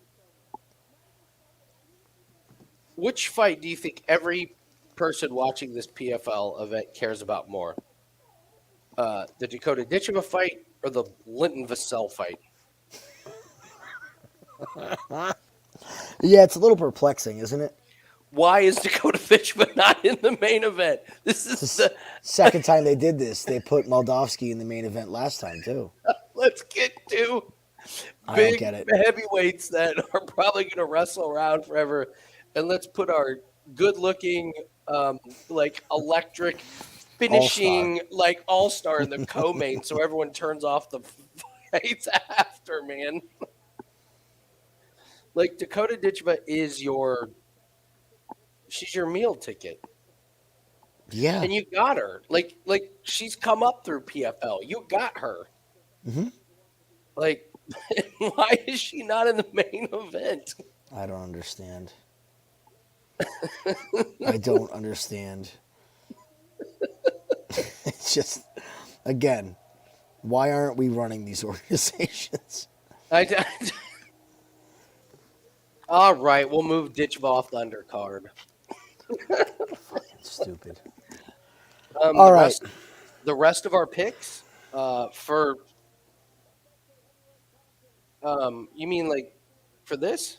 Which fight do you think every person watching this PFL event cares about more? The Dakota Ditcheva fight or the Linton Vassell fight? Yeah, it's a little perplexing, isn't it? Why is Dakota Ditcheva not in the main event? This It's the is the second time they did this. They put Moldavsky in the main event last time too. let's get to I don't big get it. heavyweights that are probably going to wrestle around forever, and let's put our good-looking, like electric All-star. finishing, like all-star in the co-main, so everyone turns off the fights after. Man, like Dakota Ditcheva is she's your meal ticket, Yeah. and you got her. Like she's come up through PFL. You got her. hmm Like, why is she not in the main event? I don't understand. I don't understand. It's just, again, why aren't we running these organizations? I, all right, we'll move Ditchva off the undercard. Fucking stupid. Um, All the right. rest, the rest of our picks, for you mean like for this?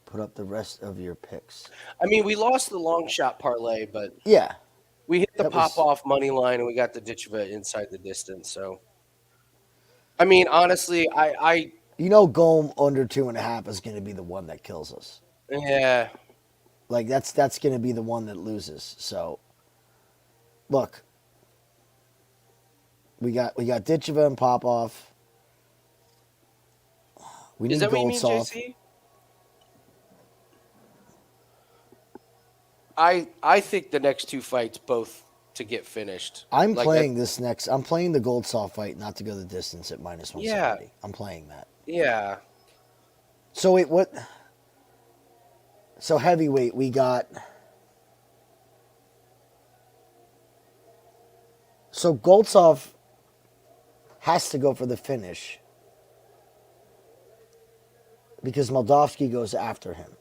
Put up the rest of your picks. I mean, we lost the long shot parlay, but Yeah. we hit the That pop was, off money line and we got the Ditchva inside the distance. So, I mean, honestly, Golm under 2.5 is going to be the one that kills us. yeah, Like that's going to be the one that loses. So, look, we got Ditcheva and Popov. We is need that what you mean, Goltsov. JC? I think the next two fights both to get finished. I'm Like playing this next. I'm playing the Goltsov fight not to go the distance at minus yeah, 170. I'm playing that. yeah. So wait, what? So heavyweight, we got. So Goltsov has to go for the finish because Moldavsky goes after him.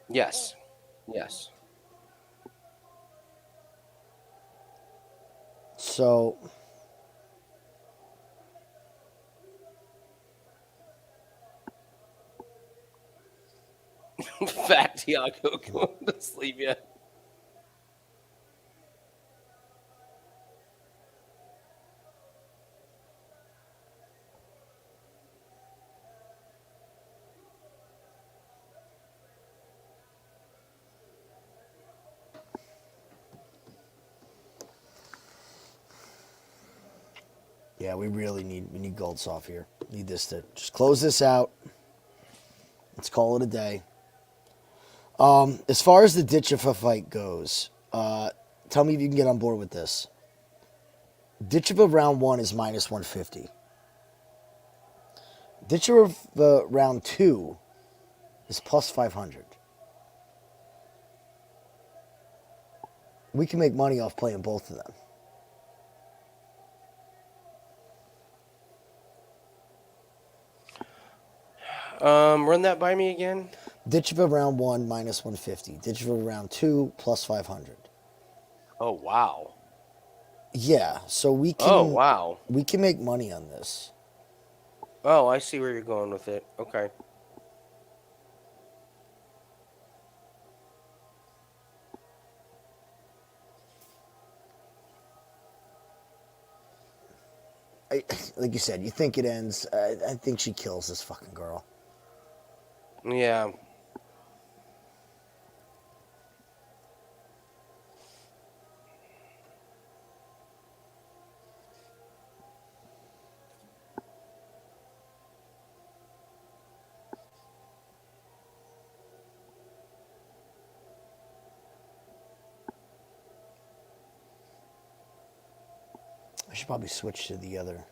Yes. Yes. So Fat Thiago going to sleep yet. yeah, we need Goltsov here. Need this to just close this out. Let's call it a day. As far as the Ditcheva fight goes, tell me if you can get on board with this. Ditcheva round 1 is minus 150. Ditcheva round 2 is plus 500. We can make money off playing both of them. Run that by me again. Ditcheva round 1 minus 150. Ditcheva round 2 plus 500. Oh wow. Yeah, so we Oh can wow. we can make money on this. Oh, I see where you're going with it. Okay. Like you said, you think it ends. I think she kills this fucking girl. Yeah. I should probably switch to the other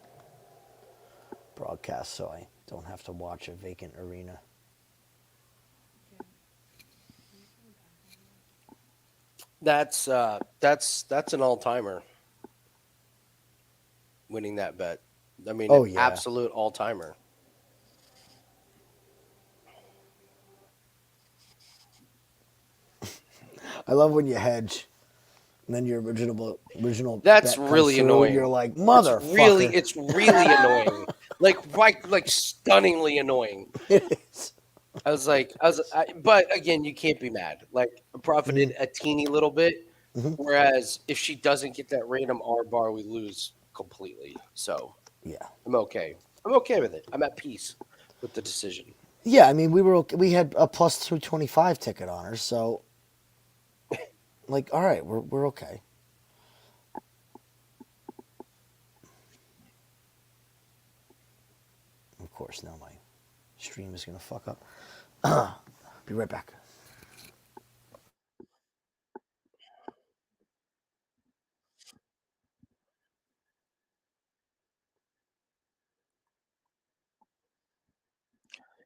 broadcast so I don't have to watch a vacant arena. That's an all timer winning that bet. I mean, Oh an yeah, absolute all timer. I love when you hedge, and then your original That's bet comes really through, and you're annoying. like, It's motherfucker. really annoying. Like stunningly annoying. It is. But again, you can't be mad. Like I profited a teeny little bit, whereas if she doesn't get that random R bar, we lose completely. So Yeah. I'm okay. I'm okay with it. I'm at peace with the decision. Yeah, I mean, we had a plus 225 ticket on her, so like, all right, we're okay. Of course, now my stream is gonna fuck up. Be right back.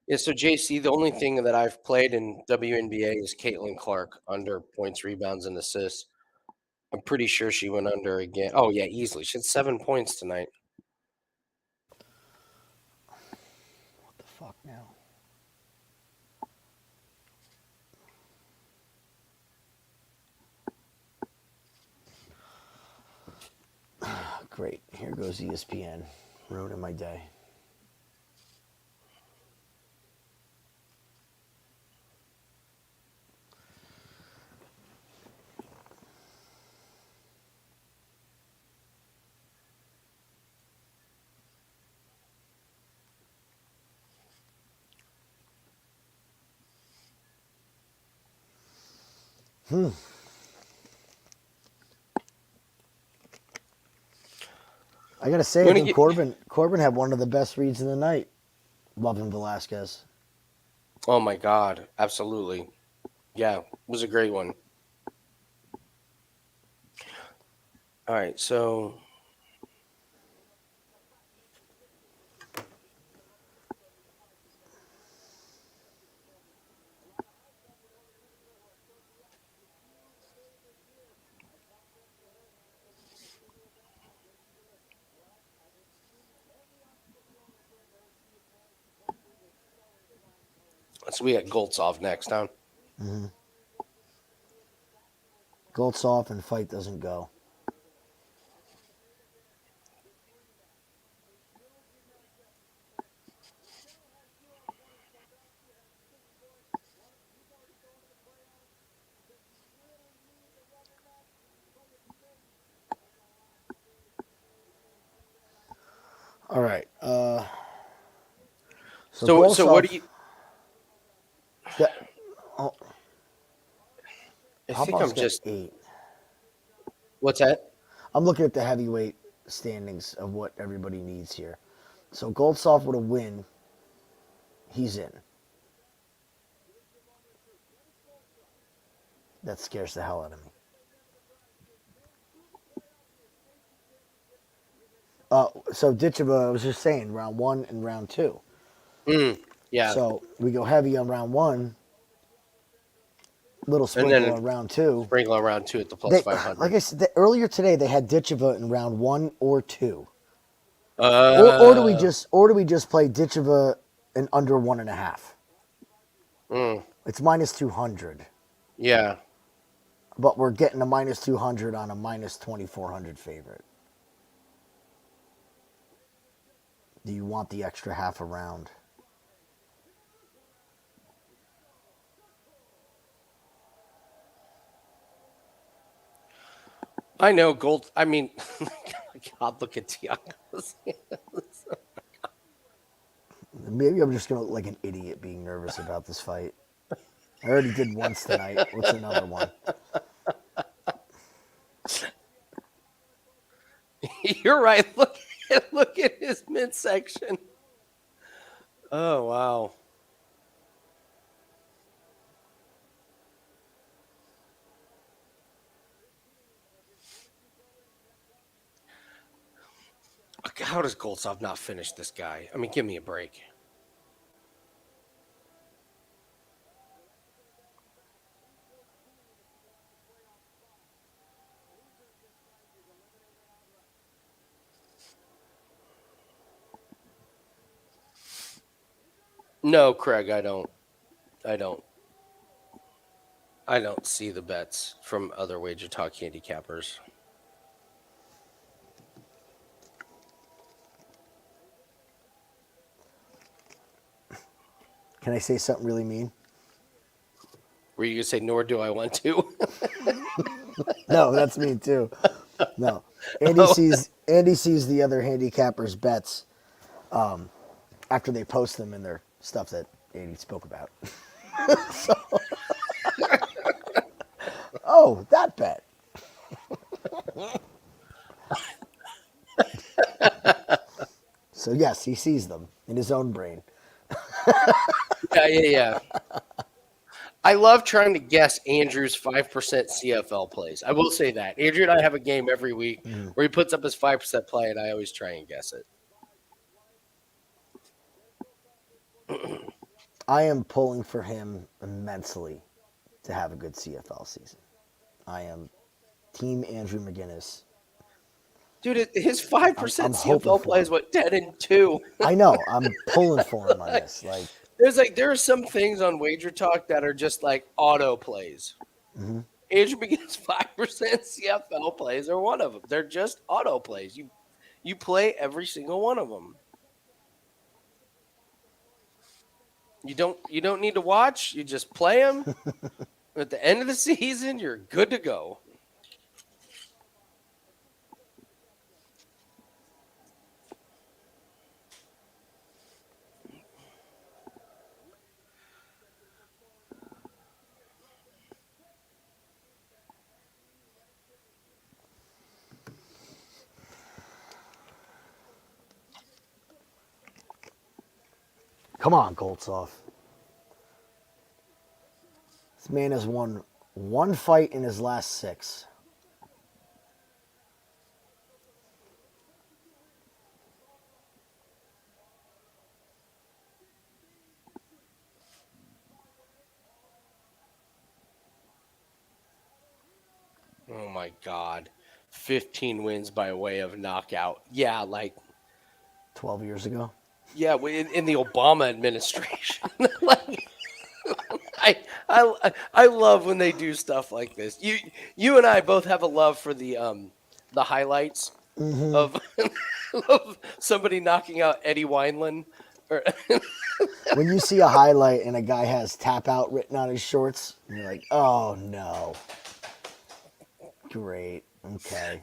Yeah, so JC, the only thing that I've played in WNBA is Caitlin Clark under points, rebounds, and assists. I'm pretty sure she went under again. Oh yeah, easily. She had 7 points tonight. What the fuck now? Great. Here goes ESPN, ruining my day. I gotta say, You I want to think get? Corbin had one of the best reads of the night. Loving Velasquez. Oh my God, absolutely. Yeah, it was a great one. All right, so we got Goltsov next, huh? Goltsov and fight doesn't go. All right. So So what Goltsov. do you? Got, oh, I think Popov's I'm got just. 8. What's that? I'm looking at the heavyweight standings of what everybody needs here. So Goltsov with a win, he's in. That scares the hell out of me. So Ditcheva, I was just saying, round 1 and round 2. Yeah, So we go heavy on round 1, little and sprinkle then on round 2. sprinkle around two at the plus They, like 500. I said, earlier today, they had Ditcheva in round 1 or 2. Or Uh, do we just play Ditcheva in under 1.5? mm, It's minus 200, yeah. but we're getting a minus 200 on a minus 2,400 favorite. Do you want the extra half a round? I know gold. I mean, God, look at Thiago. Maybe I'm just gonna look like an idiot being nervous about this fight. I already did once tonight. What's another one? You're right. Look at his midsection. Oh wow. How does Goltsov not finish this guy? I mean, give me a break. No, Craig, I don't. I don't. I don't see the bets from other Wager Talk handicappers. Can I say something really mean? Were you gonna say, nor do I want to? No, that's mean too. No, Andy Oh. sees the other handicappers' bets after they post them in their stuff that Andy spoke about. So, oh, that bet. So yes, he sees them in his own brain. Yeah. I love trying to guess Andrew's 5% CFL plays. I will say that. Andrew and I have a game every week where he puts up his 5% play, and I always try and guess it. I am pulling for him immensely to have a good CFL season. I am Team Andrew McGinnis. Dude, his 5% I'm hoping CFL for play is him. what, 10-2. I know. I'm pulling for him on this. There are some things on Wager Talk that are just like auto plays. Mm-hmm. Andrew McGinnis 5% CFL plays are one of them. They're just auto plays. You play every single one of them. You don't need to watch. You just play them. At the end of the season, you're good to go. Come on, Goltsov. This man has won one fight in his last 6. Oh my God. 15 wins by way of knockout. Yeah, 12 years ago. yeah, in the Obama administration. Like, I love when they do stuff like this. You and I both have a love for the highlights of of somebody knocking out Eddie Wineland. Or, When you see a highlight and a guy has tap out written on his shorts, you're like, oh no. Great. Okay.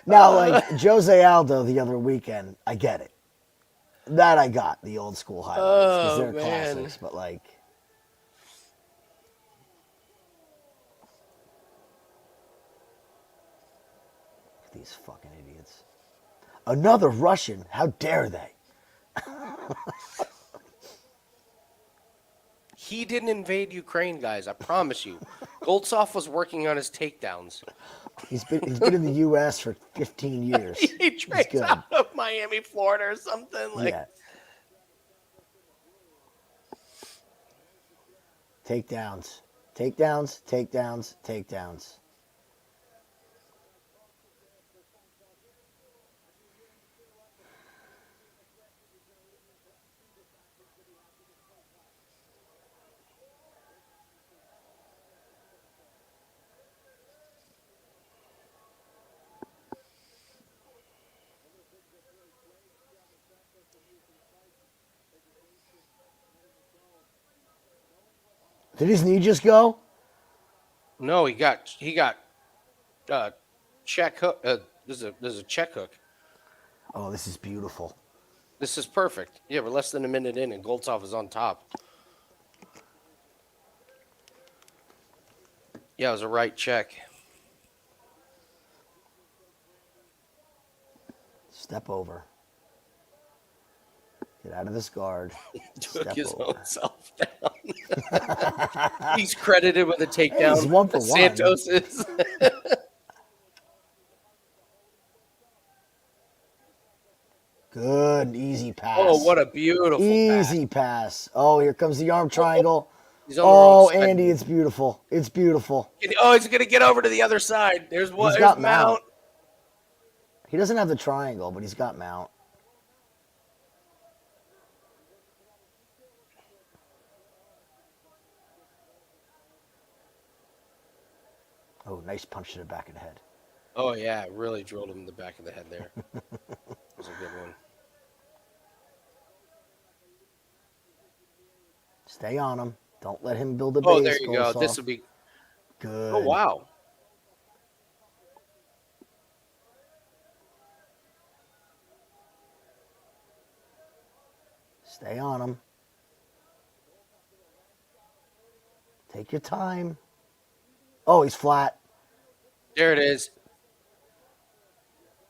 Now, Jose Aldo the other weekend, I get it. That I got, the old school highlights, because they're man. classics, but these fucking idiots. Another Russian, how dare they? He didn't invade Ukraine, guys. I promise you. Goltsov was working on his takedowns. He's been in the U.S. for 15 years. He trains good. out of Miami, Florida, or something Yeah. Takedowns. Takedowns, takedowns, takedowns. Did his knee just go? No, he got check hook. There's a check hook. Oh, this is beautiful. This is perfect. Yeah, we're less than a minute in, and Goltsov is on top. Yeah, it was a right check. Step over. Get out of this guard. Took Step his over. own self down. He's credited with a takedown. He's 1 for 1. Santos is. Good, easy pass. Oh, what a beautiful easy pass. Oh, here comes the arm triangle. He's on the wrong side. Andy, it's beautiful. It's beautiful. Oh, he's going to get over to the other side. There's what? He's There's got mount. He doesn't have the triangle, but he's got mount. Oh, nice punch to the back of the head. Oh, yeah. Really drilled him in the back of the head there. That was a good one. Stay on him. Don't let him build a base. Oh, there you go. Goltsov. This will be good. Oh, wow. Stay on him. Take your time. Oh, he's flat. There it is.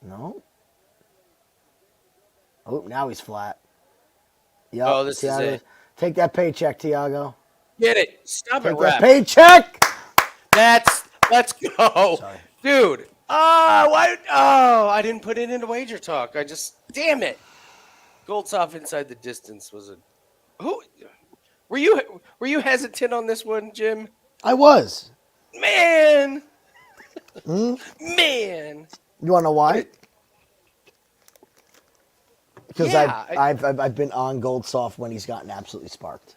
No. Oh, now he's flat. Yep, Oh, this is it. Take that paycheck, Thiago. Get it. Stop Take it, that ref. paycheck. Let's go. Sorry. Dude. I didn't put it into wager talk. Damn it. Goltsov inside the distance was who were you hesitant on this one, Jim? I was. Man. Hmm? Man. You want to know why? Because Yeah, I've been on Goltsov when he's gotten absolutely sparked.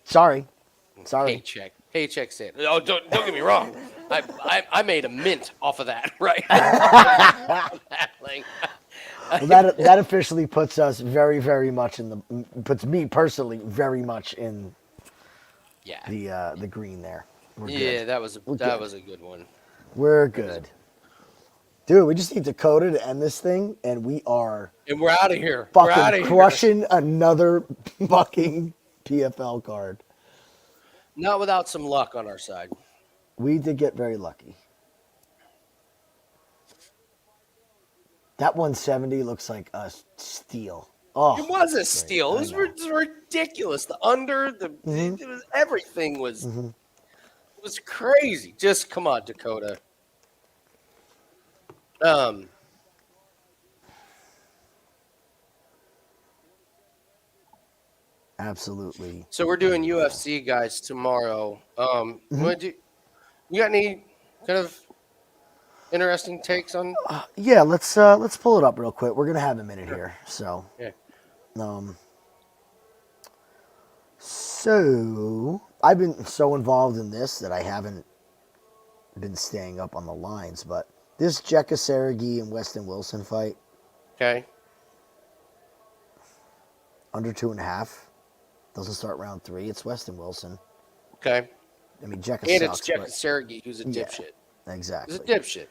Sorry. Paycheck said. Oh, don't get me wrong. I made a mint off of that, right? Well, that officially puts us very, very much puts me personally very much in the green there. We're good. That was a good one. We're good. Dude, we just need Dakota to end this thing, and we're out of here. fucking crushing another fucking PFL card. Not without some luck on our side. We did get very lucky. That 170 looks like a steal. Oh, It was a steal. It was ridiculous. The under, Mm-hmm. it was everything was it was crazy. Just come on, Dakota. absolutely. So we're doing UFC guys tomorrow. You got any kind of interesting takes on? Yeah, let's pull it up real quick. We're gonna have a minute here. So, Yeah. So I've been so involved in this that I haven't been staying up on the lines. But this Jekka Saragi and Weston Wilson fight, Okay. under 2.5, doesn't start round 3. It's Weston Wilson. Okay. I mean, Jekka And sucks. it's Jeff but- Sergey, who's a dipshit. Exactly. He's a dipshit.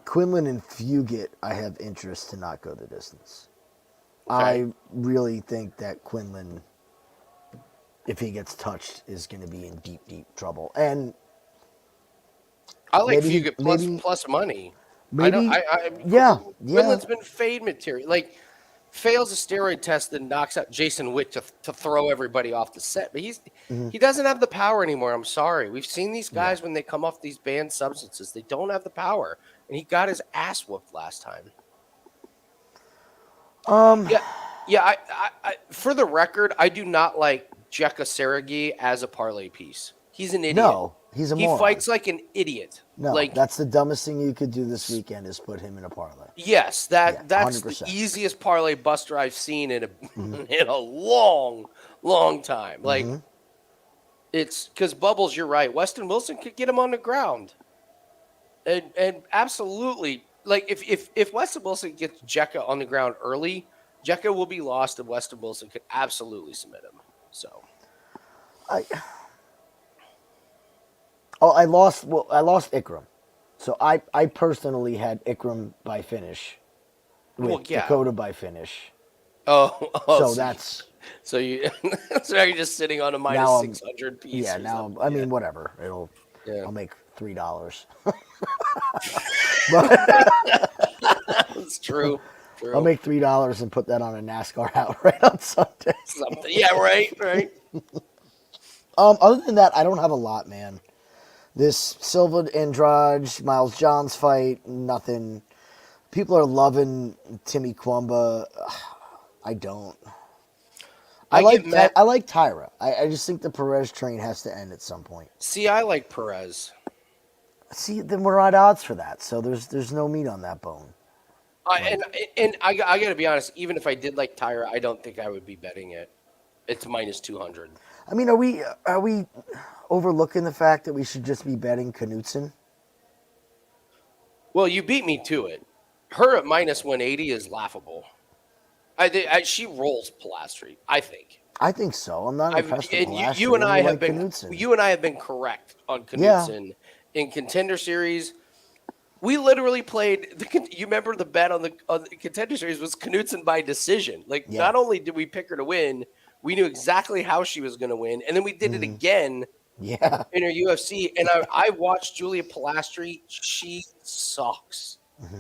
Quinlan and Fugit, I have interest to not go the distance. Okay. I really think that Quinlan, if he gets touched, is going to be in deep, deep trouble. And I like maybe- Fugit maybe- plus money. maybe, Yeah. yeah. Quinlan's been fade material. Like, fails a steroid test and knocks out Jason Witt to throw everybody off the set. But he doesn't have the power anymore. I'm sorry. We've seen these guys when they come off these banned substances. They don't have the power. And he got his ass whooped last time. Yeah. I for the record, I do not like Jekka Saragi as a parlay piece. He's an idiot. No, he's a moron. He fights like an idiot. No, like that's the dumbest thing you could do this weekend is put him in a parlay. yes, that's 100%. the easiest parlay buster I've seen in a long, long time. Like it's because Bubbles, you're right. Weston Wilson could get him on the ground, and absolutely. Like if Weston Wilson gets Jekka on the ground early, Jekka will be lost, and Weston Wilson could absolutely submit him. So I lost Ikram. So I personally had Ikram by finish with Dakota by finish. So that's so you so now you're just sitting on a now minus I'm- 600 piece. yeah. or Now something. I mean whatever. Yeah. I'll make $3. It's true. I'll make $3 and put that on a NASCAR outright on Sunday. something. Yeah, right. Other than that, I don't have a lot, man. This Silva Andrade, Miles Johns fight, nothing. People are loving Timmy Kwamba. I don't. I get mad. like Tyra. I just think the Perez train has to end at some point. See, I like Perez. See, then we're at odds for that. So there's no meat on that bone. And I got to be honest. Even if I did like Tyra, I don't think I would be betting it. It's minus 200. I mean, are we overlooking the fact that we should just be betting Knudsen? Well, you beat me to it. Her at minus 180 is laughable. She rolls Pilastri, I think. I think so. I'm not impressed with Pilastri. You and I have been Knudsen. you and I have been correct on Knudsen in Contender Series. We literally played. You remember the bet on the Contender Series was Knudsen by decision. Like, not only did we pick her to win, we knew exactly how she was going to win, and then we did it again. Yeah. In her UFC, and I watched Julia Pilastri. She sucks. Mm-hmm.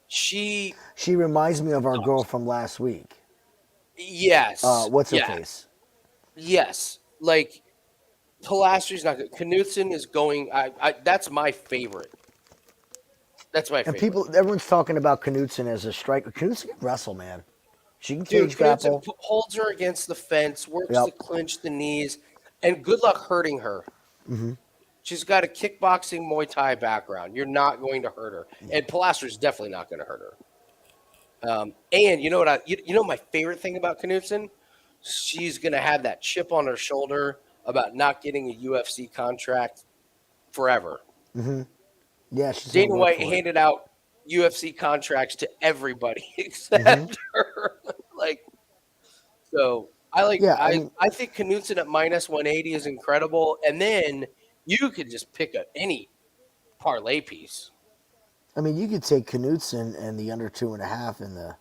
She reminds me of our girl from last week. Yes. What's her face? Yes. Like, Pilastri's not good. Knudsen is going. That's my favorite. That's my favorite. And everyone's talking about Knudsen as a striker. Knudsen can wrestle, man. She can cage grapple. Holds her against the fence, works to clinch the knees, and good luck hurting her. Mm-hmm. She's got a kickboxing Muay Thai background. You're not going to hurt her, and Pilastri's definitely not going to hurt her. And you know what? My favorite thing about Knudsen, she's going to have that chip on her shoulder about not getting a UFC contract forever. Mm-hmm. Yeah, Dana White handed out UFC contracts to everybody except her. So I think Knudsen at minus 180 is incredible, and then you could just pick any parlay piece. I mean, you could take Knudsen and the under 2.5 in the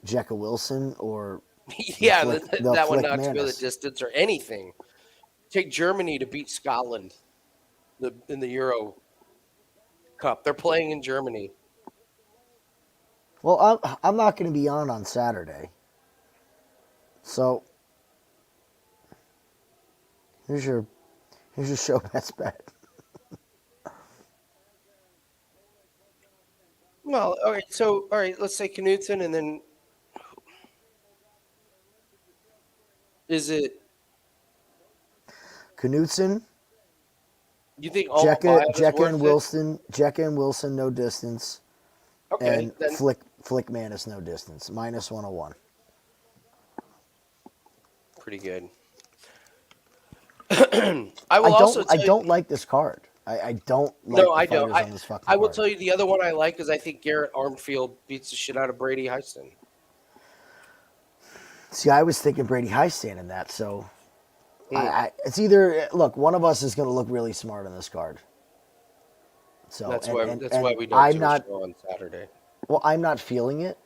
Jekka Wilson or that one not to go the distance or anything. Take Germany to beat Scotland in the Euro Cup. They're playing in Germany. Well, I'm not going to be on Saturday. So here's your show best bet. Well, all right. Let's say Knudsen, and then is it Knudsen? You think all Jekka and Wilson, no distance. Okay, and Flick Manus, no distance. Minus 101. Pretty good. I don't like this card. I don't like the fighters on this fucking I will card. tell you the other one I like is I think Garrett Armfield beats the shit out of Brady Heiston. See, I was thinking Brady Heistan in that, so it's either one of us is going to look really smart on this card. So that's why we don't do a show on Saturday. Well, I'm not feeling it.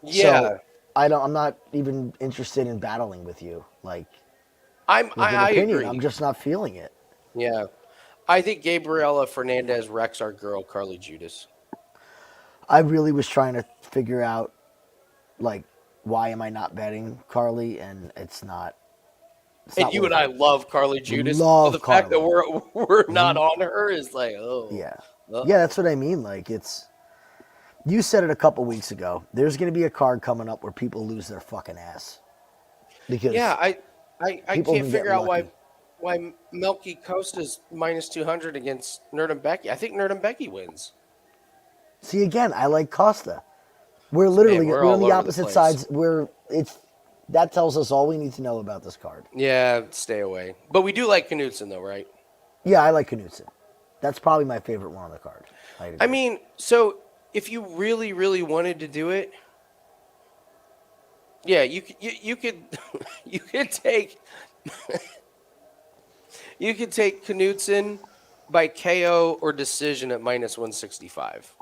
Yeah. So I'm not even interested in battling with you. Like, I agree. I'm just not feeling it. Yeah. I think Gabriela Fernandez wrecks our girl, Carly Judas. I really was trying to figure out, like, why am I not betting Carly, and it's not. And you and I love Carly Judas. Love so the Carly. fact that we're not on her is like, oh. Yeah. Yeah, that's what I mean. Like, it's. You said it a couple weeks ago. There's going to be a card coming up where people lose their fucking ass. Because I can't figure out why Melky Costa's minus 200 against Nerdum-Becky. I think Nerdum-Becky wins. See, again, I like Costa. We're literally we're on the opposite sides. That tells us all we need to know about this card. Yeah, stay away. But we do like Knudsen, though, right? Yeah, I like Knudsen. That's probably my favorite one on the card. I mean, so if you really, really wanted to do it, yeah, you could take you could take Knudsen by KO or decision at minus 165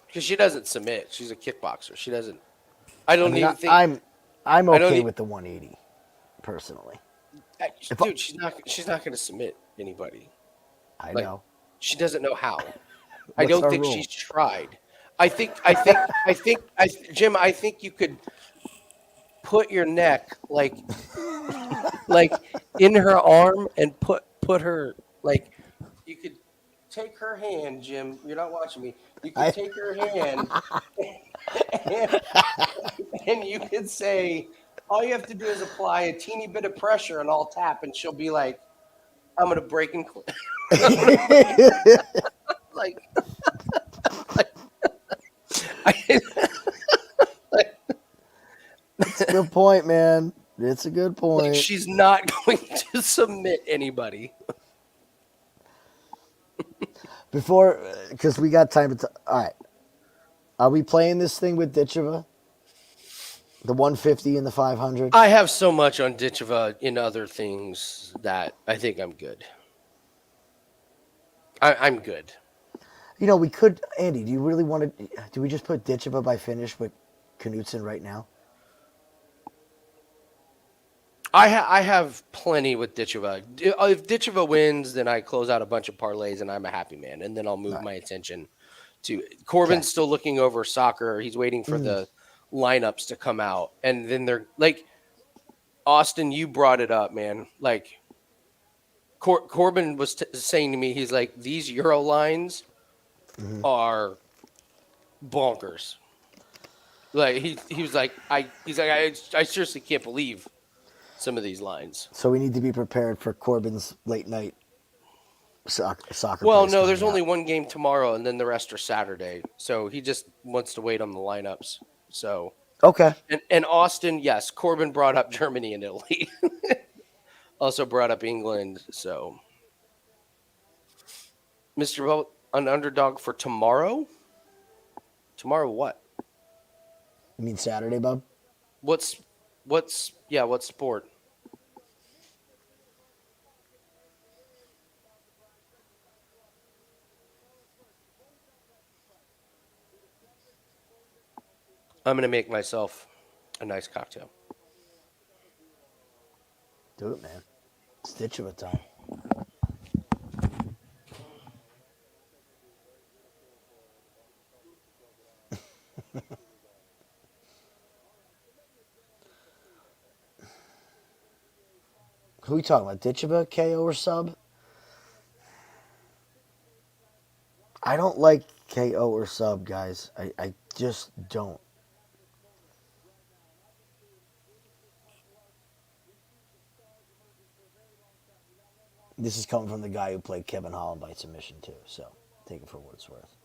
because she doesn't submit. She's a kickboxer. She doesn't. I'm okay with the 180 personally. Dude, she's not going to submit anybody. I know. She doesn't know how. I don't think she's tried. Jim, I think you could put your neck like in her arm and put her Like, you could take her hand, Jim. You're not watching me. You could I take her hand, and, and you could say, all you have to do is apply a teeny bit of pressure, and I'll tap, and she'll be like, I'm gonna break and like, I, It's a good point, man. It's a good like point. she's not going to submit anybody. Before, because we got time to. All right. Are we playing this thing with Ditcheva? The 150 and the 500? I have so much on Ditcheva in other things that I think I'm good. I'm good. You know, we could. Andy, do you really want to. Do we just put Ditcheva by finish with Knutson right now? I have plenty with Ditcheva. If Ditcheva wins, then I close out a bunch of parlays and I'm a happy man. And then I'll move my attention to Corbin's still looking over soccer. He's waiting for the lineups to come out. And then they're like, Austin, you brought it up, man. Like, Corbin was saying to me, he's like, these Euro lines are bonkers. Like, he was like, I seriously can't believe some of these lines. So we need to be prepared for Corbin's late night soccer. Well, plays no, there's coming only up. one game tomorrow, and then the rest are Saturday. So he just wants to wait on the lineups. So Okay. and Austin, yes, Corbin brought up Germany and Italy. Also brought up England. So Mr. Bell, an underdog for tomorrow? Tomorrow what? You mean Saturday, bub? What sport? I'm gonna make myself a nice cocktail. Do it, man. Stitch of a time. Who are we talking about? Ditcheva, KO, or sub? I don't like KO or sub, guys. I just don't. This is coming from the guy who played Kevin Holland by submission, too. So take it for what it's worth.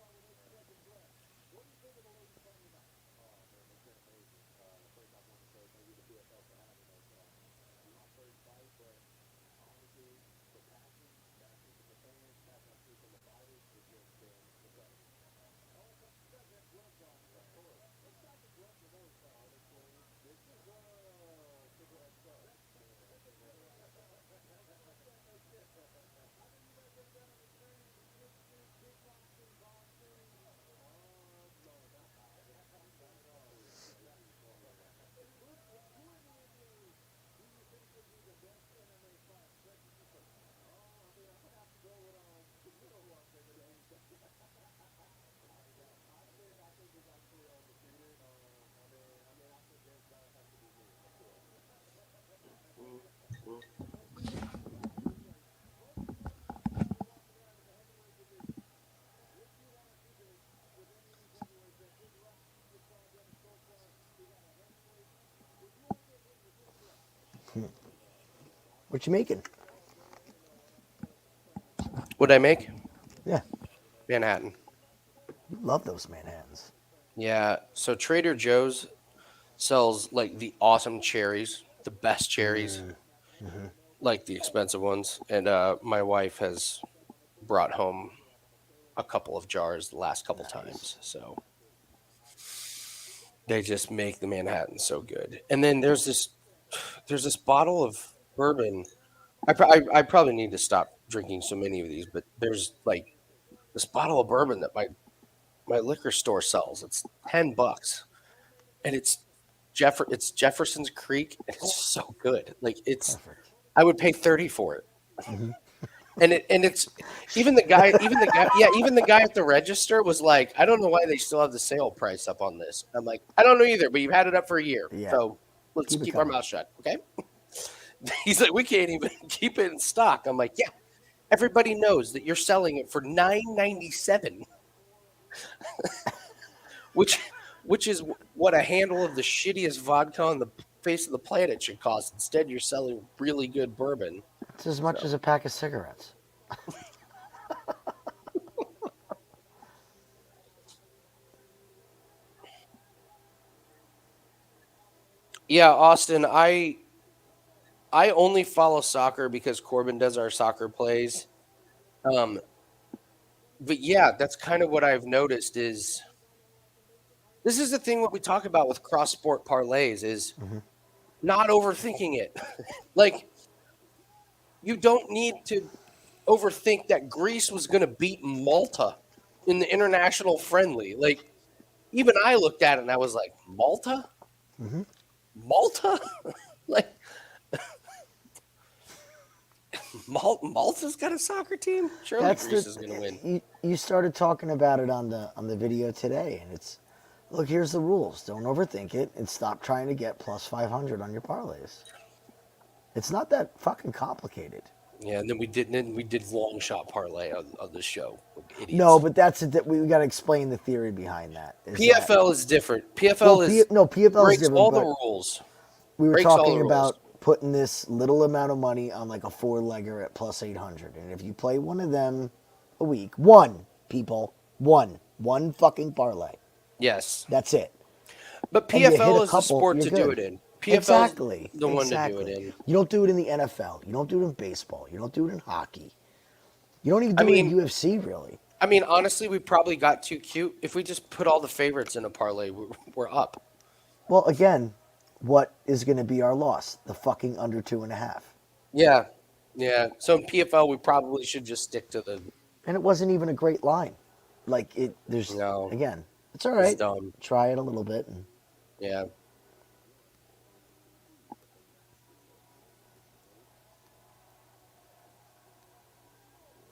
What you making? What'd I make? Yeah, Manhattan. you love those Manhattans. Yeah. So Trader Joe's sells like the awesome cherries, the best cherries, like the expensive ones. And my wife has brought home a couple of jars the last couple times. So they just make the Manhattan so good. And then there's this bottle of bourbon. I probably need to stop drinking so many of these, but there's like this bottle of bourbon that my liquor store sells. It's $10, and it's Jefferson's Creek, and it's so good. Like Perfect. I would pay 30 for it. And it's even the guy at the register was like, I don't know why they still have the sale price up on this. I'm like, I don't know either, but you've had it up for a year, Yeah. so let's Keep it keep our coming. mouth shut, okay? He's like, we can't even keep it in stock. I'm like, yeah, everybody knows that you're selling it for $9.97, which which is what a handle of the shittiest vodka on the face of the planet should cost. Instead, you're selling really good bourbon. It's as much as a pack of cigarettes. Yeah, Austin, I only follow soccer because Corbin does our soccer plays. Um, but yeah, that's kind of what I've noticed is this is the thing what we talk about with cross sport parlays is Mm-hmm. not overthinking it. Like you don't need to overthink that Greece was going to beat Malta in the international friendly. Like even I looked at it and I was like, Malta? Mm-hmm. Malta? Like Malta's got a soccer team? Surely That's Greece is going to win. you started talking about it on the video today, and it's look. Here's the rules. Don't overthink it, and stop trying to get plus 500 on your parlays. It's not that fucking complicated. Yeah, and then we did long shot parlay on the show. Idiots. No, but we got to explain the theory behind that. PFL is different. PFL well, is PFL is breaks different. all the but rules. we were breaks all talking the about rules. putting this little amount of money on like a 4-legger at plus 800, and if you play one of them a week, one fucking parlay. Yes, That's it. but And you hit PFL a is the couple, sport you're to good. do it in. PFL Exactly. the one exactly. to do it in. You don't do it in the NFL. You don't do it in baseball. You don't do it in hockey. You don't even I do it in mean- UFC, really. I mean, honestly, we probably got too cute. If we just put all the favorites in a parlay, we're up. Well, again, what is going to be our loss? The fucking under 2.5. Yeah, yeah. So in PFL, we probably should just stick to the. And it wasn't even a great line. Like, No. again, it's all It's right. dumb. Try it a little bit. And Yeah.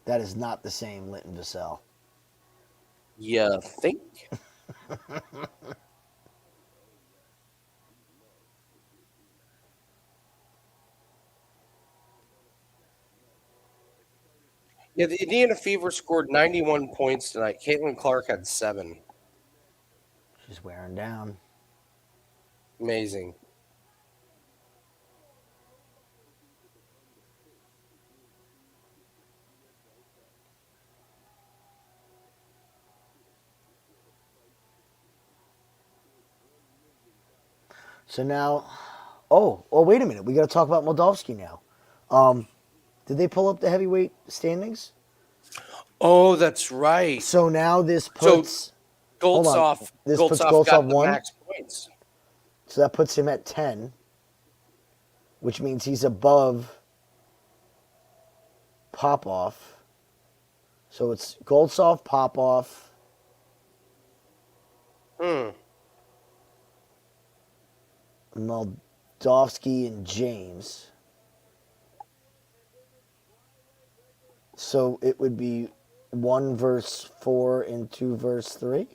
that is not the same Linton Vassell. Yeah. Think. Yeah, the Indiana Fever scored 91 points tonight. Caitlin Clark had 7. She's wearing down. Amazing. So now, wait a minute. We got to talk about Moldavsky now. Did they pull up the heavyweight standings? Oh, that's right. So now this puts hold on. Goltsov. This puts Goltsov Goltsov got the 1? max points. So that puts him at 10, which means he's above Popov. So it's Goltsov, Popov, Moldavsky, and James. So it would be 1 verse 4 and 2 verse 3.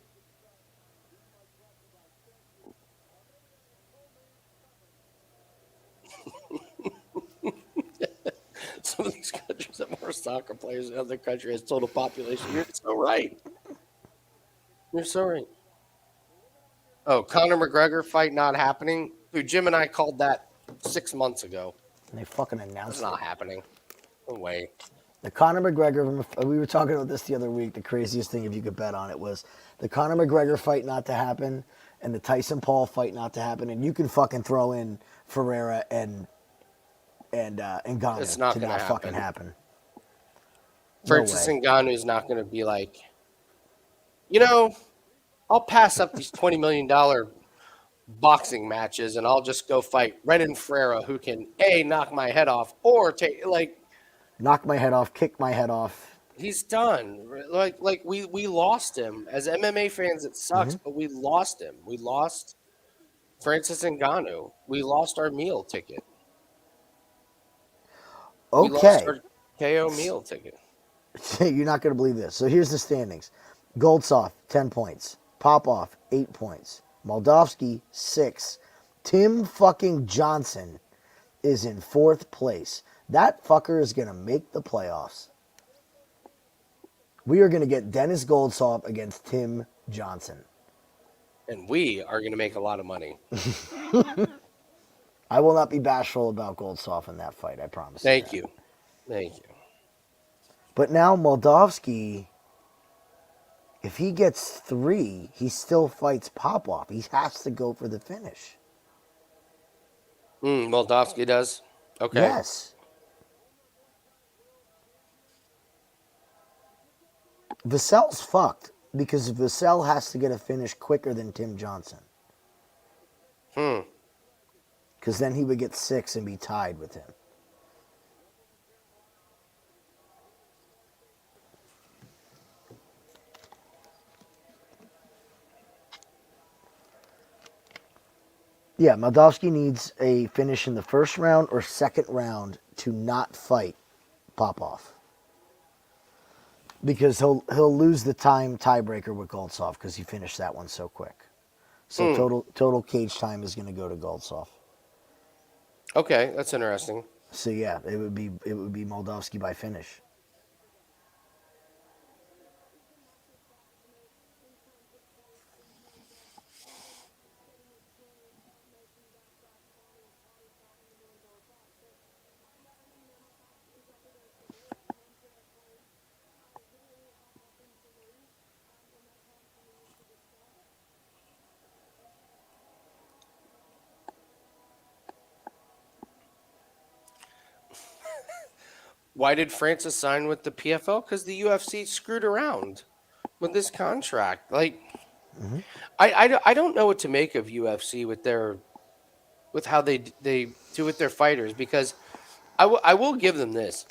Some of these countries have more soccer players than other countries total population. You're so right. You're so right. Oh, Conor McGregor fight not happening? Dude, Jim and I called that 6 months ago. And they fucking It's announced not it. happening. No way. The Conor McGregor, we were talking about this the other week. The craziest thing, if you could bet on it, was the Conor McGregor fight not to happen and the Tyson Paul fight not to happen. And you can fucking throw in Ferreira and Ngannou It's not to gonna not fucking happen. happen. Francis way. Ngannou is not going to be like, I'll pass up these $20 million boxing matches and I'll just go fight Renan Ferreira, who can A, knock my head off, or take, Knock my head off, kick my head off. he's done. Like we lost him. As MMA fans, it sucks, but we lost him. We lost Francis Ngannou. We lost our meal ticket. We lost Okay. our KO meal ticket. You're not going to believe this. So here's the standings. Goltsov, 10 points. Popov, 8 points. Moldavsky, 6. Tim fucking Johnson is in 4th place. That fucker is going to make the playoffs. We are going to get Dennis Goltsov against Tim Johnson. And we are going to make a lot of money. I will not be bashful about Goltsov in that fight. I promise. Thank you. Thank you. But now Moldavsky, if he gets 3, he still fights Popov. He has to go for the finish. Moldavsky does? Okay. Yes. Vassell's fucked because Vassell has to get a finish quicker than Tim Johnson. Because then he would get 6 and be tied with him. Yeah, Moldavsky needs a finish in the first round or second round to not fight Popov. Because he'll lose the tiebreaker with Goltsov because he finished that one so quick. So total cage time is going to go to Goltsov. Okay, that's interesting. So yeah, it would be Moldavsky by finish. Why did Francis sign with the PFL? Because the UFC screwed around with this contract. Like, I don't know what to make of UFC with how they do with their fighters, because I will give them this.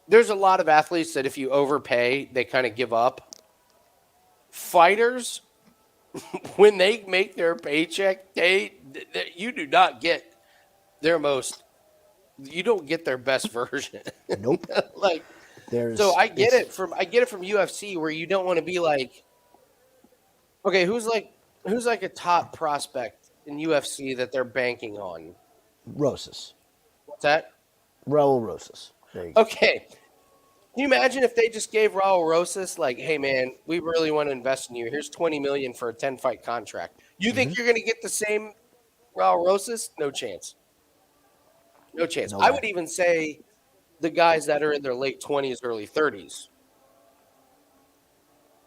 There's a lot of athletes that if you overpay, they kind of give up. Fighters, when they make their paycheck, you do not get their most. You don't get their best version. Nope. Like, so I get it from UFC, where you don't want to be like, okay, who's like a top prospect in UFC that they're banking on? Rosas. What's that? Raul Rosas. There you go. Okay. Can you imagine if they just gave Raul Rosas, like, hey man, we really want to invest in you. Here's $20 million for a 10-fight contract. You think you're going to get the same Raul Rosas? No chance. No chance. No I way. would even say the guys that are in their late 20s, early 30s.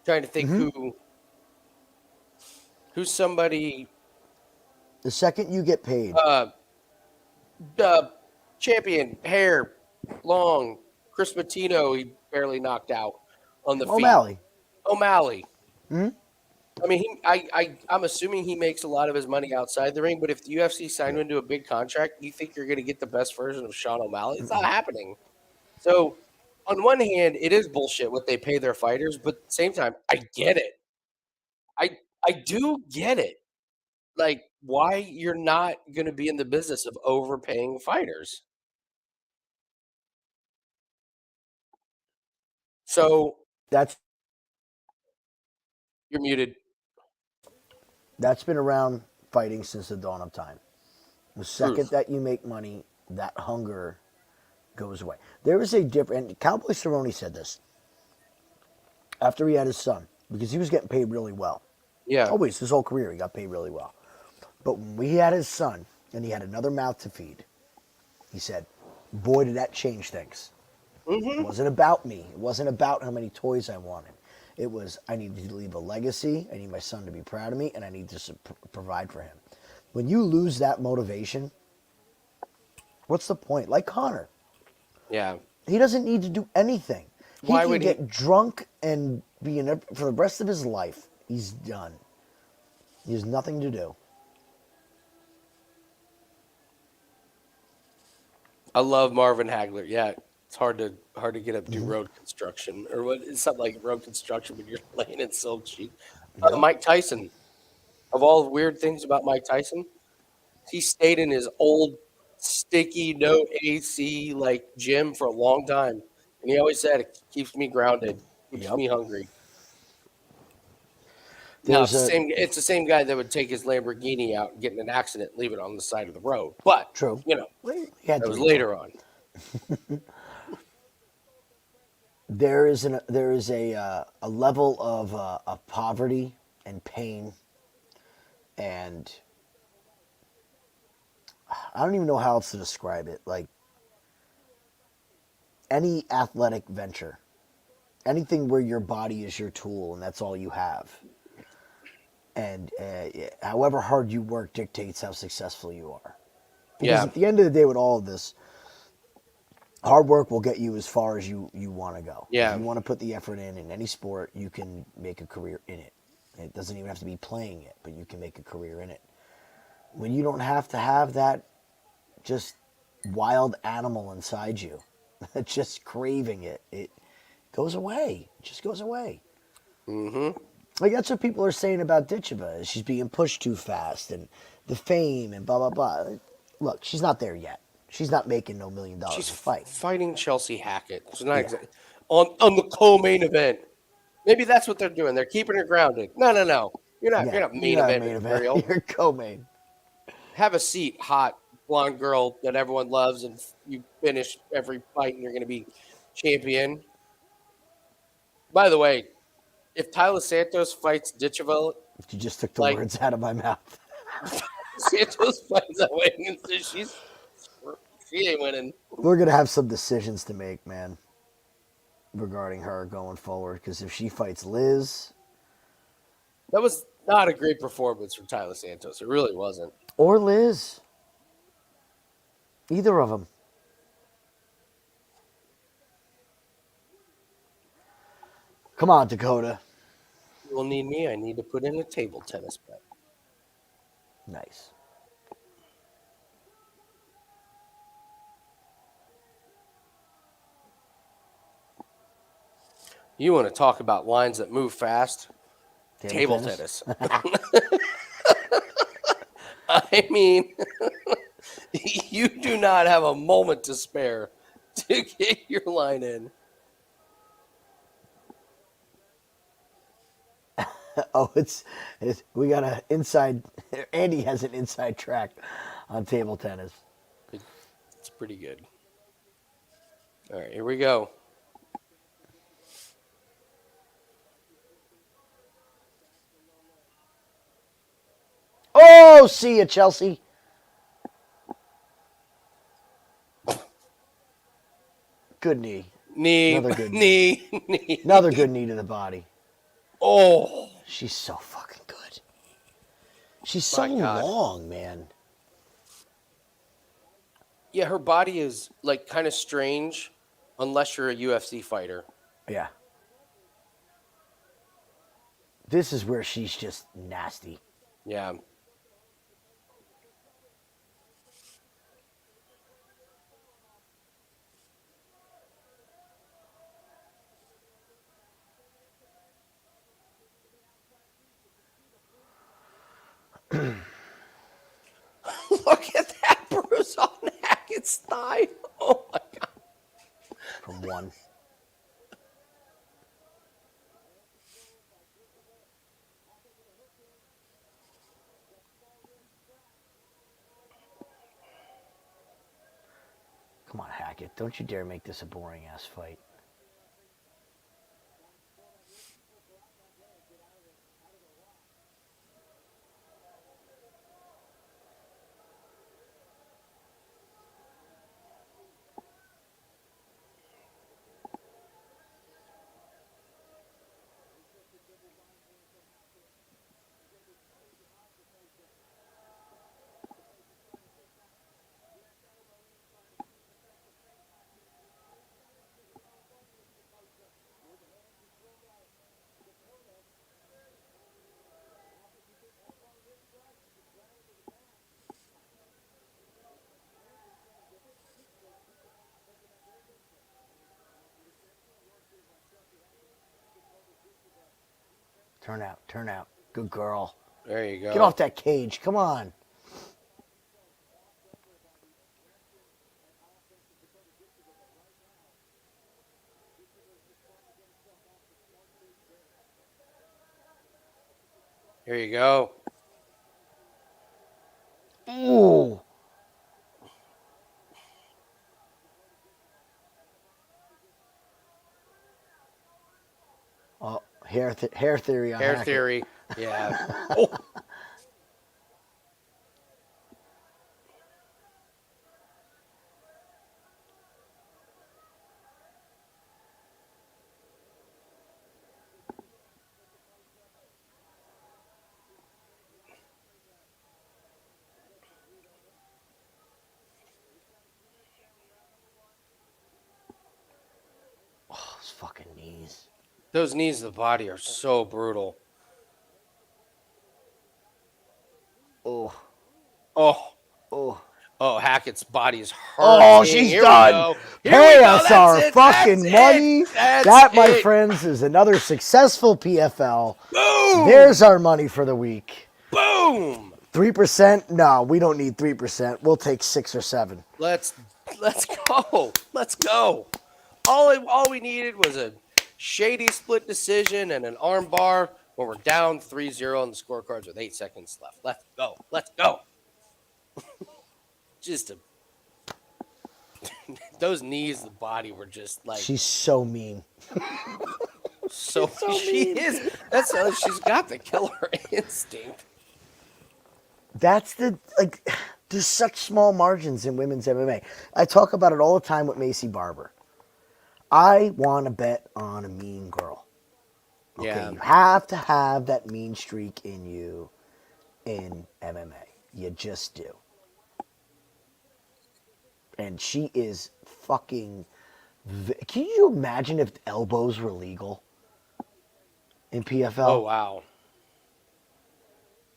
Trying to think who's somebody. The second you get paid. Champion, hair, long, Chris Matino, he barely knocked out on the O'Malley. feet. O'Malley. I mean, I'm assuming he makes a lot of his money outside the ring, but if the UFC signed him to a big contract, you think you're going to get the best version of Sean O'Malley? It's not happening. So, on one hand, it is bullshit what they pay their fighters, but at the same time, I get it. I do get it. Like, why you're not going to be in the business of overpaying fighters. So, That's you're muted. been around fighting since the dawn of time. The second that you make money, that hunger goes away. There is a different, and Cowboy Cerrone said this after he had his son, because he was getting paid really well. Yeah. Always, his whole career, he got paid really well. But when he had his son, and he had another mouth to feed, he said, boy, did that change things. It wasn't about me. It wasn't about how many toys I wanted. It was, I need to leave a legacy, I need my son to be proud of me, and I need to provide for him. When you lose that motivation, what's the point? Like Connor. Yeah. He doesn't need to do anything. Why He would can he- get drunk and be in it for the rest of his life. He's done. He has nothing to do. I love Marvin Hagler. Yeah, it's hard to get up do road construction, or what? It's not like road construction when you're laying in silk sheet. Mike Tyson. Of all the weird things about Mike Tyson, he stayed in his old sticky, no AC like gym for a long time, and he always said it keeps me grounded, keeps me hungry. Now it's the same guy that would take his Lamborghini out and get in an accident, and leave it on the side of the road. But True. you know, He had that to was be later on. there is a level of poverty and pain, and I don't even know how else to describe it. Like any athletic venture, anything where your body is your tool and that's all you have, and however hard you work dictates how successful you are. Because Yeah. at the end of the day, with all of this, hard work will get you as far as you want to go. If Yeah. you want to put the effort in any sport, you can make a career in it. It doesn't even have to be playing it, but you can make a career in it. When you don't have to have that just wild animal inside you, just craving it, it goes away. It just goes away. Mm-hmm. Like that's what people are saying about Ditcheva. She's being pushed too fast and the fame and blah blah blah. Look, she's not there yet. She's not making no $1 million She's a fight. fighting Chelsea Hackett. It's not Yeah. exactly on the co-main event. Maybe that's what they're doing. They're keeping her grounded. No, no, no. You're Yeah, not you're main not a event main event. material. You're co-main. Have a seat, hot blonde girl that everyone loves, and you finish every fight, and you're going to be champion. By the way, if Tyler Santos fights Ditcheva, You just took the like words out of my mouth. Santos fights that way, and says she ain't winning. We're gonna have some decisions to make, man, regarding her going forward. Because if she fights Liz That was not a great performance from Tyler Santos. It really wasn't. or Liz, either of them. Come on, Dakota. You will need me. I need to put in a table tennis bet. Nice. You want to talk about lines that move fast? Table tennis. I mean, you do not have a moment to spare to get your line in. Oh, it's we got an inside. Andy has an inside track on table tennis. It's pretty good. All right, here we go. Oh, see ya, Chelsea. Good knee. Knee, Another good knee. knee. Another good knee to the body. Oh, She's so fucking good. She's so my God. long, man. Yeah, her body is like kind of strange unless you're a UFC fighter. Yeah. This is where she's just nasty. Yeah. Look at that bruise on Hackett's thigh. Oh my God. From one. Come on, Hackett. Don't you dare make this a boring ass fight. Turn out. Turn out. Good girl. There you go. Get off that cage. Come on. Here you go. Ooh. Hair theory on Hair Hackett. theory. Yeah. Oh. Oh, those fucking knees. Those knees of the body are so brutal. Oh, Oh. oh. Oh, Hackett's body is hurting. Oh, she's Here done. we go. Here Pay we go. us That's our it. fucking That's money. It. That's that, my it. friends, is another successful PFL. Boom. There's our money for the week. Boom. 3%? No, we don't need 3%. We'll take 6 or 7. Let's go. Let's go. All we needed was a shady split decision and an arm bar when we're down 3-0 on the scorecards with 8 seconds left. Let's go. Let's go. Just those knees, the body were just like She's so mean. so she is. She's got the killer instinct. That's there's such small margins in women's MMA. I talk about it all the time with Macy Barber. I want to bet on a mean girl. Okay, Yeah. you have to have that mean streak in you in MMA. You just do. And she is fucking... Can you imagine if elbows were legal in PFL? Oh wow.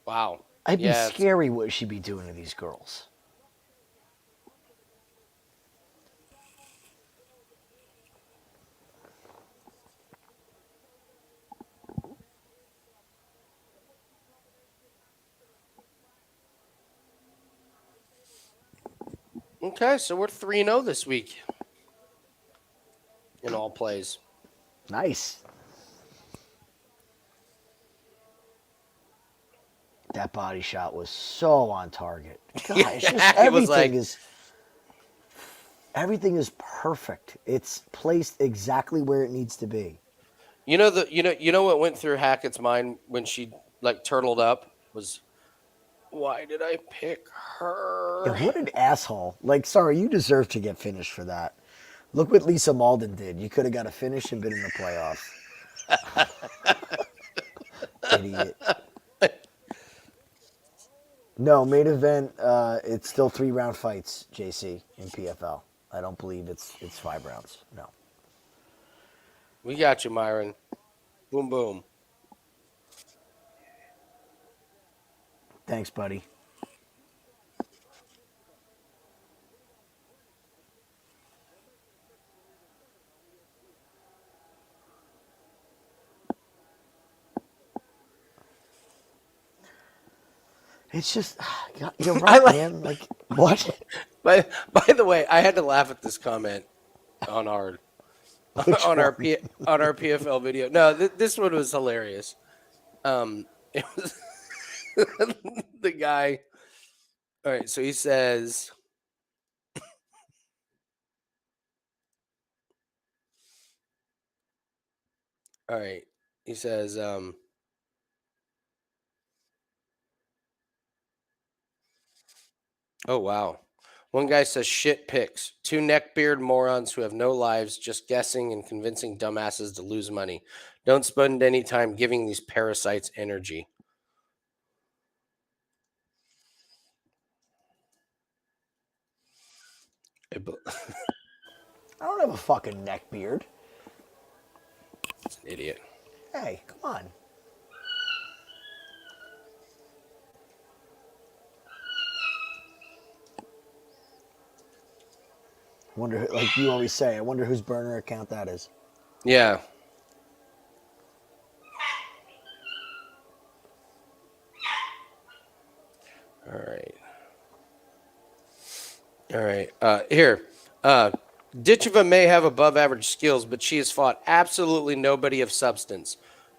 Wow. I'd be Yeah, scary what she'd be doing to these girls. Okay, so we're 3-0 this week in all plays. Nice. That body shot was so on target. God, it's just It was like- everything is perfect. It's placed exactly where it needs to be. You know what went through Hackett's mind when she like turtled up was, why did I pick her? And what an asshole. Like, sorry, you deserve to get finished for that. Look what Lisa Mauldin did. You could have got a finish and been in the playoffs. Idiot. No, main event, it's still 3-round fights, JC, in PFL. I don't believe it's 5 rounds. No. We got you, Myron. Boom, boom. Thanks, buddy. It's just, you're right, man. Like, what? By the way, I had to laugh at this comment on our PFL video. No, this one was hilarious. It was the guy. All right, so he says, all right, he says, oh wow. One guy says shit picks. 2 neckbeard morons who have no lives, just guessing and convincing dumbasses to lose money. Don't spend any time giving these parasites energy. I don't have a fucking neck beard. It's an idiot. Hey, come on. Wonder, like you always say, I wonder whose burner account that is. Yeah. All right. All right. Here. Ditcheva may have above average skills, but she has fought absolutely nobody of substance.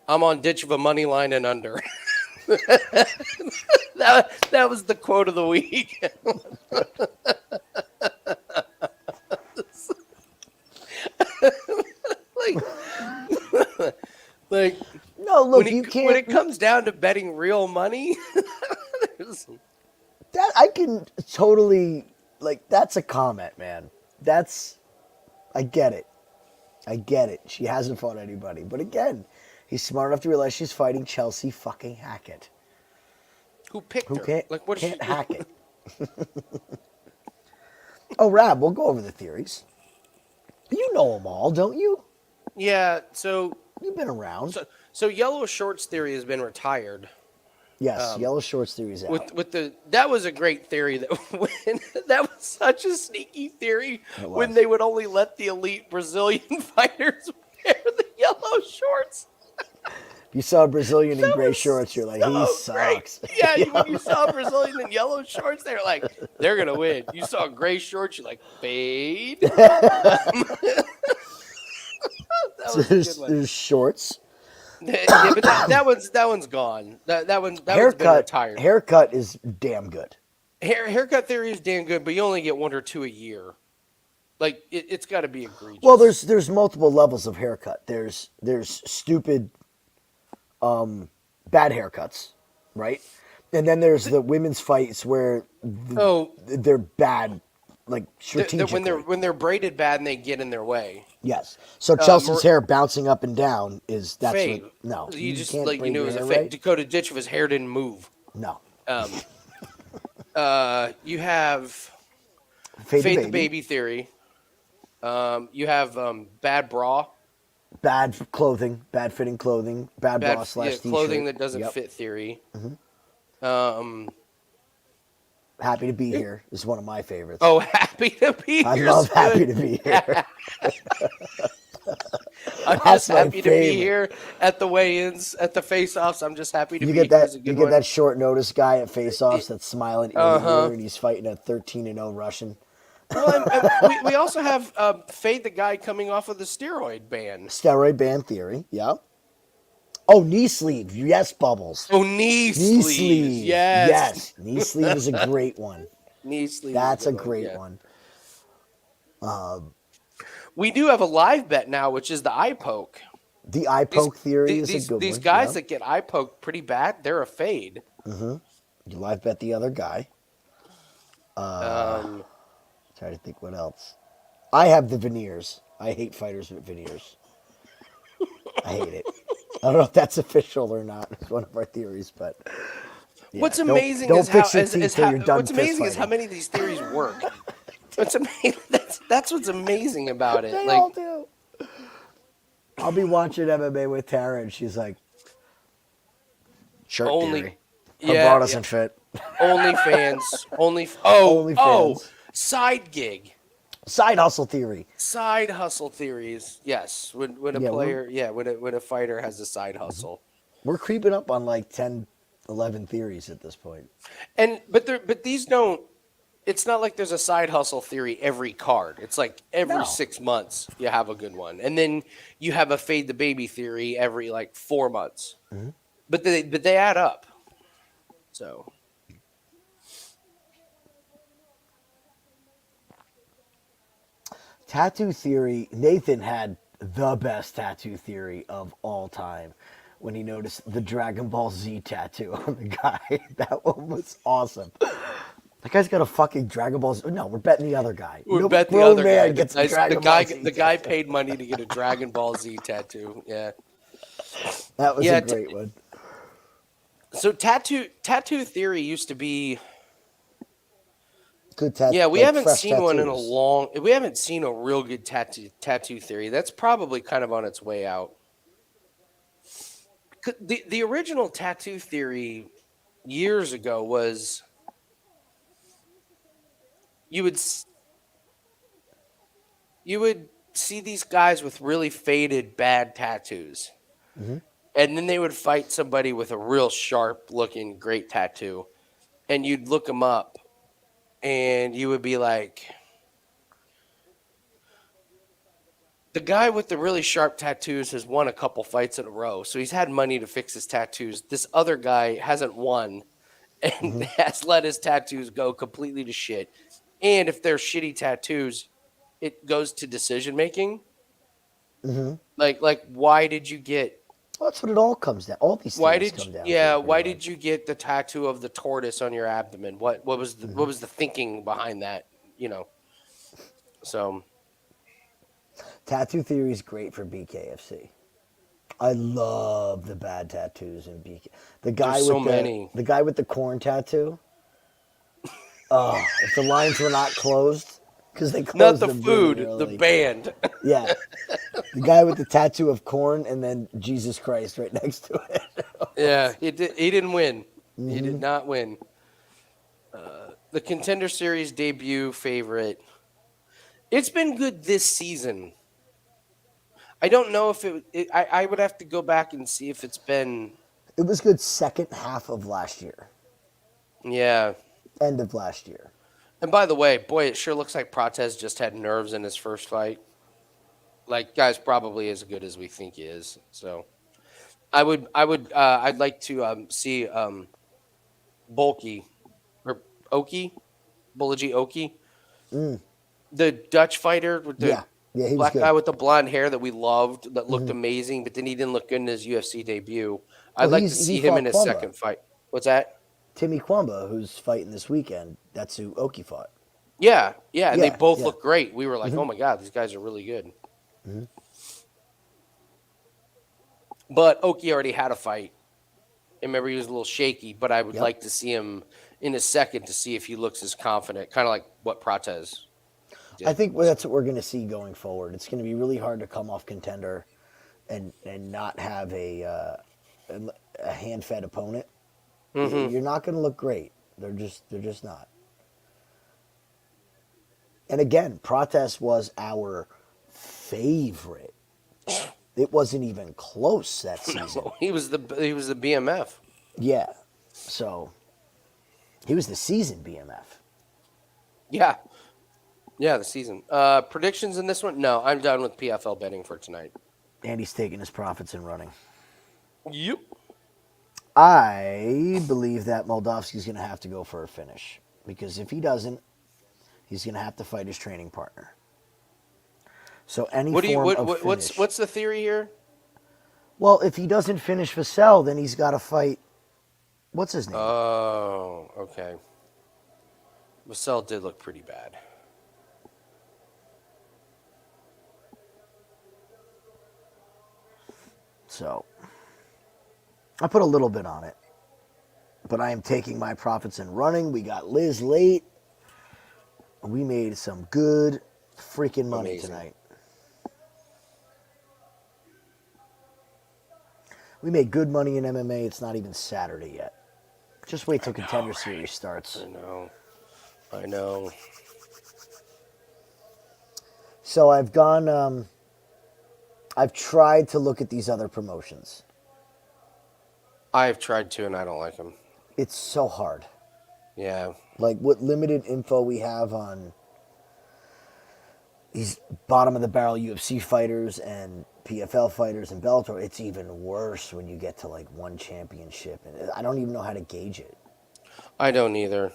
I'm on Ditcheva money line and under. that was the quote of the week. like No, look, you when can't. it comes down to betting real money, there's- That I can totally like. That's a comment, man. That's I get it. I get it. She hasn't fought anybody, but again, he's smart enough to realize she's fighting Chelsea fucking Hackett, who picked who her? can't Like, what? can't hack it. Oh, Rab, we'll go over the theories. You know them all, don't you? Yeah. So You've been around. so yellow shorts theory has been retired. Yes, yellow shorts theory's out. With that was a great theory that was such a sneaky theory It when was. they would only let the elite Brazilian fighters wear the yellow shorts. If you saw a Brazilian in That gray was shorts, you're like, so he great. sucks. Yeah, when you saw a Brazilian in yellow shorts, they were like, they're gonna win. You saw gray shorts, you're like, fade. That So was a good one. there's shorts. Yeah, but that one's gone. That one's been retired. Haircut is damn good. Haircut theory is damn good, but you only get one or two a year. Like it's got to be egregious. Well, there's multiple levels of haircut. There's stupid, bad haircuts, right? And then there's the women's fights where they're bad, like strategically. when they're braided bad and they get in their way. Yes. So Chelsea's hair bouncing up and down that's Fade. what, no. You just can't like you braid knew it your was a hair fade. right. Dakota Ditcheva's hair didn't move. No. You have Fade the baby theory. You have bad bra. Bad clothing, bad fitting clothing, bad bra / t-shirt. Clothing that doesn't Yep. fit theory. Happy to be here is one of my favorites. Oh, happy to be I here. love happy to be here. I'm That's just my happy to be favorite. here at the weigh-ins, at the face-offs. I'm just happy to You be get here. that It's a you good get one. that short notice guy at face-offs that's smiling ear to ear, and he's fighting a 13-0 Russian. Well, and we also have Fade the guy coming off of the steroid ban. Steroid ban theory, yeah. Oh, knee sleeve, yes, Bubbles. Oh, knee Knee sleeves. sleeve, Yes. knee sleeve is a great one. Knee sleeve. That's is a good great yeah. one. We do have a live bet now, which is the eye poke. The eye poke theory is a good one. These guys yeah. that get eye poked pretty bad, they're a fade. You live bet the other guy. Try to think what else. I have the veneers. I hate fighters with veneers. I hate it. I don't know if that's official or not. It's one of our theories, but yeah. What's amazing don't is how fix your teeth till you're done what's fist amazing is how fighting. many of these theories work. What's amazing that's what's amazing about it. They Like all do. I'll be watching MMA with Tara, and she's like, "Shirt Only- theory. Her yeah, bra doesn't fit." OnlyFans, OnlyFans. side gig. Side hustle theory. Side hustle theories, yes. When a Yeah, player, when a fighter has a side hustle, We're creeping up on like 10, 11 theories at this point. but these don't. It's not like there's a side hustle theory every card. It's like every No. 6 months you have a good one, and then you have a fade the baby theory every like 4 months. But they add up. So Tattoo theory. Nathan had the best tattoo theory of all time when he noticed the Dragon Ball Z tattoo on the guy. That one was awesome. That guy's got a fucking Dragon Ball Z. No, we're betting the other guy. we No bet the grown other man guy. gets The, a Dragon guy, Ball Z the guy tattoo. paid money to get a Dragon Ball Z tattoo. Yeah. That was Yeah, a great one. So tattoo theory used to be. Good tattoo. Yeah, we haven't seen one in a tattoos. long. We haven't seen a real good tattoo theory. That's probably kind of on its way out. The original tattoo theory years ago was you would see these guys with really faded bad tattoos, and then they would fight somebody with a real sharp looking great tattoo, and you'd look them up. And you would be like, the guy with the really sharp tattoos has won a couple fights in a row. So he's had money to fix his tattoos. This other guy hasn't won and has let his tattoos go completely to shit. And if they're shitty tattoos, it goes to decision making. Like, why did you get Well, that's what it all comes down. All these Why things did come you, down to. yeah? Pretty Why much. did you get the tattoo of the tortoise on your abdomen? What was the thinking behind that? You know. So Tattoo theory is great for BKFC. I love the bad tattoos in BK. The there's guy so with many. the guy with the corn tattoo. Oh, if the lines were not closed, because they Not closed the them really food, the early. band. Yeah, the guy with the tattoo of corn and then Jesus Christ right next to it. Yeah, he didn't win. He did not win. The Contender Series debut favorite. It's been good this season. I don't know if I would have to go back and see if it's been. It was good second half of last year, Yeah. end of last year. And by the way, boy, it sure looks like Prates just had nerves in his first fight. Like, guy's probably as good as we think he is. So I'd like to see Bulky or Oki, Bulaji Oki, the Dutch fighter with the Yeah, yeah, he was black good. guy with the blonde hair that we loved, that looked amazing, but then he didn't look good in his UFC debut. I'd Well, like to he see him fought in his Kwamba. second fight. What's that? Timmy Kwamba, who's fighting this weekend. That's who Oki fought. Yeah, yeah, and they Yeah, both yeah. look great. We were like, oh my god, these guys are really good. But Oki already had a fight. I remember he was a little shaky, but I would Yep. like to see him in a second to see if he looks as confident, kind of like what Prates I did. think that's what we're going to see going forward. It's going to be really hard to come off Contender and not have a hand fed opponent. You're not going to look great. They're just not. And again, Prates was our favorite. It wasn't even close that season. No, he was the BMF. Yeah. So he was the season BMF. Yeah, yeah, the season. Predictions in this one? No, I'm done with PFL betting for tonight. And he's taking his profits and running. Yep. I believe that Moldavsky's going to have to go for a finish. Because if he doesn't, he's going to have to fight his training partner. So any form of finish. What's the theory here? Well, if he doesn't finish Vassell, then he's got to fight. What's his name? Oh, okay. Vassell did look pretty bad. So I put a little bit on it. But I am taking my profits and running. We got Liz late. We made some good freaking money Amazing. tonight. We made good money in MMA. It's not even Saturday yet. Just wait till Contender Series starts. I know. So I've gone. I've tried to look at these other promotions. I've tried to, and I don't like them. It's so hard. Yeah. Like what limited info we have on these bottom of the barrel UFC fighters and PFL fighters and Bellator, it's even worse when you get to like one championship. And I don't even know how to gauge it. I don't either.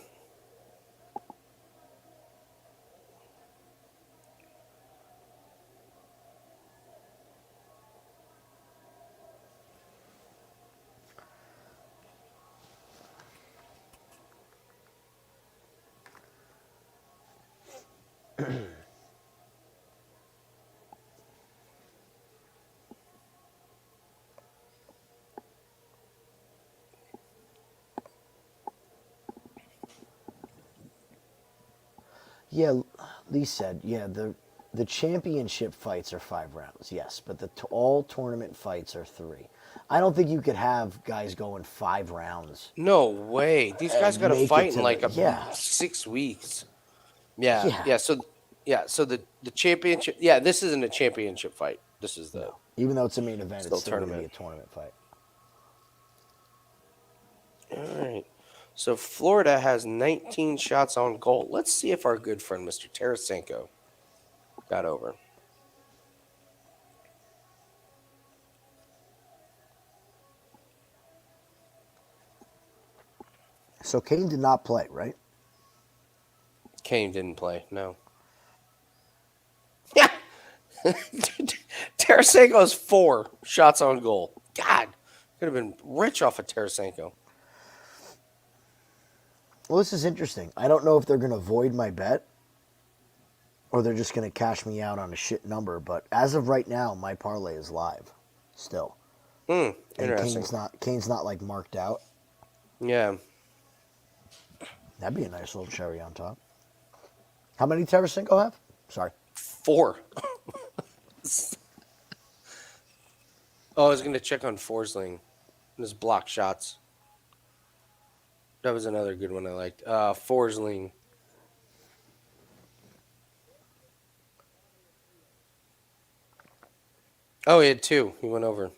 Yeah, Lee said, yeah, the championship fights are 5 rounds, yes, but all tournament fights are 3. I don't think you could have guys going 5 rounds. No way. These guys got to make it fight to in like the- 6 weeks. Yeah. Yeah. So the championship. Yeah, this isn't a championship fight. This is the. Even though it's a main event, Still it's still going to be a tournament. tournament fight. All right. So Florida has 19 shots on goal. Let's see if our good friend Mr. Tarasenko got over. So Kane did not play, right? Kane didn't play. No. Yeah. Tarasenko has 4 shots on goal. God, could have been rich off of Tarasenko. Well, this is interesting. I don't know if they're going to void my bet or they're just going to cash me out on a shit number. But as of right now, my parlay is live still. And Interesting. Kane's not like marked out. Yeah. That'd be a nice little cherry on top. How many Tarasenko have? Sorry. 4. Oh, I was going to check on Forsling. His block shots. That was another good one I liked. Forsling. Oh, he had 2. He went over.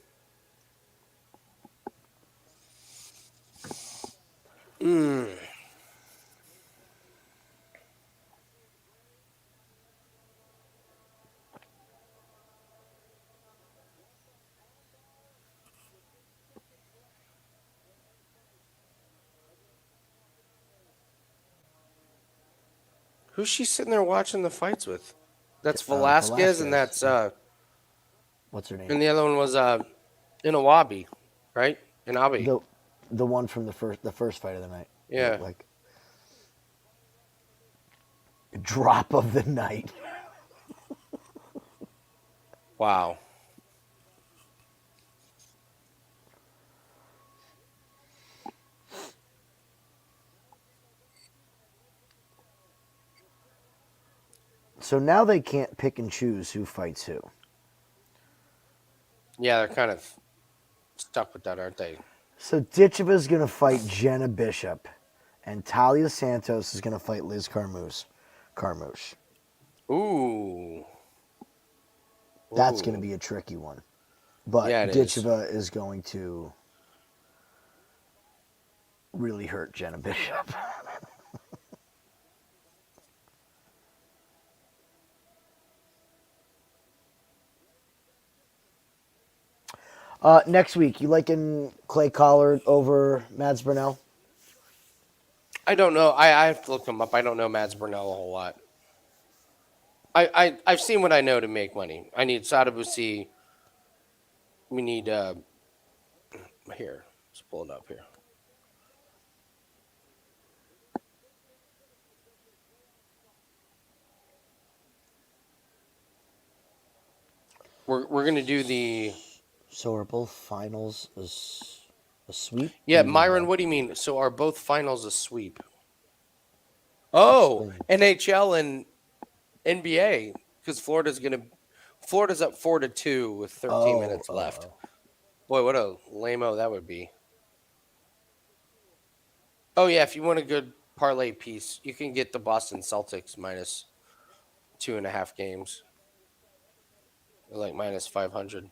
Who's she sitting there watching the fights with? That's Velasquez, and Velasquez. that's What's her name? and the other one was Inawabi, right? Inabi. The one from the first fight of the night. Yeah. Like drop of the night. Wow. So now they can't pick and choose who fights who. Yeah, they're kind of stuck with that, aren't they? So Ditcheva's going to fight Jena Bishop, and Taila Santos is going to fight Liz Carmouche. Ooh. That's Ooh. going to be a tricky one. But Yeah, it Ditcheva is going to really hurt Jena Bishop. Next week, you liking Clay Collard over Mads Burnell? I don't know. I have to look him up. I don't know Mads Burnell a whole lot. I've seen what I know to make money. I need Sadabusi. We need here. Let's pull it up here. We're gonna do the So are both finals a sweep? yeah, What do you mean Myron. by- What do you mean? So are both finals a sweep? Oh, Explain. NHL and NBA because Florida's up 4-2 with 13 minutes left. Boy, what a lame-o that would be. Oh yeah, if you want a good parlay piece, you can get the Boston Celtics minus 2.5 games. They're like minus 500.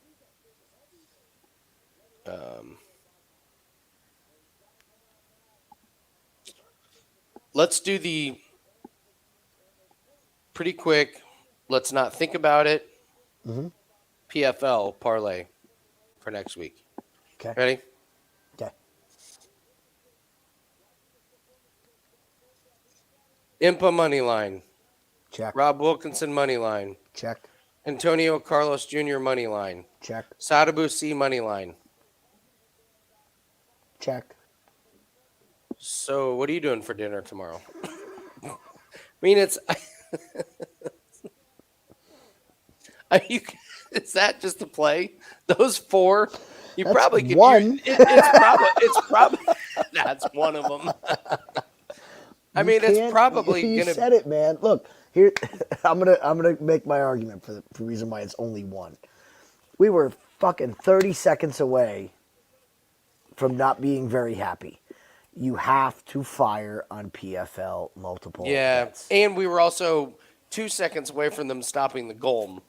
Let's do the pretty quick. Let's not think about it. PFL parlay for next week. Okay. Ready? Okay. Impa money line. Check. Rob Wilkinson money line. Check. Antonio Carlos Jr. money line. Check. Sadabusi money line. Check. So, what are you doing for dinner tomorrow? I mean, it's. Are you? Is that just a play? Those 4, you That's probably get one. It's probably that's one of them. I mean, it's probably You gonna. said it, man. Look here. I'm gonna make my argument for the reason why it's only one. We were fucking 30 seconds away from not being very happy. You have to fire on PFL multiple. Yeah, bets. and we were also 2 seconds away from them stopping the Golm.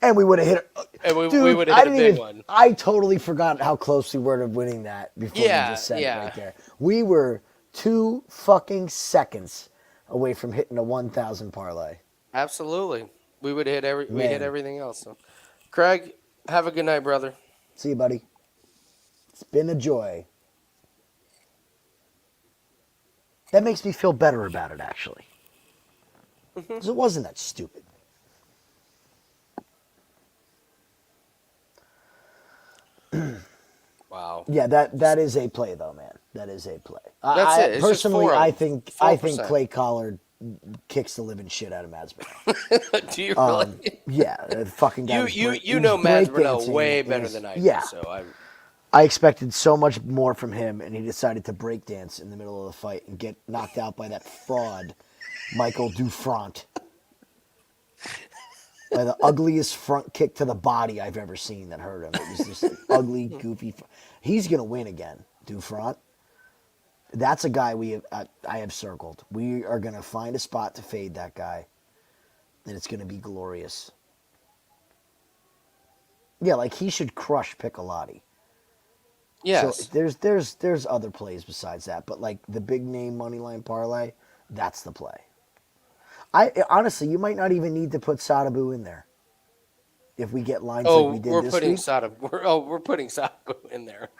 And we would have hit. And we Dude, would have hit a big one. I totally forgot how close we were to winning that before you just said it right there. We were 2 fucking seconds away from hitting a 1,000 parlay. Absolutely, we would hit we hit Man. everything else. So. Craig, have a good night, brother. See you, buddy. It's been a joy. That makes me feel better about it, actually. Because it wasn't that stupid. Wow. Yeah, that is a play though, man. That is a play. That's it. It's just Personally, four of I them. think 4%. Clay Collard kicks the living shit out of Mads Burnell. Do you really? Yeah, the fucking guy. You know Mads Burnell way better than I do. Yeah, So I expected so much more from him, and he decided to break dance in the middle of the fight and get knocked out by that fraud, Michael Dufront. By the ugliest front kick to the body I've ever seen that hurt him. It was this ugly, goofy. He's going to win again, Dufront. That's a guy I have circled. We are going to find a spot to fade that guy, and it's going to be glorious. Yeah, like he should crush Piccolotti. yes. So there's other plays besides that, but like the big name moneyline parlay, that's the play. Honestly, you might not even need to put Sadabu in there. If we get lines like we did we're this putting week. we're putting Sadabu in there.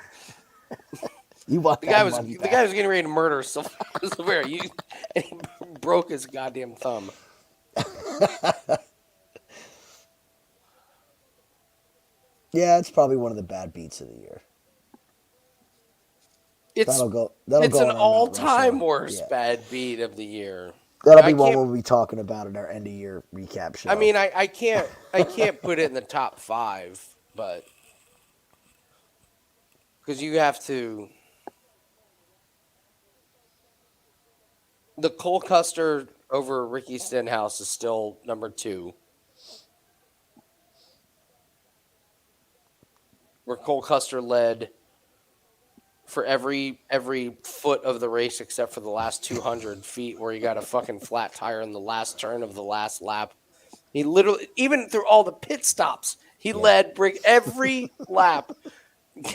You want The guy that was money the back. guy was getting ready to murder Silvera. And he broke his goddamn thumb. Yeah, it's probably one of the bad beats of the year. It's That'll go an on our Mount all-time Rushmore. worst Yeah. bad beat of the year. That'll I be one can't- we'll be talking about in our end of year recap show. I mean, I can't put it in the top 5, but because you have to. The Cole Custer over Ricky Stenhouse is still number 2. Where Cole Custer led for every foot of the race except for the last 200 feet where he got a fucking flat tire in the last turn of the last lap. He literally, even through all the pit stops, he led every lap.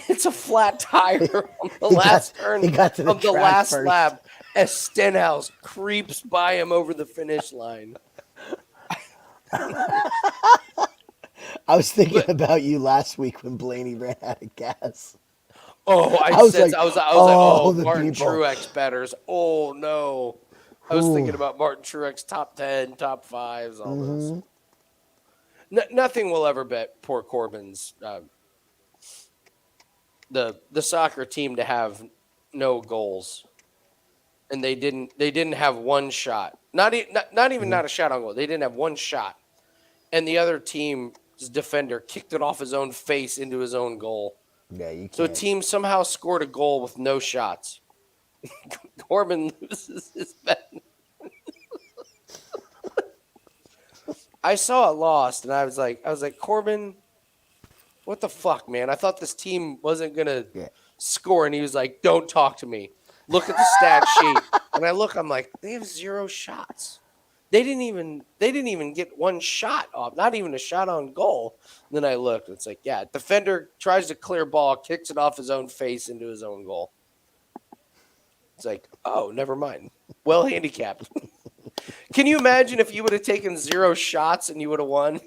Gets a flat tire on the last turn got to the of the track last first. lap as Stenhouse creeps by him over the finish line. I was thinking about you last week when Blaney ran out of gas. Oh, I was was like, like, oh, oh, the Martin people. Truex betters. Oh no, I was thinking about Martin Truex top 10, top 5s, all Mm-hmm. those. Nothing will ever bet poor Corbin's the soccer team to have no goals, and they didn't have one shot. Not even Mm-hmm. not a shot on goal. They didn't have one shot, and the other team's defender kicked it off his own face into his own goal. Yeah, you can't. So a team somehow scored a goal with no shots. Corbin loses his bet. I saw it lost, and I was like, Corbin, what the fuck, man? I thought this team wasn't gonna score, and he was like, don't talk to me. Look at the stat sheet, and I look, I'm like, they have 0 shots. They didn't even get one shot off, not even a shot on goal. And then I looked, it's like, yeah, defender tries to clear ball, kicks it off his own face into his own goal. It's like, oh, never mind. Well handicapped. Can you imagine if you would have taken 0 shots and you would have won?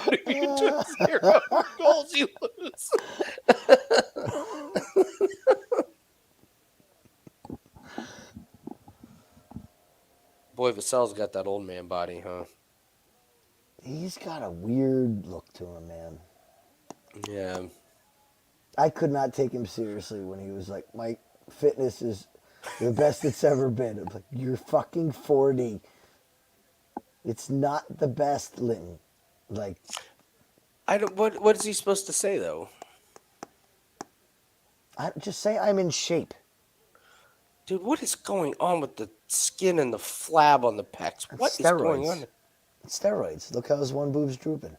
But if you took 0 goals, you lose. Boy, Vassell's got that old man body, huh? He's got a weird look to him, man. Yeah. I could not take him seriously when he was like, my fitness is the best it's ever been. I'm like, you're fucking 40. It's not the best, Linton. Like, I don't. What is he supposed to say though? I just say I'm in shape. Dude, what is going on with the skin and the flab on the pecs? What is going on? It's steroids. Look how his one boob's drooping.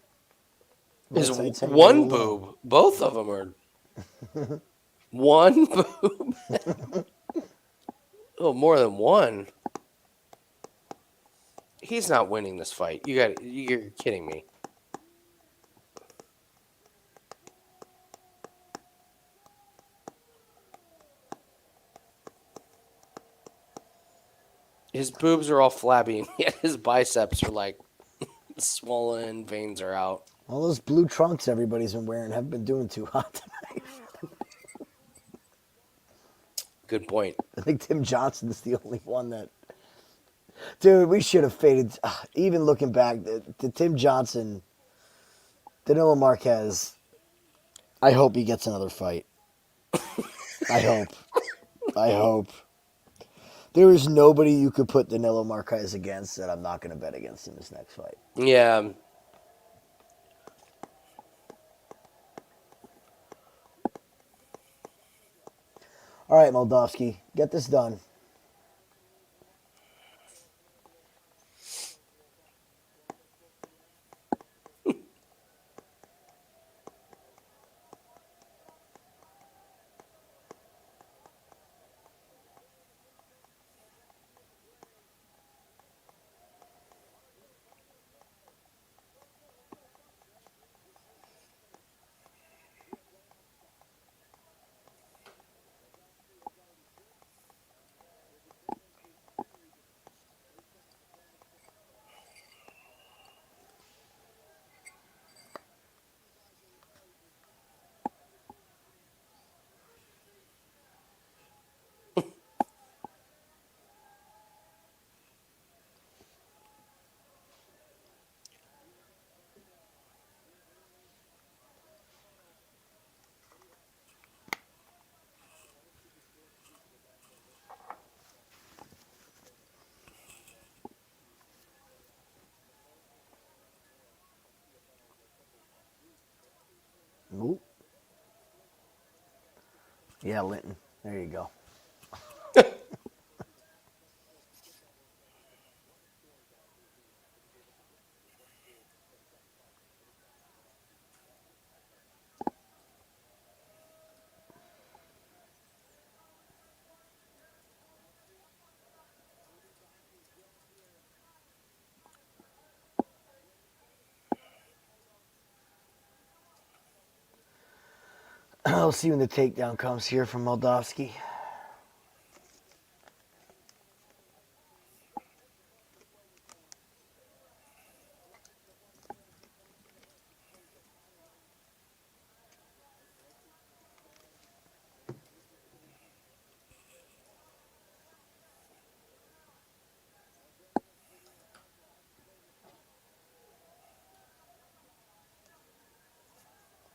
Is Right side's hanging one a little boob? Both of them are. One boob? Oh, more than one. He's not winning this fight. You're kidding me. His boobs are all flabby, and yet his biceps are like swollen, veins are out. All those blue trunks everybody's been wearing haven't been doing too hot tonight. Good point. I think Tim Johnson's the only one that... Dude, we should have faded... even looking back, the Tim Johnson, Danilo Marques, I hope he gets another fight. I hope. I hope. There is nobody you could put Danilo Marques against that I'm not going to bet against in this next fight. Yeah. All right, Moldavsky, get this done. Ooh. Yeah, Linton. There you go. I'll see when the takedown comes here from Moldavsky.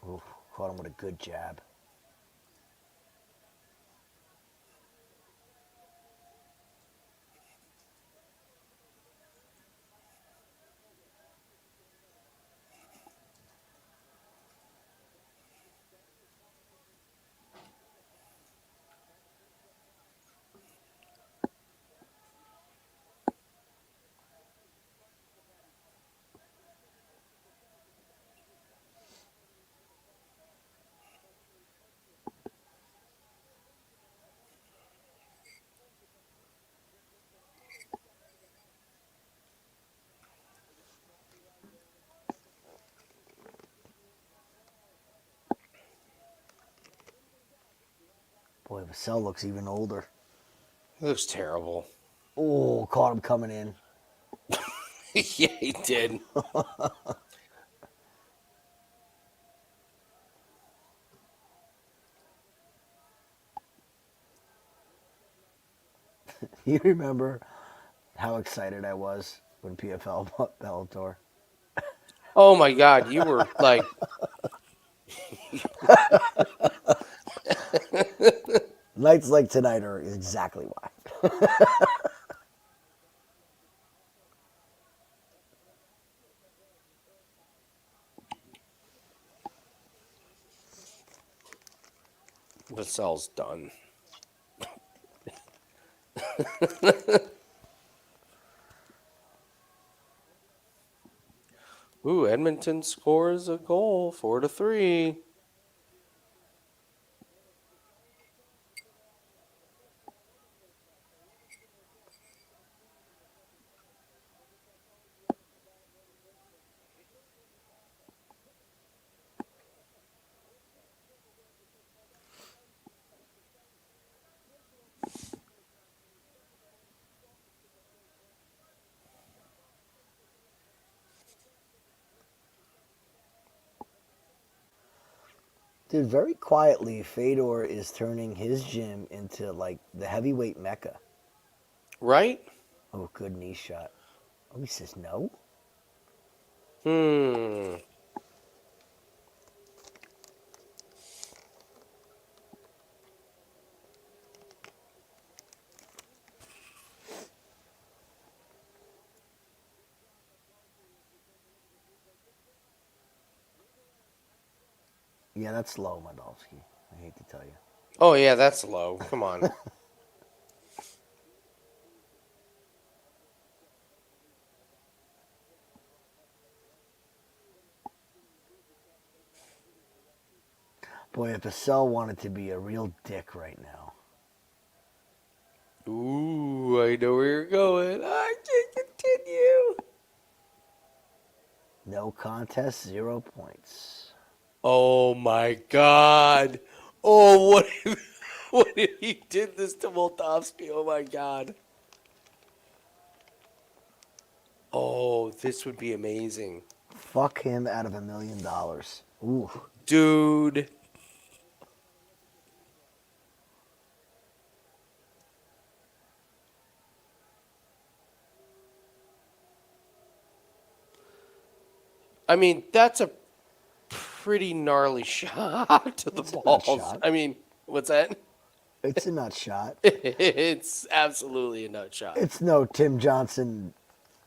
Ooh, caught him with a good jab. Boy, Vassell looks even older. It looks terrible. Oh, caught him coming in. Yeah, he did. You remember how excited I was when PFL bought Bellator? Oh my God, you were like, Nights like tonight are exactly why. Vassell's done. Ooh, Edmonton scores a goal, 4-3. Dude, very quietly, Fedor is turning his gym into like the heavyweight mecca. Right? Oh, good knee shot. Oh, he says no? Hmm. Yeah, that's low, Moldavsky. I hate to tell you. Oh yeah, that's low. Come on. Boy, if Vassell wanted to be a real dick right now. Ooh, I know where you're going. I can continue. No contest, 0 points. Oh my God. Oh, what if, what if he did this to Moldavsky? Oh my God. Oh, this would be amazing. Fuck him out of $1 million. Ooh. Dude. I mean, that's a pretty gnarly shot to the It's a nut balls. shot. I mean, what's that? It's a nut shot. It's absolutely a nut shot. It's no Tim Johnson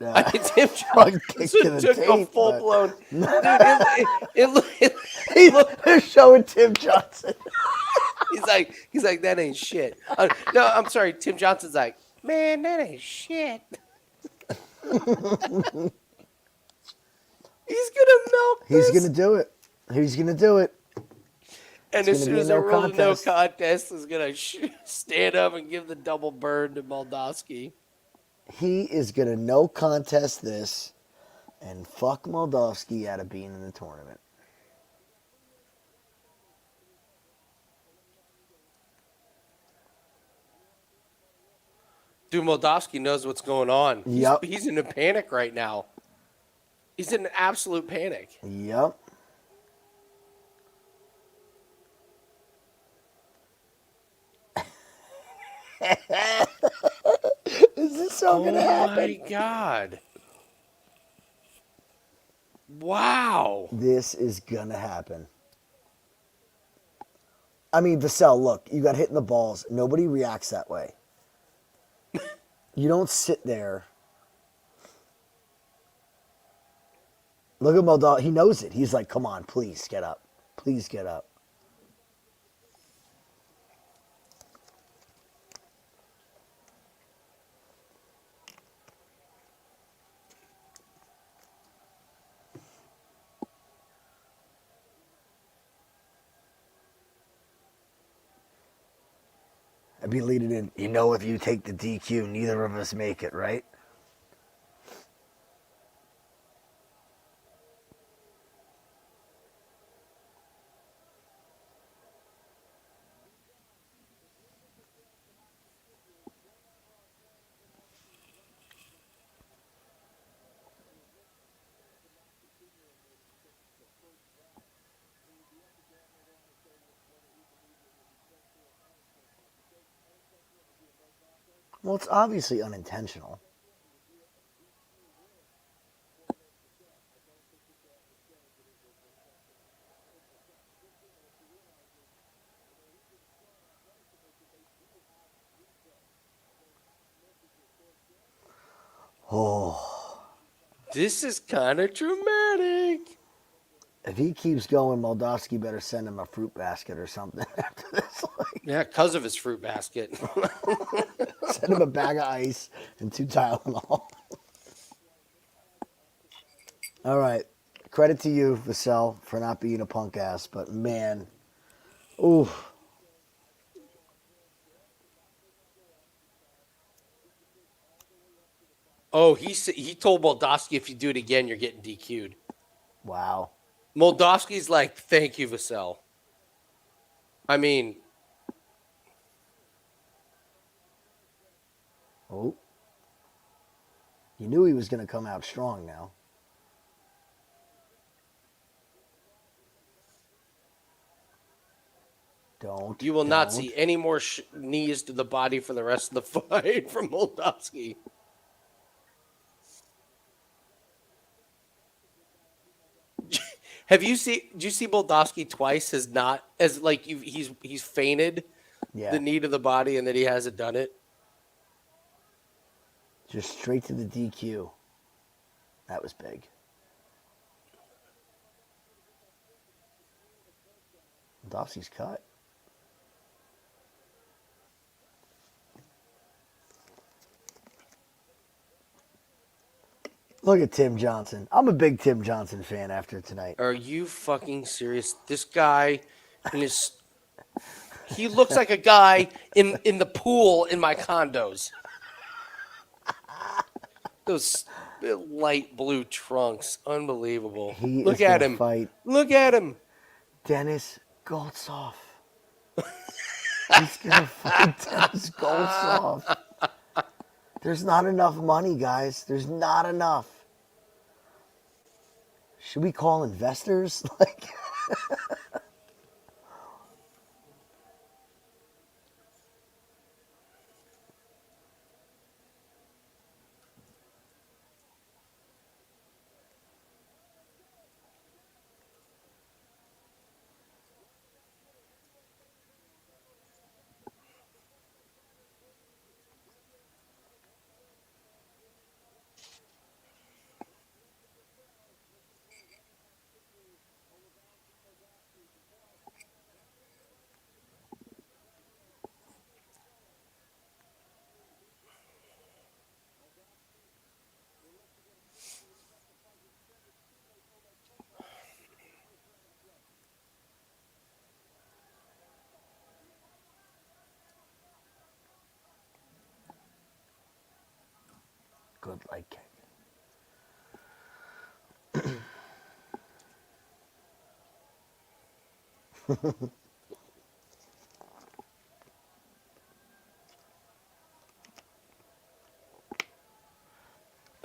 I mean, Tim front kick to Johnson the took a tape, full but- blown. Dude, it looked. They're showing Tim Johnson. He's like, that ain't shit. No, I'm sorry. Tim Johnson's like, man, that ain't shit. He's gonna milk He's this. going to do it. He's going to do it. And it's as gonna soon be as a the no rule of no contest. contest is gonna stand up and give the double burn to Moldavsky. He is going to no contest this and fuck Moldavsky out of being in the tournament. Dude, Moldavsky knows what's going on. Yep. He's in a panic right now. He's in an absolute panic. Yep. Is this so going to happen? Oh my God. Wow. This is going to happen. I mean, Vassell, look, you got hit in the balls. Nobody reacts that way. You don't sit there. Look at Moldov. He knows it. He's like, come on, please get up. Please get up. I'd be leading in, you know, if you take the DQ, neither of us make it, right? Well, it's obviously unintentional. Oh, This is kind of dramatic. if he keeps going, Moldavsky better send him a fruit basket or something after this. Like, Yeah, because of his fruit basket. send him a bag of ice and 2 Tylenol. All right. Credit to you, Vassell, for not being a punk ass, but man, ooh. Oh, he told Moldavsky, if you do it again, you're getting DQ'd. Wow. Moldavsky's like, thank you, Vassell. I mean, Oh. You knew he was going to come out strong now. Don't. you will not don't. see any more knees to the body for the rest of the fight from Moldavsky. Did you see Moldavsky twice has not as like he's fainted Yeah. the knee to the body and then he hasn't done it. Just straight to the DQ. That was big. Moldavsky's cut. Look at Tim Johnson. I'm a big Tim Johnson fan after tonight. Are you fucking serious? This guy in his he looks like a guy in the pool in my condos. Those light blue trunks, unbelievable. He Look is at gonna him. fight Look at him. Denis Goltsov. He's gonna fight Denis Goltsov. There's not enough money, guys. There's not enough. Should we call investors? Like, good leg kick.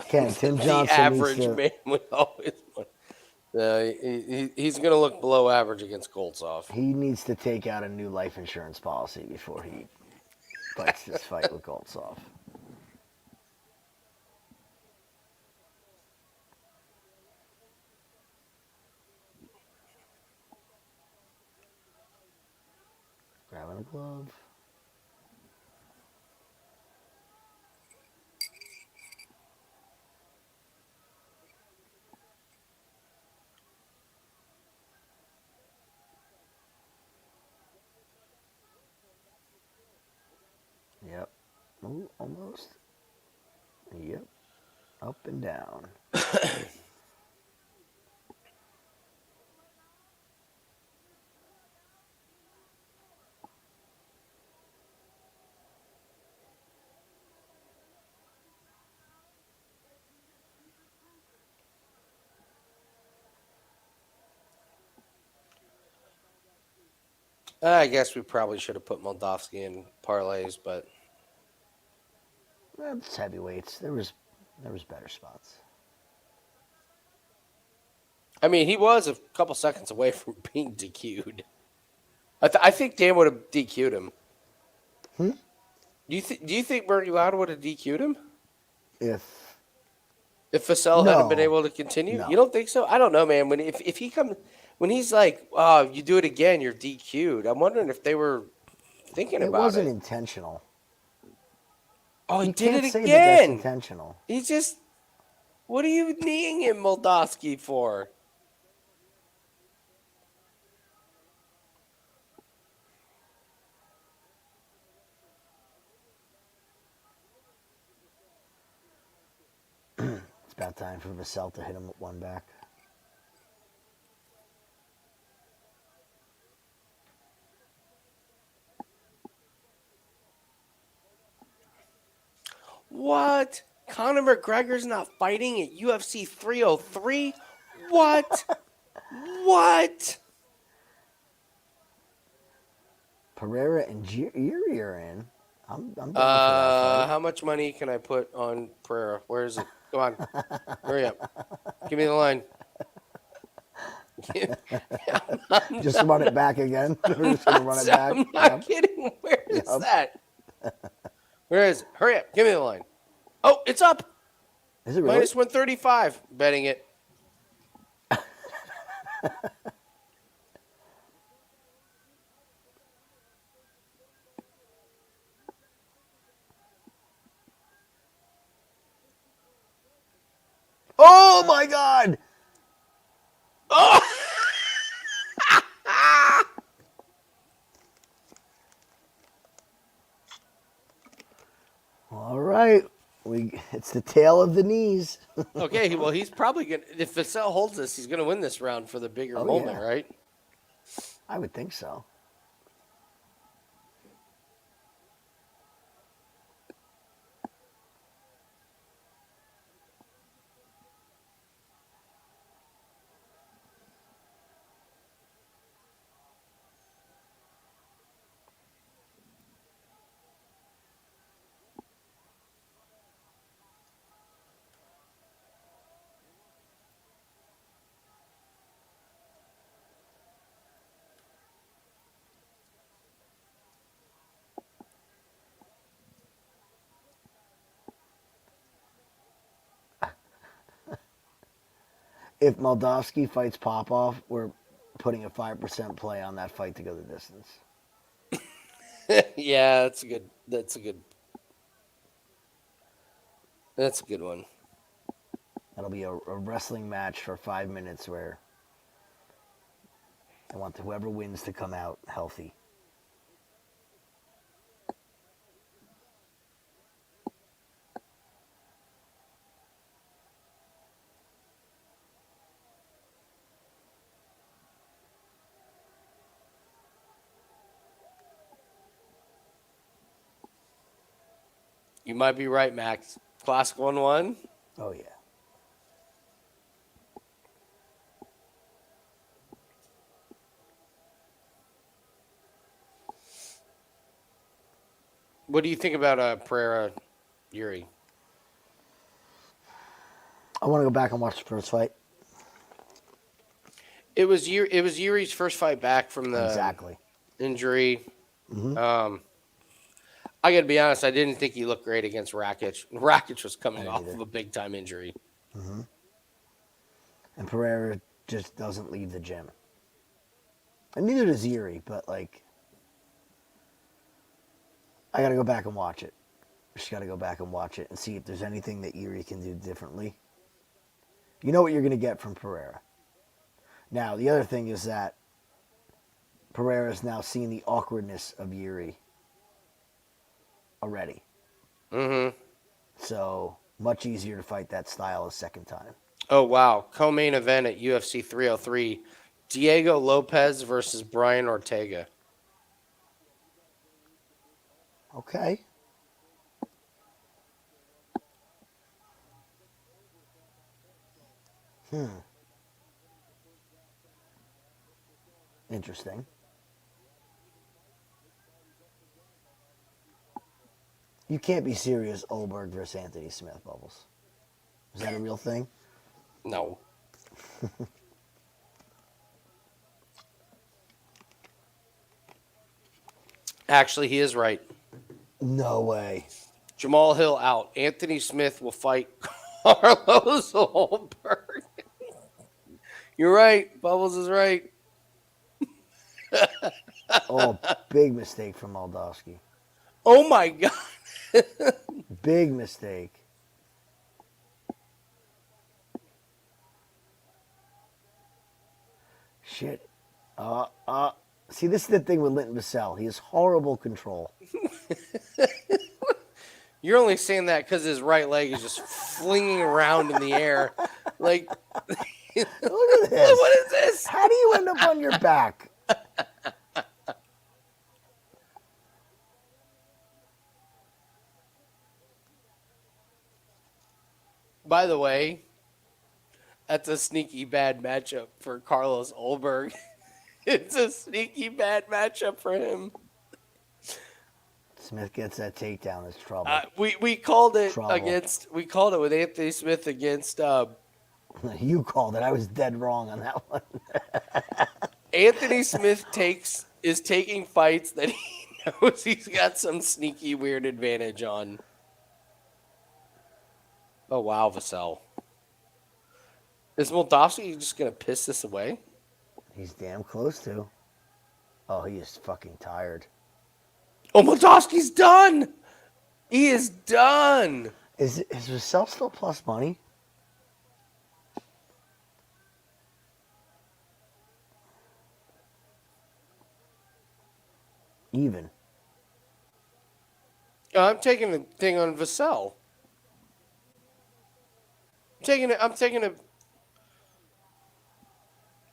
Ken, Tim The Johnson needs average to. man we always want. He's going to look below average against Goltsov. He needs to take out a new life insurance policy before he fights this fight with Goltsov. Grabbing a glove. Yep. Ooh, almost. Yep. Up and down. I guess we probably should have put Moldavsky in parlays, but It's heavyweights. There was better spots. I mean, he was a couple seconds away from being DQ'd. I think Dan would have DQ'd him. Do you think Bernie Lauder would have DQ'd him If Vassell hadn't been No. able to continue? No. You don't think so? I don't know, man. If he comes when he's like, "Oh, you do it again, you're DQ'd." I'm wondering if they were thinking it about wasn't it. intentional. Oh, he You did can't it say that that's again. intentional. He just. What are you kneeing him, Moldavsky, for? It's about time for Vassell to hit him with one back. What? Conor McGregor's not fighting at UFC 303? What? What? Pereira and Jiri are in. I'm down for that fight. How much money can I put on Pereira? Where is it? Come on. Hurry up. Give me the line. Just run it back again. We're just gonna run it back. I'm not Yep. kidding. Where is Yep. that? Where is it? Hurry up. Give me the line. Oh, it's up. Is it really? Minus 135. Betting it. Oh my God! Oh! right. It's the tale of the knees. Okay, well, he's probably going to, if Vassell holds this, he's going to win this round for the bigger Oh, moment, yeah. right? I would think so. If Moldavsky fights Popov, we're putting a 5% play on that fight to go the distance. Yeah, that's a good. That's a good one. That'll be a wrestling match for 5 minutes where I want whoever wins to come out healthy. You might be right, Max. Classic 1-1. Oh, yeah. What do you think about Pereira Yuri? I want to go back and watch the first fight. It was Yuri's first fight back from the Exactly. injury. Mm-hmm. I got to be honest. I didn't think he looked great against Rakic. Rakic was coming Me off neither. of a big time injury. Mm-hmm. And Pereira just doesn't leave the gym. And neither does Yuri, but, like, I got to go back and watch it. Just got to go back and watch it and see if there's anything that Yuri can do differently. You know what you're going to get from Pereira. Now, the other thing is that Pereira's now seen the awkwardness of Yuri already. Mm-hmm. So, much easier to fight that style a second time. Oh, wow. Co-main event at UFC 303. Diego Lopez versus Brian Ortega. Okay. Interesting. You can't be serious, Olberg versus Anthony Smith, Bubbles. Is that a real thing? No. Actually, he is right. No way. Jamal Hill out. Anthony Smith will fight Carlos Holberg. You're right. Bubbles is right. Oh, big mistake from Moldavsky. Oh, my God. Big mistake. Shit. See, this is the thing with Linton Vassell. He has horrible control. You're only saying that because his right leg is just flinging around in the air. Like, Look at this. what is this? How do you end up on your back? By the way, that's a sneaky bad matchup for Carlos Olberg. It's a sneaky bad matchup for him. Smith gets that takedown. It's trouble. We called it Trouble. we called it with Anthony Smith against You called it. I was dead wrong on that one. Anthony Smith is taking fights that he knows he's got some sneaky weird advantage on. Oh wow, Vassell. Is Moldavsky just gonna piss this away? He's damn close to. Oh, he is fucking tired. Oh, Moldavsky's done. He is done. Is Vassell still plus money? Even. I'm taking the thing on Vassell. I'm taking it.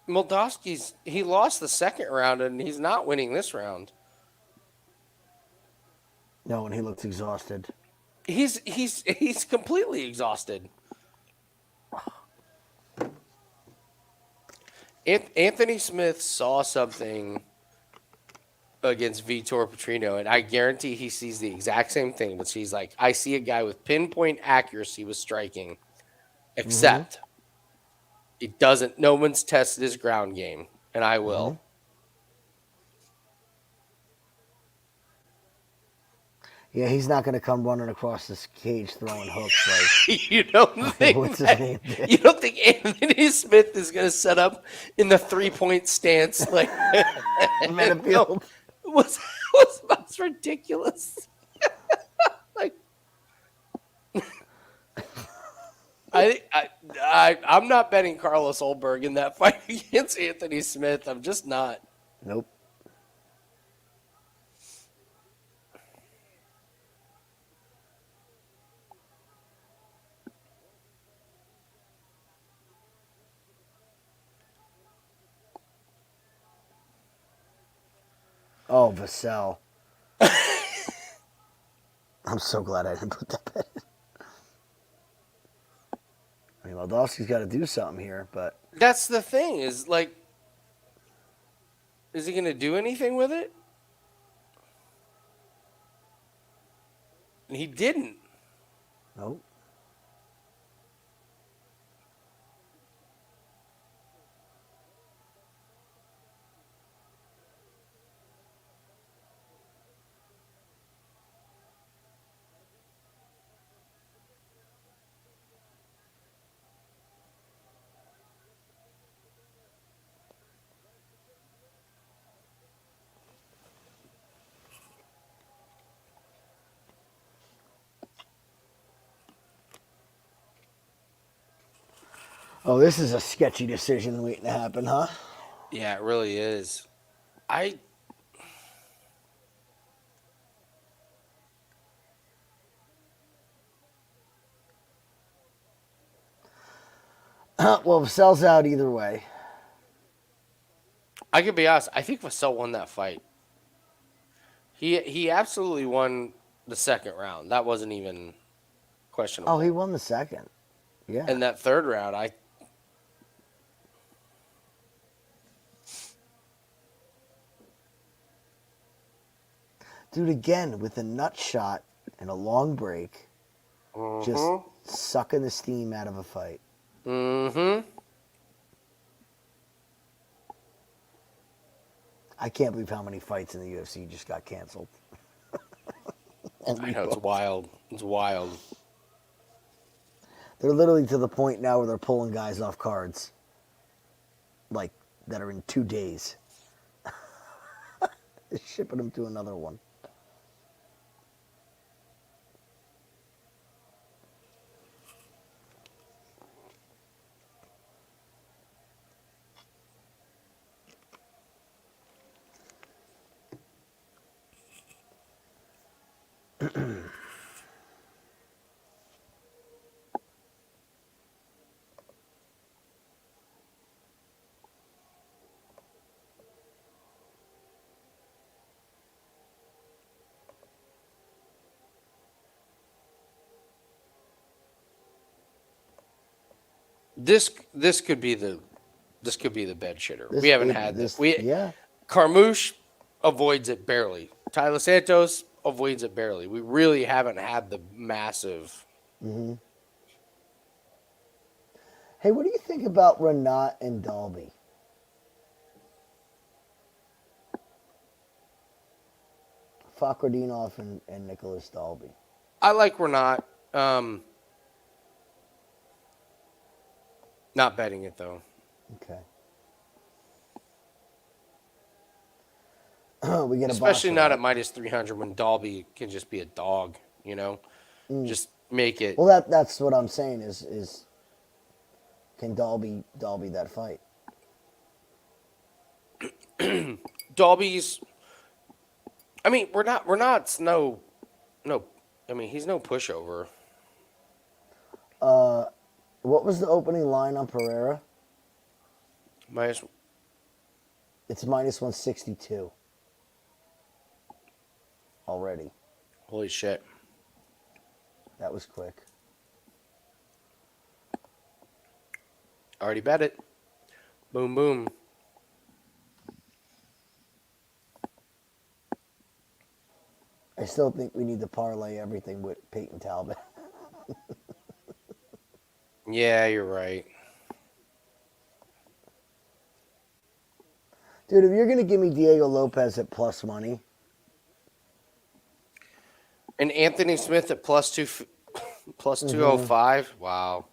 Moldavsky's. He lost the second round, and he's not winning this round. No, and he looks exhausted. He's completely exhausted. Anthony Smith saw something against Vitor Petrino, and I guarantee he sees the exact same thing. But he's like, I see a guy with pinpoint accuracy with striking, except it doesn't. No one's tested his ground game, and I will. Yeah, he's not going to come running across this cage throwing hooks like. You don't think What's his name? you don't think Anthony Smith is going to set up in the 3-point stance like Metafield. was that's ridiculous. Like I'm not betting Carlos Olberg in that fight against Anthony Smith. I'm just not. Nope. Oh, Vassell. I'm so glad I didn't put that bet in. I mean, Moldavsky's got to do something here, but That's the thing is like, is he going to do anything with it? And he didn't. nope. Oh, this is a sketchy decision waiting to happen, huh? Yeah, it really is. I Well, Vassell's out either way. could be honest. I think Vassell won that fight. He absolutely won the second round. That wasn't even questionable. Oh, he won the second. Yeah. And that third round, Dude, again, with a nut shot and a long break, just sucking the steam out of a fight. I can't believe how many fights in the UFC just got canceled. I know it's wild. It's wild. They're literally to the point now where they're pulling guys off cards, like that are in 2 days. They're shipping them to another one. This could be the bed shitter. We haven't had this. Yeah. Carmouche avoids it barely. Taila Santos avoids it barely. We really haven't had the massive. Hey, what do you think about Renat and Dalby? Fakhradinov and Nicholas Dalby. I like Renat. Not betting it though. Okay. We get a Especially boxer, not right? at minus 300 when Dalby can just be a dog. You know, just make it. Well, that's what I'm saying is can Dalby that fight? Dalby's. I mean, we're not no I mean, he's no pushover. What was the opening line on Pereira? Minus, It's minus 162 already. holy shit. That was quick. Already bet it. Boom, boom. I still think we need to parlay everything with Peyton Talbot. Yeah, you're right. Dude, if you're going to give me Diego Lopez at plus money, And Anthony Smith at plus 205. Wow.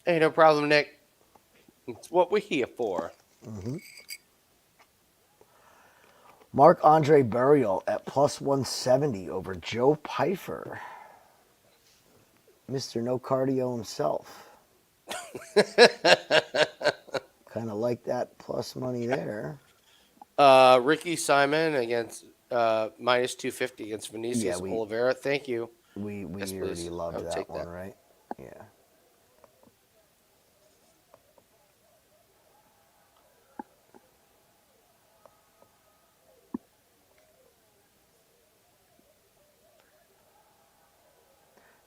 Hey, no problem, Nick. It's what we're here for. Marc-Andre Burial at plus 170 over Joe Pfeiffer. Mr. No Cardio himself. Kind of like that plus money there. Ricky Simon against minus 250 against Vinicius Oliveira. Thank you. We Yes, already please. loved I'll that take one, that. right? Yeah.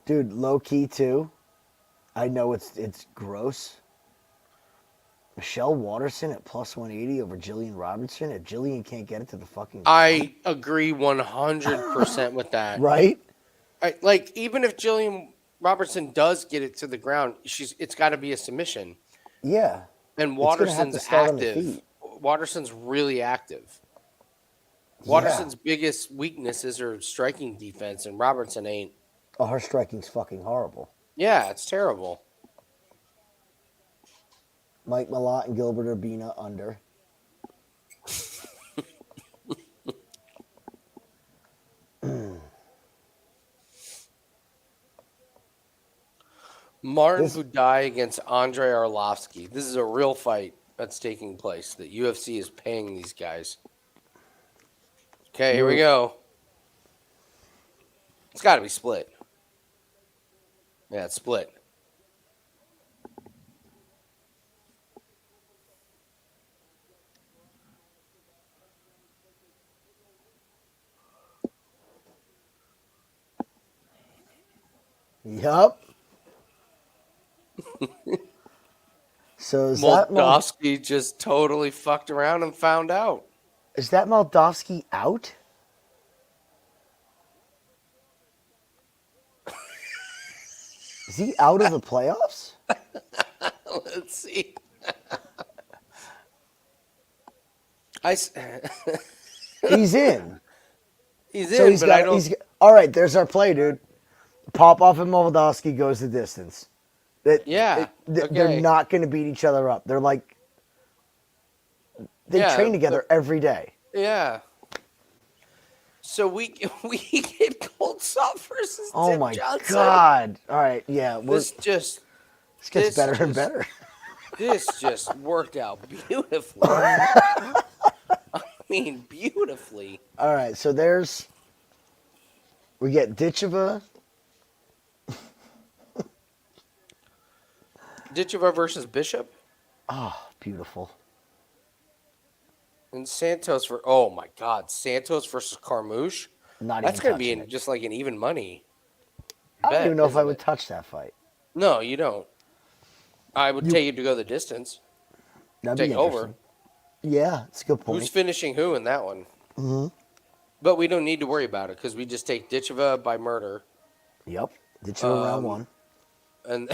Dude, low key too. I know it's gross. Michelle Watterson at plus 180 over Jillian Robertson. If Jillian can't get it to the fucking ground, I agree 100% with that. right? Like, even if Jillian Robertson does get it to the ground, it's got to be a submission. Yeah. And It's gonna have to Watterson's start on the active. feet. Watterson's really active. Yeah. Watterson's biggest weaknesses are striking defense, and Robertson ain't. Oh, her striking's fucking horrible. Yeah, it's terrible. Mike Malott and Gilbert Urbina under. Martin Budai against Andrei Arlovsky. This is a real fight that's taking place that UFC is paying these guys. Okay, here we go. It's got to be split. Yeah, it's split. Yup. So is Moldavsky just totally fucked around and found out. Is that Moldavsky out? Is he out of the playoffs? Let's see. He's in. He's So in, he's but got. I don't. All right, there's our play, dude. Popov and Moldavsky goes the distance. Yeah, They're okay. not going to beat each other up. They're like they train together every day. Yeah. So we get Goltsov versus Oh Tim my Johnson. God! All right, yeah, This gets better and better. This just worked out beautifully. I mean, beautifully. All right, so we get Ditcheva. Ditcheva versus Bishop Oh, beautiful. and Santos for. Oh my God, Santos versus Carmouche. Not That's even going to be touching in it. just like an even money. I don't even know if I isn't would it? touch that fight. No, you don't. I would take you to go the distance. That'd Take be over. interesting. Yeah, it's a good point. Who's finishing who in that one? Mm-hmm. But we don't need to worry about it because we just take Ditcheva by murder. Yep. Ditcheva round one. And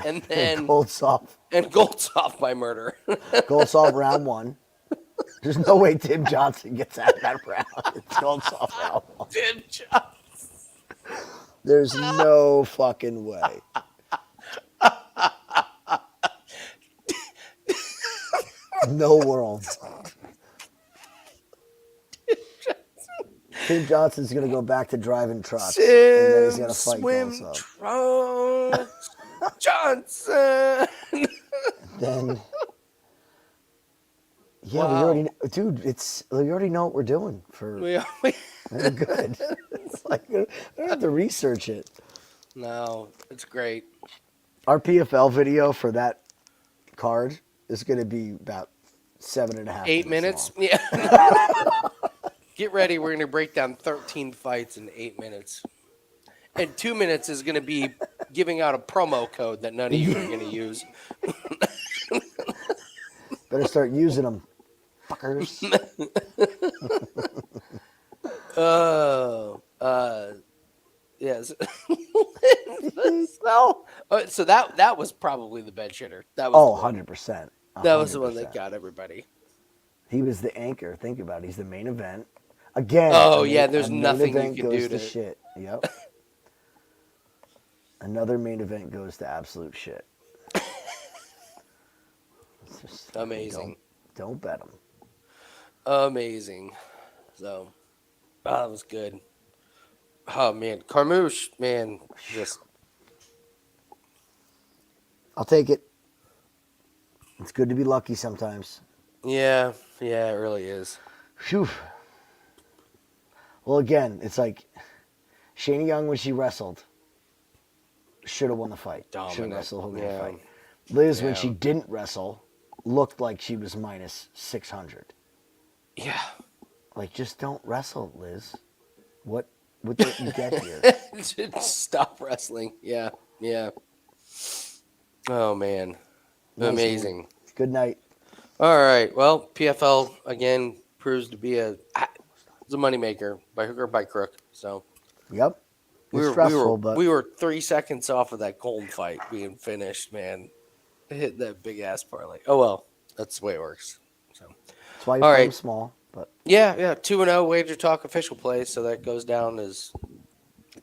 and then Goltsov by murder. Goltsov round one. There's no way Tim Johnson gets out of that round. It's Goltsov round one. Tim Johnson. There's no fucking way. No world. Tim Johnson's gonna go back to driving trucks, and then he's gonna fight Goltsov. Johnson. Then Yeah, we already, dude. We already know what we're doing for. we We're good. It's like I don't have to research it. no, it's great. Our PFL video for that card is going to be about 7.5 8 minutes. long. Yeah. Get ready. We're gonna break down 13 fights in 8 minutes, and 2 minutes is gonna be giving out a promo code that none of you are gonna use. Better start using them, fuckers. Oh, yes. So that was probably the bed shitter. That was 100%. that was the one that got everybody. He was the anchor. Think about it. He's the main event. Again. Oh, yeah, there's a main nothing you event can goes do to to- shit. Yep. Another main event goes to absolute shit. It's just, Amazing. Don't bet them. Amazing. So, that was good. Oh man, Carmouche, man, just I'll take it. It's good to be lucky sometimes. yeah, it really is. Phew. Well, again, it's like Shayna Young when she wrestled should have won the fight. Should have Dominant. wrestled Hogan Yeah. fight. Liz, when Yeah. she didn't wrestle, looked like she was minus 600. Yeah. Like, just don't wrestle, Liz. What don't you get here? Just stop wrestling. Yeah. Oh man, Nice, amazing. man. Good night. All right. Well, PFL again proves to be it's a moneymaker by hook or by crook. So Yep. we It's were stressful, but we were 3 seconds off of that Golm fight being finished. Man, hit that big ass parlay. Oh well, that's the way it works. So that's why you all play right. them small. But yeah, 2-0 wager talk official play. So that goes down as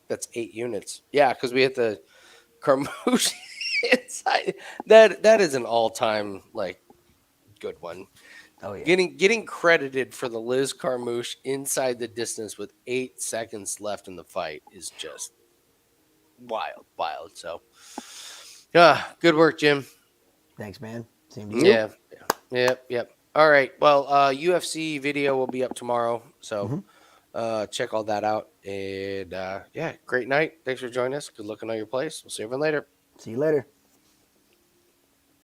that's 8 units. Yeah, because we hit the Carmouche inside. That is an all time like good one. oh yeah, Getting credited for the Liz Carmouche inside the distance with 8 seconds left in the fight is just wild. So, good work, Jim. thanks, man. Same to you. Yep. All right. Well, UFC video will be up tomorrow, so check all that out. And great night. Thanks for joining us. Good luck on all your plays. We'll see everyone later. See you later.